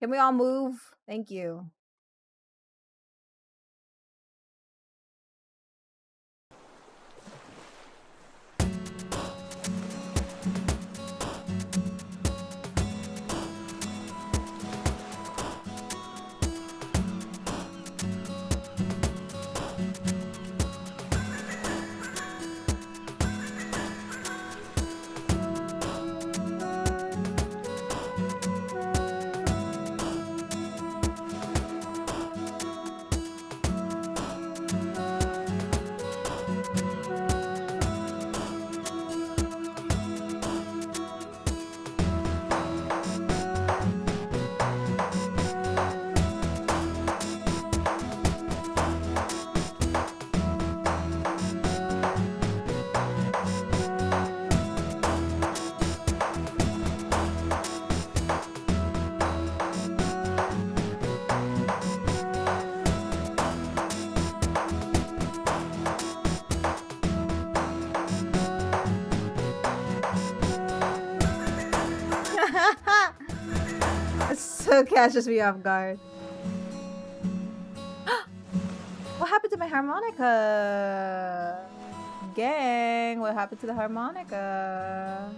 Can we all move? Thank you. It so catches me off guard. What happened to my harmonica? Gang, what happened to the harmonica?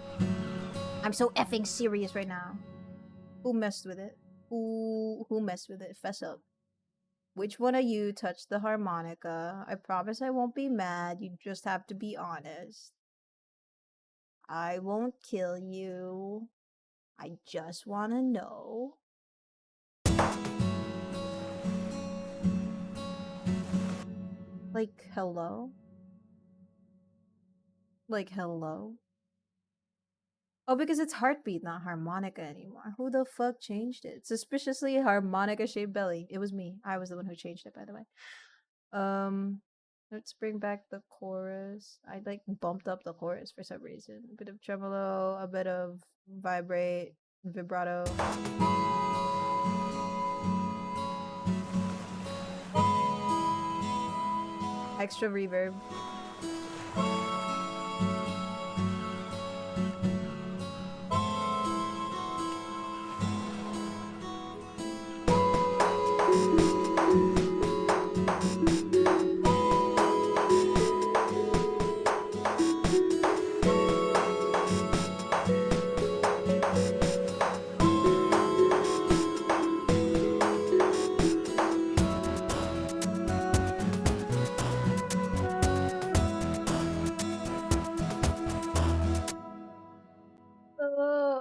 I'm so effing serious right now. Who messed with it? Who messed with it? Fess up. Which one of you touched the harmonica? I promise I won't be mad. You just have to be honest. I won't kill you. I just want to know. Like, hello? Like, hello? Oh, because it's heartbeat, not harmonica anymore. Who the fuck changed it? Suspiciously harmonica-shaped belly. It was me. I was the one who changed it, by the way. Let's bring back the chorus. I like bumped up the chorus for some reason. A bit of tremolo, a bit of vibrate, vibrato. Extra reverb.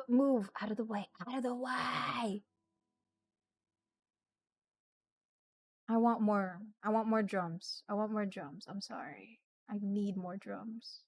Move out of the way, out of the way. I want more drums. I want more drums. I'm sorry. I need more drums.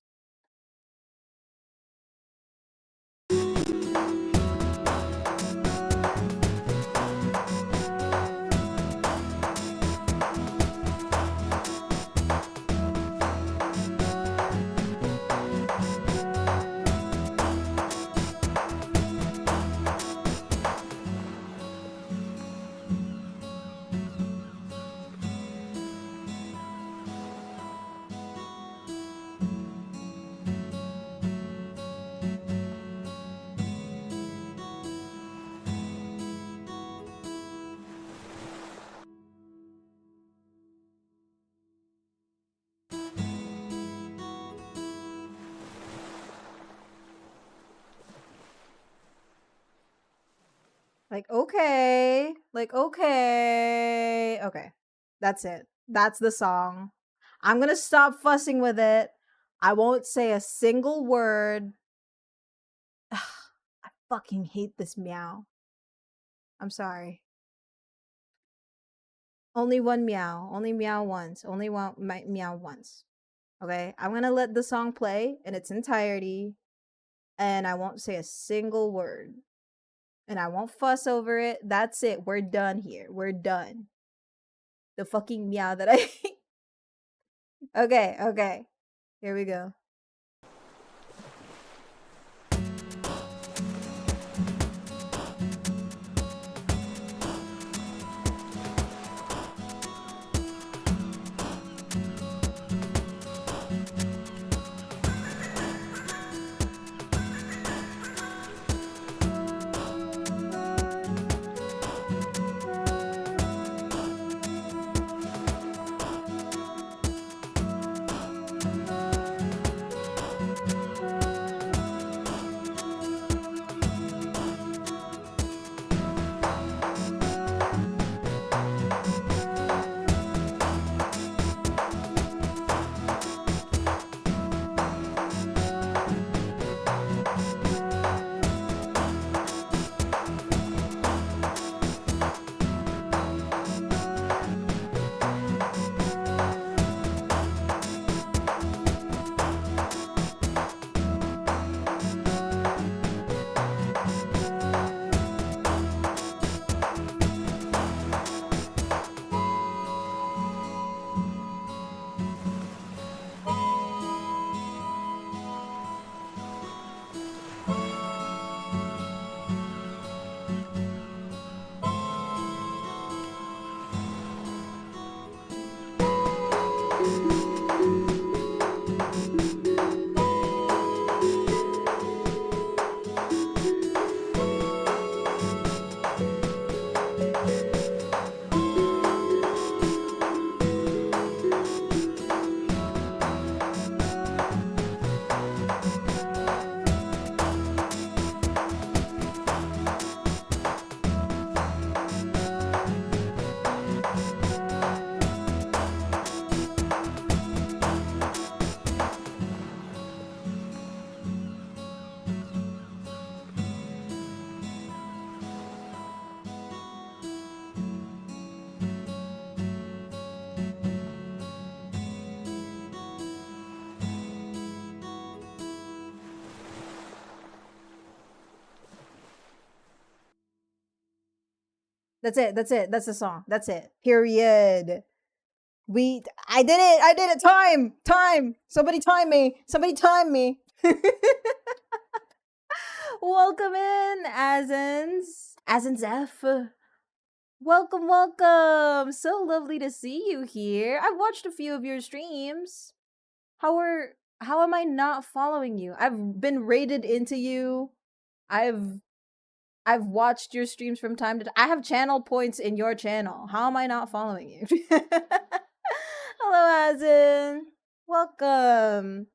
Like, okay. Like, okay. Okay. That's it. That's the song. I'm gonna stop fussing with it. I won't say a single word. I fucking hate this meow. I'm sorry. Only one meow. Only meow once. Only one meow once. Okay? I'm gonna let the song play in its entirety, and I won't say a single word. And I won't fuss over it. That's it. We're done here. We're done. The fucking meow that I Okay, okay. Here we go. That's it. That's it. That's the song. That's it. Period. I did it. I did it. Time. Somebody time me. Somebody time me. Welcome in, Azens F. Welcome, welcome. So lovely to see you here. I've watched a few of your streams. How am I not following you? I've been raided into you. I've watched your streams from time to time. I have channel points in your channel. How am I not following you? Hello, Azen. Welcome.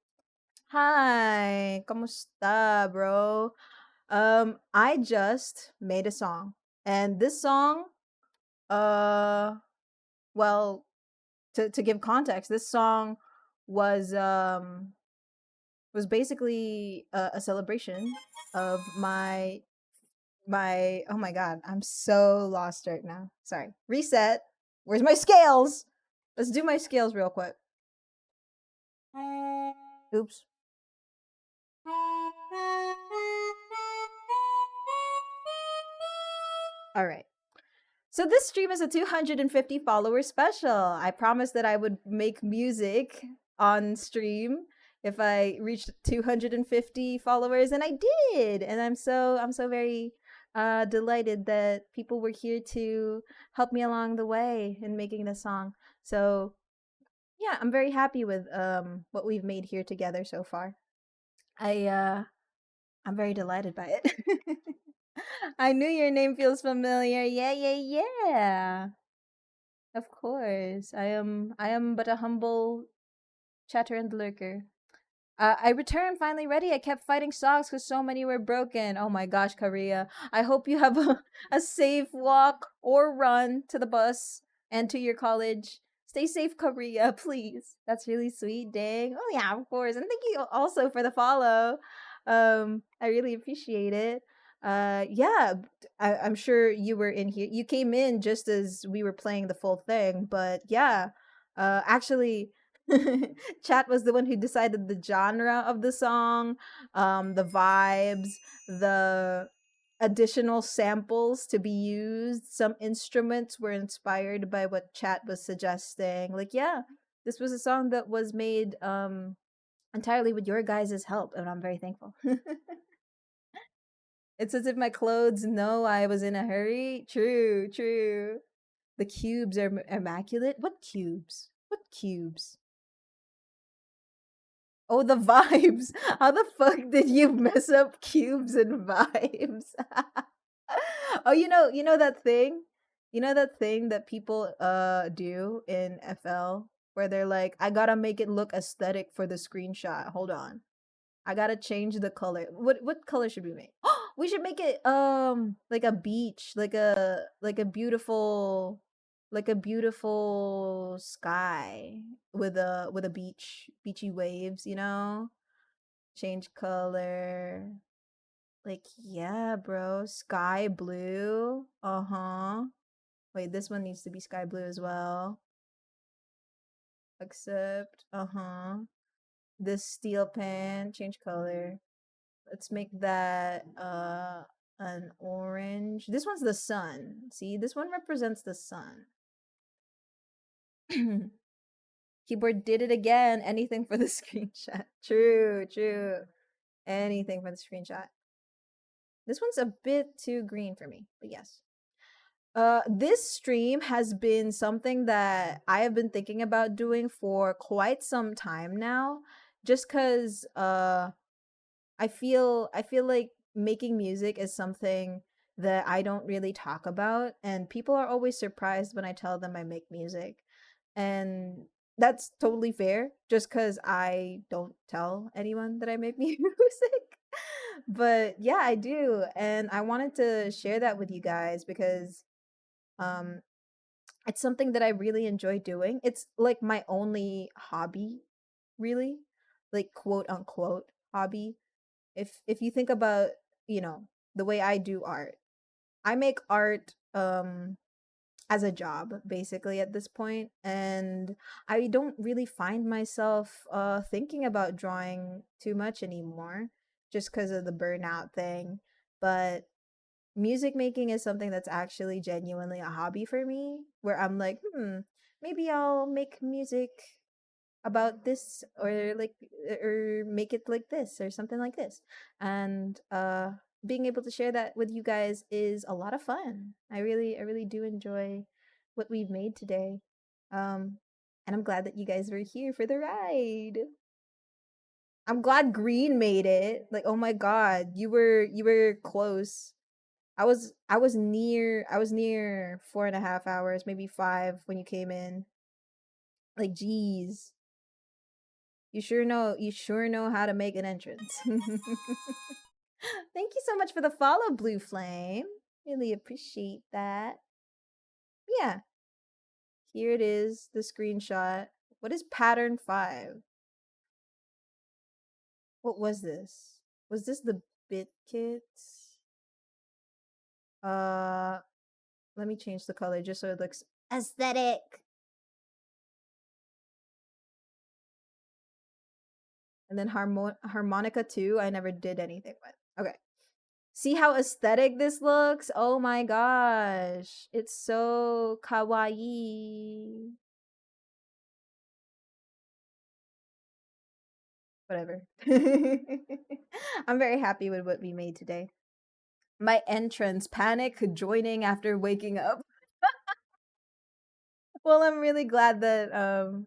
Hi. Kamusta, bro? I just made a song. And this song, well, to give context, this song was basically a celebration of my oh my god, I'm so lost right now. Sorry. Reset. Where's my scales? Let's do my scales real quick. Oops. All right. So this stream is a 250 follower special. I promised that I would make music on stream if I reached 250 followers, and I did. And I'm so very delighted that people were here to help me along the way in making this song. So yeah, I'm very happy with what we've made here together so far. I'm very delighted by it. I knew your name feels familiar. Yeah. Of course. I am but a humble chatter and lurker. I returned finally ready. I kept fighting socks because so many were broken. Oh my gosh, Korea. I hope you have a safe walk or run to the bus and to your college. Stay safe, Korea, please. That's really sweet. Dang. Oh yeah, of course. And thank you also for the follow. I really appreciate it. Yeah, I'm sure you were in here. You came in just as we were playing the full thing, but yeah. Actually, Chat was the one who decided the genre of the song, the vibes, the additional samples to be used. Some instruments were inspired by what Chat was suggesting. Like, yeah, this was a song that was made entirely with your guys' help, and I'm very thankful. It's as if my clothes know I was in a hurry. True. The cubes are immaculate. What cubes? What cubes? Oh, the vibes. How the fuck did you mess up cubes and vibes? Oh, you know that thing? You know that thing that people do in FL where they're like, I gotta make it look aesthetic for the screenshot. Hold on. I gotta change the color. What color should we make? We should make it like a beach, like a beautiful sky with a beachy waves, you know? Change color. Like, yeah, bro. Sky blue. Uh-huh. Wait, this one needs to be sky blue as well. Accept. Uh-huh. This steel pan, change color. Let's make that an orange. This one's the sun. See, this one represents the sun. Keyboard did it again. Anything for the screenshot. True. Anything for the screenshot. This one's a bit too green for me, but yes. This stream has been something that I have been thinking about doing for quite some time now. Just cause I feel like making music is something that I don't really talk about, and people are always surprised when I tell them I make music. And that's totally fair just cuz I don't tell anyone that I make music. But yeah, I do, and I wanted to share that with you guys because um it's something that I really enjoy doing. It's like my only hobby, really. Like quote unquote hobby. If you think about, the way I do art, I make art as a job basically at this point, and I don't really find myself thinking about drawing too much anymore just because of the burnout thing. But music making is something that's actually genuinely a hobby for me, where I'm like, maybe I'll make music about this, or like, or make it like this or something like this. And being able to share that with you guys is a lot of fun. I really do enjoy what we've made today. And I'm glad that you guys were here for the ride. I'm glad Green made it. Like, oh my god, you were close. I was near 4.5 hours, maybe 5 when you came in. Like, geez. You sure know how to make an entrance. Thank you so much for the follow, Blue Flame. Really appreciate that. Yeah. Here it is, the screenshot. What is pattern 5? What was this? Was this the bit kits? Let me change the color just so it looks aesthetic. And then harmonica 2, I never did anything with. Okay. See how aesthetic this looks? Oh my gosh. It's so kawaii. Whatever. I'm very happy with what we made today. My entrance, panic joining after waking up. Well, I'm really glad that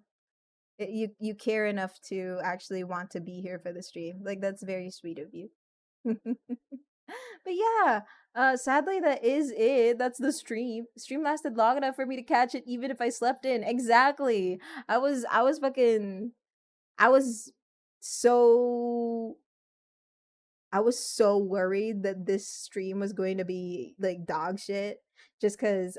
you care enough to actually want to be here for the stream. Like, that's very sweet of you. But yeah, sadly that is it. That's the stream. Stream lasted long enough for me to catch it even if I slept in. Exactly. I was fucking I was so I was so worried that this stream was going to be like dog shit, just cuz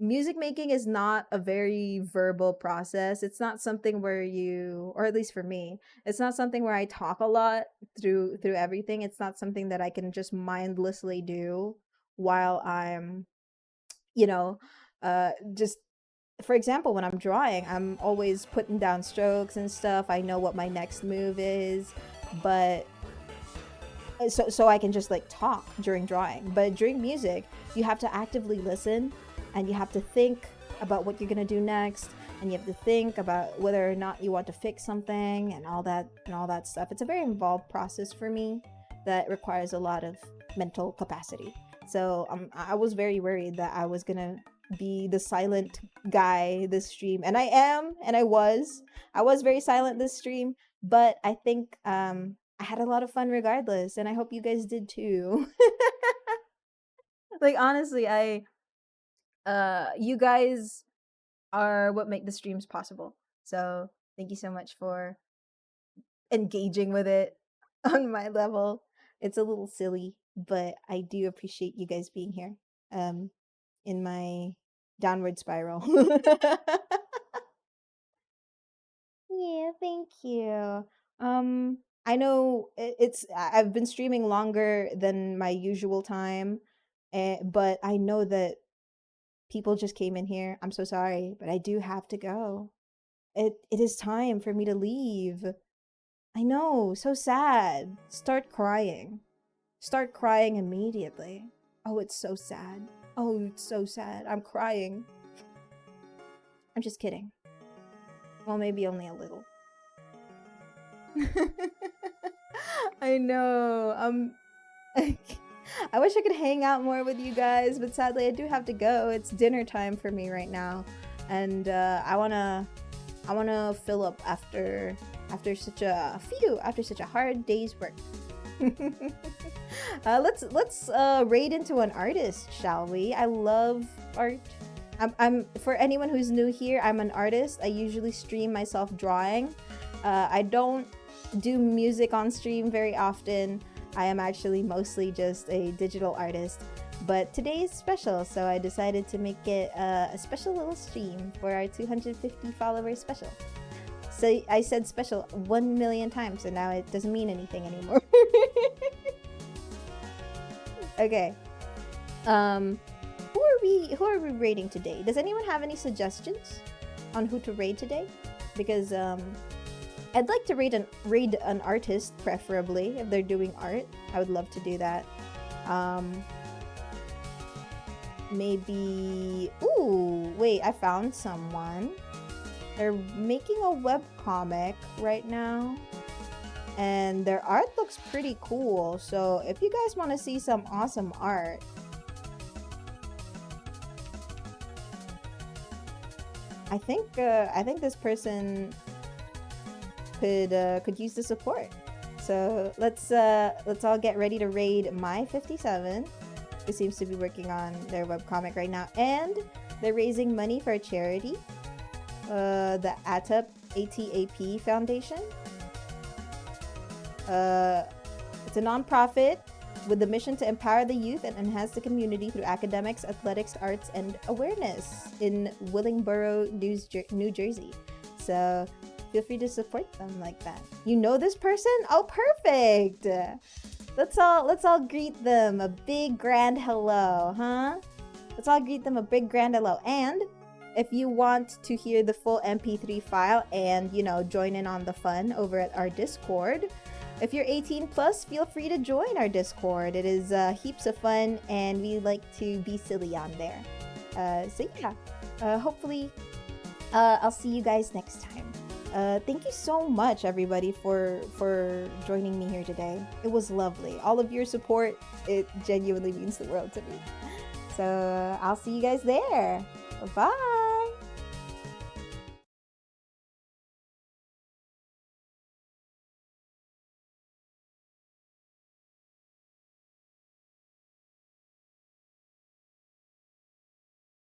music making is not a very verbal process. It's not something where you, or at least for me, it's not something where I talk a lot through everything. It's not something that I can just mindlessly do while I'm, you know, just for example, when I'm drawing, I'm always putting down strokes and stuff. I know what my next move is, but so I can just like talk during drawing. But during music, you have to actively listen, and you have to think about what you're gonna do next, and you have to think about whether or not you want to fix something and all that stuff. It's a very involved process for me that requires a lot of mental capacity. So I was very worried that I was gonna be the silent guy this stream, and I am, and I was very silent this stream, but I think I had a lot of fun regardless, and I hope you guys did too. Like, honestly, you guys are what make the streams possible. So thank you so much for engaging with it on my level. It's a little silly, but I do appreciate you guys being here. In my downward spiral. Yeah, thank you. I know I've been streaming longer than my usual time, but I know that people just came in here. I'm so sorry, but I do have to go. It is time for me to leave. I know, so sad. Start crying. Start crying immediately. Oh, it's so sad. Oh, it's so sad. I'm crying. I'm just kidding. Well, maybe only a little. I know. I wish I could hang out more with you guys, but sadly I do have to go. It's dinner time for me right now, and I wanna fill up after such a hard day's work. Let's raid into an artist, shall we? I love art. I'm for anyone who's new here, I'm an artist. I usually stream myself drawing. I don't do music on stream very often. I am actually mostly just a digital artist, but today is special, so I decided to make it a special little stream for our 250 followers special. So I said special 1 million times, so now it doesn't mean anything anymore. Okay. Who are we raiding today? Does anyone have any suggestions on who to raid today? Because I'd like to raid an artist, preferably if they're doing art. I would love to do that. Maybe... Ooh, wait, I found someone. They're making a webcomic right now. And their art looks pretty cool. So if you guys want to see some awesome art, I think this person could use the support. So let's all get ready to raid my 57, who seems to be working on their webcomic right now, and they're raising money for a charity, the ATAP Foundation. It's a non-profit with the mission to empower the youth and enhance the community through academics, athletics, arts, and awareness in Willingboro, New Jersey. So feel free to support them like that. You know this person? Oh, perfect! Let's all greet them a big grand hello, huh? Let's all greet them a big grand hello. And if you want to hear the full MP3 file and, you know, join in on the fun over at our Discord, if you're 18 plus, feel free to join our Discord. It is heaps of fun, and we like to be silly on there. So yeah, hopefully I'll see you guys next time. Thank you so much, everybody, for joining me here today. It was lovely. All of your support, it genuinely means the world to me. So I'll see you guys there. Bye.